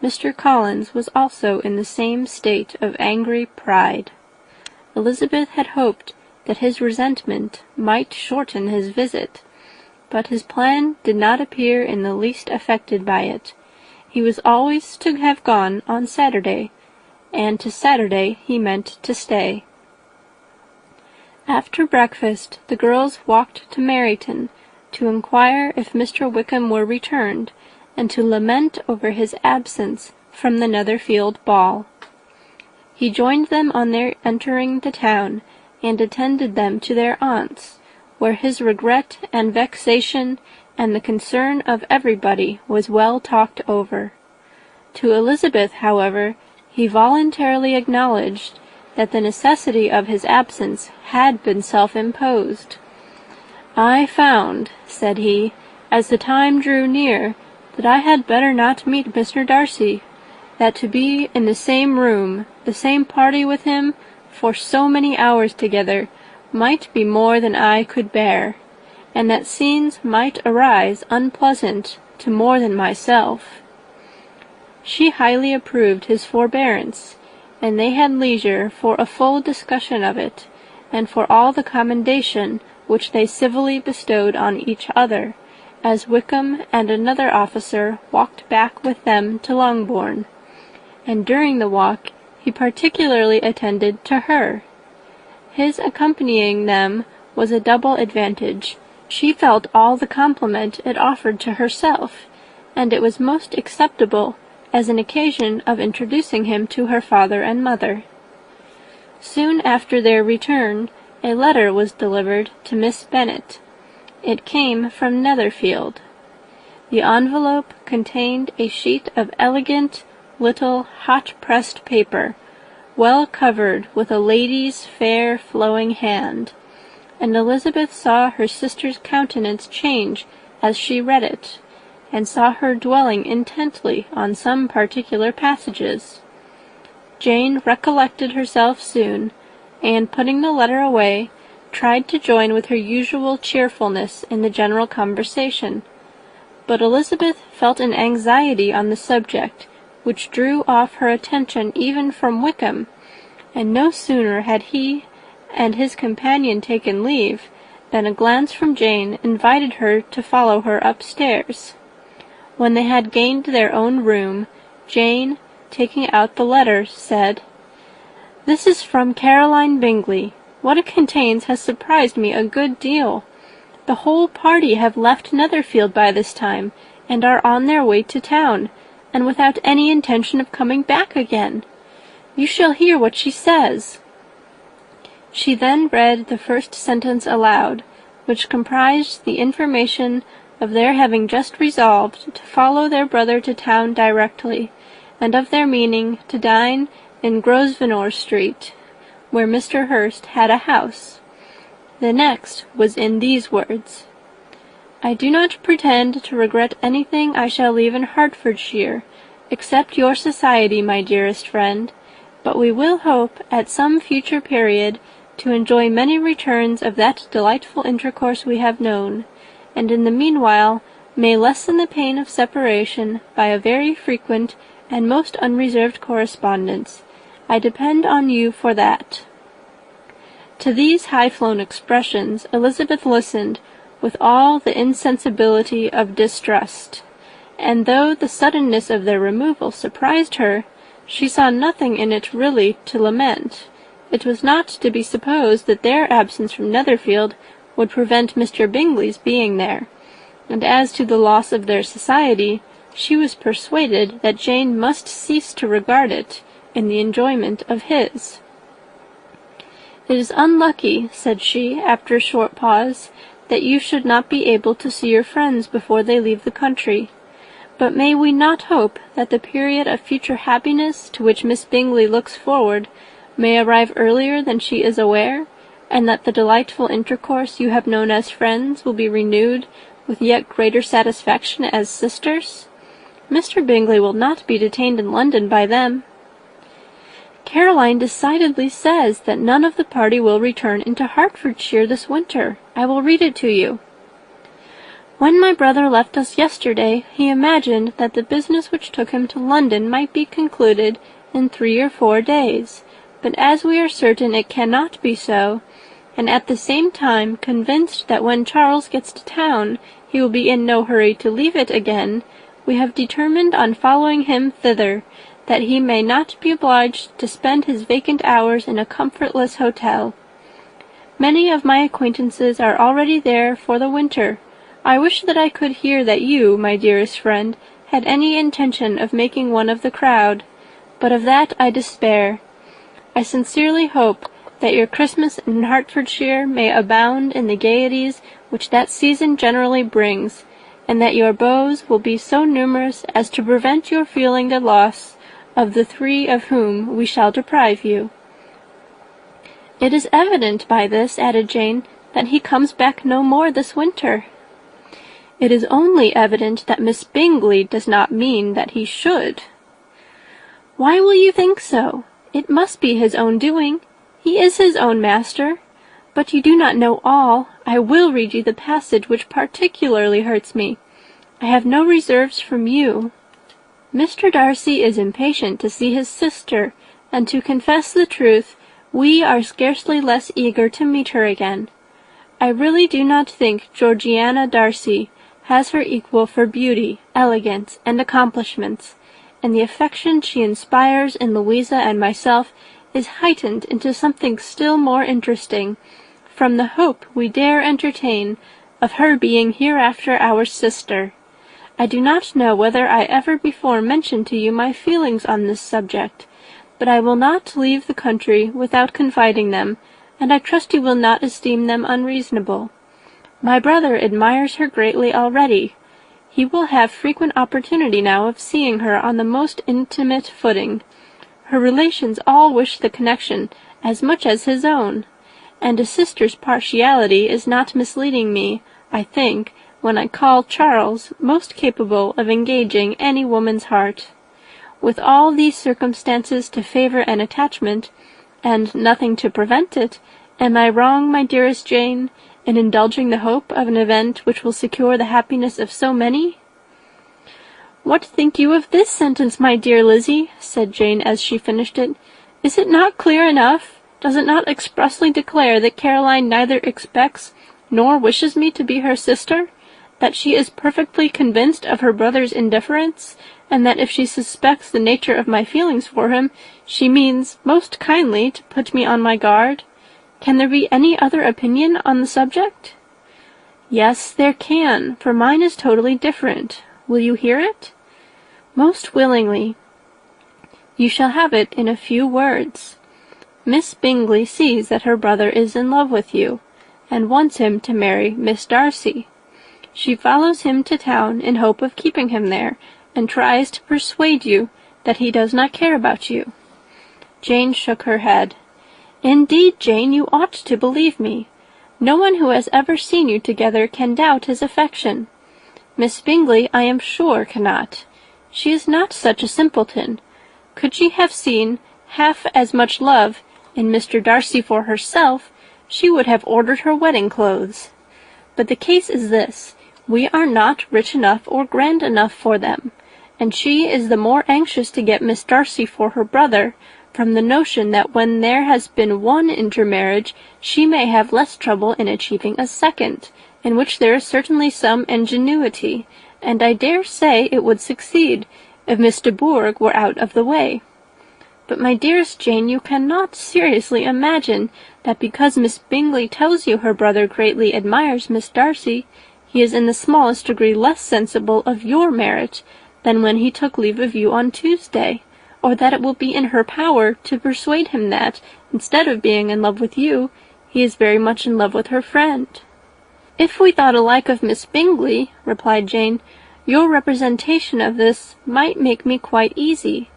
Mr. Collins was also in the same state of angry pride. Elizabeth had hoped that his resentment might shorten his visit, but his plan did not appear in the least affected by it. He was always to have gone on Saturday, and to Saturday he meant to stay. After breakfast the girls walked to Meryton to inquire if Mr. Wickham were returned, and to lament over his absence from the Netherfield ball. He joined them on their entering the town, and attended them to their aunt's, where his regret and vexation and the concern of everybody was well talked over. To Elizabeth, however, he voluntarily acknowledged that the necessity of his absence had been self-imposed. "I found," said he, "as the time drew near, that I had better not meet Mr. Darcy, that to be in the same room, the same party with him, for so many hours together, might be more than I could bear, and that scenes might arise unpleasant to more than myself." She highly approved his forbearance, and they had leisure for a full discussion of it, and for all the commendation which they civilly bestowed on each other, as Wickham and another officer walked back with them to Longbourn, and during the walk he particularly attended to her. His accompanying them was a double advantage. She felt all the compliment it offered to herself, and it was most acceptable as an occasion of introducing him to her father and mother. Soon after their return, a letter was delivered to Miss Bennet. It came from Netherfield. The envelope contained a sheet of elegant little hot-pressed paper, well covered with a lady's fair flowing hand, and Elizabeth saw her sister's countenance change as she read it, and saw her dwelling intently on some particular passages. Jane recollected herself soon, and, putting the letter away, tried to join with her usual cheerfulness in the general conversation. But Elizabeth felt an anxiety on the subject which drew off her attention even from Wickham, and no sooner had he and his companion taken leave than a glance from Jane invited her to follow her upstairs. When they had gained their own room, Jane, taking out the letter, said, "This is from Caroline Bingley. What it contains has surprised me a good deal. The whole party have left Netherfield by this time, and are on their way to town, and without any intention of coming back again. You shall hear what she says." She then read the first sentence aloud, which comprised the information of their having just resolved to follow their brother to town directly, and of their meaning to dine in Grosvenor Street, where Mr. Hurst had a house. The next was in these words: "I do not pretend to regret anything I shall leave in Hertfordshire, except your society, my dearest friend, but we will hope, at some future period, to enjoy many returns of that delightful intercourse we have known, and in the meanwhile may lessen the pain of separation by a very frequent and most unreserved correspondence. I depend on you for that." To these high-flown expressions Elizabeth listened with all the insensibility of distrust, and though the suddenness of their removal surprised her, she saw nothing in it really to lament. It was not to be supposed that their absence from Netherfield would prevent Mr. Bingley's being there, and as to the loss of their society, she was persuaded that Jane must cease to regard it in the enjoyment of his. "It is unlucky," said she, after a short pause, "that you should not be able to see your friends before they leave the country. But may we not hope that the period of future happiness to which Miss Bingley looks forward may arrive earlier than she is aware, and that the delightful intercourse you have known as friends will be renewed with yet greater satisfaction as sisters? Mr. Bingley will not be detained in London by them." "Caroline decidedly says that none of the party will return into Hertfordshire this winter. I will read it to you. When my brother left us yesterday, he imagined that the business which took him to London might be concluded in 3 or 4 days, but as we are certain it cannot be so, and at the same time convinced that when Charles gets to town he will be in no hurry to leave it again, we have determined on following him thither, that he may not be obliged to spend his vacant hours in a comfortless hotel. Many of my acquaintances are already there for the winter. I wish that I could hear that you, my dearest friend, had any intention of making one of the crowd, but of that I despair. I sincerely hope that your Christmas in Hertfordshire may abound in the gaieties which that season generally brings, and that your beaux will be so numerous as to prevent your feeling the loss of the 3 of whom we shall deprive you." "It is evident by this," added Jane, "that he comes back no more this winter." "It is only evident that Miss Bingley does not mean that he should." "Why will you think so? It must be his own doing. He is his own master. But you do not know all. I will read you the passage which particularly hurts me. I have no reserves from you. Mr. Darcy is impatient to see his sister, and to confess the truth, we are scarcely less eager to meet her again. I really do not think Georgiana Darcy has her equal for beauty, elegance, and accomplishments, and the affection she inspires in Louisa and myself is heightened into something still more interesting, from the hope we dare entertain of her being hereafter our sister. I do not know whether I ever before mentioned to you my feelings on this subject, but I will not leave the country without confiding them, and I trust you will not esteem them unreasonable. My brother admires her greatly already. He will have frequent opportunity now of seeing her on the most intimate footing. Her relations all wish the connection as much as his own, and a sister's partiality is not misleading me, I think, when I call Charles most capable of engaging any woman's heart. With all these circumstances to favour an attachment, and nothing to prevent it, am I wrong, my dearest Jane, in indulging the hope of an event which will secure the happiness of so many?" "What think you of this sentence, my dear Lizzie?" said Jane as she finished it. "Is it not clear enough? Does it not expressly declare that Caroline neither expects nor wishes me to be her sister? That she is perfectly convinced of her brother's indifference, and that if she suspects the nature of my feelings for him, she means most kindly to put me on my guard? Can there be any other opinion on the subject?" "Yes, there can, for mine is totally different. Will you hear it?" "Most willingly." "You shall have it in a few words. Miss Bingley sees that her brother is in love with you, and wants him to marry Miss Darcy. She follows him to town in hope of keeping him there, and tries to persuade you that he does not care about you." Jane shook her head. "Indeed, Jane, you ought to believe me. No one who has ever seen you together can doubt his affection. Miss Bingley, I am sure, cannot. She is not such a simpleton. Could she have seen half as much love in Mr. Darcy for herself, she would have ordered her wedding clothes. But the case is this. We are not rich enough or grand enough for them, and she is the more anxious to get Miss Darcy for her brother, from the notion that when there has been one intermarriage, she may have less trouble in achieving a second, in which there is certainly some ingenuity, and I dare say it would succeed, if Miss de Bourgh were out of the way. But, my dearest Jane, you cannot seriously imagine that because Miss Bingley tells you her brother greatly admires Miss Darcy, he is in the smallest degree less sensible of your merit than when he took leave of you on Tuesday, or that it will be in her power to persuade him that, instead of being in love with you, he is very much in love with her friend." "If we thought alike of Miss Bingley," replied Jane, "your representation of this might make me quite easy.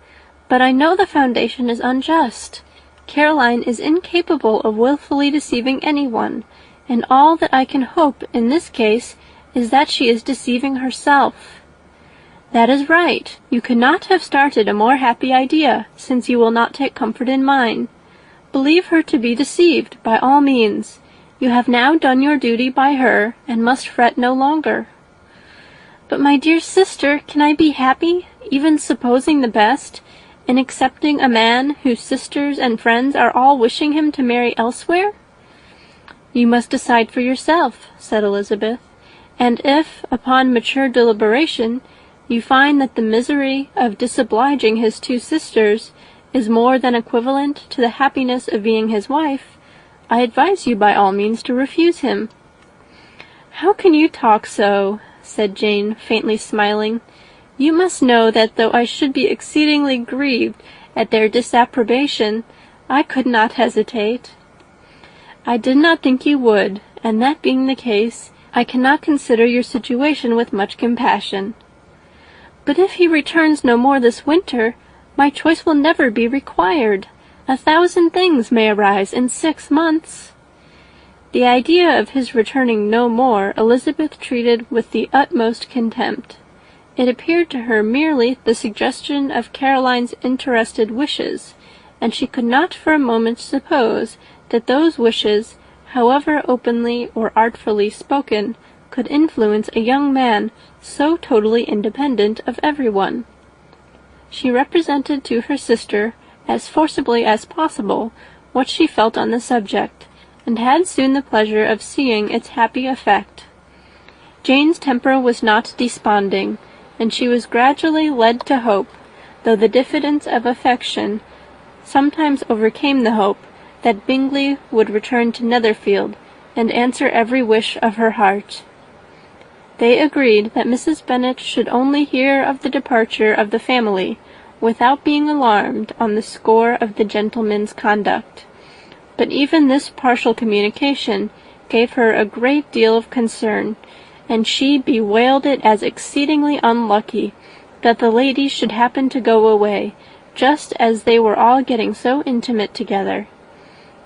But I know the foundation is unjust. Caroline is incapable of wilfully deceiving anyone, and all that I can hope in this case is that she is deceiving herself." "That is right. You could not have started a more happy idea, since you will not take comfort in mine. Believe her to be deceived, by all means. You have now done your duty by her, and must fret no longer." "But, my dear sister, can I be happy, even supposing the best, in accepting a man whose sisters and friends are all wishing him to marry elsewhere?" "You must decide for yourself," said Elizabeth, "and if, upon mature deliberation, you find that the misery of disobliging his two sisters is more than equivalent to the happiness of being his wife, I advise you by all means to refuse him." "How can you talk so?" said Jane, faintly smiling. "You must know that though I should be exceedingly grieved at their disapprobation, I could not hesitate." "I did not think you would, and that being the case, I cannot consider your situation with much compassion." "But if he returns no more this winter, my choice will never be required. 1,000 things may arise in 6 months." The idea of his returning no more Elizabeth treated with the utmost contempt. It appeared to her merely the suggestion of Caroline's interested wishes, and she could not for a moment suppose that those wishes, however openly or artfully spoken, could influence a young man so totally independent of everyone. She represented to her sister, as forcibly as possible, what she felt on the subject, and had soon the pleasure of seeing its happy effect. Jane's temper was not desponding, and she was gradually led to hope, though the diffidence of affection sometimes overcame the hope, that Bingley would return to Netherfield, and answer every wish of her heart. They agreed that Mrs. Bennet should only hear of the departure of the family, without being alarmed on the score of the gentleman's conduct. But even this partial communication gave her a great deal of concern, and she bewailed it as exceedingly unlucky that the ladies should happen to go away, just as they were all getting so intimate together.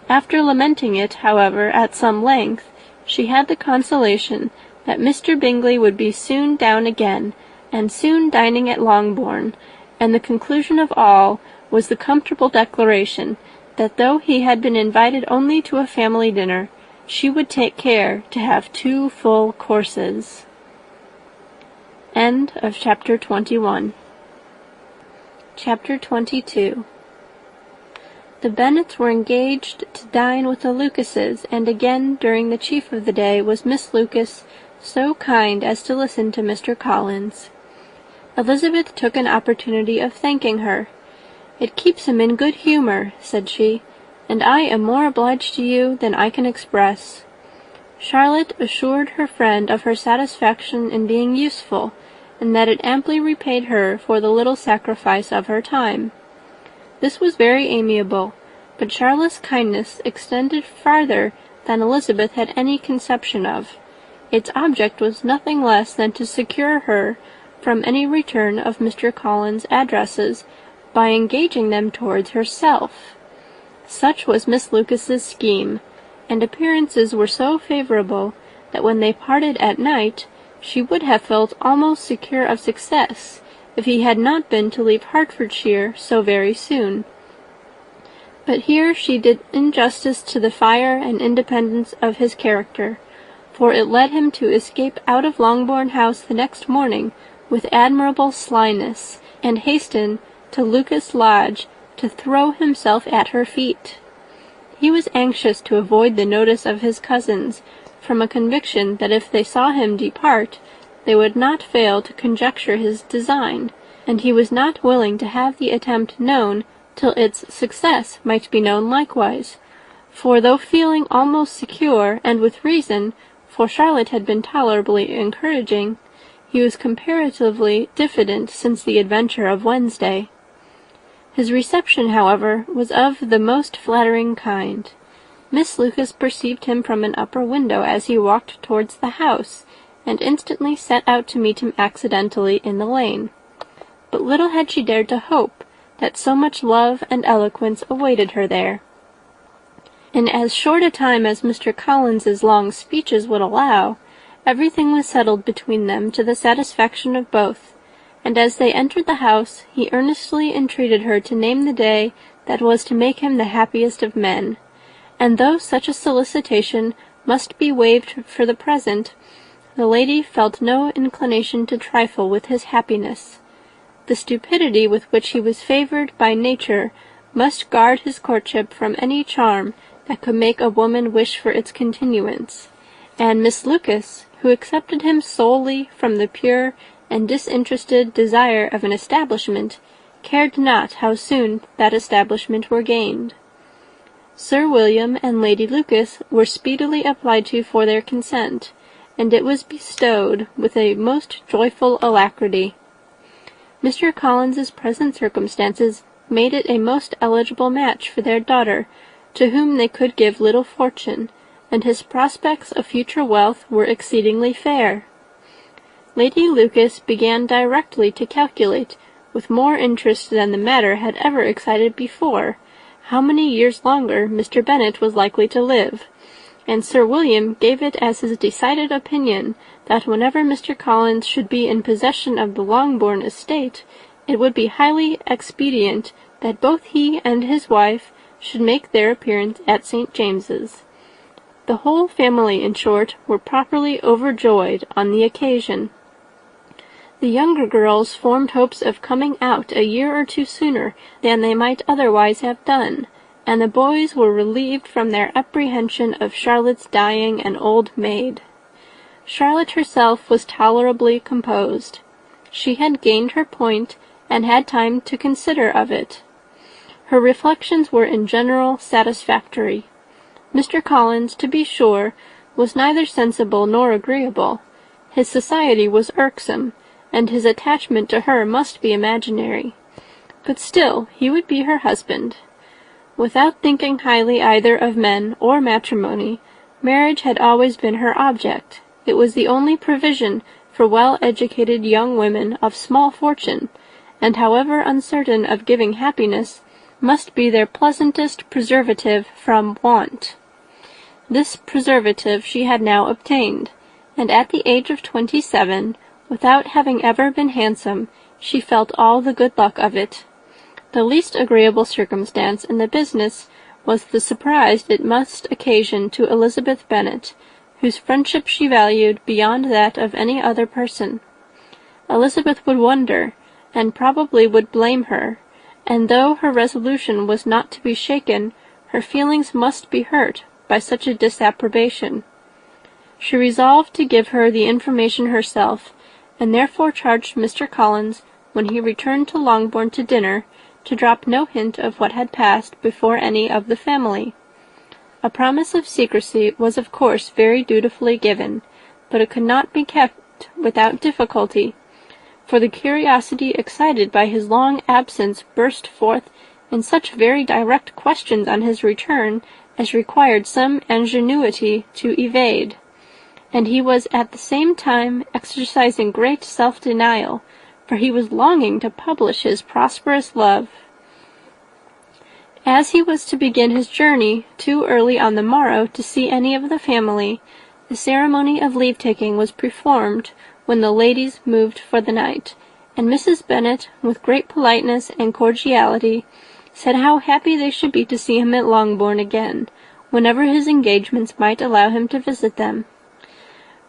After lamenting it, however, at some length, she had the consolation that Mr. Bingley would be soon down again, and soon dining at Longbourn, and the conclusion of all was the comfortable declaration that though he had been invited only to a family dinner, she would take care to have 2 full courses. End of chapter 21. Chapter 22. The Bennets were engaged to dine with the Lucases, and again during the chief of the day was Miss Lucas so kind as to listen to Mr. Collins. Elizabeth took an opportunity of thanking her. "It keeps him in good humour," said she, "and I am more obliged to you than I can express." Charlotte assured her friend of her satisfaction in being useful, and that it amply repaid her for the little sacrifice of her time. This was very amiable, but Charlotte's kindness extended farther than Elizabeth had any conception of. Its object was nothing less than to secure her from any return of Mr. Collins' addresses by engaging them towards herself. Such was Miss Lucas's scheme, and appearances were so favourable that when they parted at night she would have felt almost secure of success if he had not been to leave Hertfordshire so very soon. But here she did injustice to the fire and independence of his character, for it led him to escape out of Longbourn House the next morning with admirable slyness, and hasten to Lucas Lodge to throw himself at her feet. He was anxious to avoid the notice of his cousins, from a conviction that if they saw him depart, they would not fail to conjecture his design, and he was not willing to have the attempt known till its success might be known likewise, for though feeling almost secure, and with reason, for Charlotte had been tolerably encouraging, he was comparatively diffident since the adventure of Wednesday. His reception, however, was of the most flattering kind. Miss Lucas perceived him from an upper window as he walked towards the house, and instantly set out to meet him accidentally in the lane. But little had she dared to hope that so much love and eloquence awaited her there. In as short a time as Mr. Collins's long speeches would allow, everything was settled between them to the satisfaction of both, and as they entered the house he earnestly entreated her to name the day that was to make him the happiest of men, and though such a solicitation must be waived for the present, the lady felt no inclination to trifle with his happiness. The stupidity with which he was favoured by nature must guard his courtship from any charm that could make a woman wish for its continuance, and Miss Lucas, who accepted him solely from the pure and disinterested desire of an establishment, cared not how soon that establishment were gained. Sir William and Lady Lucas were speedily applied to for their consent, and it was bestowed with a most joyful alacrity. Mr. Collins's present circumstances made it a most eligible match for their daughter, to whom they could give little fortune, and his prospects of future wealth were exceedingly fair. Lady Lucas began directly to calculate, with more interest than the matter had ever excited before, how many years longer Mr. Bennet was likely to live, and Sir William gave it as his decided opinion that whenever Mr. Collins should be in possession of the Longbourn estate, it would be highly expedient that both he and his wife should make their appearance at St. James's. The whole family, in short, were properly overjoyed on the occasion. The younger girls formed hopes of coming out a year or two sooner than they might otherwise have done, and the boys were relieved from their apprehension of Charlotte's dying an old maid. Charlotte herself was tolerably composed. She had gained her point, and had time to consider of it. Her reflections were in general satisfactory. Mr. Collins, to be sure, was neither sensible nor agreeable. His society was irksome, and his attachment to her must be imaginary. But still he would be her husband. Without thinking highly either of men or matrimony, marriage had always been her object, It was the only provision for well-educated young women of small fortune, and however uncertain of giving happiness, must be their pleasantest preservative from want. This preservative she had now obtained, and at the age of 27, without having ever been handsome, she felt all the good luck of it. The least agreeable circumstance in the business was the surprise it must occasion to Elizabeth Bennet, whose friendship she valued beyond that of any other person. Elizabeth would wonder, and probably would blame her, and though her resolution was not to be shaken, her feelings must be hurt by such a disapprobation. She resolved to give her the information herself, and therefore charged Mr. Collins, when he returned to Longbourn to dinner, to drop no hint of what had passed before any of the family. A promise of secrecy was of course very dutifully given, but it could not be kept without difficulty, for the curiosity excited by his long absence burst forth in such very direct questions on his return as required some ingenuity to evade, and he was at the same time exercising great self-denial, for he was longing to publish his prosperous love. As he was to begin his journey too early on the morrow to see any of the family, the ceremony of leave-taking was performed when the ladies moved for the night, and Mrs. Bennet, with great politeness and cordiality, said how happy they should be to see him at Longbourn again, whenever his engagements might allow him to visit them.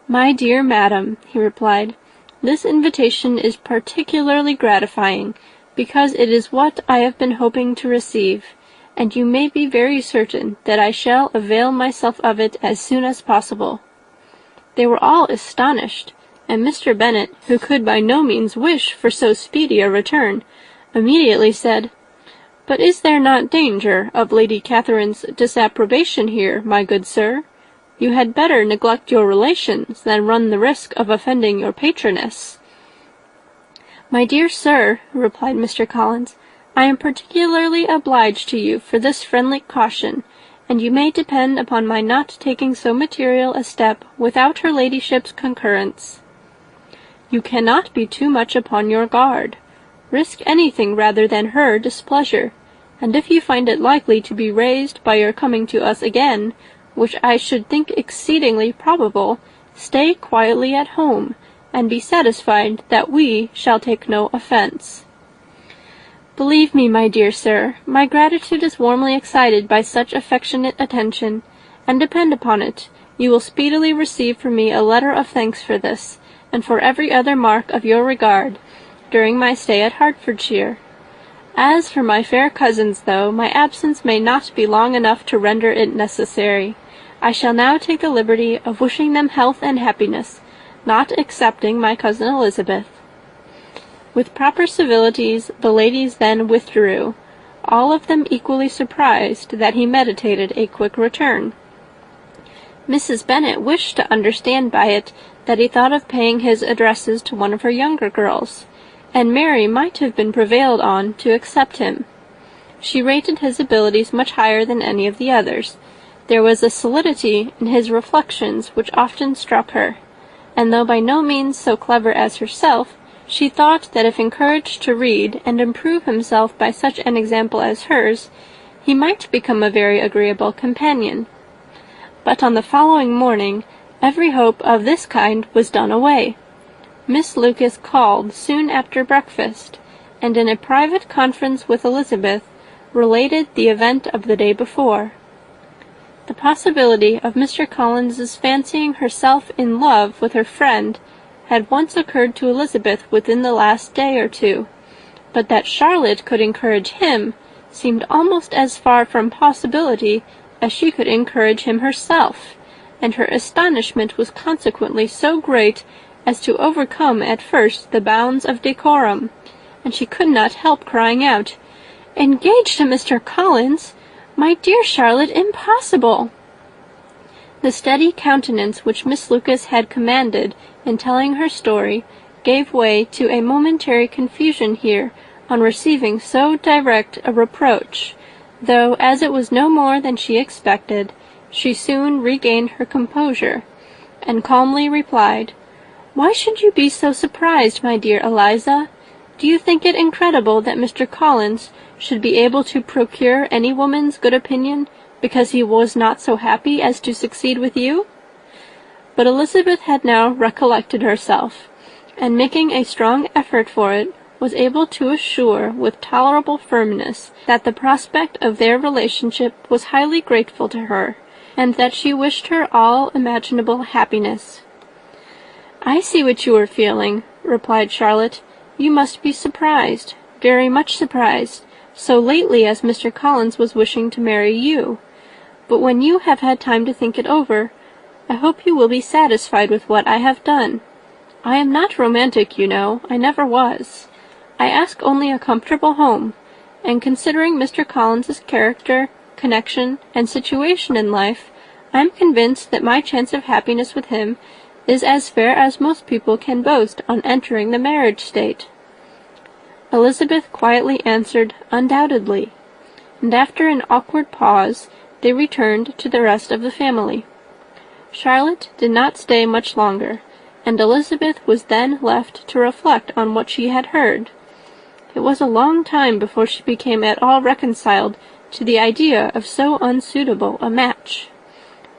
"My dear madam," he replied, "this invitation is particularly gratifying, because it is what I have been hoping to receive, and you may be very certain that I shall avail myself of it as soon as possible." They were all astonished, and Mr. Bennet, who could by no means wish for so speedy a return, immediately said, "But is there not danger of Lady Catherine's disapprobation here, my good sir? You had better neglect your relations than run the risk of offending your patroness." "My dear sir," replied Mr. Collins, "I am particularly obliged to you for this friendly caution, and you may depend upon my not taking so material a step without her ladyship's concurrence." "You cannot be too much upon your guard. Risk anything rather than her displeasure, and if you find it likely to be raised by your coming to us again, which I should think exceedingly probable, stay quietly at home, and be satisfied that we shall take no offence." "Believe me, my dear sir, my gratitude is warmly excited by such affectionate attention, and depend upon it, you will speedily receive from me a letter of thanks for this, and for every other mark of your regard, during my stay at Hertfordshire. As for my fair cousins, though my absence may not be long enough to render it necessary, I shall now take the liberty of wishing them health and happiness, not excepting my cousin Elizabeth." With proper civilities the ladies then withdrew, all of them equally surprised that he meditated a quick return. Mrs. Bennet wished to understand by it that he thought of paying his addresses to one of her younger girls, and Mary might have been prevailed on to accept him. She rated his abilities much higher than any of the others. There was a solidity in his reflections which often struck her, and though by no means so clever as herself, she thought that if encouraged to read and improve himself by such an example as hers, he might become a very agreeable companion. But on the following morning every hope of this kind was done away. Miss Lucas called soon after breakfast, and in a private conference with Elizabeth related the event of the day before. The possibility of Mr. Collins's fancying herself in love with her friend had once occurred to Elizabeth within the last day or two, but that Charlotte could encourage him seemed almost as far from possibility as she could encourage him herself, and her astonishment was consequently so great as to overcome at first the bounds of decorum, and she could not help crying out, "Engaged to Mr. Collins! My dear Charlotte, impossible!" The steady countenance which Miss Lucas had commanded in telling her story gave way to a momentary confusion here on receiving so direct a reproach, though, as it was no more than she expected, she soon regained her composure, and calmly replied, "Why should you be so surprised, my dear Eliza? Do you think it incredible that Mr. Collins should be able to procure any woman's good opinion because he was not so happy as to succeed with you?" But Elizabeth had now recollected herself, and making a strong effort for it, was able to assure with tolerable firmness that the prospect of their relationship was highly grateful to her, and that she wished her all imaginable happiness. "I see what you are feeling," replied Charlotte. "You must be surprised, very much surprised, so lately as Mr. Collins was wishing to marry you. But when you have had time to think it over, I hope you will be satisfied with what I have done. I am not romantic, you know. I never was. I ask only a comfortable home, and considering Mr. Collins's character, connection, and situation in life, I am convinced that my chance of happiness with him is as fair as most people can boast on entering the marriage state." Elizabeth quietly answered, "Undoubtedly," and after an awkward pause, they returned to the rest of the family. Charlotte did not stay much longer, and Elizabeth was then left to reflect on what she had heard. It was a long time before she became at all reconciled to the idea of so unsuitable a match.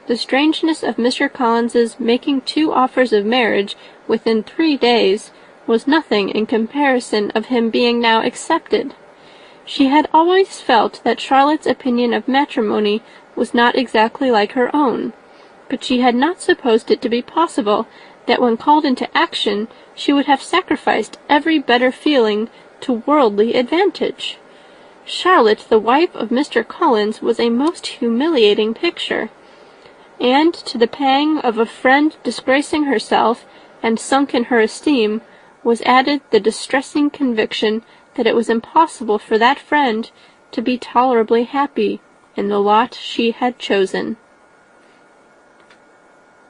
The strangeness of Mr. Collins's making 2 offers of marriage within 3 days was nothing in comparison of him being now accepted. She had always felt that Charlotte's opinion of matrimony was not exactly like her own, but she had not supposed it to be possible that when called into action she would have sacrificed every better feeling to worldly advantage. Charlotte, the wife of Mr. Collins, was a most humiliating picture, and to the pang of a friend disgracing herself and sunk in her esteem was added the distressing conviction that it was impossible for that friend to be tolerably happy in the lot she had chosen.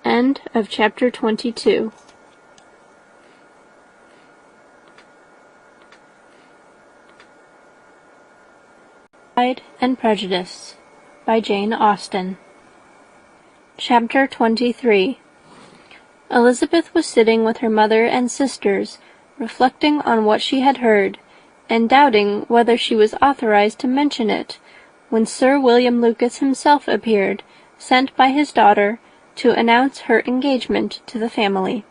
End of chapter 22. Pride and Prejudice by Jane Austen. Chapter 23. Elizabeth was sitting with her mother and sisters, reflecting on what she had heard, and doubting whether she was authorized to mention it, when Sir William Lucas himself appeared, sent by his daughter, to announce her engagement to the family.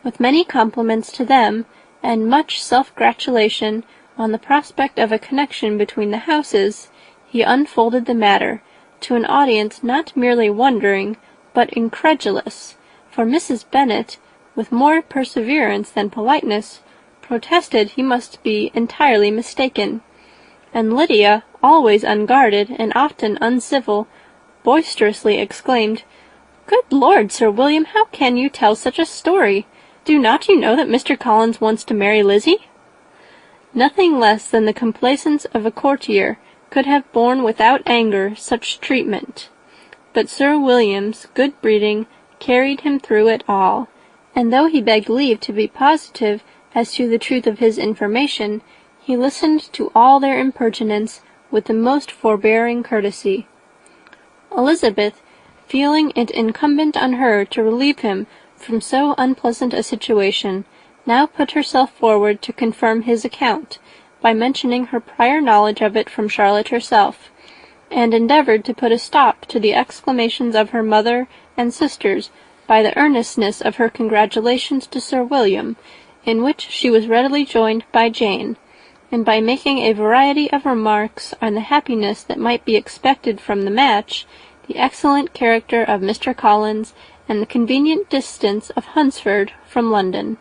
With many compliments to them, and much self-gratulation on the prospect of a connection between the houses, he unfolded the matter to an audience not merely wondering, but incredulous, for Mrs. Bennet, with more perseverance than politeness, protested he must be entirely mistaken, and Lydia, always unguarded and often uncivil, boisterously exclaimed, "Good Lord, Sir William, how can you tell such a story? Do not you know that Mr. Collins wants to marry Lizzie?" Nothing less than the complaisance of a courtier could have borne without anger such treatment, but Sir William's good breeding carried him through it all, and though he begged leave to be positive as to the truth of his information, he listened to all their impertinence with the most forbearing courtesy. Elizabeth, feeling it incumbent on her to relieve him from so unpleasant a situation, now put herself forward to confirm his account, by mentioning her prior knowledge of it from Charlotte herself, and endeavoured to put a stop to the exclamations of her mother and sisters by the earnestness of her congratulations to Sir William, in which she was readily joined by Jane, and by making a variety of remarks on the happiness that might be expected from the match, the excellent character of Mr. Collins, and the convenient distance of Hunsford from London.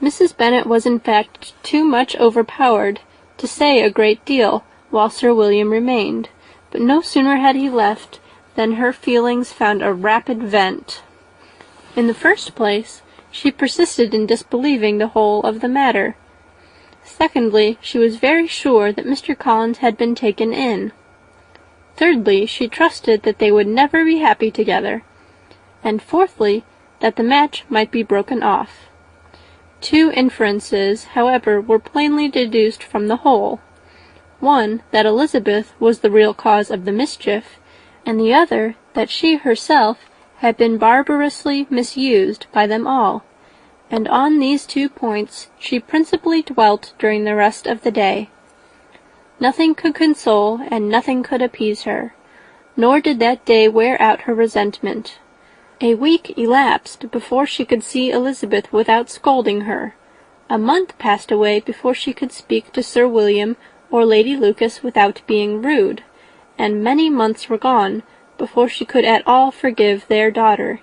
Mrs. Bennet was in fact too much overpowered to say a great deal while Sir William remained, but no sooner had he left than her feelings found a rapid vent. In the first place, she persisted in disbelieving the whole of the matter. Secondly, she was very sure that Mr. Collins had been taken in. Thirdly, she trusted that they would never be happy together. And fourthly, that the match might be broken off. 2 inferences, however, were plainly deduced from the whole. One, that Elizabeth was the real cause of the mischief, and the other, that she herself had been barbarously misused by them all, and on these 2 points she principally dwelt during the rest of the day. Nothing could console and nothing could appease her, nor did that day wear out her resentment. A week elapsed before she could see Elizabeth without scolding her. A month passed away before she could speak to Sir William or Lady Lucas without being rude, and many months were gone before she could at all forgive their daughter.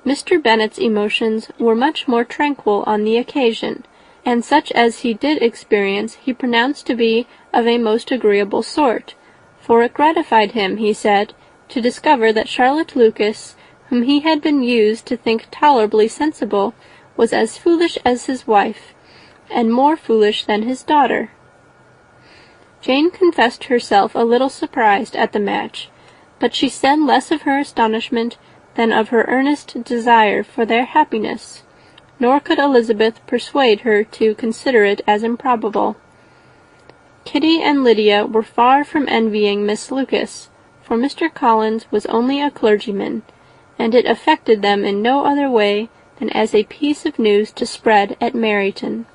Mr. Bennet's emotions were much more tranquil on the occasion, and such as he did experience he pronounced to be of a most agreeable sort, for it gratified him, he said, to discover that Charlotte Lucas, whom he had been used to think tolerably sensible, was as foolish as his wife, and more foolish than his daughter. Jane confessed herself a little surprised at the match, but she said less of her astonishment than of her earnest desire for their happiness, nor could Elizabeth persuade her to consider it as improbable. Kitty and Lydia were far from envying Miss Lucas, for Mr. Collins was only a clergyman, and it affected them in no other way than as a piece of news to spread at Meryton.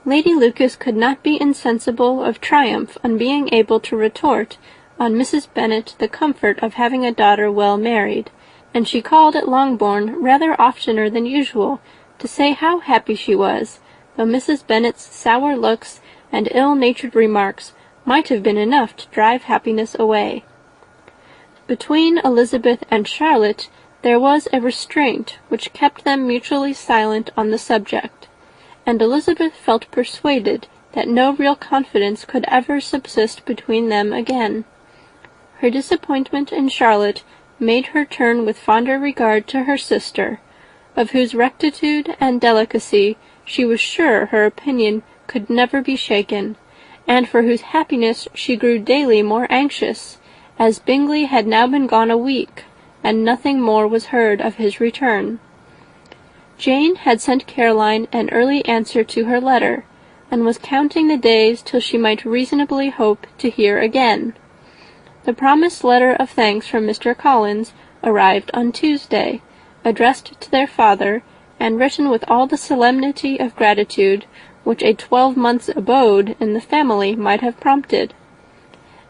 Lady Lucas could not be insensible of triumph on being able to retort on Mrs. Bennet the comfort of having a daughter well married, and she called at Longbourn rather oftener than usual to say how happy she was, though Mrs. Bennet's sour looks and ill-natured remarks might have been enough to drive happiness away. Between Elizabeth and Charlotte there was a restraint which kept them mutually silent on the subject, and Elizabeth felt persuaded that no real confidence could ever subsist between them again. Her disappointment in Charlotte made her turn with fonder regard to her sister, of whose rectitude and delicacy she was sure her opinion could never be shaken, and for whose happiness she grew daily more anxious, as Bingley had now been gone a week, and nothing more was heard of his return. Jane had sent Caroline an early answer to her letter, and was counting the days till she might reasonably hope to hear again. The promised letter of thanks from Mr. Collins arrived on Tuesday, addressed to their father, and written with all the solemnity of gratitude which a 12-month's abode in the family might have prompted.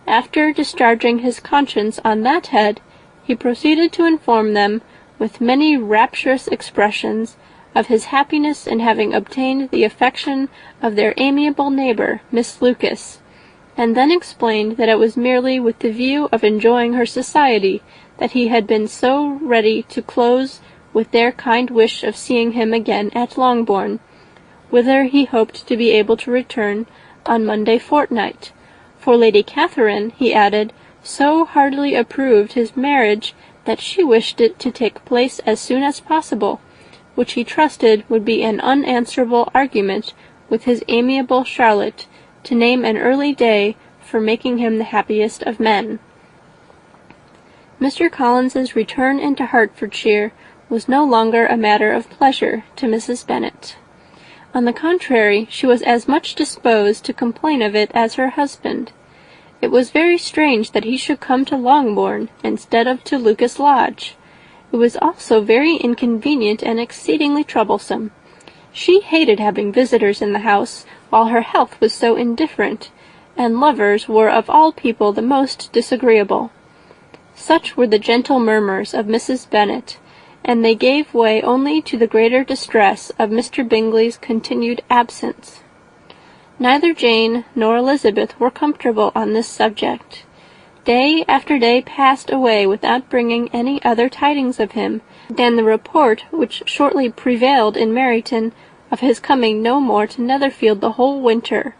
After discharging his conscience on that head, he proceeded to inform them, with many rapturous expressions, of his happiness in having obtained the affection of their amiable neighbour, Miss Lucas, and then explained that it was merely with the view of enjoying her society that he had been so ready to close with their kind wish of seeing him again at Longbourn, whither he hoped to be able to return on Monday fortnight, for Lady Catherine, he added, so heartily approved his marriage that she wished it to take place as soon as possible, which he trusted would be an unanswerable argument with his amiable Charlotte, to name an early day for making him the happiest of men. Mr. Collins's return into Hertfordshire was no longer a matter of pleasure to Mrs. Bennet. On the contrary, she was as much disposed to complain of it as her husband. It was very strange that he should come to Longbourn instead of to Lucas Lodge. It was also very inconvenient and exceedingly troublesome. She hated having visitors in the house while her health was so indifferent, and lovers were of all people the most disagreeable. Such were the gentle murmurs of Mrs. Bennet, and they gave way only to the greater distress of Mr. Bingley's continued absence. Neither Jane nor Elizabeth were comfortable on this subject. Day after day passed away without bringing any other tidings of him than the report which shortly prevailed in Meryton of his coming no more to Netherfield the whole winter,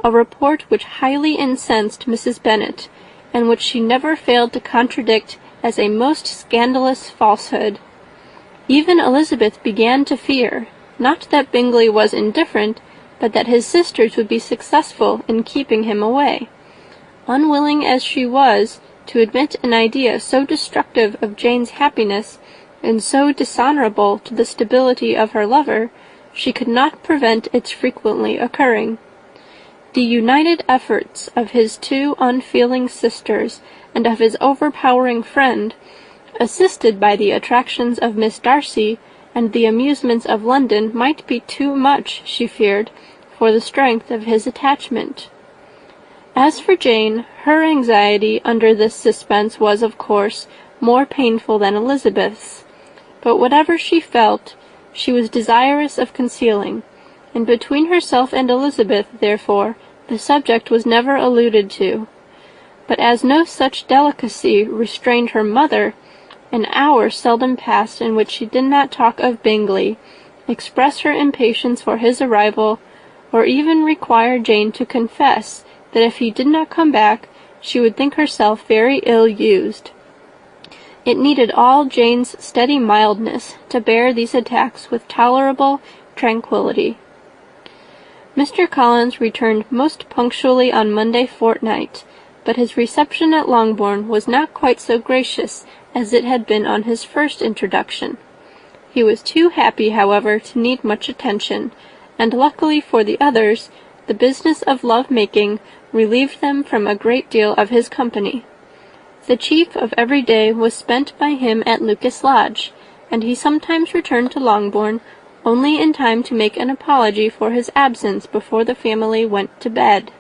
a report which highly incensed Mrs. Bennet, and which she never failed to contradict as a most scandalous falsehood. Even Elizabeth began to fear, not that Bingley was indifferent, but that his sisters would be successful in keeping him away. Unwilling as she was to admit an idea so destructive of Jane's happiness, and so dishonourable to the stability of her lover, she could not prevent its frequently occurring. The united efforts of his two unfeeling sisters, and of his overpowering friend, assisted by the attractions of Miss Darcy and the amusements of London, might be too much, she feared, for the strength of his attachment. As for Jane, her anxiety under this suspense was, of course, more painful than Elizabeth's, but whatever she felt, she was desirous of concealing, and between herself and Elizabeth, therefore, the subject was never alluded to. But as no such delicacy restrained her mother, an hour seldom passed in which she did not talk of Bingley, express her impatience for his arrival, or even require Jane to confess that if he did not come back, she would think herself very ill-used. It needed all Jane's steady mildness to bear these attacks with tolerable tranquillity. Mr. Collins returned most punctually on Monday fortnight, but his reception at Longbourn was not quite so gracious as it had been on his first introduction. He was too happy, however, to need much attention, and luckily for the others, the business of love-making relieved them from a great deal of his company. The chief of every day was spent by him at Lucas Lodge, and he sometimes returned to Longbourn only in time to make an apology for his absence before the family went to bed.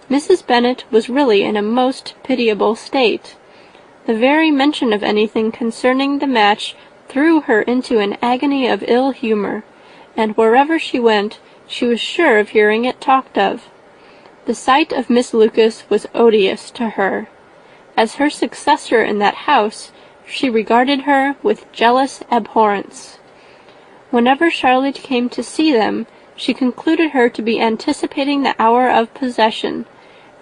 Mrs. Bennet was really in a most pitiable state. The very mention of anything concerning the match threw her into an agony of ill-humour, and wherever she went, she was sure of hearing it talked of. The sight of Miss Lucas was odious to her. As her successor in that house, she regarded her with jealous abhorrence. Whenever Charlotte came to see them, she concluded her to be anticipating the hour of possession,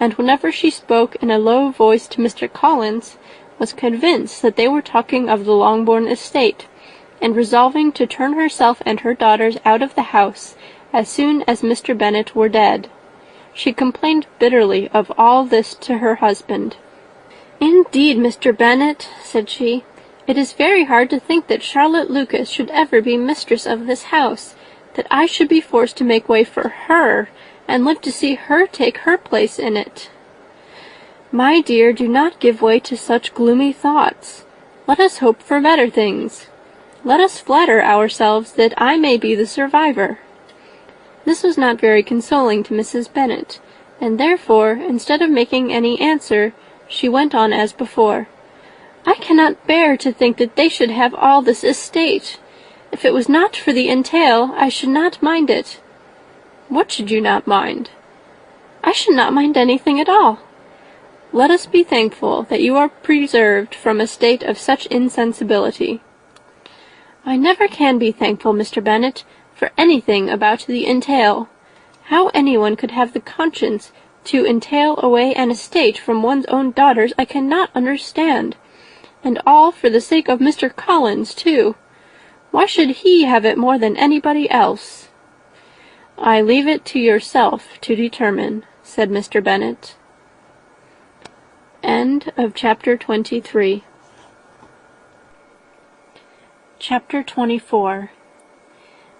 and whenever she spoke in a low voice to Mr. Collins, was convinced that they were talking of the Longbourn estate, and resolving to turn herself and her daughters out of the house as soon as Mr. Bennet were dead. She complained bitterly of all this to her husband. "Indeed, Mr. Bennet," said she, "it is very hard to think that Charlotte Lucas should ever be mistress of this house, that I should be forced to make way for her, and live to see her take her place in it." "My dear, do not give way to such gloomy thoughts. Let us hope for better things. Let us flatter ourselves that I may be the survivor." This was not very consoling to Mrs. Bennet, and therefore, instead of making any answer, she went on as before. "I cannot bear to think that they should have all this estate. If it was not for the entail, I should not mind it." "What should you not mind?" "I should not mind anything at all." "Let us be thankful that you are preserved from a state of such insensibility." "I never can be thankful, Mr. Bennet, for anything about the entail. How anyone could have the conscience to entail away an estate from one's own daughters I cannot understand. And all for the sake of Mr. Collins, too. Why should he have it more than anybody else?" "I leave it to yourself to determine," said Mr. Bennet. End of chapter 23. Chapter 24.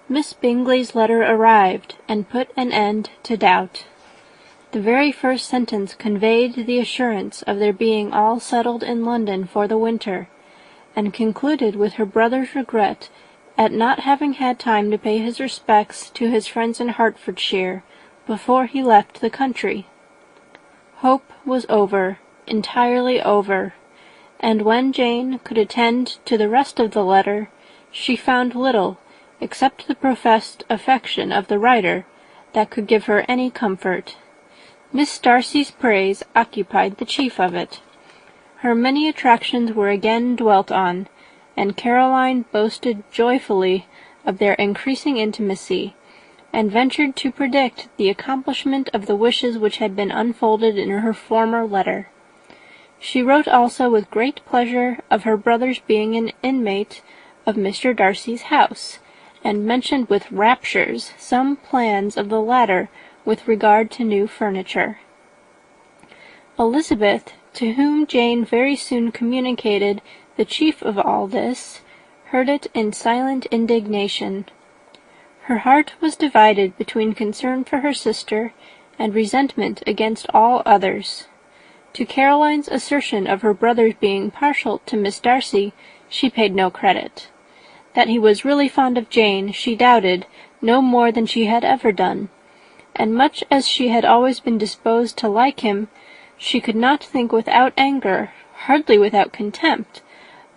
Miss Bingley's letter arrived, and put an end to doubt. The very first sentence conveyed the assurance of their being all settled in London for the winter, and concluded with her brother's regret at not having had time to pay his respects to his friends in Hertfordshire before he left the country. Hope was over, entirely over, and when Jane could attend to the rest of the letter, she found little, except the professed affection of the writer, that could give her any comfort. Miss Darcy's praise occupied the chief of it. Her many attractions were again dwelt on, and Caroline boasted joyfully of their increasing intimacy, and ventured to predict the accomplishment of the wishes which had been unfolded in her former letter. She wrote also with great pleasure of her brother's being an inmate of Mr. Darcy's house, and mentioned with raptures some plans of the latter with regard to new furniture. Elizabeth, to whom Jane very soon communicated the chief of all this, heard it in silent indignation. Her heart was divided between concern for her sister and resentment against all others. To Caroline's assertion of her brother's being partial to Miss Darcy she paid no credit. That he was really fond of Jane she doubted no more than she had ever done, and much as she had always been disposed to like him, she could not think without anger, hardly without contempt,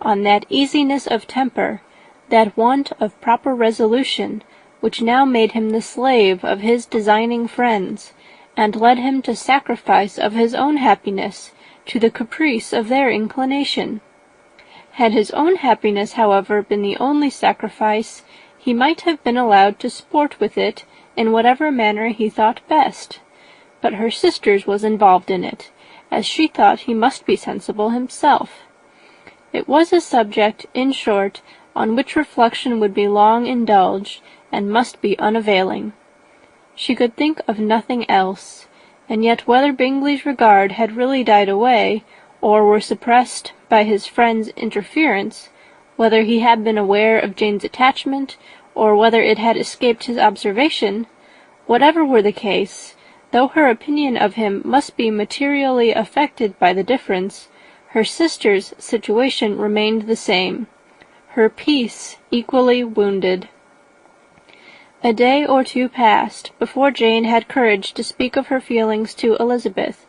on that easiness of temper, that want of proper resolution, which now made him the slave of his designing friends, and led him to sacrifice of his own happiness to the caprice of their inclination. Had his own happiness, however, been the only sacrifice, he might have been allowed to sport with it in whatever manner he thought best. But her sister's was involved in it, as she thought he must be sensible himself. It was a subject, in short, on which reflection would be long indulged, and must be unavailing. She could think of nothing else, and yet whether Bingley's regard had really died away, or were suppressed by his friend's interference, whether he had been aware of Jane's attachment, or whether it had escaped his observation, whatever were the case, though her opinion of him must be materially affected by the difference, her sister's situation remained the same, her peace equally wounded. A day or two passed before Jane had courage to speak of her feelings to Elizabeth,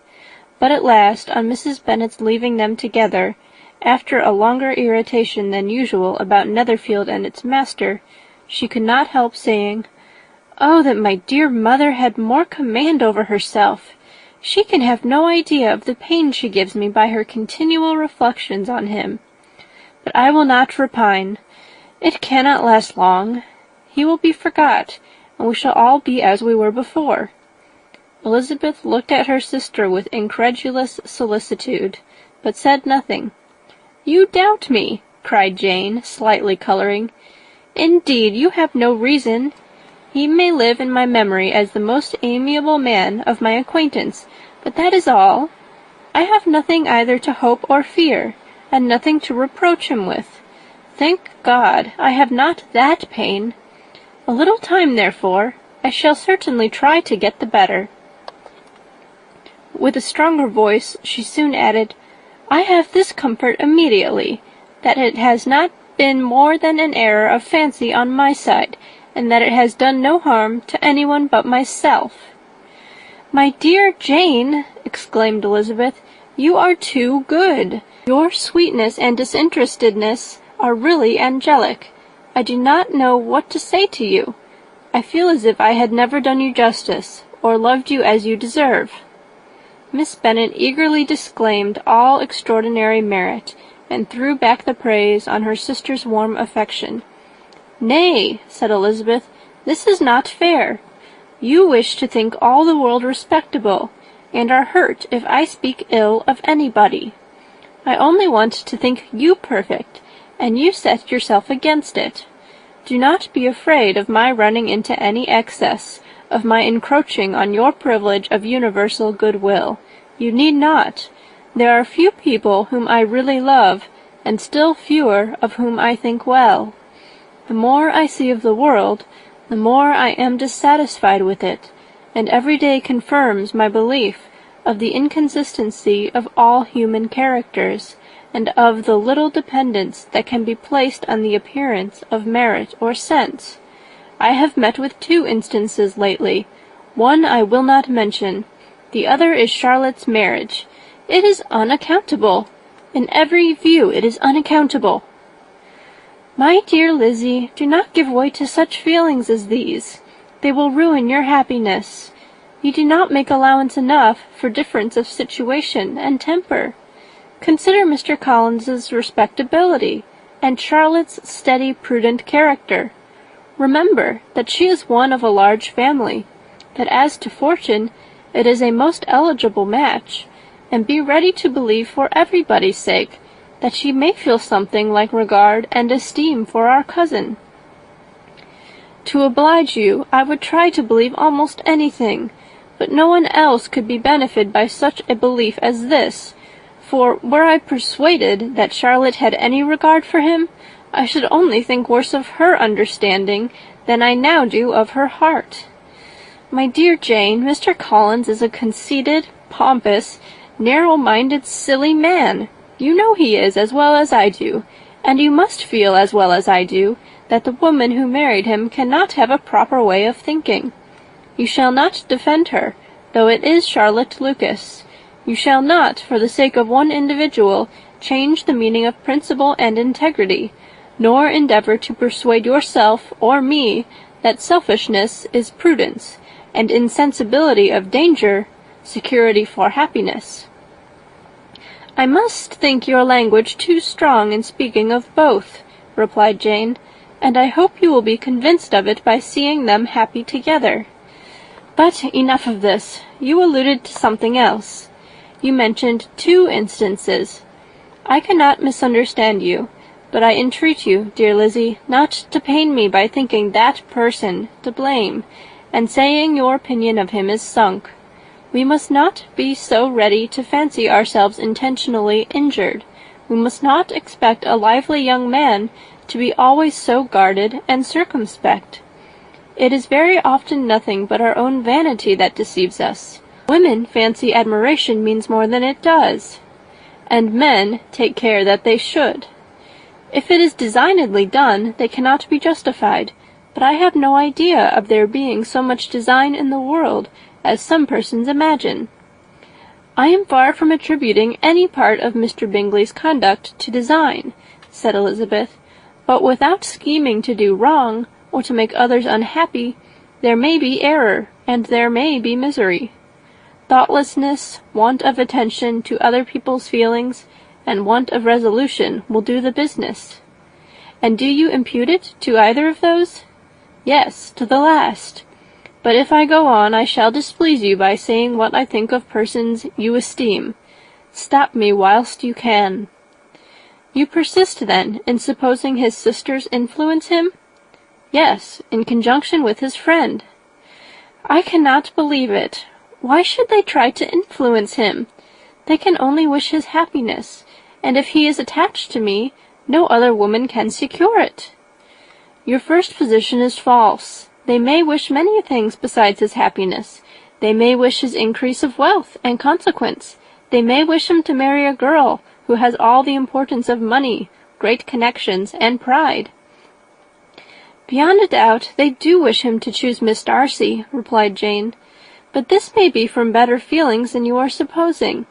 but at last, on Mrs. Bennet's leaving them together, after a longer irritation than usual about Netherfield and its master, she could not help saying, "Oh, that my dear mother had more command over herself! She can have no idea of the pain she gives me by her continual reflections on him. But I will not repine. It cannot last long. He will be forgot, and we shall all be as we were before." Elizabeth looked at her sister with incredulous solicitude, but said nothing. "You doubt me," cried Jane, slightly colouring. "Indeed, you have no reason. He may live in my memory as the most amiable man of my acquaintance, but that is all. I have nothing either to hope or fear, and nothing to reproach him with. Thank God, I have not that pain. A little time, therefore. I shall certainly try to get the better." With a stronger voice, she soon added, "I have this comfort immediately, that it has not been more than an error of fancy on my side, and that it has done no harm to anyone but myself." "My dear Jane," exclaimed Elizabeth, "you are too good. Your sweetness and disinterestedness are really angelic. I do not know what to say to you. I feel as if I had never done you justice, or loved you as you deserve." Miss Bennet eagerly disclaimed all extraordinary merit, and threw back the praise on her sister's warm affection. "Nay," said Elizabeth, "this is not fair. You wish to think all the world respectable, and are hurt if I speak ill of anybody. I only want to think you perfect, and you set yourself against it. Do not be afraid of my running into any excess, of my encroaching on your privilege of universal goodwill. You need not. There are few people whom I really love, and still fewer of whom I think well. The more I see of the world, the more I am dissatisfied with it, and every day confirms my belief of the inconsistency of all human characters, and of the little dependence that can be placed on the appearance of merit or sense. I have met with 2 instances lately. One I will not mention. The other is Charlotte's marriage. It is unaccountable. In every view it is unaccountable." "My dear Lizzie, do not give way to such feelings as these. They will ruin your happiness. You do not make allowance enough for difference of situation and temper. Consider Mr. Collins's respectability, and Charlotte's steady, prudent character. Remember that she is one of a large family, that as to fortune, it is a most eligible match, and be ready to believe for everybody's sake that she may feel something like regard and esteem for our cousin. To oblige you, I would try to believe almost anything, but no one else could be benefited by such a belief as this, for were I persuaded that Charlotte had any regard for him, I should only think worse of her understanding than I now do of her heart. My dear Jane, Mr. Collins is a conceited, pompous, Narrow-minded, silly man! You know he is as well as I do, and you must feel as well as I do, that the woman who married him cannot have a proper way of thinking. You shall not defend her, though it is Charlotte Lucas. You shall not, for the sake of one individual, change the meaning of principle and integrity, nor endeavour to persuade yourself or me that selfishness is prudence, and insensibility of danger security for happiness. I must think your language too strong in speaking of both, replied Jane, and I hope you will be convinced of it by seeing them happy together. But enough of this. You alluded to something else. You mentioned 2 instances. I cannot misunderstand you, but I entreat you, dear Lizzie, not to pain me by thinking that person to blame, and saying your opinion of him is sunk. We must not be so ready to fancy ourselves intentionally injured. We must not expect a lively young man to be always so guarded and circumspect. It is very often nothing but our own vanity that deceives us. Women fancy admiration means more than it does, and men take care that they should. If it is designedly done, they cannot be justified, but I have no idea of there being so much design in the world as some persons imagine. I am far from attributing any part of Mr. Bingley's conduct to design, said Elizabeth, but without scheming to do wrong, or to make others unhappy, there may be error, and there may be misery. Thoughtlessness, want of attention to other people's feelings, and want of resolution will do the business. And do you impute it to either of those? Yes, to the last. But if I go on, I shall displease you by saying what I think of persons you esteem. Stop me whilst you can. You persist, then, in supposing his sisters influence him? Yes, in conjunction with his friend. I cannot believe it. Why should they try to influence him? They can only wish his happiness, and if he is attached to me, no other woman can secure it. Your first position is false. They may wish many things besides his happiness. They may wish his increase of wealth and consequence. They may wish him to marry a girl who has all the importance of money, great connections, and pride. Beyond a doubt, they do wish him to choose Miss Darcy, replied Jane, but this may be from better feelings than you are supposing.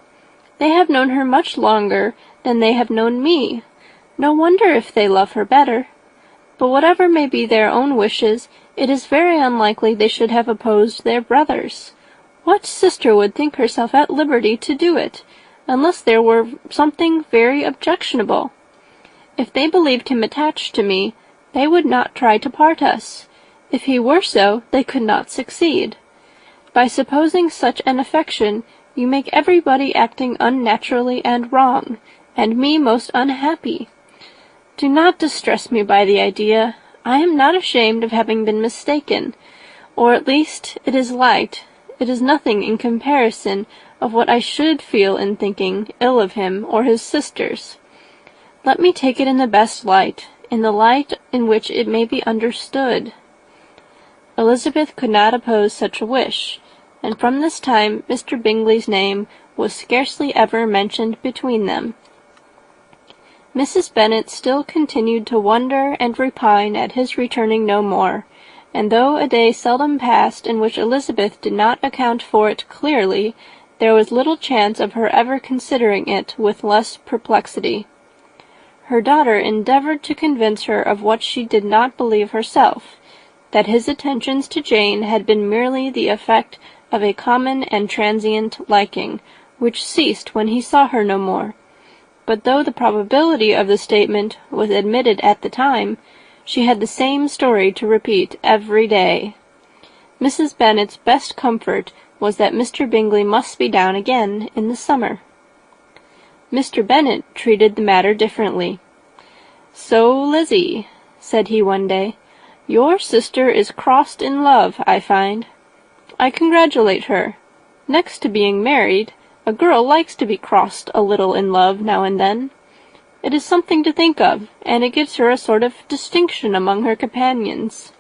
They have known her much longer than they have known me. No wonder if they love her better. But whatever may be their own wishes, it is very unlikely they should have opposed their brothers. What sister would think herself at liberty to do it, unless there were something very objectionable? If they believed him attached to me, they would not try to part us. If he were so, they could not succeed. By supposing such an affection, you make everybody acting unnaturally and wrong, and me most unhappy. Do not distress me by the idea. I am not ashamed of having been mistaken, or at least it is light. It is nothing in comparison of what I should feel in thinking ill of him or his sisters. Let me take it in the best light, in the light in which it may be understood. Elizabeth could not oppose such a wish, and from this time Mr. Bingley's name was scarcely ever mentioned between them. Mrs. Bennet still continued to wonder and repine at his returning no more, and though a day seldom passed in which Elizabeth did not account for it clearly, there was little chance of her ever considering it with less perplexity. Her daughter endeavoured to convince her of what she did not believe herself, that his attentions to Jane had been merely the effect of a common and transient liking, which ceased when he saw her no more. But though the probability of the statement was admitted at the time, she had the same story to repeat every day. Mrs. Bennet's best comfort was that Mr. Bingley must be down again in the summer. Mr. Bennet treated the matter differently. "So, Lizzie," said he one day, "your sister is crossed in love, I find. I congratulate her. Next to being married, a girl likes to be crossed a little in love now and then. It is something to think of, and it gives her a sort of distinction among her companions.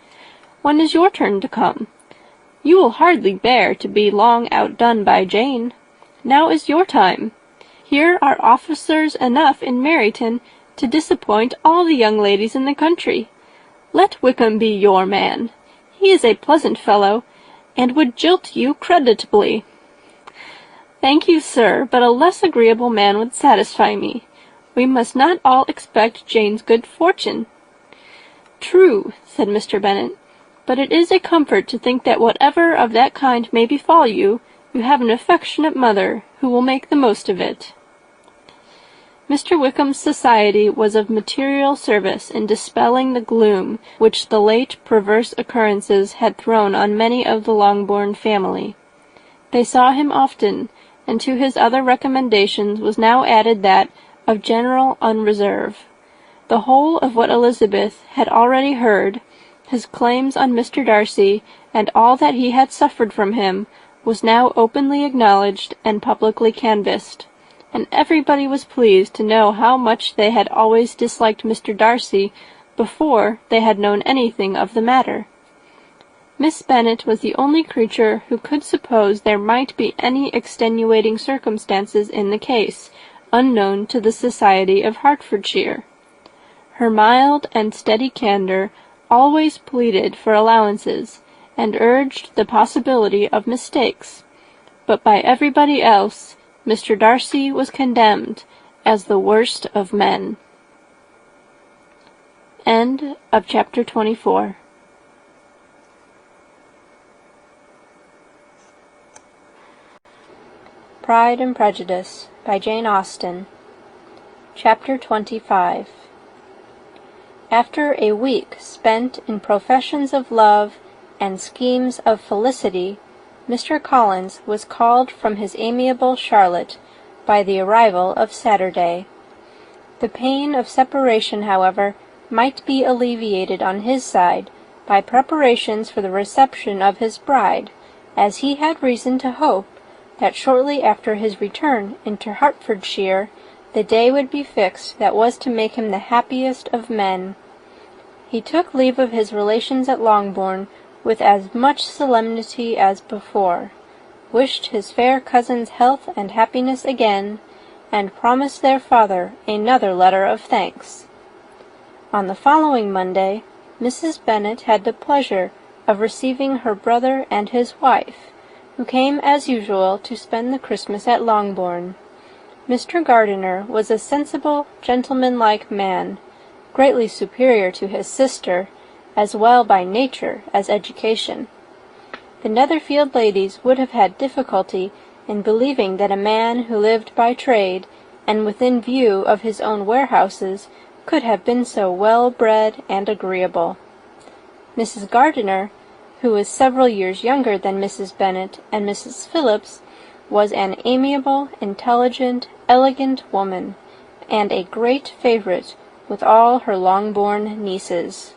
When is your turn to come? You will hardly bear to be long outdone by Jane. Now is your time. Here are officers enough in Meryton to disappoint all the young ladies in the country. Let Wickham be your man. He is a pleasant fellow, and would jilt you creditably." "Thank you, sir, but a less agreeable man would satisfy me. We must not all expect Jane's good fortune." "True," said Mr. Bennet, "but it is a comfort to think that whatever of that kind may befall you, you have an affectionate mother, who will make the most of it." Mr. Wickham's society was of material service in dispelling the gloom which the late perverse occurrences had thrown on many of the Longbourn family. They saw him often, and to his other recommendations was now added that of general unreserve. The whole of what Elizabeth had already heard, his claims on Mr. Darcy, and all that he had suffered from him, was now openly acknowledged and publicly canvassed, and everybody was pleased to know how much they had always disliked Mr. Darcy before they had known anything of the matter. Miss Bennet was the only creature who could suppose there might be any extenuating circumstances in the case, unknown to the society of Hertfordshire. Her mild and steady candour always pleaded for allowances, and urged the possibility of mistakes, but by everybody else Mr. Darcy was condemned as the worst of men. End of chapter 24. Pride and Prejudice by Jane Austen. Chapter 25. After a week spent in professions of love and schemes of felicity, Mr. Collins was called from his amiable Charlotte by the arrival of Saturday. The pain of separation, however, might be alleviated on his side by preparations for the reception of his bride, as he had reason to hope that shortly after his return into Hertfordshire the day would be fixed that was to make him the happiest of men. He took leave of his relations at Longbourn with as much solemnity as before, wished his fair cousin's health and happiness again, and promised their father another letter of thanks. On the following Monday, Mrs. Bennet had the pleasure of receiving her brother and his wife, who came as usual to spend the Christmas at Longbourn. Mr. Gardiner was a sensible, gentlemanlike man, greatly superior to his sister, as well by nature as education. The Netherfield ladies would have had difficulty in believing that a man who lived by trade, and within view of his own warehouses, could have been so well bred and agreeable. Mrs. Gardiner, who was several years younger than Mrs. Bennet and Mrs. Phillips, was an amiable, intelligent, elegant woman, and a great favourite with all her Longbourn nieces.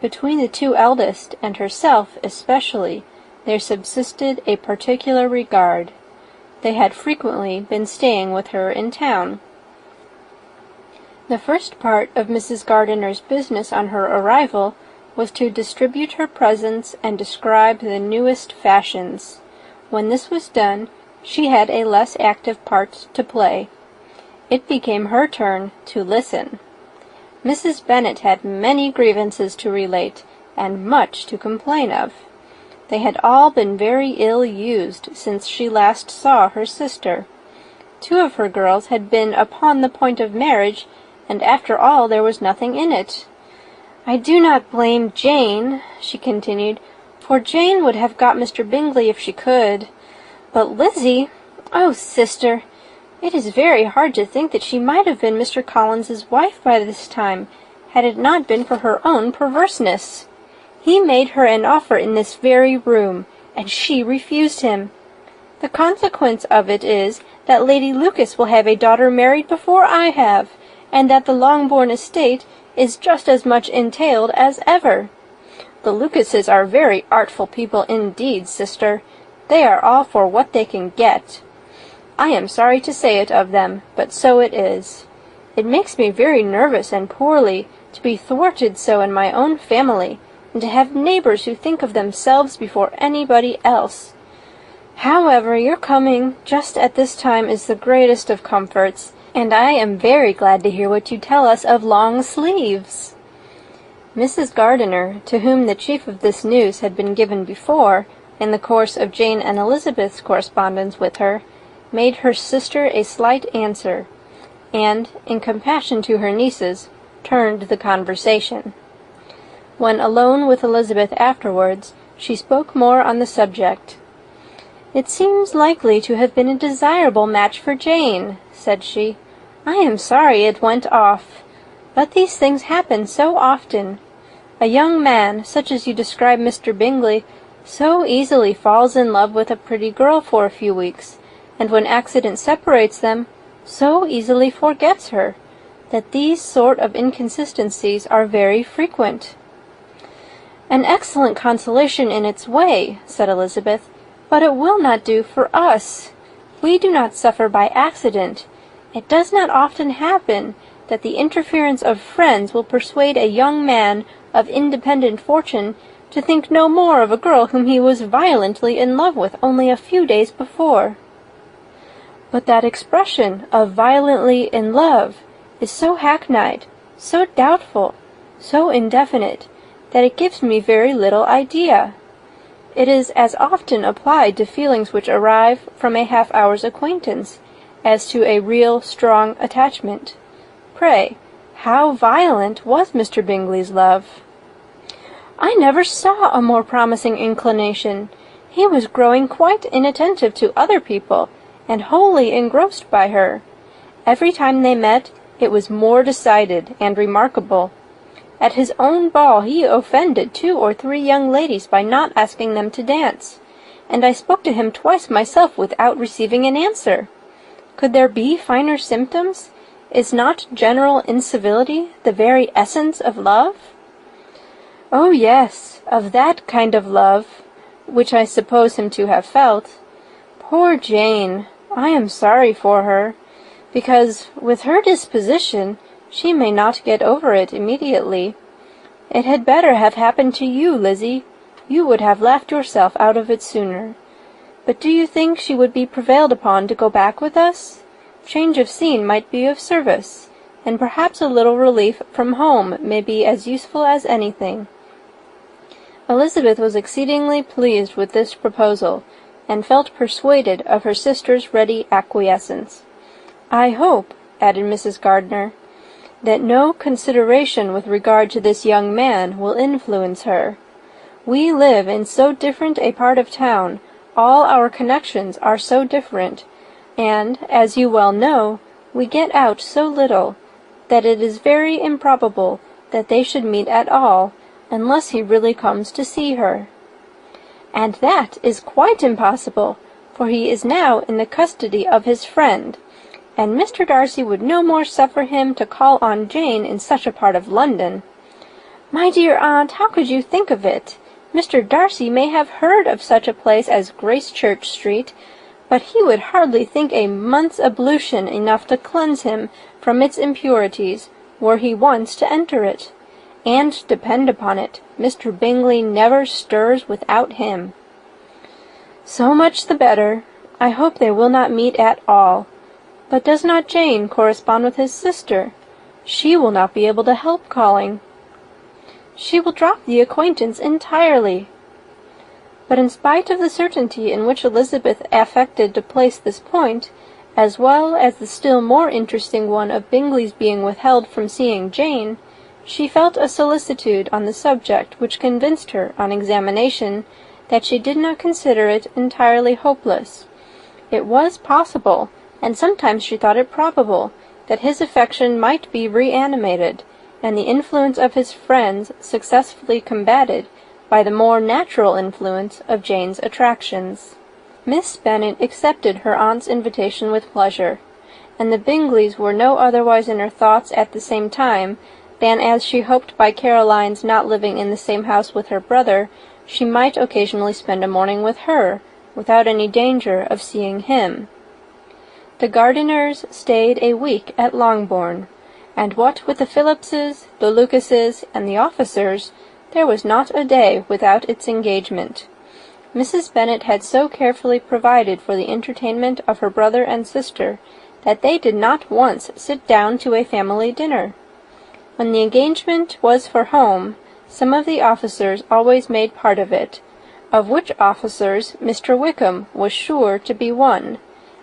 Between the two eldest, and herself especially, there subsisted a particular regard. They had frequently been staying with her in town. The first part of Mrs. Gardiner's business on her arrival was to distribute her presents and describe the newest fashions. When this was done, she had a less active part to play. It became her turn to listen. Mrs. Bennet had many grievances to relate, and much to complain of. They had all been very ill used since she last saw her sister. 2 of her girls had been upon the point of marriage, and after all there was nothing in it. "I do not blame Jane," she continued, "for Jane would have got Mr. Bingley if she could. But Lizzie, oh, sister, it is very hard to think that she might have been Mr. Collins's wife by this time, had it not been for her own perverseness. He made her an offer in this very room, and she refused him. The consequence of it is that Lady Lucas will have a daughter married before I have, and that the Longbourn estate is just as much entailed as ever. The Lucases are very artful people indeed, sister. They are all for what they can get. I am sorry to say it of them, but so it is. It makes me very nervous and poorly to be thwarted so in my own family, and to have neighbours who think of themselves before anybody else. However, your coming just at this time is the greatest of comforts, and I am very glad to hear what you tell us of long sleeves." Mrs. Gardiner, to whom the chief of this news had been given before, in the course of Jane and Elizabeth's correspondence with her, made her sister a slight answer, and, in compassion to her nieces, turned the conversation. When alone with Elizabeth afterwards, she spoke more on the subject. "It seems likely to have been a desirable match for Jane," said she. "I am sorry it went off. But these things happen so often. A young man, such as you describe Mr. Bingley, so easily falls in love with a pretty girl for a few weeks, and when accident separates them, so easily forgets her, that these sort of inconsistencies are very frequent." "An excellent consolation in its way," said Elizabeth, "but it will not do for us. We do not suffer by accident. It does not often happen that the interference of friends will persuade a young man of independent fortune to think no more of a girl whom he was violently in love with only a few days before." "But that expression of violently in love is so hackneyed, so doubtful, so indefinite, that it gives me very little idea. It is as often applied to feelings which arrive from a half-hour's acquaintance as to a real strong attachment. Pray, how violent was Mr. Bingley's love?" "I never saw a more promising inclination. He was growing quite inattentive to other people, and wholly engrossed by her. Every time they met, it was more decided and remarkable. At his own ball he offended 2 or 3 young ladies by not asking them to dance, and I spoke to him twice myself without receiving an answer. Could there be finer symptoms? Is not general incivility the very essence of love?" "Oh yes, of that kind of love, which I suppose him to have felt. Poor Jane! I am sorry for her, because, with her disposition, she may not get over it immediately. It had better have happened to you, Lizzie. You would have laughed yourself out of it sooner. But do you think she would be prevailed upon to go back with us? Change of scene might be of service, and perhaps a little relief from home may be as useful as anything." Elizabeth was exceedingly pleased with this proposal, and felt persuaded of her sister's ready acquiescence. "I hope," added Mrs. Gardiner, "that no consideration with regard to this young man will influence her. We live in so different a part of town, all our connections are so different, and, as you well know, we get out so little, that it is very improbable that they should meet at all, unless he really comes to see her." "And that is quite impossible, for he is now in the custody of his friend, and Mr. Darcy would no more suffer him to call on Jane in such a part of London." "My dear aunt, how could you think of it? Mr. Darcy may have heard of such a place as Gracechurch Street, but he would hardly think a month's ablution enough to cleanse him from its impurities, were he once to enter it. And depend upon it, Mr. Bingley never stirs without him." "So much the better. I hope they will not meet at all. But does not Jane correspond with his sister? She will not be able to help calling." "She will drop the acquaintance entirely." But in spite of the certainty in which Elizabeth affected to place this point, as well as the still more interesting one of Bingley's being withheld from seeing Jane, she felt a solicitude on the subject which convinced her, on examination, that she did not consider it entirely hopeless. It was possible, and sometimes she thought it probable, that his affection might be reanimated, and the influence of his friends successfully combated by the more natural influence of Jane's attractions. Miss Bennet accepted her aunt's invitation with pleasure, and the Bingleys were no otherwise in her thoughts at the same time than as she hoped by Caroline's not living in the same house with her brother, she might occasionally spend a morning with her, without any danger of seeing him. The Gardiners stayed a week at Longbourn, and what with the Phillipses, the Lucases, and the officers, there was not a day without its engagement. Mrs. Bennet had so carefully provided for the entertainment of her brother and sister that they did not once sit down to a family dinner. When the engagement was for home, some of the officers always made part of it, of which officers Mr. Wickham was sure to be one,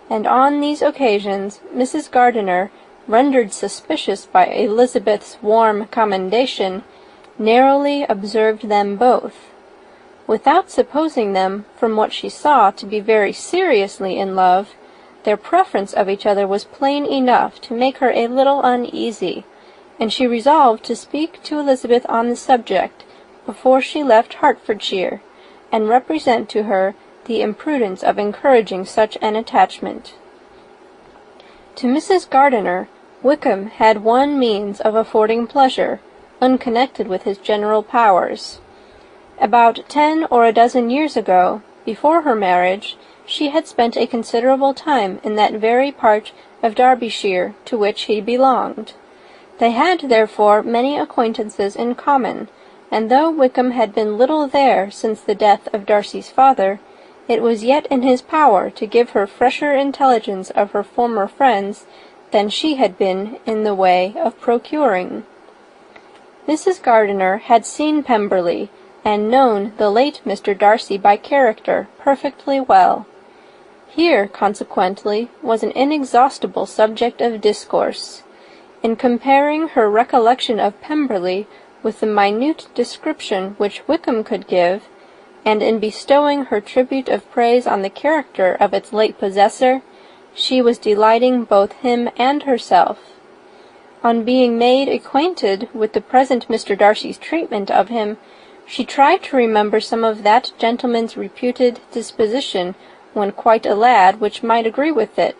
and on these occasions Mrs. Gardiner, rendered suspicious by Elizabeth's warm commendation, narrowly observed them both. Without supposing them, from what she saw, to be very seriously in love, their preference of each other was plain enough to make her a little uneasy, and she resolved to speak to Elizabeth on the subject before she left Hertfordshire, and represent to her the imprudence of encouraging such an attachment. To Mrs. Gardiner, Wickham had one means of affording pleasure, unconnected with his general powers. About 10 or a dozen years ago, before her marriage, she had spent a considerable time in that very part of Derbyshire to which he belonged. They had, therefore, many acquaintances in common, and though Wickham had been little there since the death of Darcy's father, it was yet in his power to give her fresher intelligence of her former friends than she had been in the way of procuring. Mrs. Gardiner had seen Pemberley, and known the late Mr. Darcy by character perfectly well. Here, consequently, was an inexhaustible subject of discourse. In comparing her recollection of Pemberley with the minute description which Wickham could give, and in bestowing her tribute of praise on the character of its late possessor, she was delighting both him and herself. On being made acquainted with the present Mr. Darcy's treatment of him, she tried to remember some of that gentleman's reputed disposition when quite a lad which might agree with it,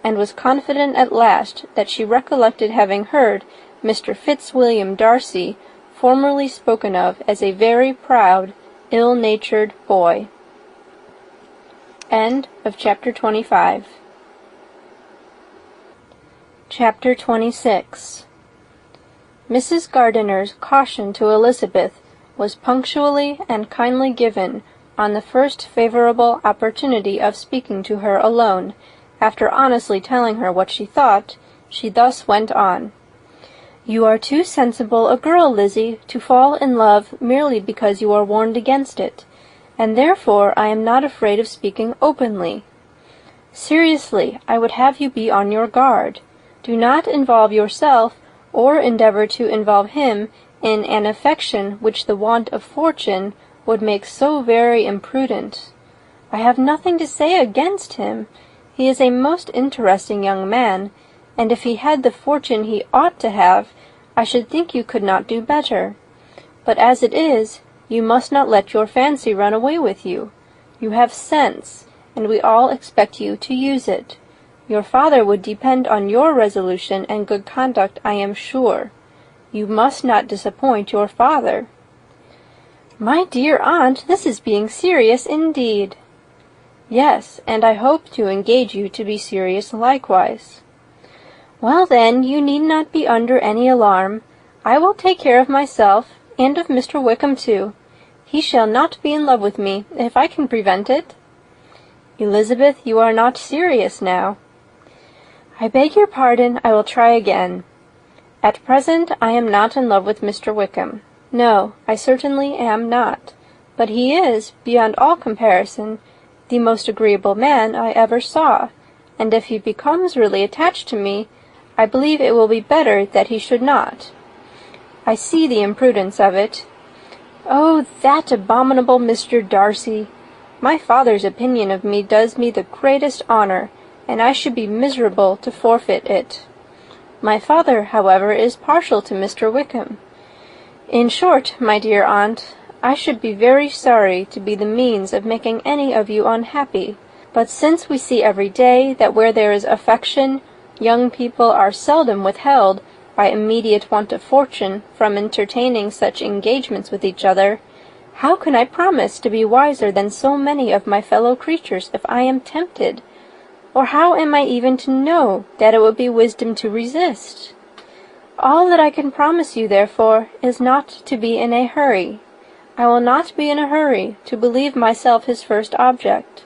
and was confident at last that she recollected having heard Mr. Fitzwilliam Darcy formerly spoken of as a very proud, ill-natured boy. End of chapter 25. Chapter 26. Mrs. Gardiner's caution to Elizabeth was punctually and kindly given on the first favourable opportunity of speaking to her alone. After honestly telling her what she thought, she thus went on. "You are too sensible a girl, Lizzie, to fall in love merely because you are warned against it, and therefore I am not afraid of speaking openly. Seriously, I would have you be on your guard. Do not involve yourself, or endeavour to involve him, in an affection which the want of fortune would make so very imprudent. I have nothing to say against him. He is a most interesting young man, and if he had the fortune he ought to have, I should think you could not do better. But as it is, you must not let your fancy run away with you. You have sense, and we all expect you to use it. Your father would depend on your resolution and good conduct, I am sure. You must not disappoint your father." "My dear aunt, this is being serious indeed." "Yes, and I hope to engage you to be serious likewise." "Well, then, you need not be under any alarm. I will take care of myself, and of Mr. Wickham too. He shall not be in love with me, if I can prevent it." "Elizabeth, you are not serious now." "I beg your pardon. I will try again. At present I am not in love with Mr. Wickham. No, I certainly am not. But he is, beyond all comparison, the most agreeable man I ever saw, and if he becomes really attached to me, I believe it will be better that he should not. I see the imprudence of it. Oh, that abominable Mr. Darcy! My father's opinion of me does me the greatest honour, and I should be miserable to forfeit it. My father, however, is partial to Mr. Wickham. In short, my dear aunt, I should be very sorry to be the means of making any of you unhappy, but since we see every day that where there is affection, young people are seldom withheld, by immediate want of fortune, from entertaining such engagements with each other, how can I promise to be wiser than so many of my fellow creatures if I am tempted? Or how am I even to know that it would be wisdom to resist? All that I can promise you, therefore, is not to be in a hurry. I will not be in a hurry to believe myself his first object.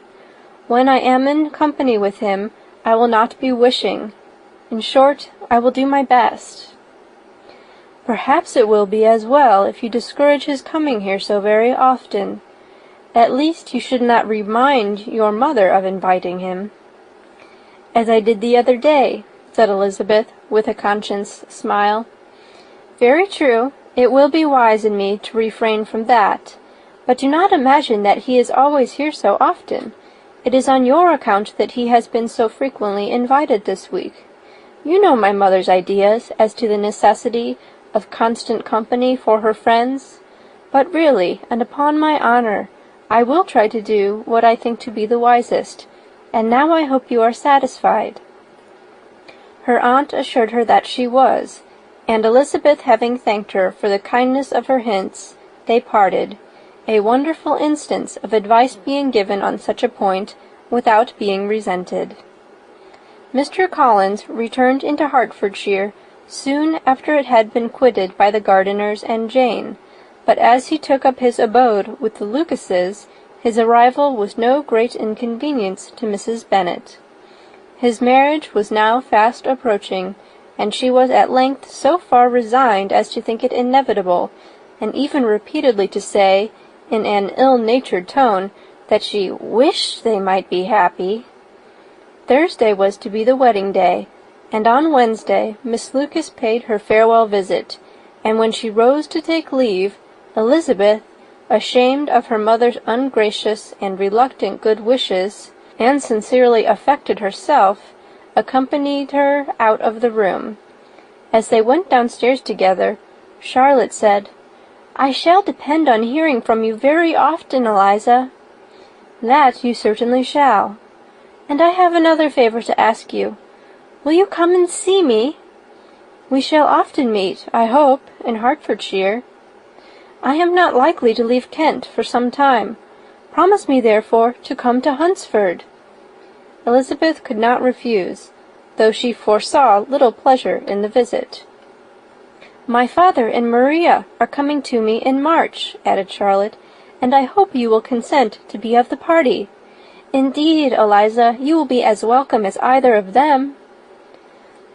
When I am in company with him, I will not be wishing. In short, I will do my best. Perhaps it will be as well if you discourage his coming here so very often. At least you should not remind your mother of inviting him." "As I did the other day," said Elizabeth, with a conscious smile. "Very true. It will be wise in me to refrain from that. But do not imagine that he is always here so often. It is on your account that he has been so frequently invited this week. You know my mother's ideas as to the necessity of constant company for her friends. But really, and upon my honor, I will try to do what I think to be the wisest, and now I hope you are satisfied." Her aunt assured her that she was, and Elizabeth having thanked her for the kindness of her hints, they parted, a wonderful instance of advice being given on such a point without being resented. Mr. Collins returned into Hertfordshire soon after it had been quitted by the Gardiners and Jane, but as he took up his abode with the Lucases, his arrival was no great inconvenience to Mrs. Bennet. His marriage was now fast approaching, and she was at length so far resigned as to think it inevitable, and even repeatedly to say, in an ill-natured tone, that she wished they might be happy. Thursday was to be the wedding day, and on Wednesday Miss Lucas paid her farewell visit, and when she rose to take leave, Elizabeth, ashamed of her mother's ungracious and reluctant good wishes, and sincerely affected herself, accompanied her out of the room. As they went downstairs together, Charlotte said, "I shall depend on hearing from you very often, Eliza." "That you certainly shall. And I have another favor to ask you. Will you come and see me? We shall often meet, I hope, in Hertfordshire. I am not likely to leave Kent for some time. Promise me, therefore, to come to Hunsford." Elizabeth could not refuse, though she foresaw little pleasure in the visit. "My father and Maria are coming to me in March," added Charlotte, "and I hope you will consent to be of the party. Indeed, Eliza, you will be as welcome as either of them."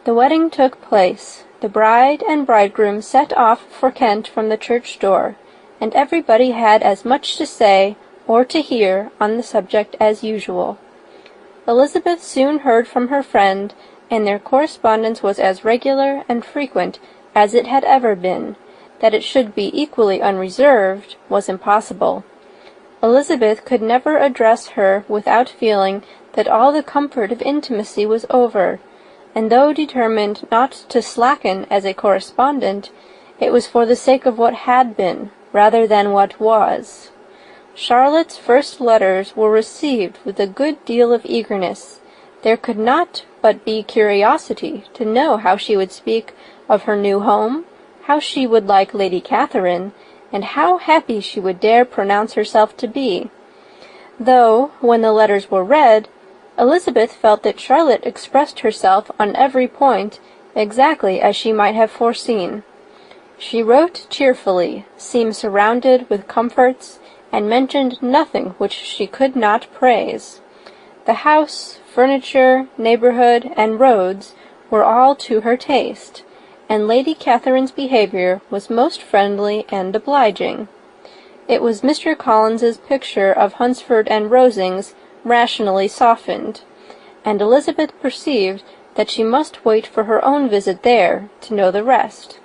The wedding took place. The bride and bridegroom set off for Kent from the church door, and everybody had as much to say or to hear on the subject as usual. Elizabeth soon heard from her friend, and their correspondence was as regular and frequent as it had ever been. That it should be equally unreserved was impossible. Elizabeth could never address her without feeling that all the comfort of intimacy was over, and though determined not to slacken as a correspondent, it was for the sake of what had been, rather than what was. Charlotte's first letters were received with a good deal of eagerness. There could not but be curiosity to know how she would speak of her new home, how she would like Lady Catherine, and how happy she would dare pronounce herself to be. Though, when the letters were read, Elizabeth felt that Charlotte expressed herself on every point exactly as she might have foreseen. She wrote cheerfully, seemed surrounded with comforts, and mentioned nothing which she could not praise. The house, furniture, neighborhood, and roads were all to her taste, and Lady Catherine's behavior was most friendly and obliging. It was Mr. Collins's picture of Hunsford and Rosings rationally softened, and Elizabeth perceived that she must wait for her own visit there to know the rest.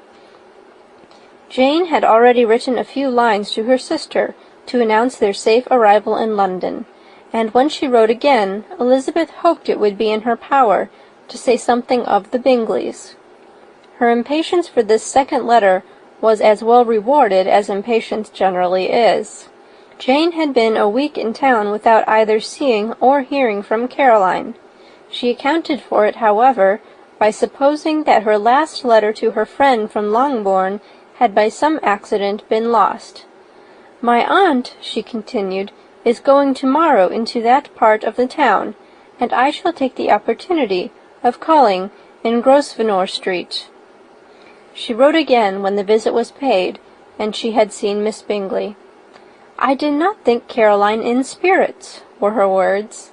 Jane had already written a few lines to her sister to announce their safe arrival in London, and when she wrote again, Elizabeth hoped it would be in her power to say something of the Bingleys. Her impatience for this second letter was as well rewarded as impatience generally is. Jane had been a week in town without either seeing or hearing from Caroline. She accounted for it, however, by supposing that her last letter to her friend from Longbourn had by some accident been lost. "My aunt," she continued, "is going to-morrow into that part of the town, and I shall take the opportunity of calling in Grosvenor Street." She wrote again when the visit was paid, and she had seen Miss Bingley. "I did not think Caroline in spirits," were her words,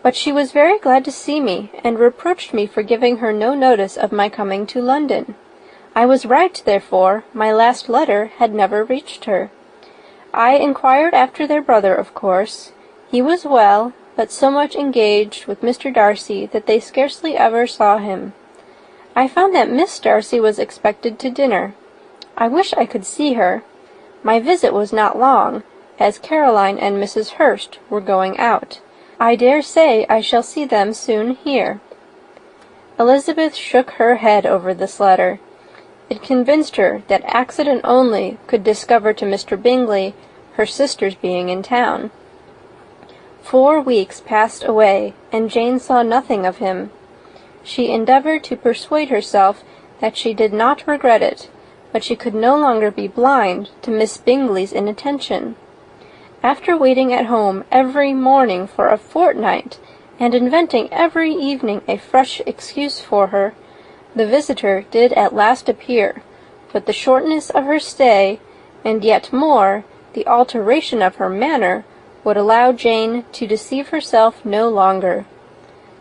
"but she was very glad to see me, and reproached me for giving her no notice of my coming to London. I was right, therefore, my last letter had never reached her. I inquired after their brother, of course. He was well, but so much engaged with Mr. Darcy that they scarcely ever saw him. I found that Miss Darcy was expected to dinner. I wish I could see her. My visit was not long, as Caroline and Mrs. Hurst were going out. I dare say I shall see them soon here." Elizabeth shook her head over this letter. It convinced her that accident only could discover to Mr. Bingley her sister's being in town. 4 weeks passed away, and Jane saw nothing of him. She endeavoured to persuade herself that she did not regret it, but she could no longer be blind to Miss Bingley's inattention. After waiting at home every morning for a fortnight, and inventing every evening a fresh excuse for her, the visitor did at last appear, but the shortness of her stay, and yet more, the alteration of her manner, would allow Jane to deceive herself no longer.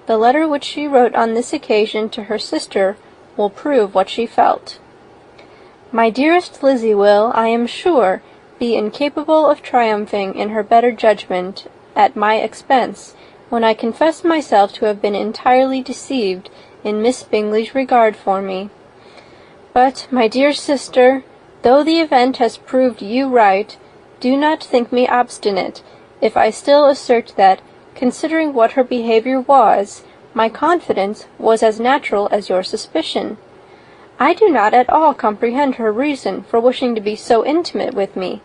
The letter which she wrote on this occasion to her sister will prove what she felt. "My dearest Lizzie will, I am sure, be incapable of triumphing in her better judgment at my expense, when I confess myself to have been entirely deceived in Miss Bingley's regard for me. But, my dear sister, though the event has proved you right, do not think me obstinate if I still assert that, considering what her behaviour was, my confidence was as natural as your suspicion. I do not at all comprehend her reason for wishing to be so intimate with me,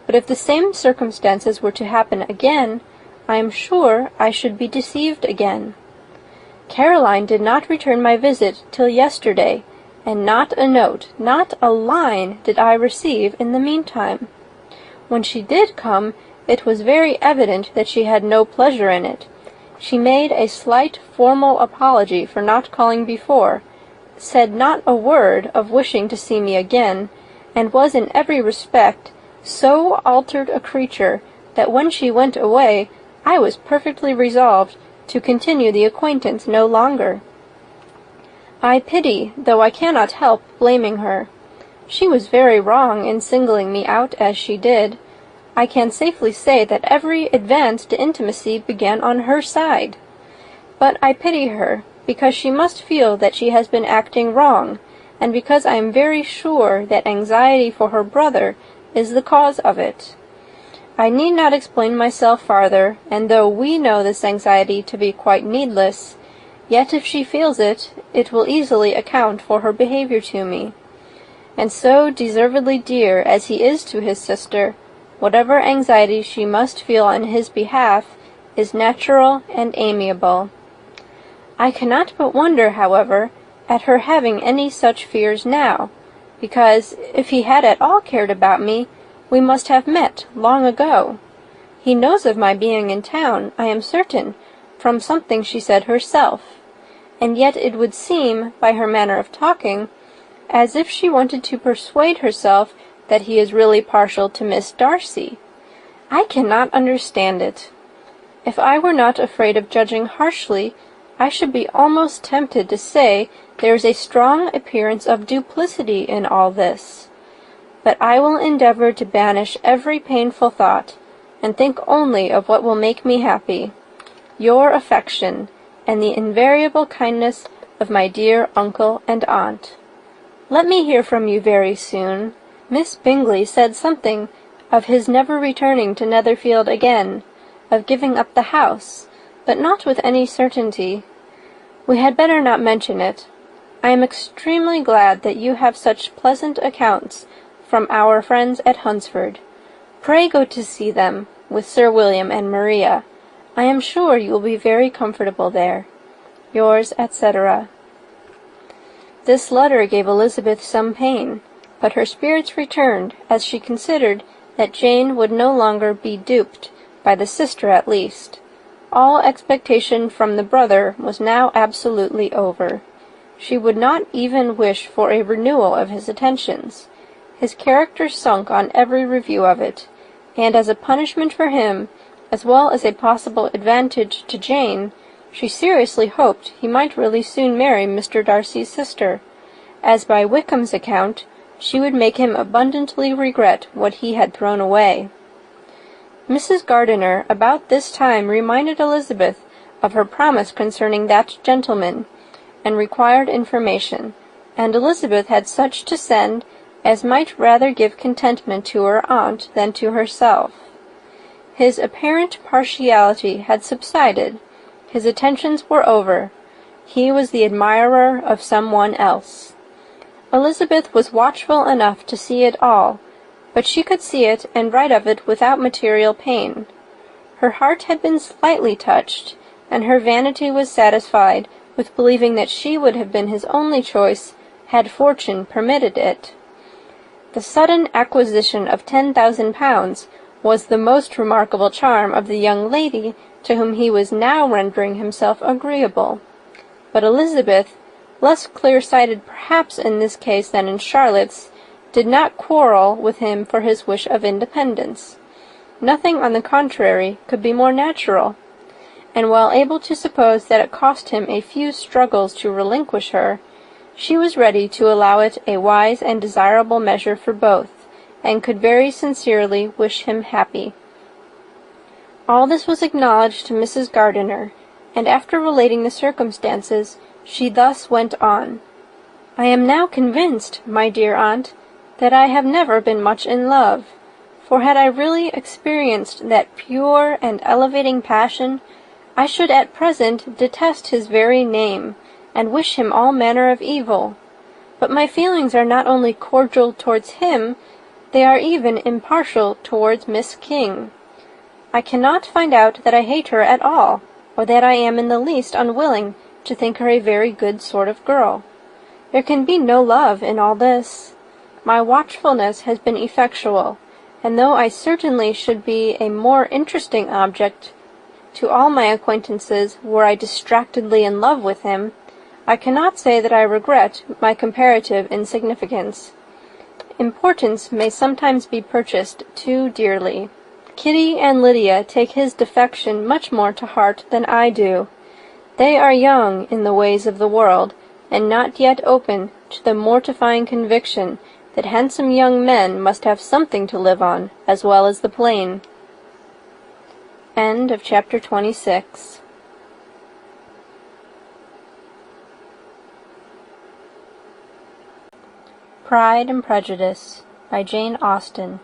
but if the same circumstances were to happen again, I am sure I should be deceived again. Caroline did not return my visit till yesterday, and not a note, not a line did I receive in the meantime. When she did come, it was very evident that she had no pleasure in it. She made a slight formal apology for not calling before, said not a word of wishing to see me again, and was in every respect so altered a creature that when she went away I was perfectly resolved to continue the acquaintance no longer. I pity, though I cannot help blaming her. She was very wrong in singling me out as she did. I can safely say that every advance to intimacy began on her side. But I pity her, because she must feel that she has been acting wrong, and because I am very sure that anxiety for her brother is the cause of it. I need not explain myself farther, and though we know this anxiety to be quite needless, yet if she feels it, it will easily account for her behaviour to me. And so deservedly dear as he is to his sister, whatever anxiety she must feel on his behalf is natural and amiable. I cannot but wonder, however, at her having any such fears now, because, if he had at all cared about me, we must have met long ago. He knows of my being in town, I am certain, from something she said herself, and yet it would seem, by her manner of talking, as if she wanted to persuade herself that he is really partial to Miss Darcy. I cannot understand it. If I were not afraid of judging harshly, I should be almost tempted to say there is a strong appearance of duplicity in all this. But I will endeavour to banish every painful thought, and think only of what will make me happy. Your affection, and the invariable kindness of my dear uncle and aunt. Let me hear from you very soon. Miss Bingley said something of his never returning to Netherfield again, of giving up the house, but not with any certainty. We had better not mention it. I am extremely glad that you have such pleasant accounts from our friends at Hunsford. Pray go to see them, with Sir William and Maria. I am sure you will be very comfortable there. Yours, etc. This letter gave Elizabeth some pain, but her spirits returned as she considered that Jane would no longer be duped, by the sister at least. All expectation from the brother was now absolutely over. She would not even wish for a renewal of his attentions. His character sunk on every review of it. and as a punishment for him, as well as a possible advantage to Jane, she seriously hoped he might really soon marry Mr. Darcy's sister, as by Wickham's account she would make him abundantly regret what he had thrown away. Mrs. Gardiner about this time reminded Elizabeth of her promise concerning that gentleman, and required information, and Elizabeth had such to send as might rather give contentment to her aunt than to herself. His apparent partiality had subsided, his attentions were over, he was the admirer of some one else. Elizabeth was watchful enough to see it all, but she could see it and write of it without material pain. Her heart had been slightly touched, and her vanity was satisfied with believing that she would have been his only choice had fortune permitted it. The sudden acquisition of £10,000 was the most remarkable charm of the young lady to whom he was now rendering himself agreeable. But Elizabeth, less clear-sighted perhaps in this case than in Charlotte's, did not quarrel with him for his wish of independence. Nothing, on the contrary, could be more natural, and while able to suppose that it cost him a few struggles to relinquish her, she was ready to allow it a wise and desirable measure for both, and could very sincerely wish him happy. All this was acknowledged to Mrs. Gardiner, and after relating the circumstances, she thus went on. "I am now convinced, my dear aunt, that I have never been much in love, for had I really experienced that pure and elevating passion, I should at present detest his very name, and wish him all manner of evil. But my feelings are not only cordial towards him, they are even impartial towards Miss King. I cannot find out that I hate her at all, or that I am in the least unwilling to think her a very good sort of girl. There can be no love in all this. My watchfulness has been effectual, and though I certainly should be a more interesting object to all my acquaintances were I distractedly in love with him, I cannot say that I regret my comparative insignificance. Importance may sometimes be purchased too dearly. Kitty and Lydia take his defection much more to heart than I do. They are young in the ways of the world, and not yet open to the mortifying conviction that handsome young men must have something to live on, as well as the plain." End of chapter 26. Pride and Prejudice by Jane Austen.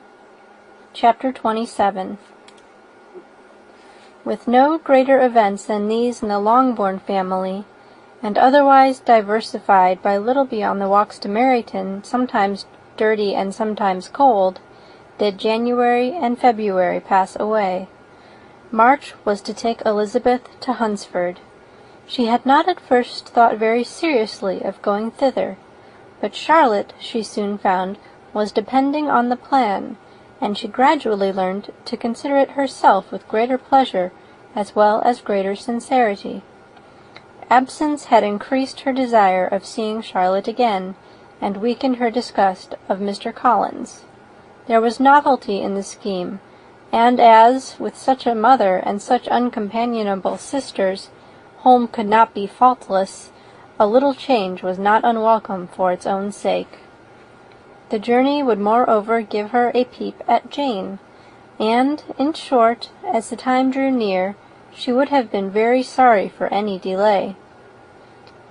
Chapter 27. With no greater events than these in the Longbourn family, and otherwise diversified by little beyond the walks to Meryton, sometimes dirty and sometimes cold, did January and February pass away. March was to take Elizabeth to Hunsford. She had not at first thought very seriously of going thither, but Charlotte, she soon found, was depending on the plan, and she gradually learned to consider it herself with greater pleasure as well as greater sincerity. Absence had increased her desire of seeing Charlotte again, and weakened her disgust of Mr. Collins. There was novelty in the scheme, and as, with such a mother and such uncompanionable sisters, home could not be faultless, a little change was not unwelcome for its own sake. The journey would moreover give her a peep at Jane, and, in short, as the time drew near, she would have been very sorry for any delay.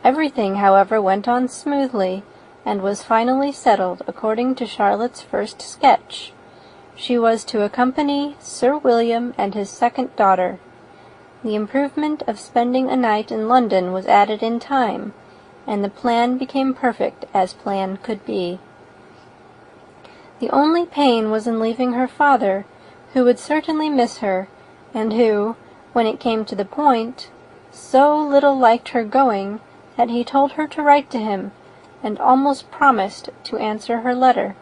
Everything, however, went on smoothly, and was finally settled according to Charlotte's first sketch. She was to accompany Sir William and his second daughter. The improvement of spending a night in London was added in time, and the plan became perfect as plan could be. The only pain was in leaving her father, who would certainly miss her, and who, when it came to the point, so little liked her going that he told her to write to him, and almost promised to answer her letter.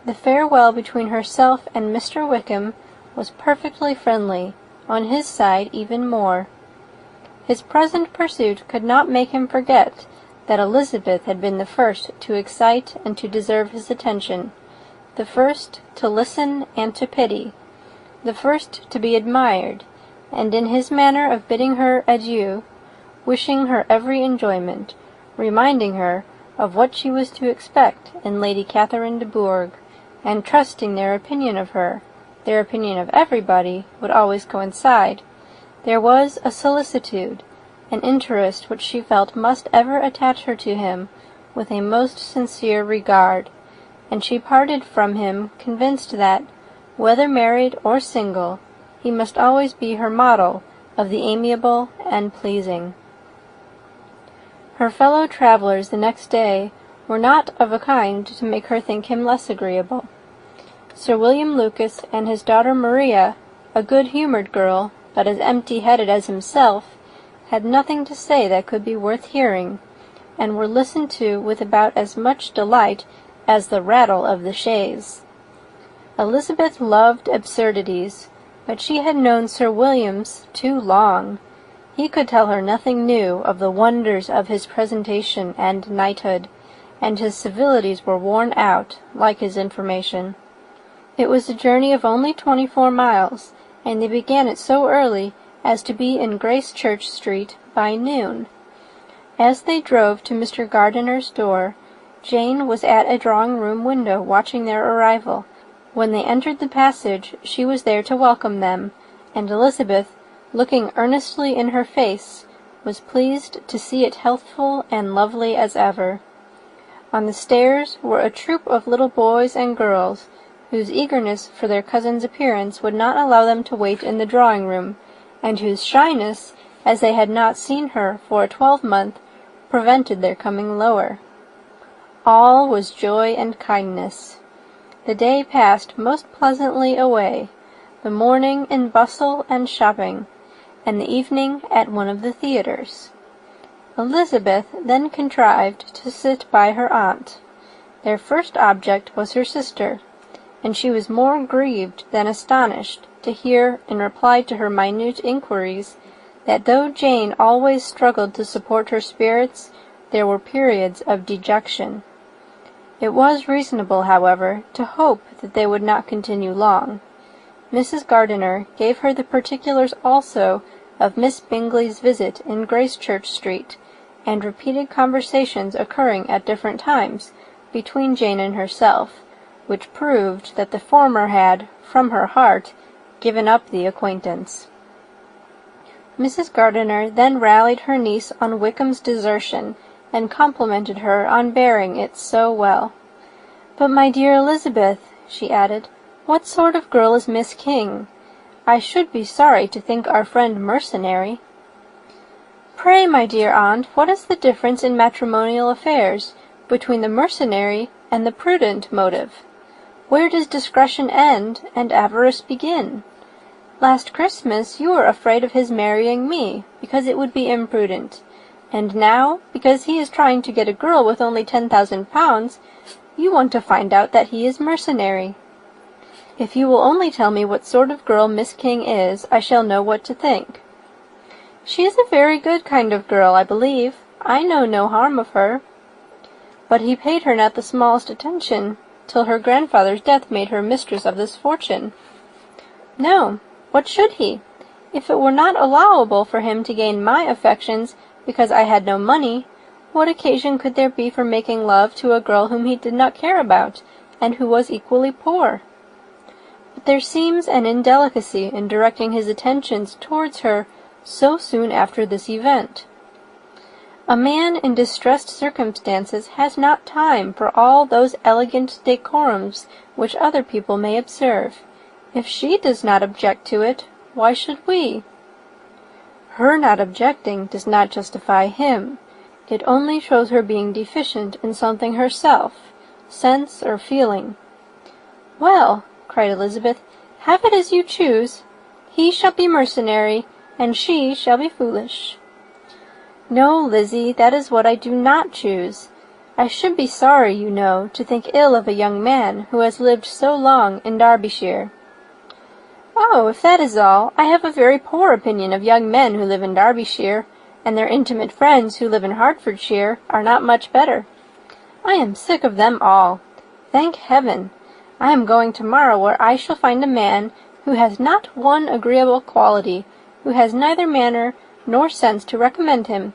The farewell between herself and Mr. Wickham was perfectly friendly, on his side even more. His present pursuit could not make him forget that Elizabeth had been the first to excite and to deserve his attention, the first to listen and to pity, the first to be admired, and in his manner of bidding her adieu, wishing her every enjoyment, reminding her of what she was to expect in Lady Catherine de Bourgh, and trusting their opinion of her, their opinion of everybody, would always coincide, there was a solicitude, an interest which she felt must ever attach her to him with a most sincere regard, and she parted from him convinced that, whether married or single, he must always be her model of the amiable and pleasing. Her fellow travellers the next day were not of a kind to make her think him less agreeable. Sir William Lucas and his daughter Maria, a good-humoured girl, but as empty-headed as himself, had nothing to say that could be worth hearing, and were listened to with about as much delight as the rattle of the chaise. Elizabeth loved absurdities, but she had known Sir William's too long. He could tell her nothing new of the wonders of his presentation and knighthood, and his civilities were worn out, like his information. It was a journey of only 24 miles, and they began it so early as to be in Grace Church Street by noon. As they drove to Mr. Gardiner's door, Jane was at a drawing-room window watching their arrival. When they entered the passage, she was there to welcome them, and Elizabeth, looking earnestly in her face, was pleased to see it healthful and lovely as ever. On the stairs were a troop of little boys and girls, whose eagerness for their cousin's appearance would not allow them to wait in the drawing-room, and whose shyness, as they had not seen her for a 12-month, prevented their coming lower. All was joy and kindness. The day passed most pleasantly away, the morning in bustle and shopping, and the evening at one of the theatres. Elizabeth then contrived to sit by her aunt. Their first object was her sister, and she was more grieved than astonished to hear, in reply to her minute inquiries, that though Jane always struggled to support her spirits, there were periods of dejection. It was reasonable, however, to hope that they would not continue long. Mrs. Gardiner gave her the particulars also of Miss Bingley's visit in Gracechurch Street, and repeated conversations occurring at different times between Jane and herself, which proved that the former had, from her heart, given up the acquaintance. Mrs. Gardiner then rallied her niece on Wickham's desertion, and complimented her on bearing it so well. "But, my dear Elizabeth," she added, "what sort of girl is Miss King? I should be sorry to think our friend mercenary." "Pray, my dear aunt, what is the difference in matrimonial affairs between the mercenary and the prudent motive? Where does discretion end and avarice begin? Last Christmas you were afraid of his marrying me, because it would be imprudent, and now, because he is trying to get a girl with only 10,000 pounds, you want to find out that he is mercenary. If you will only tell me what sort of girl Miss King is, I shall know what to think." "She is a very good kind of girl, I believe. I know no harm of her." "But he paid her not the smallest attention, till her grandfather's death made her mistress of this fortune." "No. What should he? If it were not allowable for him to gain my affections because I had no money, what occasion could there be for making love to a girl whom he did not care about, and who was equally poor? But there seems an indelicacy in directing his attentions towards her so soon after this event. A man in distressed circumstances has not time for all those elegant decorums which other people may observe. If she does not object to it, why should we? Her not objecting does not justify him. It only shows her being deficient in something herself, sense or feeling." "Well," cried Elizabeth, "have it as you choose. He shall be mercenary, and she shall be foolish." "No, Lizzie, that is what I do not choose. I should be sorry, you know, to think ill of a young man who has lived so long in Derbyshire." "Oh, if that is all, I have a very poor opinion of young men who live in Derbyshire, and their intimate friends who live in Hertfordshire are not much better. I am sick of them all. Thank heaven! I am going tomorrow where I shall find a man who has not one agreeable quality, who has neither manner nor sense to recommend him.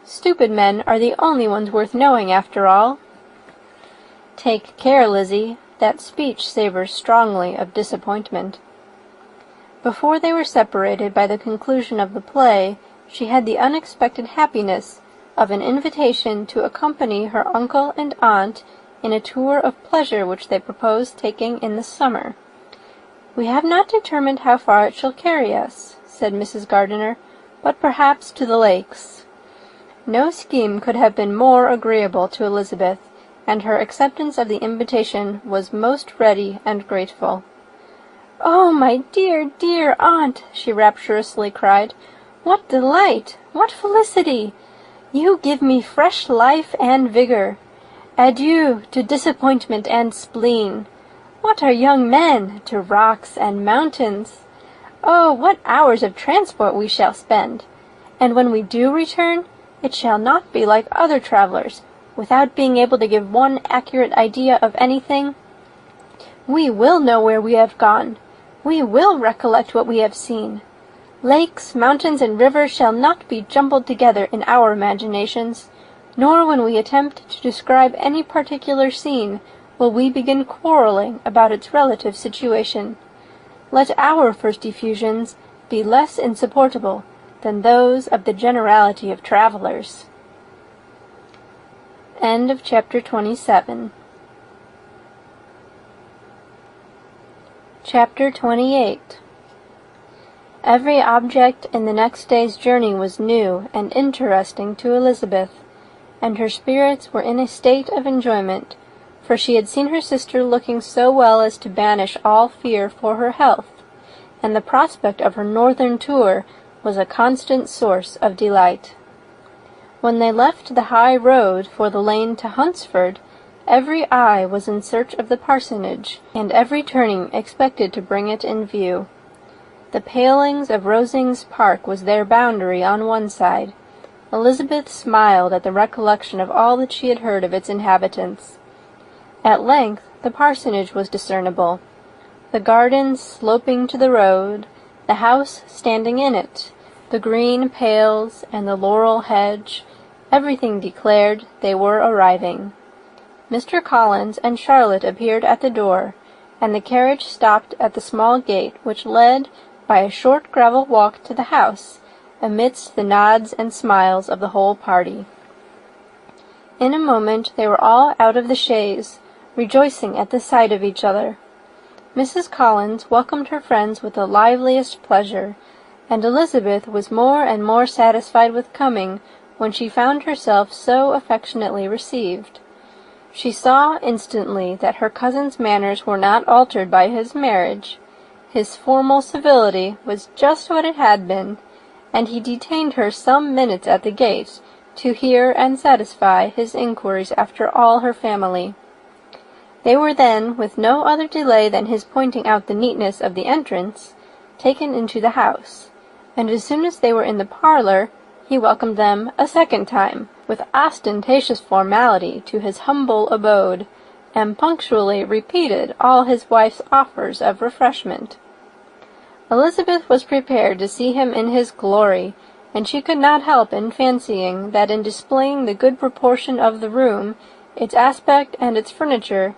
Stupid men are the only ones worth knowing, after all." "Take care, Lizzie. That speech savours strongly of disappointment." Before they were separated by the conclusion of the play, she had the unexpected happiness of an invitation to accompany her uncle and aunt in a tour of pleasure which they proposed taking in the summer. "We have not determined how far it shall carry us," said Mrs. Gardiner, "but perhaps to the lakes." No scheme could have been more agreeable to Elizabeth, and her acceptance of the invitation was most ready and grateful. "Oh, my dear, dear aunt," she rapturously cried, "what delight! What felicity! You give me fresh life and vigour. Adieu to disappointment and spleen. What are young men to rocks and mountains? Oh, what hours of transport we shall spend! And when we do return, it shall not be like other travellers, without being able to give one accurate idea of anything. We will know where we have gone. We will recollect what we have seen. Lakes, mountains, and rivers shall not be jumbled together in our imaginations, nor when we attempt to describe any particular scene will we begin quarrelling about its relative situation. Let our first effusions be less insupportable than those of the generality of travellers." End of chapter 27. Chapter 28. Every object in the next day's journey was new and interesting to Elizabeth, and her spirits were in a state of enjoyment, for she had seen her sister looking so well as to banish all fear for her health, and the prospect of her northern tour was a constant source of delight. When they left the high road for the lane to Hunsford, every eye was in search of the parsonage, and every turning expected to bring it in view. The palings of Rosings Park was their boundary on one side. Elizabeth smiled at the recollection of all that she had heard of its inhabitants. At length the parsonage was discernible, the garden sloping to the road, the house standing in it, the green pales and the laurel hedge, everything declared they were arriving. Mr. Collins and Charlotte appeared at the door, and the carriage stopped at the small gate which led by a short gravel walk to the house, amidst the nods and smiles of the whole party. In a moment they were all out of the chaise, rejoicing at the sight of each other. Mrs. Collins welcomed her friends with the liveliest pleasure, and Elizabeth was more and more satisfied with coming when she found herself so affectionately received. She saw instantly that her cousin's manners were not altered by his marriage. His formal civility was just what it had been, and he detained her some minutes at the gate to hear and satisfy his inquiries after all her family. They were then, with no other delay than his pointing out the neatness of the entrance, taken into the house, and as soon as they were in the parlour, he welcomed them a second time, with ostentatious formality, to his humble abode, and punctually repeated all his wife's offers of refreshment. Elizabeth was prepared to see him in his glory, and she could not help in fancying that in displaying the good proportion of the room, its aspect and its furniture,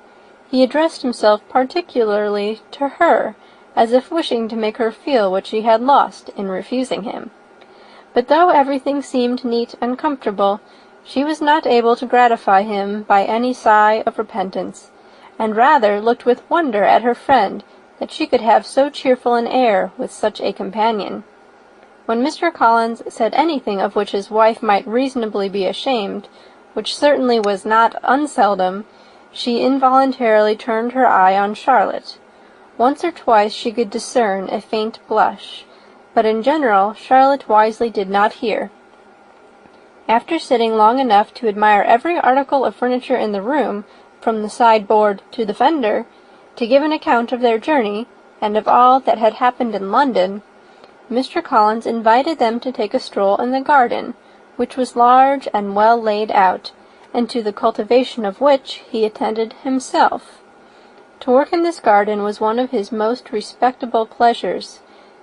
he addressed himself particularly to her, as if wishing to make her feel what she had lost in refusing him. But though everything seemed neat and comfortable, she was not able to gratify him by any sigh of repentance, and rather looked with wonder at her friend that she could have so cheerful an air with such a companion. When Mr. Collins said anything of which his wife might reasonably be ashamed, which certainly was not unseldom, she involuntarily turned her eye on Charlotte. Once or twice she could discern a faint blush, but in general Charlotte wisely did not hear. After sitting long enough to admire every article of furniture in the room, from the sideboard to the fender, to give an account of their journey, and of all that had happened in London, Mr. Collins invited them to take a stroll in the garden, which was large and well laid out, and to the cultivation of which he attended himself. To work in this garden was one of his most respectable pleasures,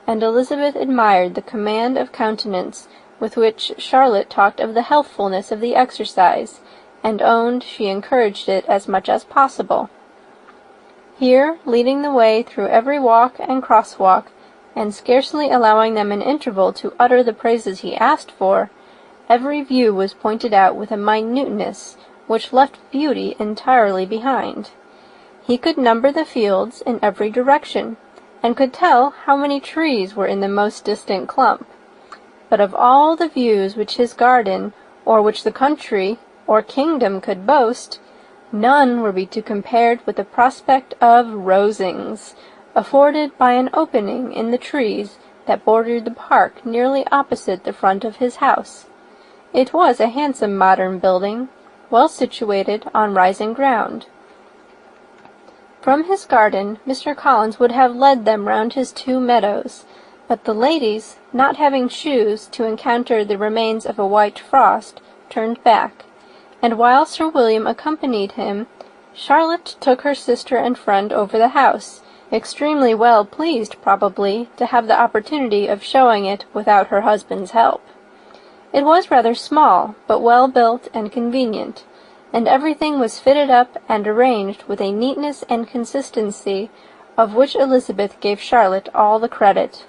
and Elizabeth admired the command of countenance with which Charlotte talked of the healthfulness of the exercise, and owned she encouraged it as much as possible. Here, leading the way through every walk and crosswalk, and scarcely allowing them an interval to utter the praises he asked for, every view was pointed out with a minuteness which left beauty entirely behind. He could number the fields in every direction, and could tell how many trees were in the most distant clump. But of all the views which his garden, or which the country, or kingdom could boast, none were to be compared with the prospect of Rosings, afforded by an opening in the trees that bordered the park nearly opposite the front of his house. It was a handsome modern building, well situated on rising ground. From his garden Mr. Collins would have led them round his 2 meadows, but the ladies, not having shoes to encounter the remains of a white frost, turned back, and while Sir William accompanied him, Charlotte took her sister and friend over the house, extremely well pleased, probably, to have the opportunity of showing it without her husband's help. It was rather small, but well built and convenient, and everything was fitted up and arranged with a neatness and consistency of which Elizabeth gave Charlotte all the credit.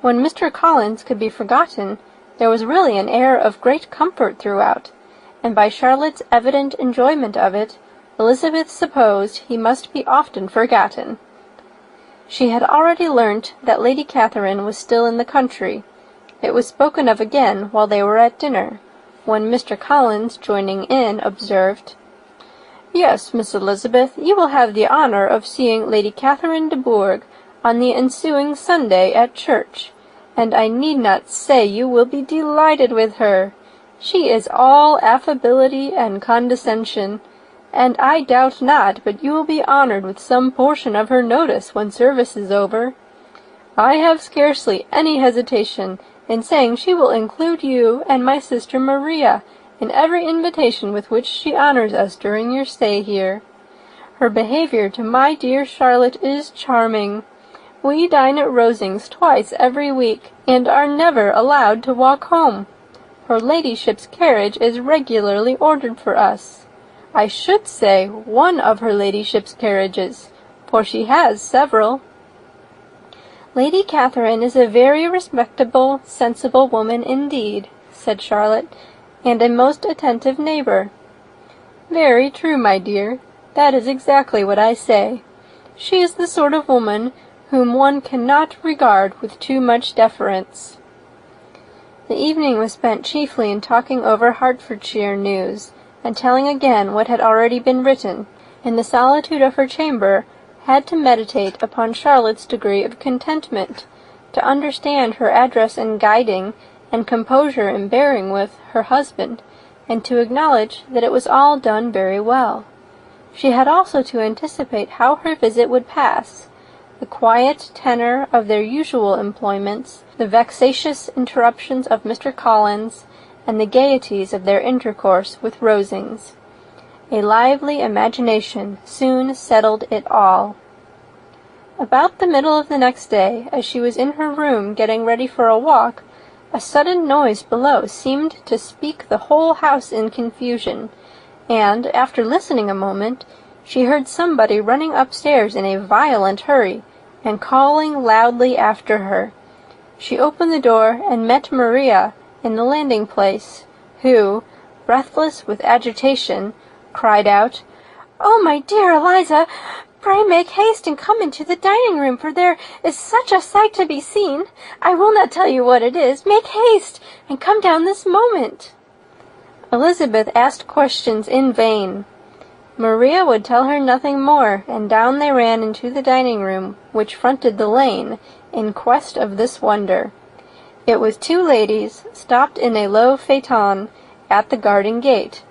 When Mr. Collins could be forgotten, there was really an air of great comfort throughout, and by Charlotte's evident enjoyment of it, Elizabeth supposed he must be often forgotten. She had already learnt that Lady Catherine was still in the country. It was spoken of again while they were at dinner, when Mr. Collins, joining in, observed, "Yes, Miss Elizabeth, you will have the honour of seeing Lady Catherine de Bourgh on the ensuing Sunday at church, and I need not say you will be delighted with her. She is all affability and condescension, and I doubt not but you will be honoured with some portion of her notice when service is over. I have scarcely any hesitation in saying she will include you and my sister Maria in every invitation with which she honours us during your stay here. Her behaviour to my dear Charlotte is charming. We dine at Rosings twice every week, and are never allowed to walk home. Her ladyship's carriage is regularly ordered for us. I should say one of her ladyship's carriages, for she has several. Lady Catherine is a very respectable, sensible woman indeed," said Charlotte, "and a most attentive neighbour." "Very true, my dear. That is exactly what I say. She is the sort of woman whom one cannot regard with too much deference." The evening was spent chiefly in talking over Hertfordshire news, and telling again what had already been written. In the solitude of her chamber, had to meditate upon Charlotte's degree of contentment, to understand her address in guiding, and composure in bearing with, her husband, and to acknowledge that it was all done very well. She had also to anticipate how her visit would pass, the quiet tenor of their usual employments, the vexatious interruptions of Mr. Collins, and the gaieties of their intercourse with Rosings. A lively imagination soon settled it all. About the middle of the next day, as she was in her room getting ready for a walk, a sudden noise below seemed to speak the whole house in confusion, and, after listening a moment, she heard somebody running upstairs in a violent hurry, and calling loudly after her. She opened the door and met Maria in the landing-place, who, breathless with agitation, cried out, "Oh, my dear Eliza, pray make haste and come into the dining-room, for there is such a sight to be seen. I will not tell you what it is. Make haste, and come down this moment." Elizabeth asked questions in vain. Maria would tell her nothing more, and down they ran into the dining-room, which fronted the lane, in quest of this wonder. It was 2 ladies, stopped in a low phaeton, at the garden gate.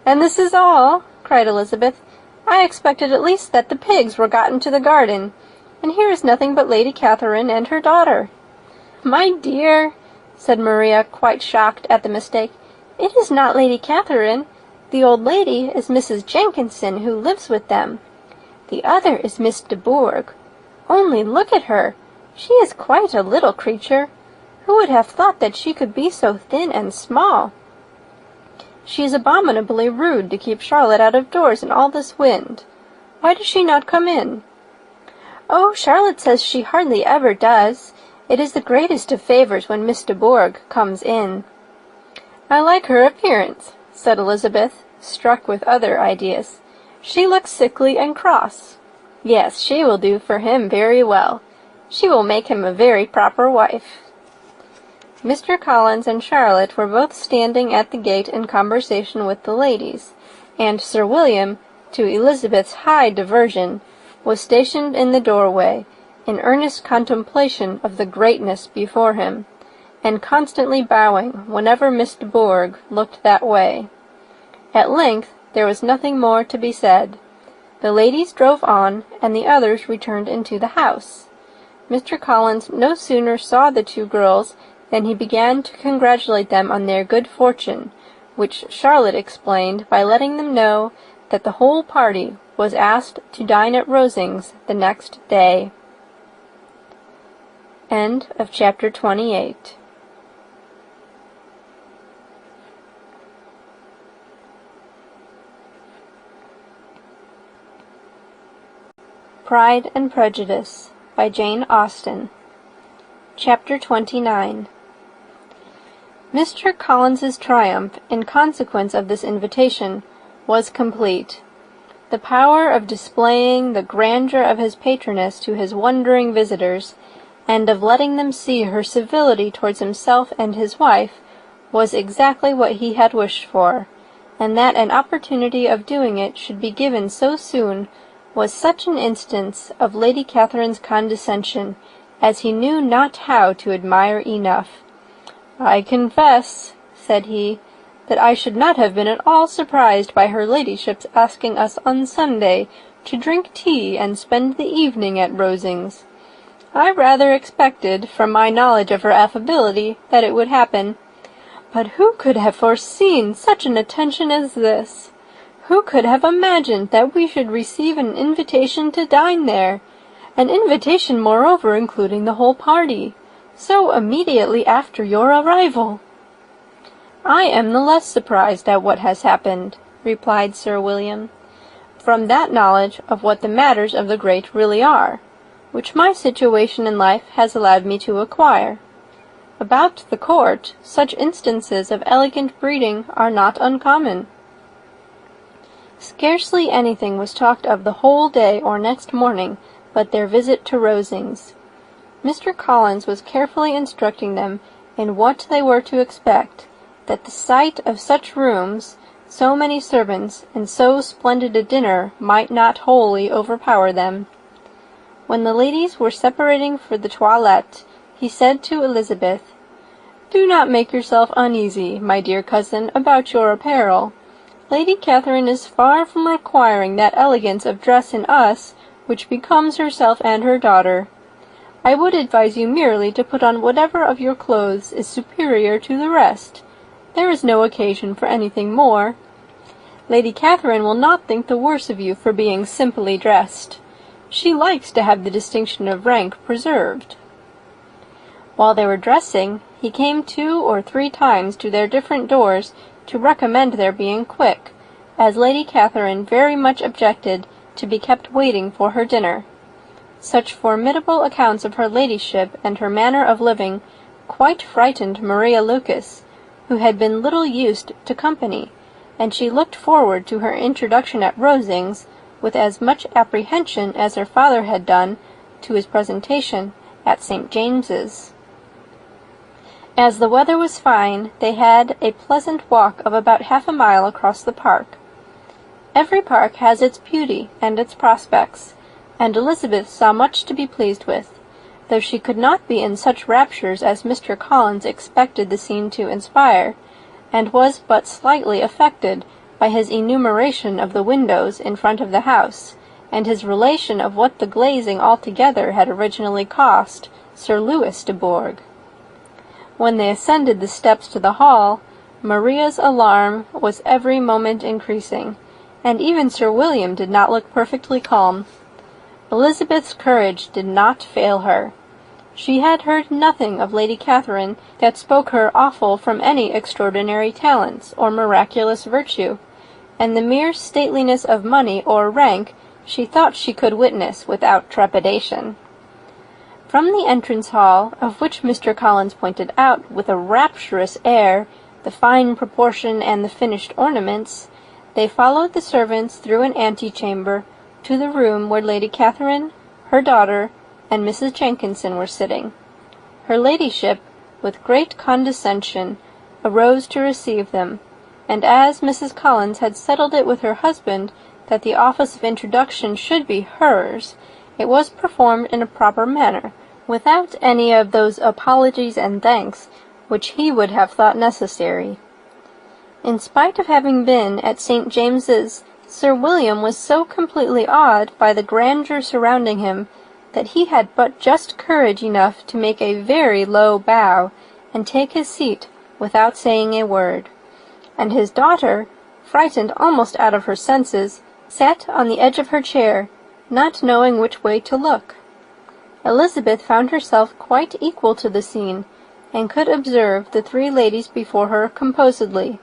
"And this is all?" cried Elizabeth. "I expected at least that the pigs were got into the garden, and here is nothing but Lady Catherine and her daughter." "My dear," said Maria, quite shocked at the mistake, "it is not Lady Catherine. The old lady is Mrs. Jenkinson, who lives with them. The other is Miss de Bourgh. Only look at her! She is quite a little creature. Who would have thought that she could be so thin and small? She is abominably rude to keep Charlotte out of doors in all this wind. Why does she not come in?" "Oh, Charlotte says she hardly ever does. It is the greatest of favours when Miss de Bourgh comes in." "I like her appearance," said Elizabeth, struck with other ideas. "She looks sickly and cross. Yes, she will do for him very well. She will make him a very proper wife." Mr. Collins and Charlotte were both standing at the gate in conversation with the ladies, and Sir William, to Elizabeth's high diversion, was stationed in the doorway, in earnest contemplation of the greatness before him, and constantly bowing whenever Miss de Bourgh looked that way. At length there was nothing more to be said. The ladies drove on, and the others returned into the house. Mr. Collins no sooner saw the two girls than he began to congratulate them on their good fortune, which Charlotte explained by letting them know that the whole party was asked to dine at Rosings the next day. End of chapter 28. Pride and Prejudice by Jane Austen. Chapter 29. Mr. Collins's triumph, in consequence of this invitation, was complete. The power of displaying the grandeur of his patroness to his wondering visitors, and of letting them see her civility towards himself and his wife, was exactly what he had wished for, and that an opportunity of doing it should be given so soon was such an instance of Lady Catherine's condescension as he knew not how to admire enough. "I confess," said he, "that I should not have been at all surprised by her ladyship's asking us on Sunday to drink tea and spend the evening at Rosings. I rather expected, from my knowledge of her affability, that it would happen. But who could have foreseen such an attention as this? Who could have imagined that we should receive an invitation to dine there? An invitation, moreover, including the whole party, so immediately after your arrival?" "I am the less surprised at what has happened," replied Sir William, "from that knowledge of what the matters of the great really are, which my situation in life has allowed me to acquire. About the court, such instances of elegant breeding are not uncommon." Scarcely anything was talked of the whole day or next morning but their visit to Rosings. Mr. Collins was carefully instructing them in what they were to expect, that the sight of such rooms, so many servants, and so splendid a dinner might not wholly overpower them. When the ladies were separating for the toilette, he said to Elizabeth, "Do not make yourself uneasy, my dear cousin, about your apparel. Lady Catherine is far from requiring that elegance of dress in us which becomes herself and her daughter. I would advise you merely to put on whatever of your clothes is superior to the rest. There is no occasion for anything more. Lady Catherine will not think the worse of you for being simply dressed. She likes to have the distinction of rank preserved." While they were dressing, he came 2 or 3 times to their different doors to recommend their being quick, as Lady Catherine very much objected to be kept waiting for her dinner. Such formidable accounts of her ladyship and her manner of living quite frightened Maria Lucas, who had been little used to company, and she looked forward to her introduction at Rosings with as much apprehension as her father had done to his presentation at St. James's. As the weather was fine, they had a pleasant walk of about half a mile across the park. Every park has its beauty and its prospects, and Elizabeth saw much to be pleased with, though she could not be in such raptures as Mr. Collins expected the scene to inspire, and was but slightly affected by his enumeration of the windows in front of the house, and his relation of what the glazing altogether had originally cost Sir Louis de Bourgh. When they ascended the steps to the hall, Maria's alarm was every moment increasing, and even Sir William did not look perfectly calm. Elizabeth's courage did not fail her. She had heard nothing of Lady Catherine that spoke her awful from any extraordinary talents or miraculous virtue, and the mere stateliness of money or rank she thought she could witness without trepidation. From the entrance hall, of which Mr. Collins pointed out with a rapturous air the fine proportion and the finished ornaments, they followed the servants through an antechamber to the room where Lady Catherine, her daughter, and Mrs. Jenkinson were sitting. Her ladyship, with great condescension, arose to receive them, and as Mrs. Collins had settled it with her husband that the office of introduction should be hers, it was performed in a proper manner, without any of those apologies and thanks which he would have thought necessary. In spite of having been at St. James's, Sir William was so completely awed by the grandeur surrounding him that he had but just courage enough to make a very low bow and take his seat without saying a word, and his daughter, frightened almost out of her senses, sat on the edge of her chair, not knowing which way to look. Elizabeth found herself quite equal to the scene, and could observe the three ladies before her composedly.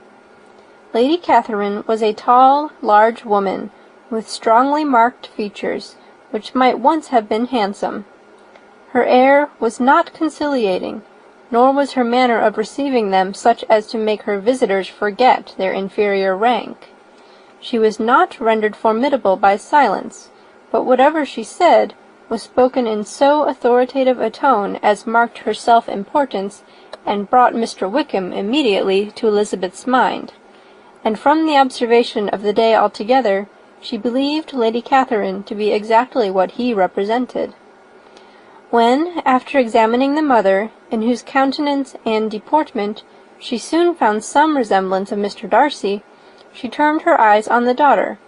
Lady Catherine was a tall, large woman, with strongly marked features, which might once have been handsome. Her air was not conciliating, nor was her manner of receiving them such as to make her visitors forget their inferior rank. She was not rendered formidable by silence, but whatever she said was spoken in so authoritative a tone as marked her self-importance and brought Mr. Wickham immediately to Elizabeth's mind, and from the observation of the day altogether, she believed Lady Catherine to be exactly what he represented. When, after examining the mother, in whose countenance and deportment she soon found some resemblance of Mr. Darcy, she turned her eyes on the daughter.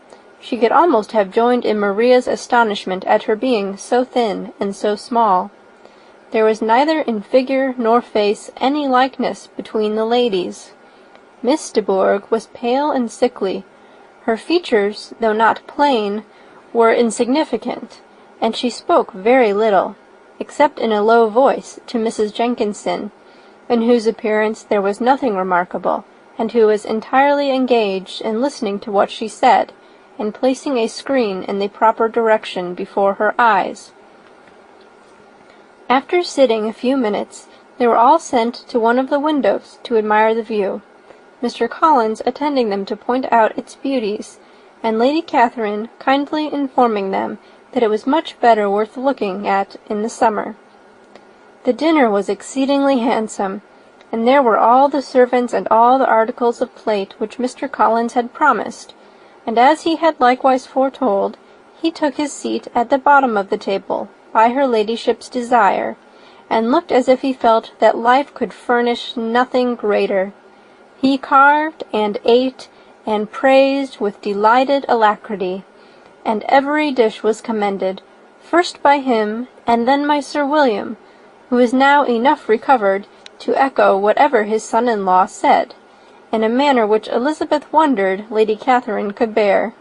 She could almost have joined in Maria's astonishment at her being so thin and so small. There was neither in figure nor face any likeness between the ladies. Miss de Bourgh was pale and sickly. Her features, though not plain, were insignificant, and she spoke very little, except in a low voice to Mrs. Jenkinson, in whose appearance there was nothing remarkable, and who was entirely engaged in listening to what she said, and placing a screen in the proper direction before her eyes. After sitting a few minutes, they were all sent to one of the windows to admire the view, Mr. Collins attending them to point out its beauties, and Lady Catherine kindly informing them that it was much better worth looking at in the summer. The dinner was exceedingly handsome, and there were all the servants and all the articles of plate which Mr. Collins had promised, and as he had likewise foretold, he took his seat at the bottom of the table, by her ladyship's desire, and looked as if he felt that life could furnish nothing greater. He carved and ate and praised with delighted alacrity, and every dish was commended, first by him, and then by Sir William, who was now enough recovered to echo whatever his son-in-law said, in a manner which Elizabeth wondered Lady Catherine could bear.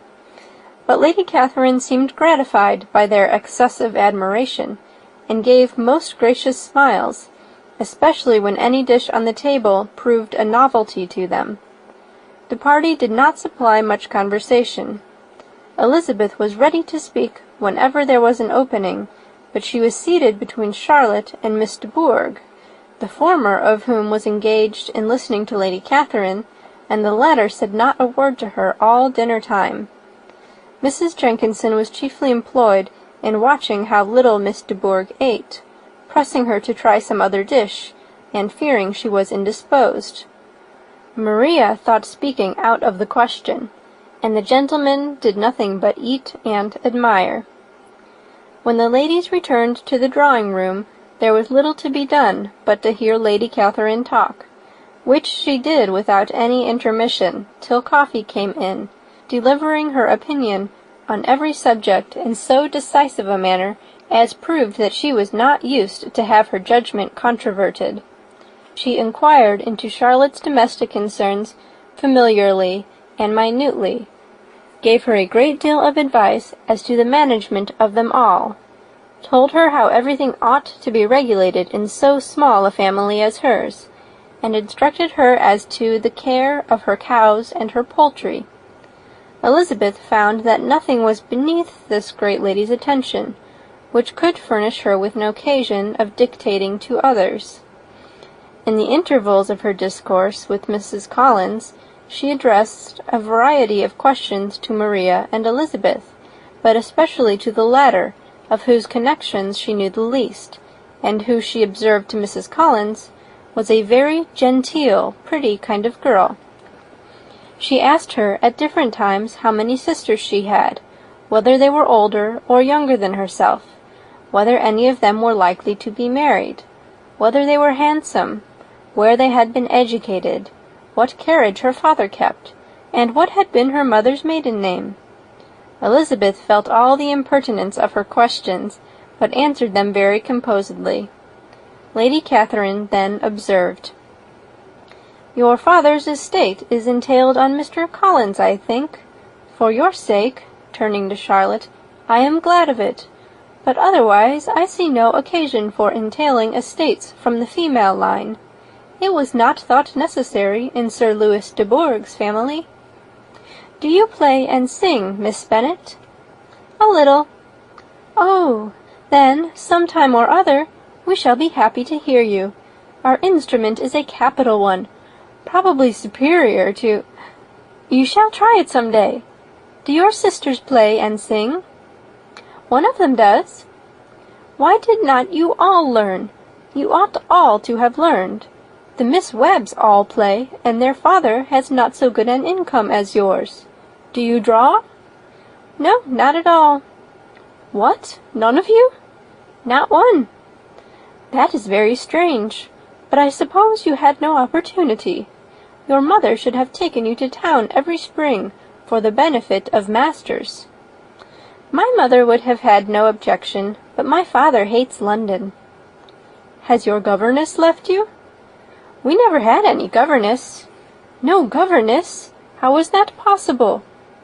But Lady Catherine seemed gratified by their excessive admiration, and gave most gracious smiles, especially when any dish on the table proved a novelty to them. The party did not supply much conversation. Elizabeth was ready to speak whenever there was an opening, but she was seated between Charlotte and Miss de Bourgh, the former of whom was engaged in listening to Lady Catherine, and the latter said not a word to her all dinner-time. Mrs. Jenkinson was chiefly employed in watching how little Miss de Bourgh ate, pressing her to try some other dish, and fearing she was indisposed. Maria thought speaking out of the question, and the gentlemen did nothing but eat and admire. When the ladies returned to the drawing-room, there was little to be done but to hear Lady Catherine talk, which she did without any intermission till coffee came in, delivering her opinion on every subject in so decisive a manner as proved that she was not used to have her judgment controverted. She inquired into Charlotte's domestic concerns familiarly and minutely, gave her a great deal of advice as to the management of them all, told her how everything ought to be regulated in so small a family as hers, and instructed her as to the care of her cows and her poultry. Elizabeth found that nothing was beneath this great lady's attention, which could furnish her with an occasion of dictating to others. In the intervals of her discourse with Mrs. Collins, she addressed a variety of questions to Maria and Elizabeth, but especially to the latter, of whose connections she knew the least, and who, she observed to Mrs. Collins, was a very genteel, pretty kind of girl. She asked her at different times how many sisters she had, whether they were older or younger than herself, whether any of them were likely to be married, whether they were handsome, where they had been educated, what carriage her father kept, and what had been her mother's maiden name. Elizabeth felt all the impertinence of her questions, but answered them very composedly. Lady Catherine then observed, "Your father's estate is entailed on Mr. Collins, I think. For your sake," turning to Charlotte, "I am glad of it. But otherwise I see no occasion for entailing estates from the female line. It was not thought necessary in Sir Louis de Bourgh's family. Do you play and sing, Miss Bennet?" "A little." "Oh, then, some time or other, we shall be happy to hear you. Our instrument is a capital one, probably superior to— You shall try it some day. Do your sisters play and sing?" "One of them does." "Why did not you all learn? You ought all to have learned. The Miss Webbs all play, and their father has not so good an income as yours. Do you draw?" "No, not at all." "What? None of you?" "Not one." "That is very strange. But I suppose you had no opportunity. Your mother should have taken you to town every spring for the benefit of masters." "My mother would have had no objection, but my father hates London." "Has your governess left you?" "We never had any governess." "No governess? How was that possible?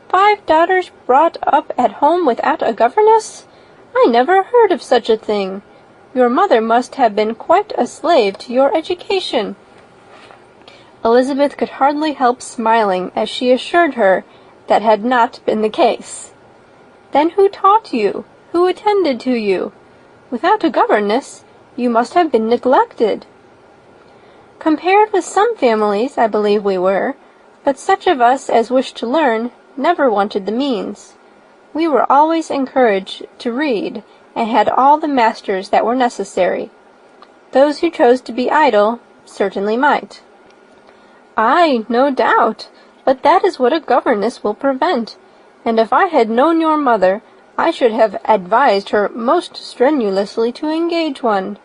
5 daughters brought up at home without a governess? I never heard of such a thing. Your mother must have been quite a slave to your education." Elizabeth could hardly help smiling as she assured her that had not been the case. "Then who taught you? Who attended to you? Without a governess, you must have been neglected." "Compared with some families, I believe we were, but such of us as wished to learn never wanted the means. We were always encouraged to read, and had all the masters that were necessary. Those who chose to be idle certainly might." "Aye, no doubt, but that is what a governess will prevent, and if I had known your mother, I should have advised her most strenuously to engage one.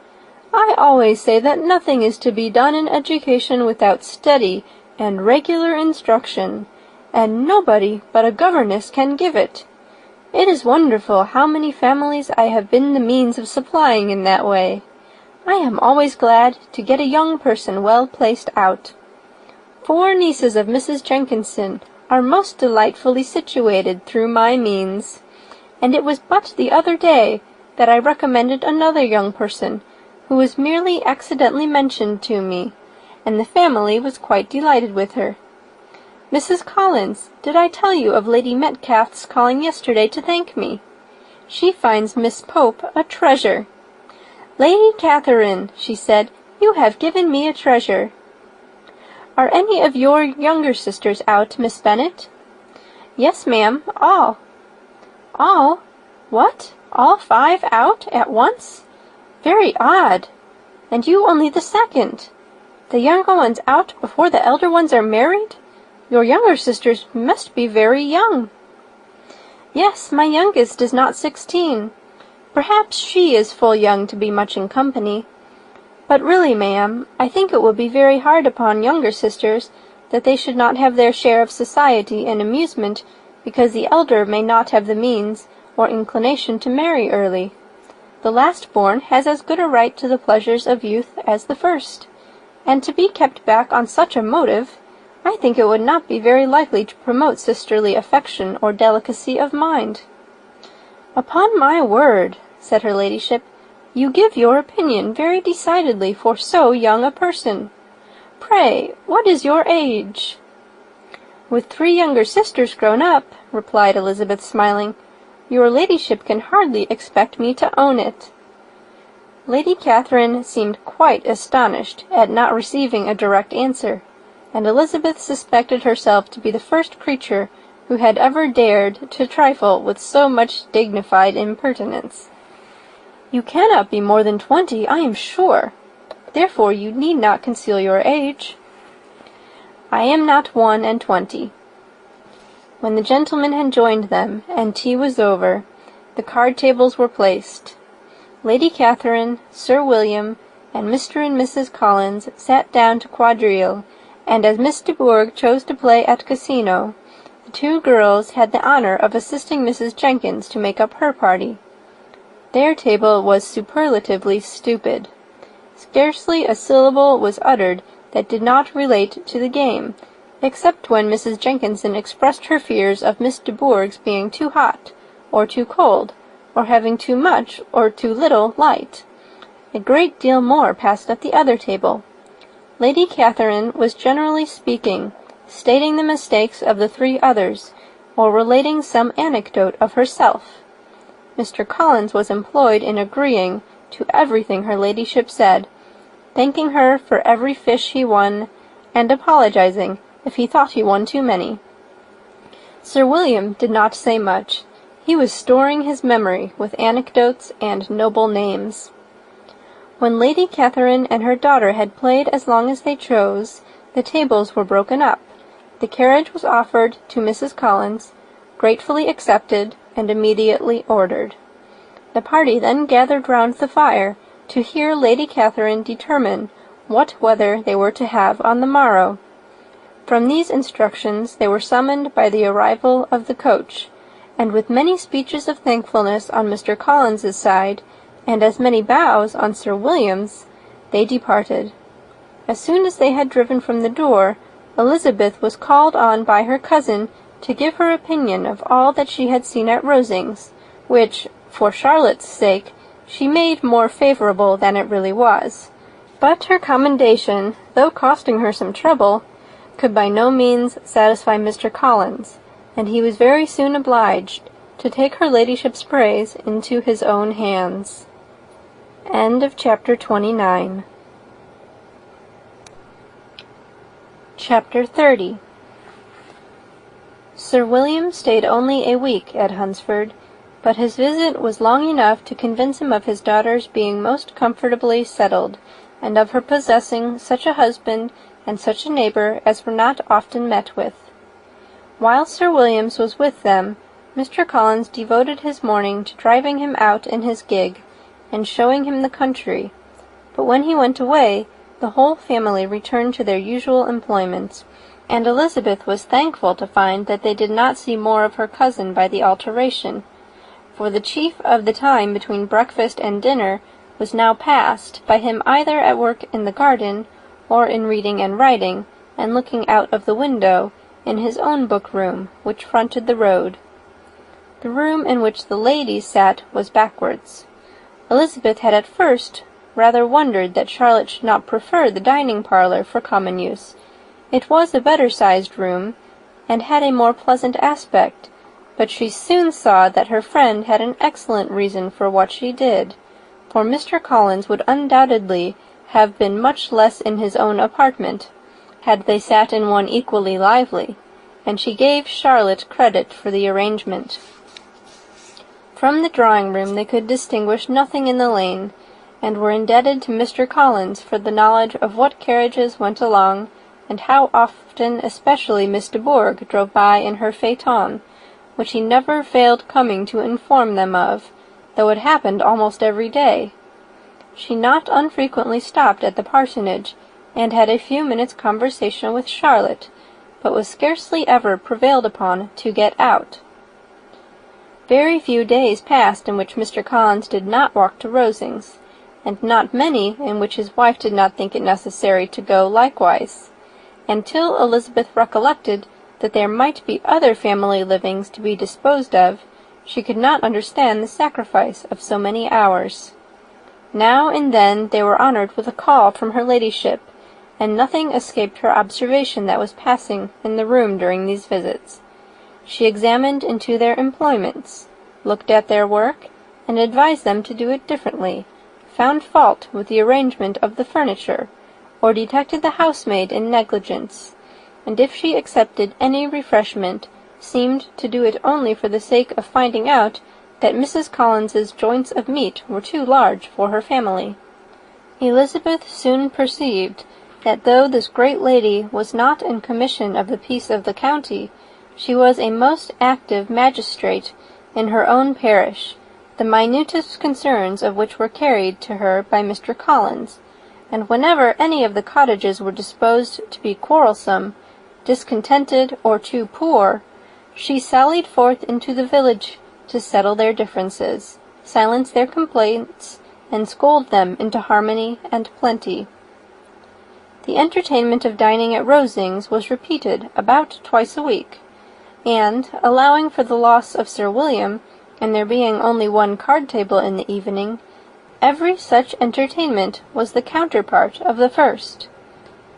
I always say that nothing is to be done in education without steady and regular instruction, and nobody but a governess can give it. It is wonderful how many families I have been the means of supplying in that way. I am always glad to get a young person well placed out. 4 nieces of Mrs. Jenkinson are most delightfully situated through my means, and it was but the other day that I recommended another young person, who was merely accidentally mentioned to me, and the family was quite delighted with her. Mrs. Collins, did I tell you of Lady Metcalfe's calling yesterday to thank me? She finds Miss Pope a treasure. 'Lady Catherine,' she said, 'you have given me a treasure.' Are any of your younger sisters out, Miss Bennet?" "Yes, ma'am, all." "All? What? All 5 out at once? Very odd. And you only the second. The younger ones out before the elder ones are married? Your younger sisters must be very young." "Yes, my youngest is not 16. Perhaps she is full young to be much in company. But really, ma'am, I think it will be very hard upon younger sisters that they should not have their share of society and amusement because the elder may not have the means or inclination to marry early. The last-born has as good a right to the pleasures of youth as the first, and to be kept back on such a motive I think it would not be very likely to promote sisterly affection or delicacy of mind." "Upon my word," said her ladyship, "you give your opinion very decidedly for so young a person. Pray, what is your age?" "With 3 younger sisters grown up," replied Elizabeth, smiling, "your ladyship can hardly expect me to own it." Lady Catherine seemed quite astonished at not receiving a direct answer, and Elizabeth suspected herself to be the first creature who had ever dared to trifle with so much dignified impertinence. "You cannot be more than 20, I am sure. Therefore you need not conceal your age." "I am not 21." When the gentlemen had joined them, and tea was over, the card-tables were placed. Lady Catherine, Sir William, and Mr. and Mrs. Collins sat down to quadrille, and as Miss de Bourgh chose to play at casino, the 2 girls had the honour of assisting Mrs. Jenkins to make up her party. Their table was superlatively stupid. Scarcely a syllable was uttered that did not relate to the game, except when Mrs. Jenkinson expressed her fears of Miss de Bourgh's being too hot, or too cold, or having too much or too little light. A great deal more passed at the other table. Lady Catherine was generally speaking, stating the mistakes of the 3 others, or relating some anecdote of herself. Mr. Collins was employed in agreeing to everything her ladyship said, thanking her for every fish he won, and apologizing if he thought he won too many. Sir William did not say much. He was storing his memory with anecdotes and noble names. When Lady Catherine and her daughter had played as long as they chose, the tables were broken up. The carriage was offered to Mrs. Collins, gratefully accepted, and immediately ordered. The party then gathered round the fire to hear Lady Catherine determine what weather they were to have on the morrow. From these instructions they were summoned by the arrival of the coach, and with many speeches of thankfulness on Mr. Collins's side, and as many bows on Sir William's, they departed. As soon as they had driven from the door, Elizabeth was called on by her cousin to give her opinion of all that she had seen at Rosings, which, for Charlotte's sake, she made more favourable than it really was. But her commendation, though costing her some trouble, could by no means satisfy Mr. Collins, and he was very soon obliged to take her ladyship's praise into his own hands. End of chapter 29. Chapter 30. Sir William stayed only a week at Hunsford, but his visit was long enough to convince him of his daughter's being most comfortably settled, and of her possessing such a husband and such a neighbour as were not often met with. While Sir William was with them, Mr. Collins devoted his morning to driving him out in his gig, and showing him the country, but when he went away, the whole family returned to their usual employments, and Elizabeth was thankful to find that they did not see more of her cousin by the alteration, for the chief of the time between breakfast and dinner was now passed by him either at work in the garden, or in reading and writing, and looking out of the window in his own book-room, which fronted the road. The room in which the ladies sat was backwards. Elizabeth had at first rather wondered that Charlotte should not prefer the dining-parlour for common use. It was a better-sized room, and had a more pleasant aspect, but she soon saw that her friend had an excellent reason for what she did, for Mr. Collins would undoubtedly have been much less in his own apartment, had they sat in one equally lively, and she gave Charlotte credit for the arrangement. From the drawing-room they could distinguish nothing in the lane, and were indebted to Mr. Collins for the knowledge of what carriages went along, and how often especially Miss de Bourgh drove by in her phaeton, which he never failed coming to inform them of, though it happened almost every day. She not unfrequently stopped at the parsonage, and had a few minutes' conversation with Charlotte, but was scarcely ever prevailed upon to get out. Very few days passed in which Mr. Collins did not walk to Rosings, and not many in which his wife did not think it necessary to go likewise, and till Elizabeth recollected that there might be other family livings to be disposed of, she could not understand the sacrifice of so many hours. Now and then they were honoured with a call from her ladyship, and nothing escaped her observation that was passing in the room during these visits. She examined into their employments, looked at their work, and advised them to do it differently, found fault with the arrangement of the furniture, or detected the housemaid in negligence, and if she accepted any refreshment, seemed to do it only for the sake of finding out that Mrs. Collins's joints of meat were too large for her family. Elizabeth soon perceived that though this great lady was not in commission of the peace of the county, she was a most active magistrate in her own parish, the minutest concerns of which were carried to her by Mr. Collins, and whenever any of the cottages were disposed to be quarrelsome, discontented, or too poor, she sallied forth into the village to settle their differences, silence their complaints, and scold them into harmony and plenty. The entertainment of dining at Rosings was repeated about twice a week, and, allowing for the loss of Sir William, and there being only one card-table in the evening, every such entertainment was the counterpart of the first.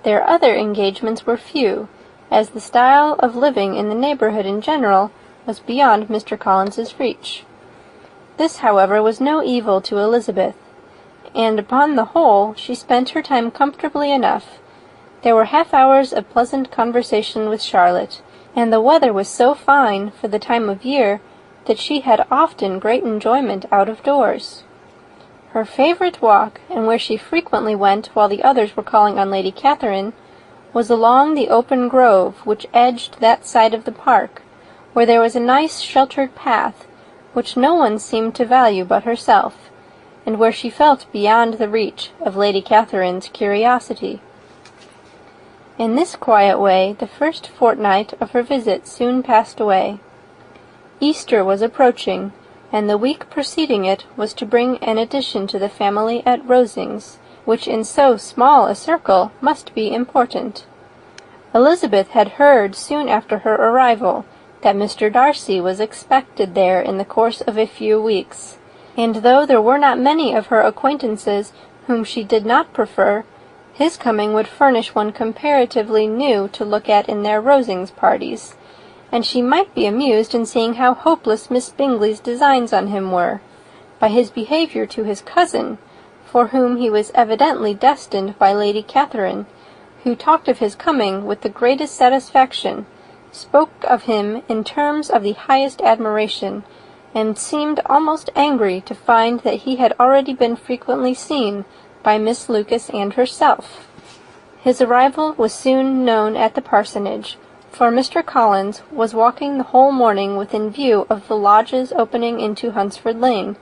Their other engagements were few, as the style of living in the neighbourhood in general was beyond Mr. Collins's reach. This, however, was no evil to Elizabeth, and upon the whole she spent her time comfortably enough. There were half-hours of pleasant conversation with Charlotte, and the weather was so fine for the time of year that she had often great enjoyment out of doors. Her favourite walk, and where she frequently went while the others were calling on Lady Catherine, was along the open grove which edged that side of the park, where there was a nice sheltered path, which no one seemed to value but herself, and where she felt beyond the reach of Lady Catherine's curiosity. In this quiet way the first fortnight of her visit soon passed away. Easter was approaching, and the week preceding it was to bring an addition to the family at Rosings, which in so small a circle must be important. Elizabeth had heard soon after her arrival that Mr. Darcy was expected there in the course of a few weeks, and though there were not many of her acquaintances whom she did not prefer, his coming would furnish one comparatively new to look at in their Rosings parties, and she might be amused in seeing how hopeless Miss Bingley's designs on him were, by his behaviour to his cousin, for whom he was evidently destined by Lady Catherine, who talked of his coming with the greatest satisfaction, spoke of him in terms of the highest admiration, and seemed almost angry to find that he had already been frequently seen by Miss Lucas and herself. His arrival was soon known at the parsonage, for Mr. Collins was walking the whole morning within view of the lodges opening into Hunsford Lane,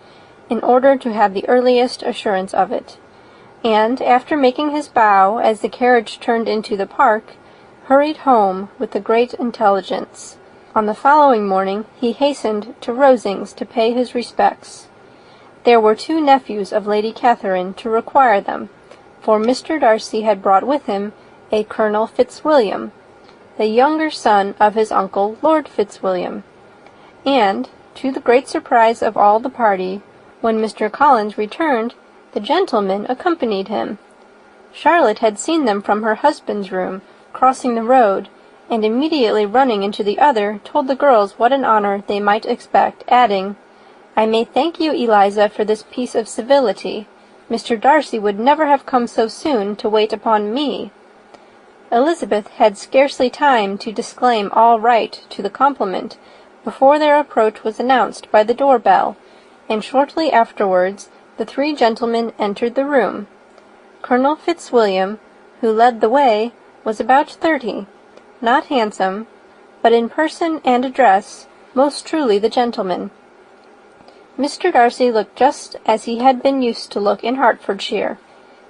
in order to have the earliest assurance of it, and, after making his bow as the carriage turned into the park, hurried home with the great intelligence. On the following morning he hastened to Rosings to pay his respects. There were 2 nephews of Lady Catherine to require them, for Mr. Darcy had brought with him a Colonel Fitzwilliam, the younger son of his uncle Lord Fitzwilliam, and, to the great surprise of all the party, when Mr. Collins returned, the gentlemen accompanied him. Charlotte had seen them from her husband's room, crossing the road, and immediately running into the other, told the girls what an honour they might expect, adding, "I may thank you, Eliza, for this piece of civility. Mr. Darcy would never have come so soon to wait upon me." Elizabeth had scarcely time to disclaim all right to the compliment before their approach was announced by the door-bell, and shortly afterwards the 3 gentlemen entered the room. Colonel Fitzwilliam, who led the way, was about 30, not handsome, but in person and address most truly the gentleman. Mr. Darcy looked just as he had been used to look in Hertfordshire,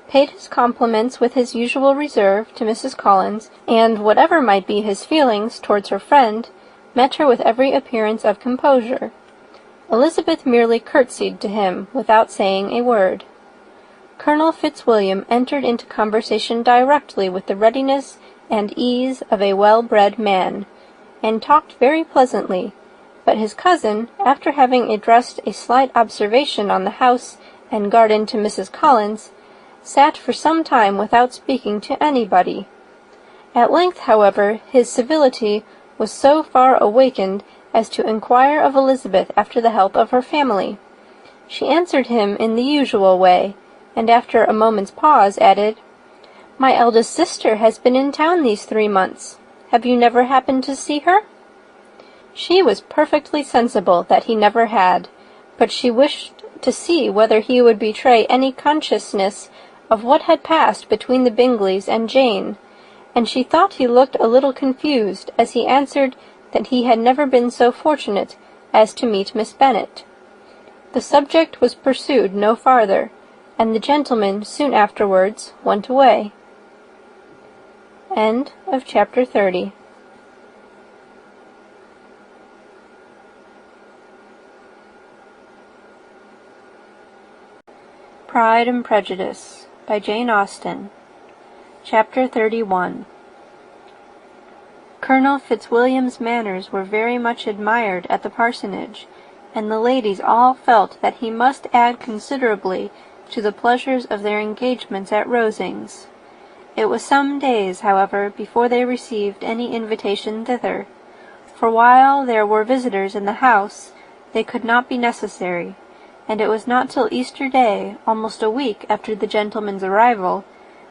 paid his compliments with his usual reserve to Mrs. Collins, and, whatever might be his feelings towards her friend, met her with every appearance of composure. Elizabeth merely curtsied to him without saying a word. Colonel Fitzwilliam entered into conversation directly with the readiness and ease of a well-bred man, and talked very pleasantly, but his cousin, after having addressed a slight observation on the house and garden to Mrs. Collins, sat for some time without speaking to anybody. At length, however, his civility was so far awakened as to inquire of Elizabeth after the health of her family. She answered him in the usual way, and after a moment's pause added, "My eldest sister has been in town these 3 months. Have you never happened to see her?" She was perfectly sensible that he never had, but she wished to see whether he would betray any consciousness of what had passed between the Bingleys and Jane, and she thought he looked a little confused as he answered that he had never been so fortunate as to meet Miss Bennet. The subject was pursued no farther, and the gentleman soon afterwards went away. End of chapter 30. Pride and Prejudice by Jane Austen. Chapter 31. Colonel Fitzwilliam's manners were very much admired at the parsonage, and the ladies all felt that he must add considerably to the pleasures of their engagements at Rosings. It was some days, however, before they received any invitation thither, for while there were visitors in the house, they could not be necessary, and it was not till Easter Day, almost a week after the gentlemen's arrival,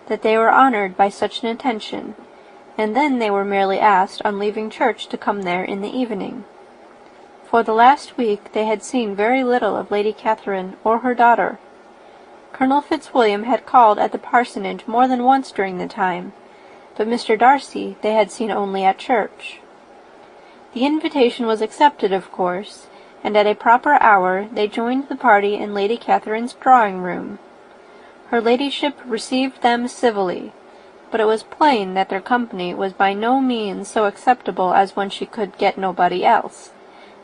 that they were honoured by such an attention, and then they were merely asked on leaving church to come there in the evening. For the last week they had seen very little of Lady Catherine or her daughter. Colonel Fitzwilliam had called at the parsonage more than once during the time, but Mr. Darcy they had seen only at church. The invitation was accepted, of course, and at a proper hour they joined the party in Lady Catherine's drawing-room. Her ladyship received them civilly, but it was plain that their company was by no means so acceptable as when she could get nobody else,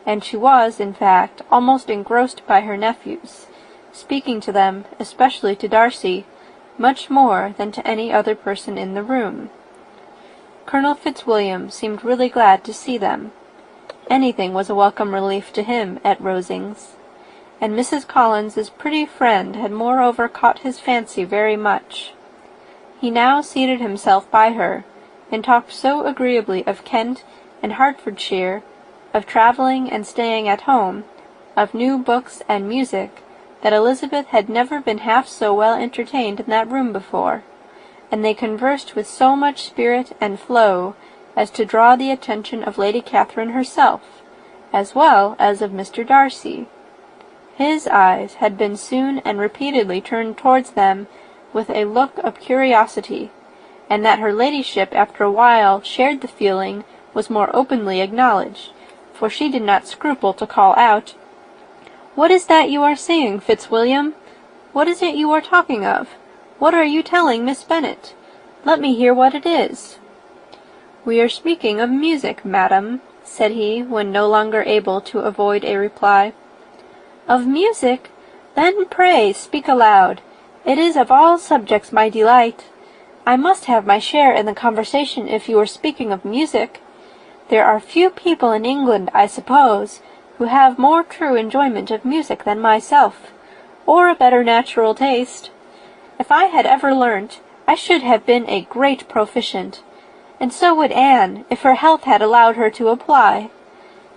and she was, in fact, almost engrossed by her nephews, speaking to them, especially to Darcy, much more than to any other person in the room. Colonel Fitzwilliam seemed really glad to see them. Anything was a welcome relief to him at Rosings, and Mrs. Collins's pretty friend had moreover caught his fancy very much. He now seated himself by her, and talked so agreeably of Kent and Hertfordshire, of travelling and staying at home, of new books and music, that Elizabeth had never been half so well entertained in that room before, and they conversed with so much spirit and flow as to draw the attention of Lady Catherine herself, as well as of Mr. Darcy. His eyes had been soon and repeatedly turned towards them with a look of curiosity, and that her ladyship after a while shared the feeling was more openly acknowledged, for she did not scruple to call out, "What is that you are saying, Fitzwilliam? What is it you are talking of? What are you telling Miss Bennet? Let me hear what it is." "We are speaking of music, madam," said he, when no longer able to avoid a reply. "Of music? Then pray speak aloud. It is of all subjects my delight. I must have my share in the conversation if you are speaking of music. There are few people in England, I suppose, who have more true enjoyment of music than myself, or a better natural taste. If I had ever learnt, I should have been a great proficient, and so would Anne, if her health had allowed her to apply.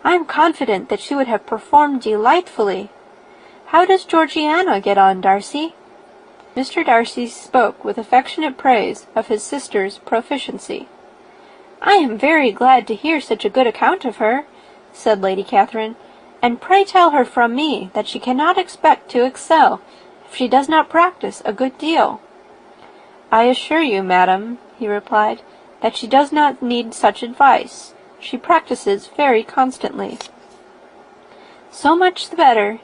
I am confident that she would have performed delightfully. How does Georgiana get on, Darcy?" Mr. Darcy spoke with affectionate praise of his sister's proficiency. "I am very glad to hear such a good account of her," said Lady Catherine, "and pray tell her from me that she cannot expect to excel if she does not practice a good deal." "I assure you, madam," he replied, "that she does not need such advice. She practices very constantly." "So much the better.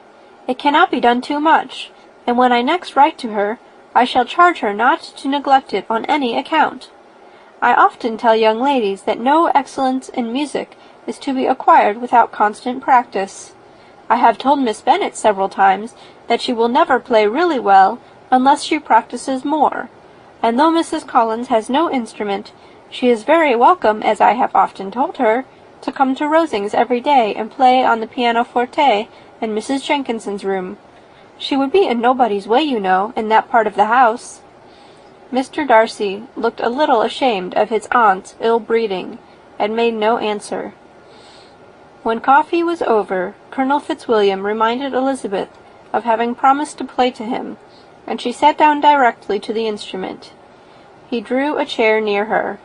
It cannot be done too much, and when I next write to her, I shall charge her not to neglect it on any account. I often tell young ladies that no excellence in music is to be acquired without constant practice. I have told Miss Bennet several times that she will never play really well unless she practices more, and though Mrs. Collins has no instrument, She is very welcome, as I have often told her, to come to Rosings every day and play on the pianoforte in Mrs. Jenkinson's room. She would be in nobody's way, you know, in that part of the house." Mr. Darcy looked a little ashamed of his aunt's ill-breeding, and made no answer. When coffee was over, Colonel Fitzwilliam reminded Elizabeth of having promised to play to him, and she sat down directly to the instrument. He drew a chair near her.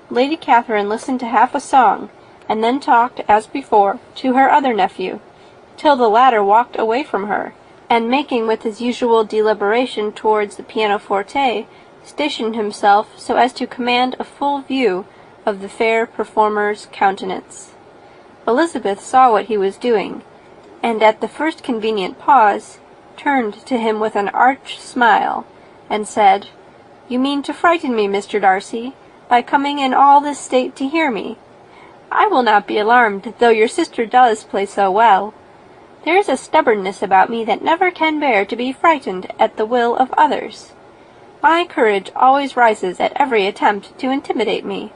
Lady Catherine listened to half a song, and then talked, as before, to her other nephew, till the latter walked away from her, and making with his usual deliberation towards the pianoforte, stationed himself so as to command a full view of the fair performer's countenance. Elizabeth saw what he was doing, and at the first convenient pause, turned to him with an arch smile, and said, "You mean to frighten me, Mr. Darcy, by coming in all this state to hear me. I will not be alarmed, though your sister does play so well. There is a stubbornness about me that never can bear to be frightened at the will of others. My courage always rises at every attempt to intimidate me."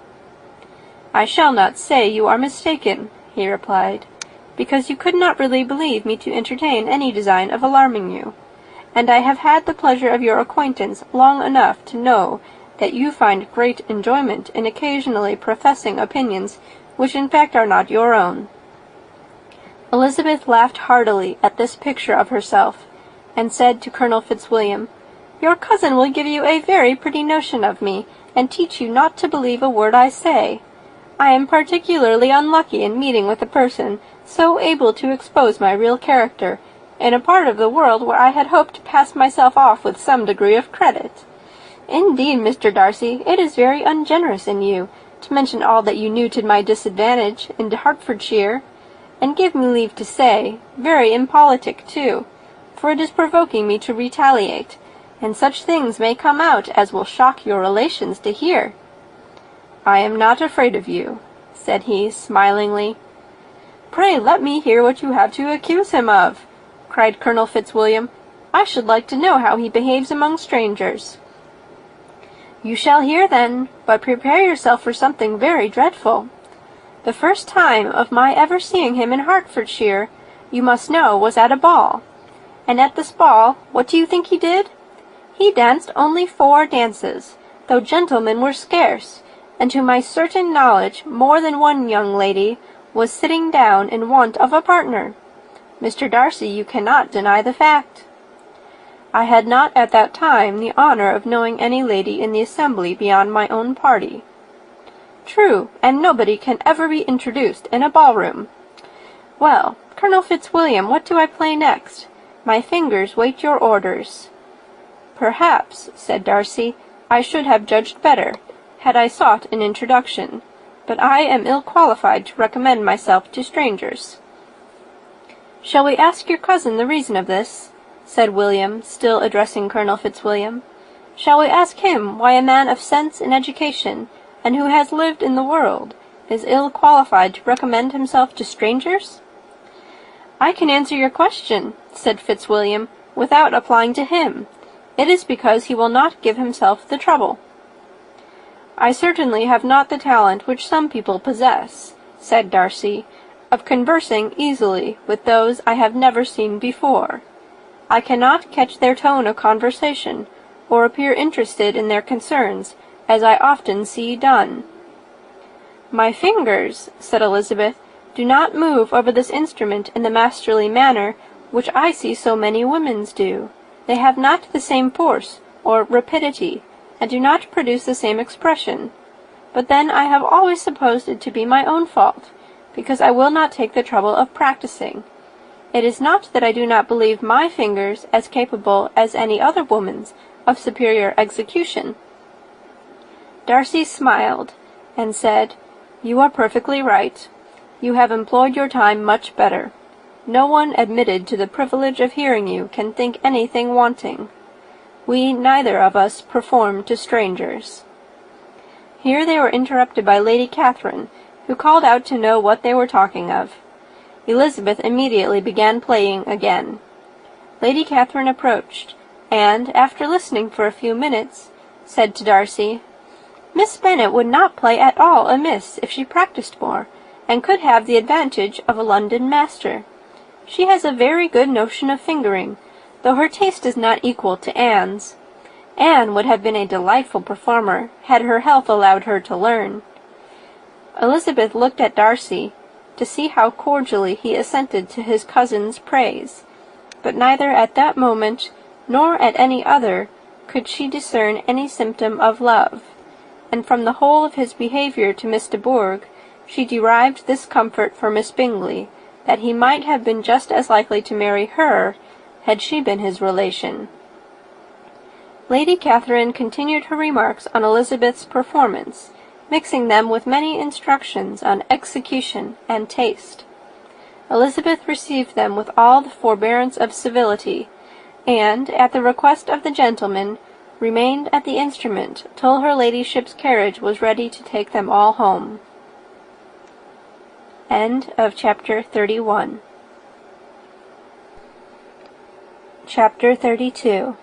"I shall not say you are mistaken," he replied, "because you could not really believe me to entertain any design of alarming you, and I have had the pleasure of your acquaintance long enough to know that you find great enjoyment in occasionally professing opinions which in fact are not your own." Elizabeth laughed heartily at this picture of herself, and said to Colonel Fitzwilliam, "Your cousin will give you a very pretty notion of me, and teach you not to believe a word I say. I am particularly unlucky in meeting with a person so able to expose my real character, in a part of the world where I had hoped to pass myself off with some degree of credit. Indeed, Mr. Darcy, it is very ungenerous in you to mention all that you knew to my disadvantage in Hertfordshire, and give me leave to say, very impolitic too, for it is provoking me to retaliate, and such things may come out as will shock your relations to hear." "I am not afraid of you," said he, smilingly. "Pray let me hear what you have to accuse him of," cried Colonel Fitzwilliam. "I should like to know how he behaves among strangers." "You shall hear then, but prepare yourself for something very dreadful. The first time of my ever seeing him in Hertfordshire, you must know, was at a ball. And at this ball, what do you think he did? He danced only 4 dances, though gentlemen were scarce, and to my certain knowledge more than one young lady was sitting down in want of a partner. Mr. Darcy, you cannot deny the fact." "I had not at that time the honour of knowing any lady in the assembly beyond my own party." "True, and nobody can ever be introduced in a ballroom. Well, Colonel Fitzwilliam, what do I play next? My fingers wait your orders." "Perhaps," said Darcy, "I should have judged better, had I sought an introduction, but I am ill qualified to recommend myself to strangers." "Shall we ask your cousin the reason of this?" said William, still addressing Colonel Fitzwilliam. "Shall we ask him why a man of sense and education, and who has lived in the world, is ill qualified to recommend himself to strangers?" "I can answer your question," said Fitzwilliam, "without applying to him. It is because he will not give himself the trouble." "I certainly have not the talent which some people possess," said Darcy, "of conversing easily with those I have never seen before. I cannot catch their tone of conversation, or appear interested in their concerns, as I often see done." "My fingers," said Elizabeth, "do not move over this instrument in the masterly manner which I see so many women's do. They have not the same force or rapidity, and do not produce the same expression. But then I have always supposed it to be my own fault, because I will not take the trouble of practising. It is not that I do not believe my fingers as capable as any other woman's of superior execution." Darcy smiled, and said, "You are perfectly right. You have employed your time much better. No one admitted to the privilege of hearing you can think anything wanting. We neither of us perform to strangers." Here they were interrupted by Lady Catherine, who called out to know what they were talking of. Elizabeth immediately began playing again. Lady Catherine approached, and, after listening for a few minutes, said to Darcy, Miss Bennet would not play at all amiss if she practised more, and could have the advantage of a London master. She has a very good notion of fingering, though her taste is not equal to Anne's. Anne would have been a delightful performer, had her health allowed her to learn. Elizabeth looked at Darcy, to see how cordially he assented to his cousin's praise, but neither at that moment, nor at any other, could she discern any symptom of love, and from the whole of his behaviour to Miss de Bourgh, she derived this comfort for Miss Bingley, that he might have been just as likely to marry her, had she been his relation. Lady Catherine continued her remarks on Elizabeth's performance, mixing them with many instructions on execution and taste. Elizabeth received them with all the forbearance of civility, and, at the request of the gentleman, remained at the instrument till her ladyship's carriage was ready to take them all home. End of chapter 31. Chapter 32.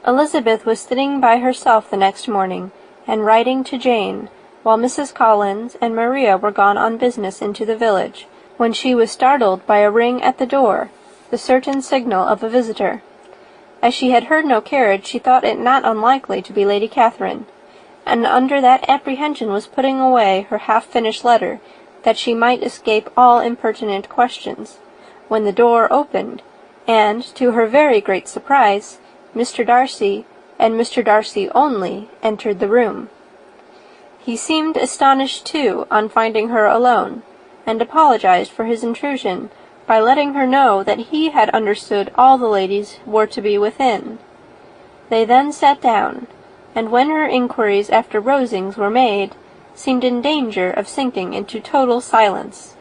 Elizabeth was sitting by herself the next morning, and writing to Jane, while Mrs. Collins and Maria were gone on business into the village, when she was startled by a ring at the door, the certain signal of a visitor. As she had heard no carriage, she thought it not unlikely to be Lady Catherine, and under that apprehension was putting away her half-finished letter, that she might escape all impertinent questions, when the door opened, and, to her very great surprise, Mr. Darcy, and Mr. Darcy only, entered the room. He seemed astonished, too, on finding her alone, and apologized for his intrusion by letting her know that he had understood all the ladies were to be within. They then sat down, and when her inquiries after Rosings were made, seemed in danger of sinking into total silence.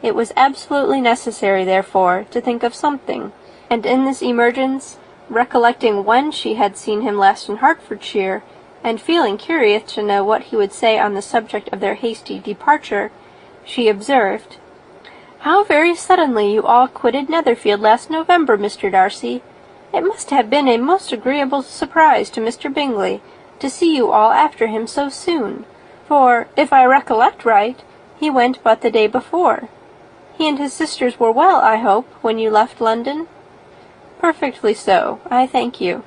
It was absolutely necessary, therefore, to think of something, and in this emergence, recollecting when she had seen him last in Hertfordshire, and feeling curious to know what he would say on the subject of their hasty departure, she observed, "How very suddenly you all quitted Netherfield last November, Mr. Darcy. It must have been a most agreeable surprise to Mr. Bingley to see you all after him so soon, for, if I recollect right, he went but the day before. He and his sisters were well, I hope, when you left London?" "Perfectly so, I thank you."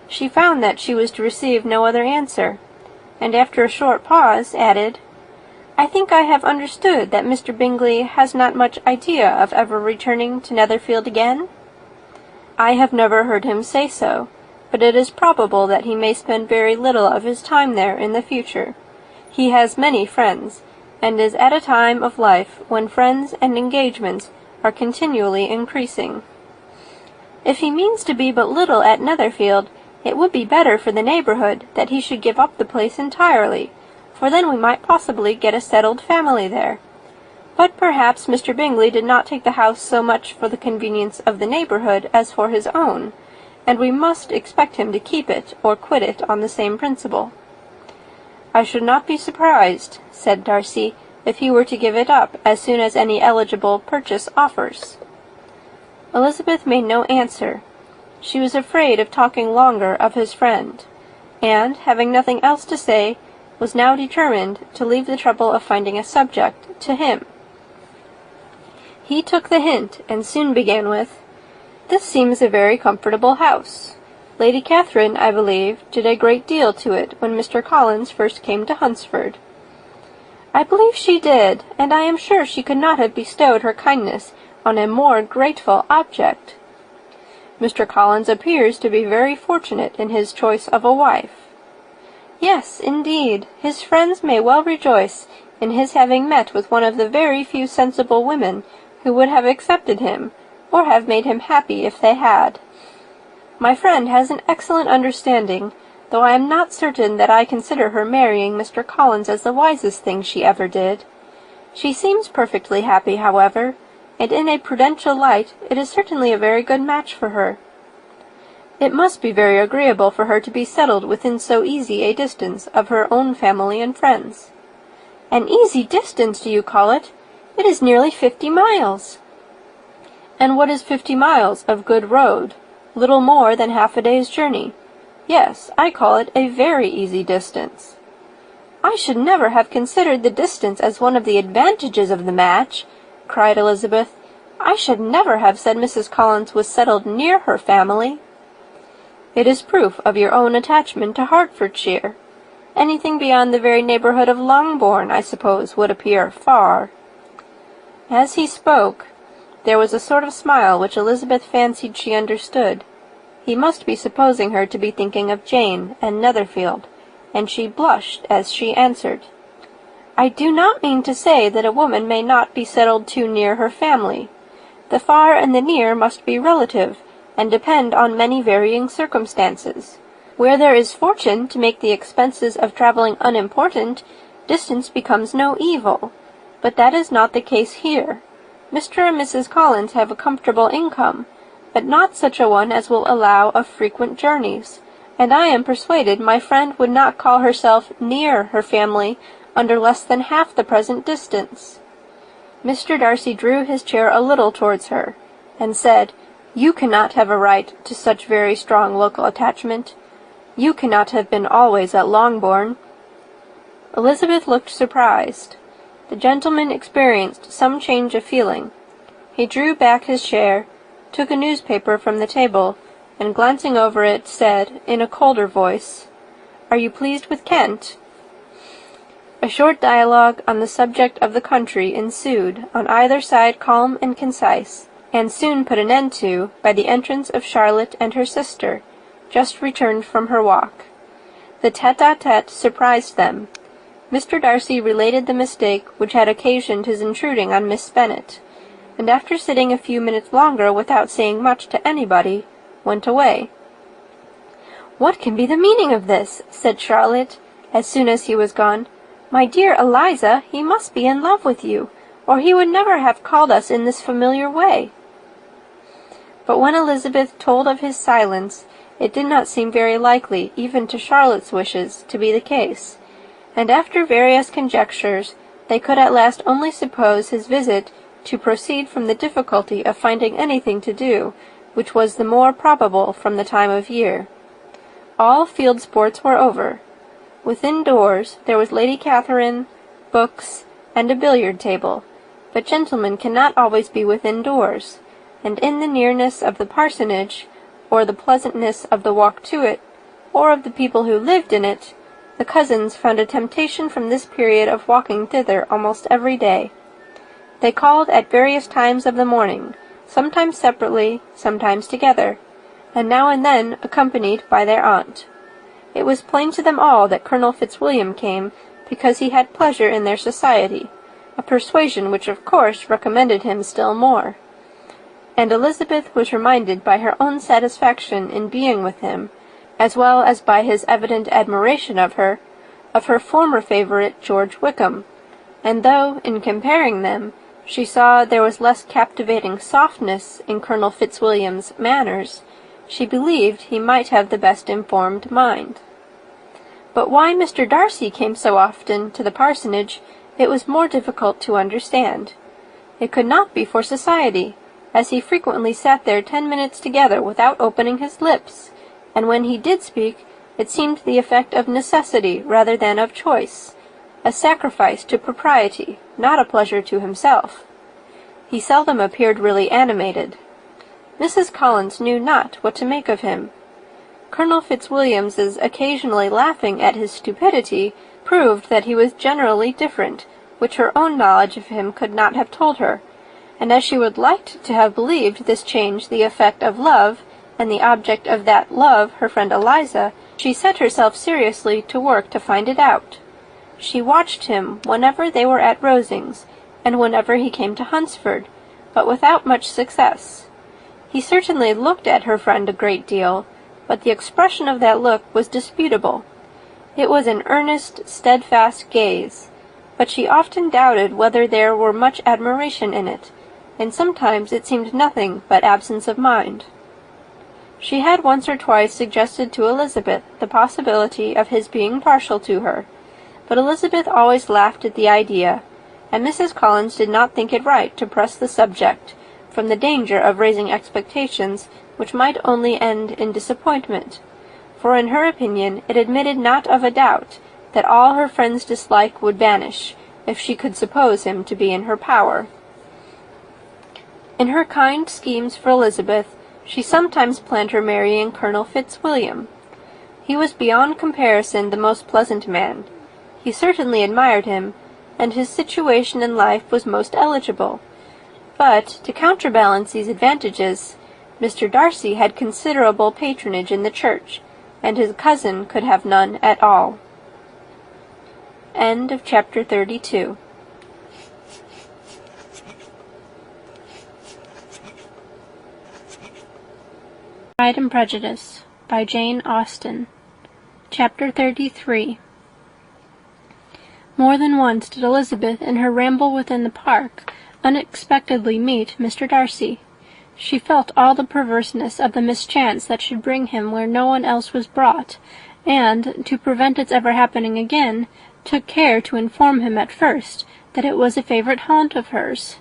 She found that she was to receive no other answer, and after a short pause added, "I think I have understood that Mr. Bingley has not much idea of ever returning to Netherfield again?" "I have never heard him say so, but it is probable that he may spend very little of his time there in the future. He has many friends, and is at a time of life when friends and engagements are continually increasing. If he means to be but little at Netherfield, it would be better for the neighbourhood that he should give up the place entirely, for then we might possibly get a settled family there. But perhaps Mr. Bingley did not take the house so much for the convenience of the neighbourhood as for his own, and we must expect him to keep it or quit it on the same principle." "I should not be surprised," said Darcy, "if he were to give it up as soon as any eligible purchase offers." Elizabeth made no answer. She was afraid of talking longer of his friend, and, having nothing else to say, was now determined to leave the trouble of finding a subject to him. He took the hint, and soon began with, "This seems a very comfortable house. Lady Catherine, I believe, did a great deal to it when Mr. Collins first came to Hunsford." "I believe she did, and I am sure she could not have bestowed her kindness on a more grateful object. Mr. Collins appears to be very fortunate in his choice of a wife." "Yes, indeed, his friends may well rejoice in his having met with one of the very few sensible women who would have accepted him, or have made him happy if they had. My friend has an excellent understanding, though I am not certain that I consider her marrying Mr. Collins as the wisest thing she ever did. She seems perfectly happy, however, and in a prudential light it is certainly a very good match for her. It must be very agreeable for her to be settled within so easy a distance of her own family and friends." "An easy distance, do you call it? It is nearly 50 miles. "And what is 50 miles of good road? Little more than half a day's journey. Yes, I call it a very easy distance." "I should never have considered the distance as one of the advantages of the match," cried Elizabeth. "I should never have said Mrs. Collins was settled near her family." "It is proof of your own attachment to Hertfordshire. Anything beyond the very neighbourhood of Longbourn, I suppose, would appear far." As he spoke, there was a sort of smile which Elizabeth fancied she understood. He must be supposing her to be thinking of Jane and Netherfield, and she blushed as she answered, "I do not mean to say that a woman may not be settled too near her family. The far and the near must be relative, and depend on many varying circumstances. Where there is fortune to make the expenses of travelling unimportant, distance becomes no evil. But that is not the case here. Mr. and Mrs. Collins have a comfortable income, but not such a one as will allow of frequent journeys, and I am persuaded my friend would not call herself near her family under less than half the present distance." Mr. Darcy drew his chair a little towards her, and said, "You cannot have a right to such very strong local attachment. You cannot have been always at Longbourn." Elizabeth looked surprised. The gentleman experienced some change of feeling. He drew back his chair, took a newspaper from the table, and glancing over it, said, in a colder voice, "Are you pleased with Kent?" A short dialogue on the subject of the country ensued, on either side calm and concise, and soon put an end to by the entrance of Charlotte and her sister, just returned from her walk. The tête-à-tête surprised them. Mr. Darcy related the mistake which had occasioned his intruding on Miss Bennet, and after sitting a few minutes longer without saying much to anybody, went away. "What can be the meaning of this?" said Charlotte, as soon as he was gone. "My dear Eliza, he must be in love with you, or he would never have called us in this familiar way." But when Elizabeth told of his silence, it did not seem very likely, even to Charlotte's wishes, to be the case, and after various conjectures, they could at last only suppose his visit to proceed from the difficulty of finding anything to do, which was the more probable from the time of year. All field sports were over. Within doors there was Lady Catherine, books, and a billiard table, but gentlemen cannot always be within doors, and in the nearness of the parsonage, or the pleasantness of the walk to it, or of the people who lived in it, the cousins found a temptation from this period of walking thither almost every day. They called at various times of the morning, sometimes separately, sometimes together, and now and then accompanied by their aunt. It was plain to them all that Colonel Fitzwilliam came because he had pleasure in their society, a persuasion which of course recommended him still more. And Elizabeth was reminded by her own satisfaction in being with him, as well as by his evident admiration of her former favourite George Wickham, and though, in comparing them, she saw there was less captivating softness in Colonel Fitzwilliam's manners, she believed he might have the best informed mind. But why Mr. Darcy came so often to the parsonage, it was more difficult to understand. It could not be for society, as he frequently sat there 10 minutes together without opening his lips, and when he did speak, it seemed the effect of necessity rather than of choice, a sacrifice to propriety, not a pleasure to himself. He seldom appeared really animated. Mrs. Collins knew not what to make of him. Colonel Fitzwilliam's occasionally laughing at his stupidity proved that he was generally different, which her own knowledge of him could not have told her, and as she would like to have believed this change the effect of love, and the object of that love her friend Eliza, she set herself seriously to work to find it out. She watched him whenever they were at Rosings, and whenever he came to Hunsford, but without much success. He certainly looked at her friend a great deal, but the expression of that look was disputable. It was an earnest, steadfast gaze, but she often doubted whether there were much admiration in it, and sometimes it seemed nothing but absence of mind. She had once or twice suggested to Elizabeth the possibility of his being partial to her, but Elizabeth always laughed at the idea, and Mrs. Collins did not think it right to press the subject, from the danger of raising expectations which might only end in disappointment, for in her opinion it admitted not of a doubt that all her friend's dislike would vanish, if she could suppose him to be in her power. In her kind schemes for Elizabeth, she sometimes planned her marrying Colonel Fitzwilliam. He was beyond comparison the most pleasant man. He certainly admired him, and his situation in life was most eligible. But, to counterbalance these advantages, Mr. Darcy had considerable patronage in the church, and his cousin could have none at all. End of chapter 32. Pride and Prejudice by Jane Austen. Chapter 33. More than once did Elizabeth in her ramble within the park unexpectedly meet Mr. Darcy. She felt all the perverseness of the mischance that should bring him where no one else was brought, and, to prevent its ever happening again, took care to inform him at first that it was a favourite haunt of hers.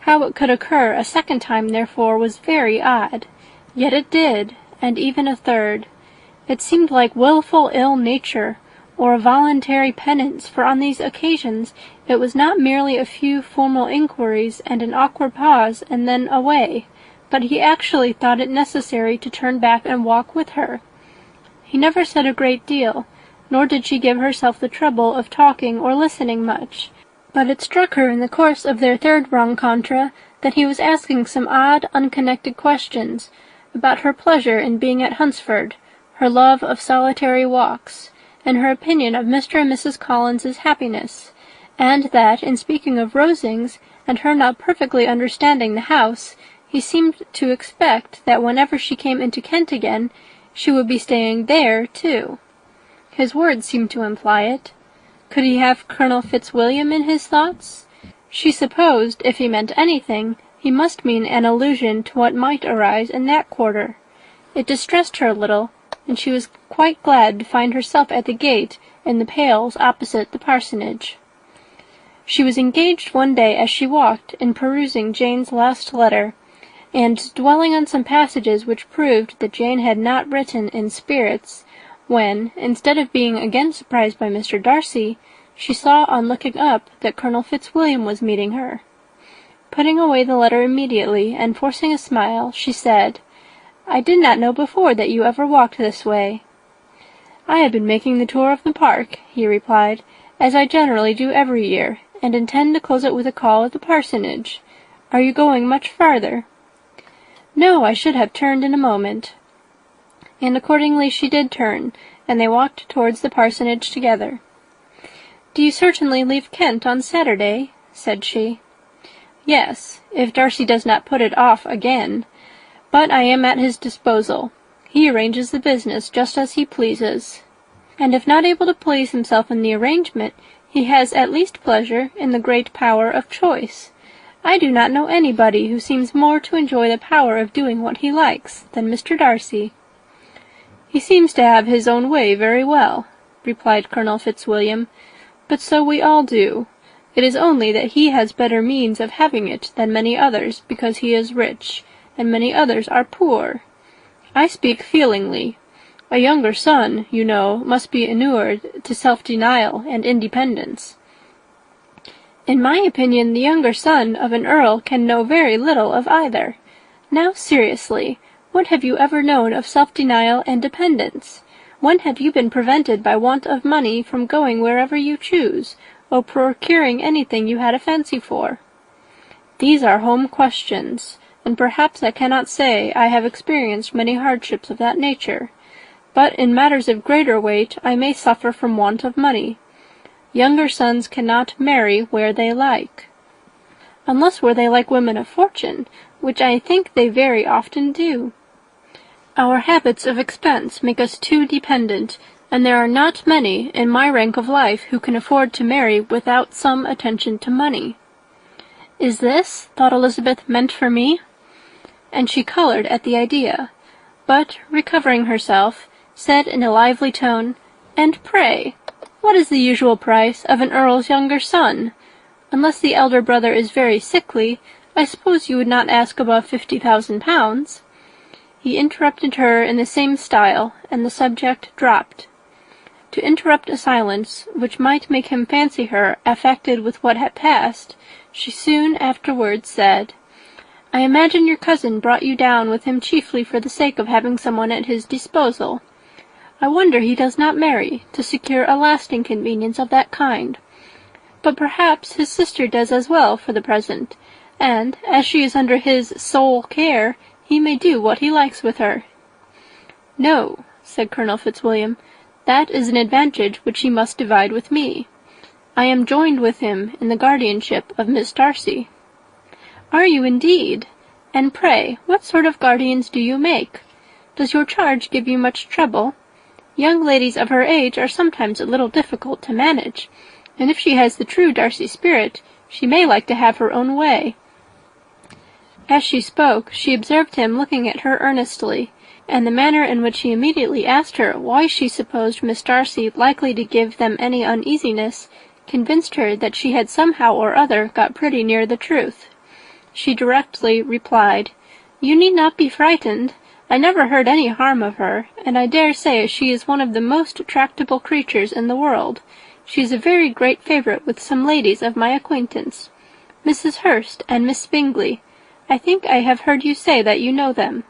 How it could occur a second time, therefore, was very odd. Yet it did, and even a third. It seemed like wilful ill-nature, or a voluntary penance, for on these occasions it was not merely a few formal inquiries and an awkward pause, and then away, but he actually thought it necessary to turn back and walk with her. He never said a great deal, nor did she give herself the trouble of talking or listening much, but it struck her in the course of their third rencontre that he was asking some odd, unconnected questions, about her pleasure in being at Hunsford, her love of solitary walks, and her opinion of Mr. and Mrs. Collins's happiness, and that, in speaking of Rosings, and her not perfectly understanding the house, he seemed to expect that whenever she came into Kent again, she would be staying there too. His words seemed to imply it. Could he have Colonel Fitzwilliam in his thoughts? She supposed, if he meant anything, he must mean an allusion to what might arise in that quarter. It distressed her a little, and she was quite glad to find herself at the gate in the pales opposite the parsonage. She was engaged one day as she walked in perusing Jane's last letter, and dwelling on some passages which proved that Jane had not written in spirits, when, instead of being again surprised by Mr. Darcy, she saw on looking up that Colonel Fitzwilliam was meeting her. Putting away the letter immediately, and forcing a smile, she said, "I did not know before that you ever walked this way." "I have been making the tour of the park," he replied, "as I generally do every year, and intend to close it with a call at the parsonage. Are you going much farther?" "No, I should have turned in a moment." And accordingly she did turn, and they walked towards the parsonage together. "Do you certainly leave Kent on Saturday?" said she. "Yes, if Darcy does not put it off again. But I am at his disposal. He arranges the business just as he pleases. And if not able to please himself in the arrangement, he has at least pleasure in the great power of choice. I do not know anybody who seems more to enjoy the power of doing what he likes than Mr. Darcy." "He seems to have his own way very well," replied Colonel Fitzwilliam, "but so we all do. It is only that he has better means of having it than many others, because he is rich, and many others are poor. I speak feelingly. A younger son, you know, must be inured to self-denial and independence." "In my opinion, the younger son of an earl can know very little of either. Now, seriously, what have you ever known of self-denial and dependence? When have you been prevented by want of money from going wherever you choose, or procuring anything you had a fancy for? These are home questions, and perhaps I cannot say I have experienced many hardships of that nature, but in matters of greater weight I may suffer from want of money. Younger sons cannot marry where they like, unless where they like women of fortune, which I think they very often do. Our habits of expense make us too dependent, and there are not many in my rank of life who can afford to marry without some attention to money. Is this, thought Elizabeth, meant for me? And she coloured at the idea, but, recovering herself, said in a lively tone, "And pray, what is the usual price of an earl's younger son? Unless the elder brother is very sickly, I suppose you would not ask above £50,000. He interrupted her in the same style, and the subject dropped. To interrupt a silence which might make him fancy her affected with what had passed, she soon afterwards said, "I imagine your cousin brought you down with him chiefly for the sake of having someone at his disposal. I wonder he does not marry, to secure a lasting convenience of that kind. But perhaps his sister does as well for the present, and, as she is under his sole care, he may do what he likes with her." "No," said Colonel Fitzwilliam, "that is an advantage which he must divide with me. I am joined with him in the guardianship of Miss Darcy." "Are you indeed? And pray, what sort of guardians do you make? Does your charge give you much trouble? Young ladies of her age are sometimes a little difficult to manage, and if she has the true Darcy spirit, she may like to have her own way." As she spoke, she observed him looking at her earnestly, and the manner in which he immediately asked her why she supposed Miss Darcy likely to give them any uneasiness convinced her that she had somehow or other got pretty near the truth. She directly replied, "You need not be frightened. I never heard any harm of her, and I dare say she is one of the most tractable creatures in the world. She is a very great favourite with some ladies of my acquaintance. Mrs. Hurst and Miss Bingley. I think I have heard you say that you know them."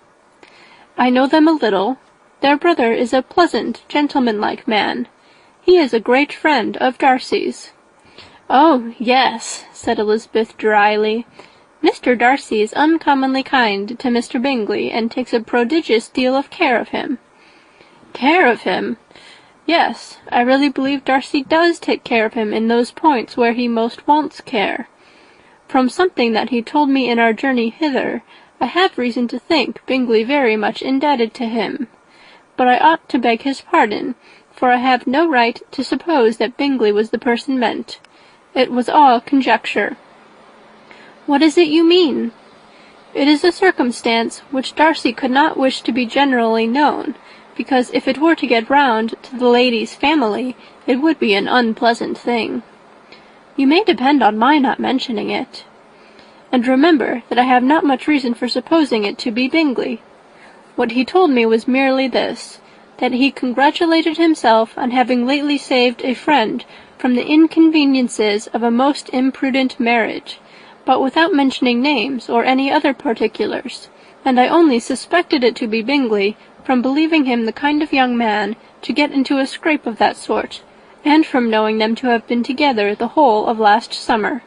"I know them a little. Their brother is a pleasant, gentlemanlike man. He is a great friend of Darcy's." "Oh, yes," said Elizabeth dryly. "Mr. Darcy is uncommonly kind to Mr. Bingley, and takes a prodigious deal of care of him." "Care of him?" "Yes, I really believe Darcy does take care of him in those points where he most wants care. From something that he told me in our journey hither, I have reason to think Bingley very much indebted to him. But I ought to beg his pardon, for I have no right to suppose that Bingley was the person meant. It was all conjecture." "What is it you mean?" "It is a circumstance which Darcy could not wish to be generally known, because if it were to get round to the lady's family, it would be an unpleasant thing." "You may depend on my not mentioning it." "And remember that I have not much reason for supposing it to be Bingley. What he told me was merely this, that he congratulated himself on having lately saved a friend from the inconveniences of a most imprudent marriage, but without mentioning names or any other particulars, and I only suspected it to be Bingley from believing him the kind of young man to get into a scrape of that sort, and from knowing them to have been together the whole of last summer."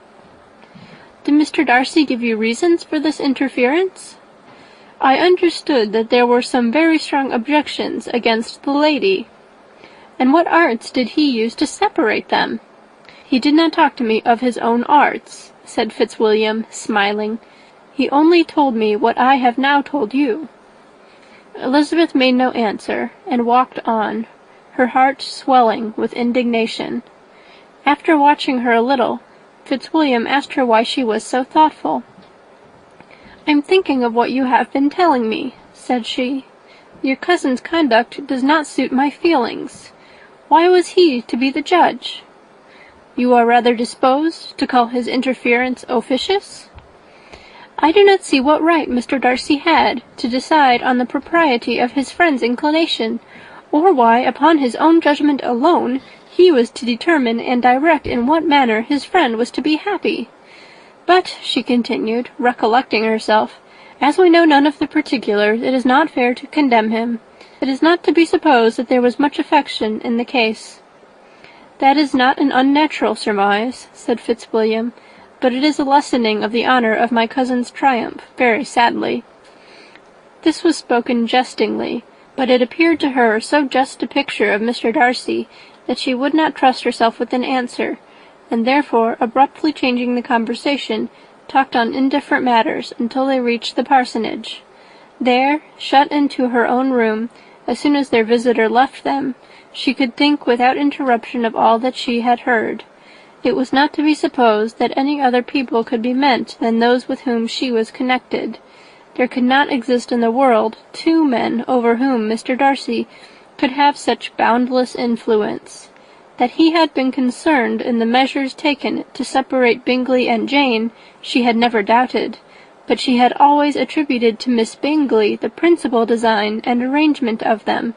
"Did Mr. Darcy give you reasons for this interference?" "I understood that there were some very strong objections against the lady." "And what arts did he use to separate them?" "He did not talk to me of his own arts," said Fitzwilliam, smiling. "He only told me what I have now told you." Elizabeth made no answer, and walked on, her heart swelling with indignation. After watching her a little, Fitzwilliam asked her why she was so thoughtful. "I'm thinking of what you have been telling me," said she. "Your cousin's conduct does not suit my feelings. Why was he to be the judge?" "You are rather disposed to call his interference officious?" "I do not see what right Mr. Darcy had to decide on the propriety of his friend's inclination, or why, upon his own judgment alone, he was to determine and direct in what manner his friend was to be happy. But," she continued, recollecting herself, "as we know none of the particulars, it is not fair to condemn him. It is not to be supposed that there was much affection in the case." "That is not an unnatural surmise," said Fitzwilliam, "but it is a lessening of the honour of my cousin's triumph, very sadly." This was spoken jestingly, but it appeared to her so just a picture of Mr. Darcy that she would not trust herself with an answer, and therefore, abruptly changing the conversation, talked on indifferent matters until they reached the parsonage. There, shut into her own room, as soon as their visitor left them, she could think without interruption of all that she had heard. It was not to be supposed that any other people could be meant than those with whom she was connected. There could not exist in the world 2 men over whom Mr. Darcy could have such boundless influence. That he had been concerned in the measures taken to separate Bingley and Jane, she had never doubted, but she had always attributed to Miss Bingley the principal design and arrangement of them.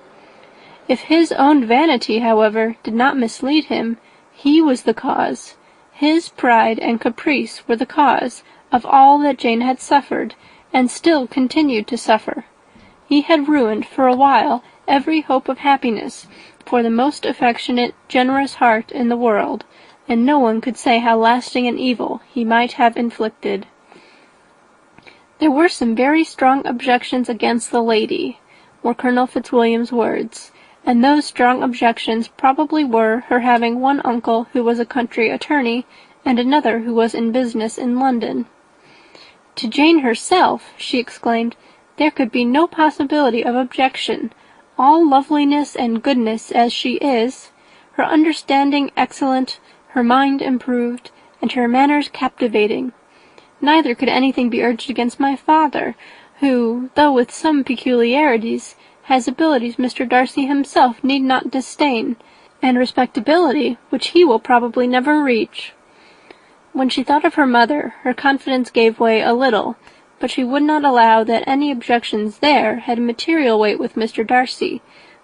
If his own vanity, however, did not mislead him, he was the cause. His pride and caprice were the cause of all that Jane had suffered, and still continued to suffer. He had ruined for a while every hope of happiness for the most affectionate, generous heart in the world, and no one could say how lasting an evil he might have inflicted. There were some very strong objections against the lady, were Colonel Fitzwilliam's words, and those strong objections probably were her having one uncle who was a country attorney, and another who was in business in London. To Jane herself, she exclaimed, there could be no possibility of objection. All loveliness and goodness as she is, her understanding excellent, her mind improved, and her manners captivating. Neither could anything be urged against my father, who, though with some peculiarities, has abilities Mr. Darcy himself need not disdain, and respectability which he will probably never reach. When she thought of her mother, her confidence gave way a little, but she would not allow that any objections there had material weight with Mr. Darcy,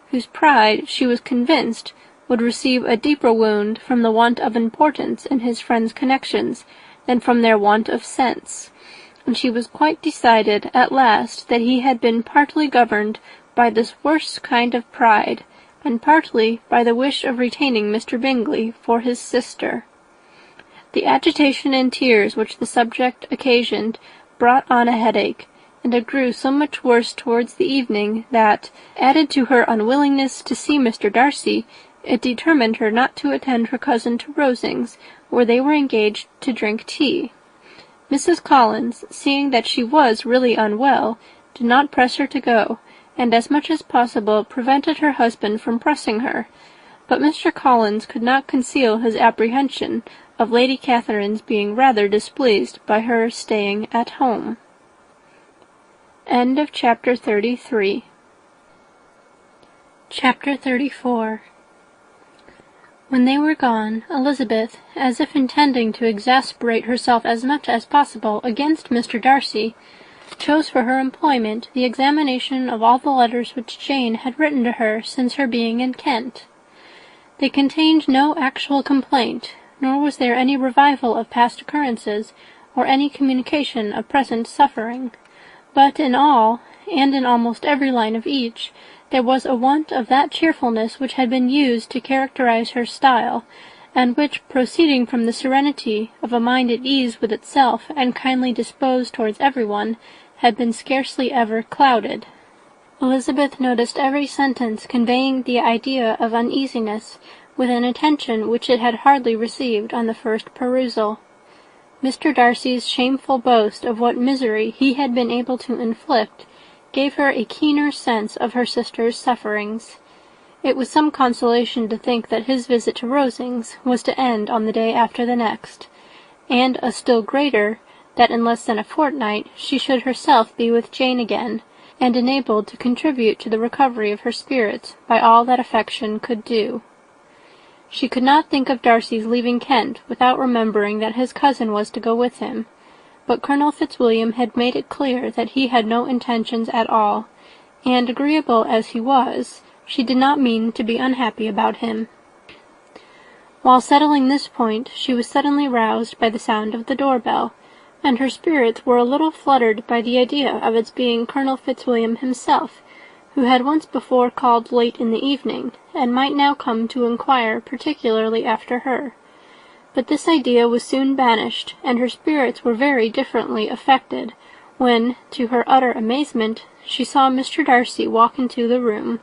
whose pride, she was convinced, would receive a deeper wound from the want of importance in his friends' connections than from their want of sense, and she was quite decided at last that he had been partly governed by this worst kind of pride, and partly by the wish of retaining Mr. Bingley for his sister. The agitation and tears which the subject occasioned brought on a headache, and it grew so much worse towards the evening that, added to her unwillingness to see Mr. Darcy, it determined her not to attend her cousin to Rosings, where they were engaged to drink tea. Mrs. Collins, seeing that she was really unwell, did not press her to go, and as much as possible prevented her husband from pressing her, but Mr. Collins could not conceal his apprehension of Lady Catherine's being rather displeased by her staying at home. End of Chapter 33. Chapter 34. When they were gone, Elizabeth, as if intending to exasperate herself as much as possible against Mr. Darcy, chose for her employment the examination of all the letters which Jane had written to her since her being in Kent. They contained no actual complaint, nor was there any revival of past occurrences, or any communication of present suffering. But in all, and in almost every line of each, there was a want of that cheerfulness which had been used to characterize her style, and which, proceeding from the serenity of a mind at ease with itself and kindly disposed towards everyone, had been scarcely ever clouded. Elizabeth noticed every sentence conveying the idea of uneasiness, with an attention which it had hardly received on the first perusal. Mr. Darcy's shameful boast of what misery he had been able to inflict gave her a keener sense of her sister's sufferings. It was some consolation to think that his visit to Rosings was to end on the day after the next, and a still greater, that in less than a fortnight she should herself be with Jane again, and enabled to contribute to the recovery of her spirits by all that affection could do. She could not think of Darcy's leaving Kent without remembering that his cousin was to go with him, but Colonel Fitzwilliam had made it clear that he had no intentions at all, and, agreeable as he was, she did not mean to be unhappy about him. While settling this point, she was suddenly roused by the sound of the door-bell, and her spirits were a little fluttered by the idea of its being Colonel Fitzwilliam himself, who had once before called late in the evening, and might now come to inquire particularly after her. But this idea was soon banished, and her spirits were very differently affected, when, to her utter amazement, she saw Mr. Darcy walk into the room.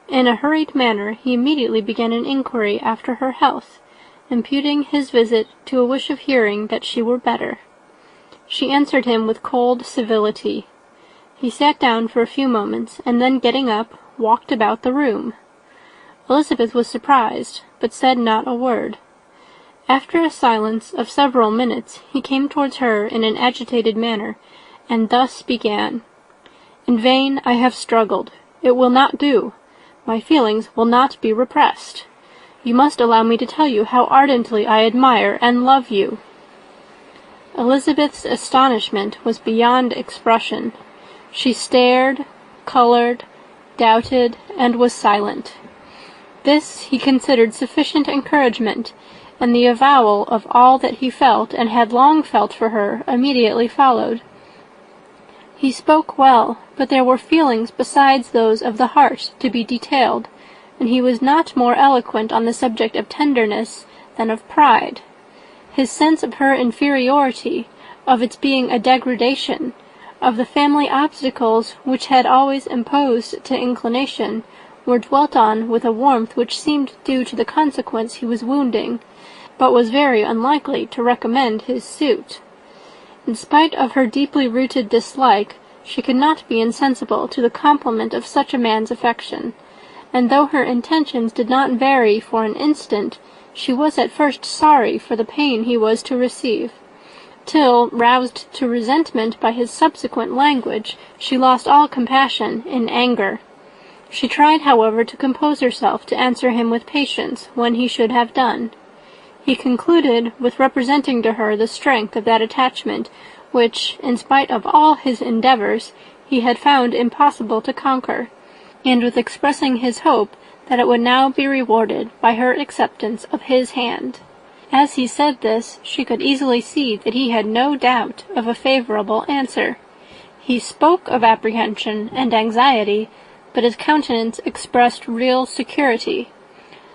In a hurried manner he immediately began an inquiry after her health, imputing his visit to a wish of hearing that she were better. She answered him with cold civility. He sat down for a few moments, and then getting up, walked about the room. Elizabeth was surprised, but said not a word. After a silence of several minutes, he came towards her in an agitated manner, and thus began. "In vain I have struggled. It will not do. My feelings will not be repressed. You must allow me to tell you how ardently I admire and love you." Elizabeth's astonishment was beyond expression. She stared, coloured, doubted, and was silent. This he considered sufficient encouragement, and the avowal of all that he felt and had long felt for her immediately followed. He spoke well, but there were feelings besides those of the heart to be detailed, and he was not more eloquent on the subject of tenderness than of pride. His sense of her inferiority, of its being a degradation, of the family obstacles which had always imposed to inclination, were dwelt on with a warmth which seemed due to the consequence he was wounding, but was very unlikely to recommend his suit. In spite of her deeply rooted dislike, she could not be insensible to the compliment of such a man's affection, and though her intentions did not vary for an instant, she was at first sorry for the pain he was to receive, till, roused to resentment by his subsequent language, she lost all compassion in anger. She tried, however, to compose herself to answer him with patience when he should have done. He concluded with representing to her the strength of that attachment which, in spite of all his endeavours, he had found impossible to conquer, and with expressing his hope that it would now be rewarded by her acceptance of his hand. As he said this, she could easily see that he had no doubt of a favourable answer. He spoke of apprehension and anxiety, but his countenance expressed real security.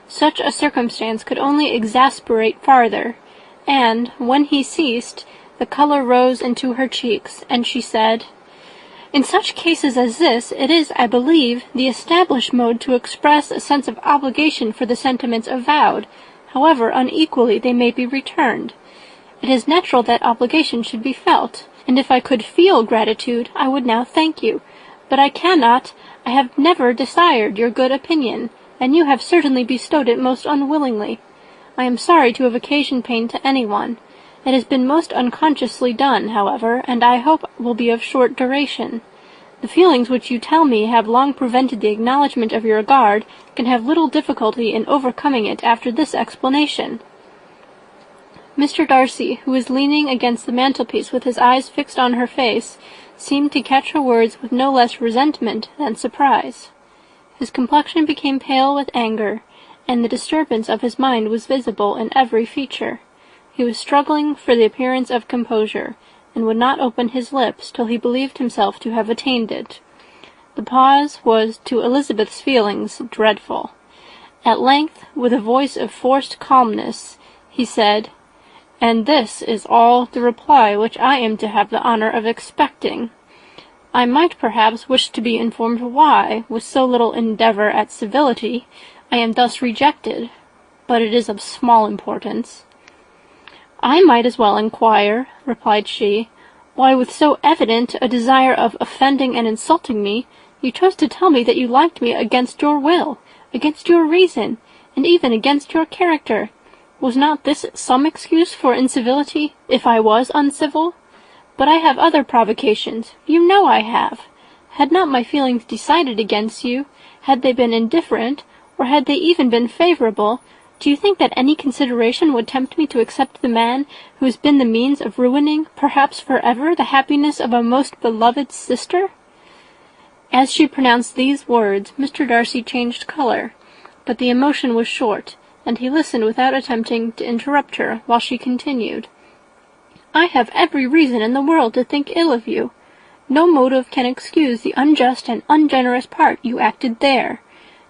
Such a circumstance could only exasperate farther, and, when he ceased, the colour rose into her cheeks, and she said, "In such cases as this, it is, I believe, the established mode to express a sense of obligation for the sentiments avowed, however unequally they may be returned. It is natural that obligation should be felt, and if I could feel gratitude, I would now thank you. But I cannot. I have never desired your good opinion, and you have certainly bestowed it most unwillingly. I am sorry to have occasioned pain to anyone. It has been most unconsciously done, however, and I hope will be of short duration. The feelings which you tell me have long prevented the acknowledgment of your regard can have little difficulty in overcoming it after this explanation." Mr. Darcy, who was leaning against the mantelpiece with his eyes fixed on her face, seemed to catch her words with no less resentment than surprise. His complexion became pale with anger, and the disturbance of his mind was visible in every feature. He was struggling for the appearance of composure, and would not open his lips till he believed himself to have attained it. The pause was to Elizabeth's feelings dreadful. At length, with a voice of forced calmness, he said, "And this is all the reply which I am to have the honour of expecting. I might perhaps wish to be informed why, with so little endeavour at civility, I am thus rejected, but it is of small importance." "I might as well inquire," replied she, "why, with so evident a desire of offending and insulting me, you chose to tell me that you liked me against your will, against your reason, and even against your character. Was not this some excuse for incivility, if I was uncivil? But I have other provocations, you know I have. Had not my feelings decided against you, had they been indifferent, or had they even been favourable, do you think that any consideration would tempt me to accept the man who has been the means of ruining, perhaps for ever, the happiness of a most beloved sister?" As she pronounced these words, Mr. Darcy changed colour, but the emotion was short, and he listened without attempting to interrupt her, while she continued, "I have every reason in the world to think ill of you. No motive can excuse the unjust and ungenerous part you acted there.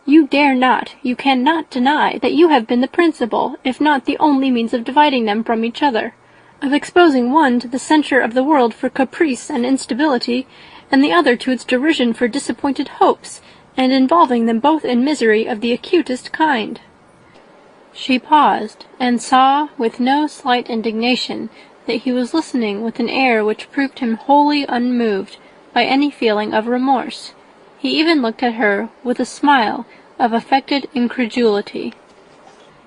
You dare not, you cannot deny that you have been the principal, if not the only means of dividing them from each other, of exposing one to the censure of the world for caprice and instability, and the other to its derision for disappointed hopes, and involving them both in misery of the acutest kind." She paused, and saw, with no slight indignation, that he was listening with an air which proved him wholly unmoved by any feeling of remorse. He even looked at her with a smile of affected incredulity.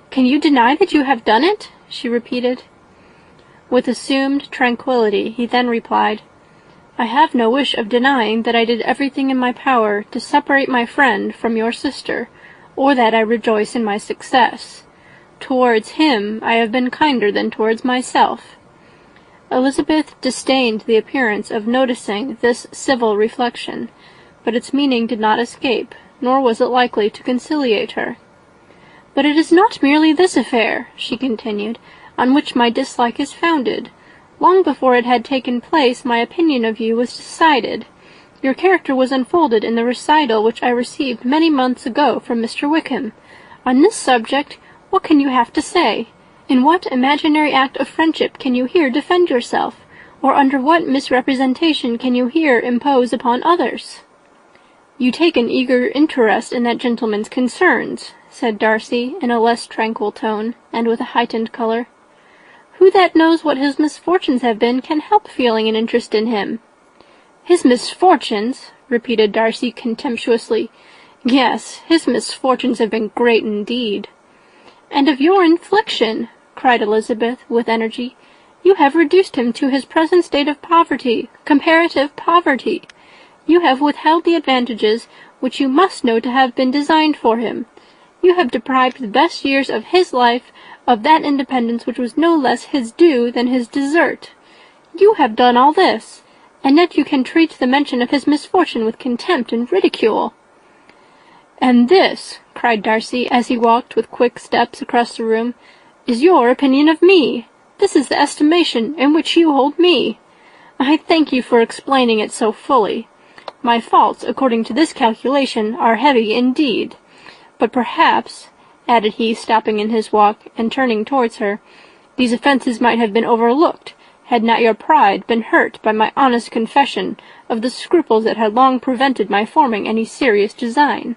"Can you deny that you have done it?" she repeated. With assumed tranquillity he then replied, "I have no wish of denying that I did everything in my power to separate my friend from your sister, or that I rejoice in my success. Towards him I have been kinder than towards myself. Elizabeth disdained the appearance of noticing this civil reflection, but its meaning did not escape, nor was it likely to conciliate her. "But it is not merely this affair," she continued, "on which my dislike is founded. Long before it had taken place, my opinion of you was decided. Your character was unfolded in the recital which I received many months ago from Mr. Wickham. On this subject, what can you have to say? In what imaginary act of friendship can you here defend yourself, or under what misrepresentation can you here impose upon others?" "You take an eager interest in that gentleman's concerns," said Darcy, in a less tranquil tone, and with a heightened colour. "Who that knows what his misfortunes have been can help feeling an interest in him?" "His misfortunes!" repeated Darcy contemptuously. "Yes, his misfortunes have been great indeed." "And of your infliction," cried Elizabeth, with energy. "You have reduced him to his present state of poverty, comparative poverty. You have withheld the advantages which you must know to have been designed for him. You have deprived the best years of his life of that independence which was no less his due than his desert. You have done all this, and yet you can treat the mention of his misfortune with contempt and ridicule." "And this," cried Darcy, as he walked with quick steps across the room, "is your opinion of me. This is the estimation in which you hold me. I thank you for explaining it so fully. My faults, according to this calculation, are heavy indeed. But perhaps," added he, stopping in his walk, and turning towards her, "these offences might have been overlooked, had not your pride been hurt by my honest confession of the scruples that had long prevented my forming any serious design.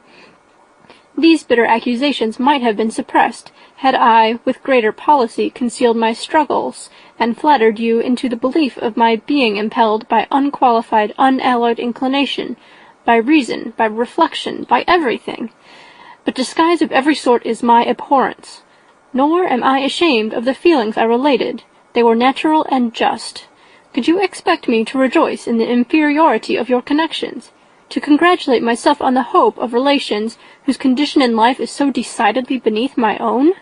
These bitter accusations might have been suppressed, had I, with greater policy, concealed my struggles, and flattered you into the belief of my being impelled by unqualified, unalloyed inclination, by reason, by reflection, by everything. But disguise of every sort is my abhorrence. Nor am I ashamed of the feelings I related. They were natural and just. Could you expect me to rejoice in the inferiority of your connections, to congratulate myself on the hope of relations whose condition in life is so decidedly beneath my own?"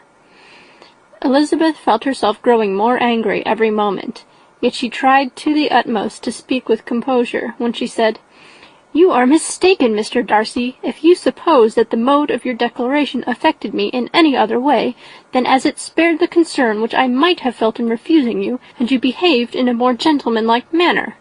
Elizabeth felt herself growing more angry every moment, yet she tried to the utmost to speak with composure, when she said, "You are mistaken, Mr. Darcy, if you suppose that the mode of your declaration affected me in any other way than as it spared the concern which I might have felt in refusing you, had you behaved in a more gentlemanlike manner.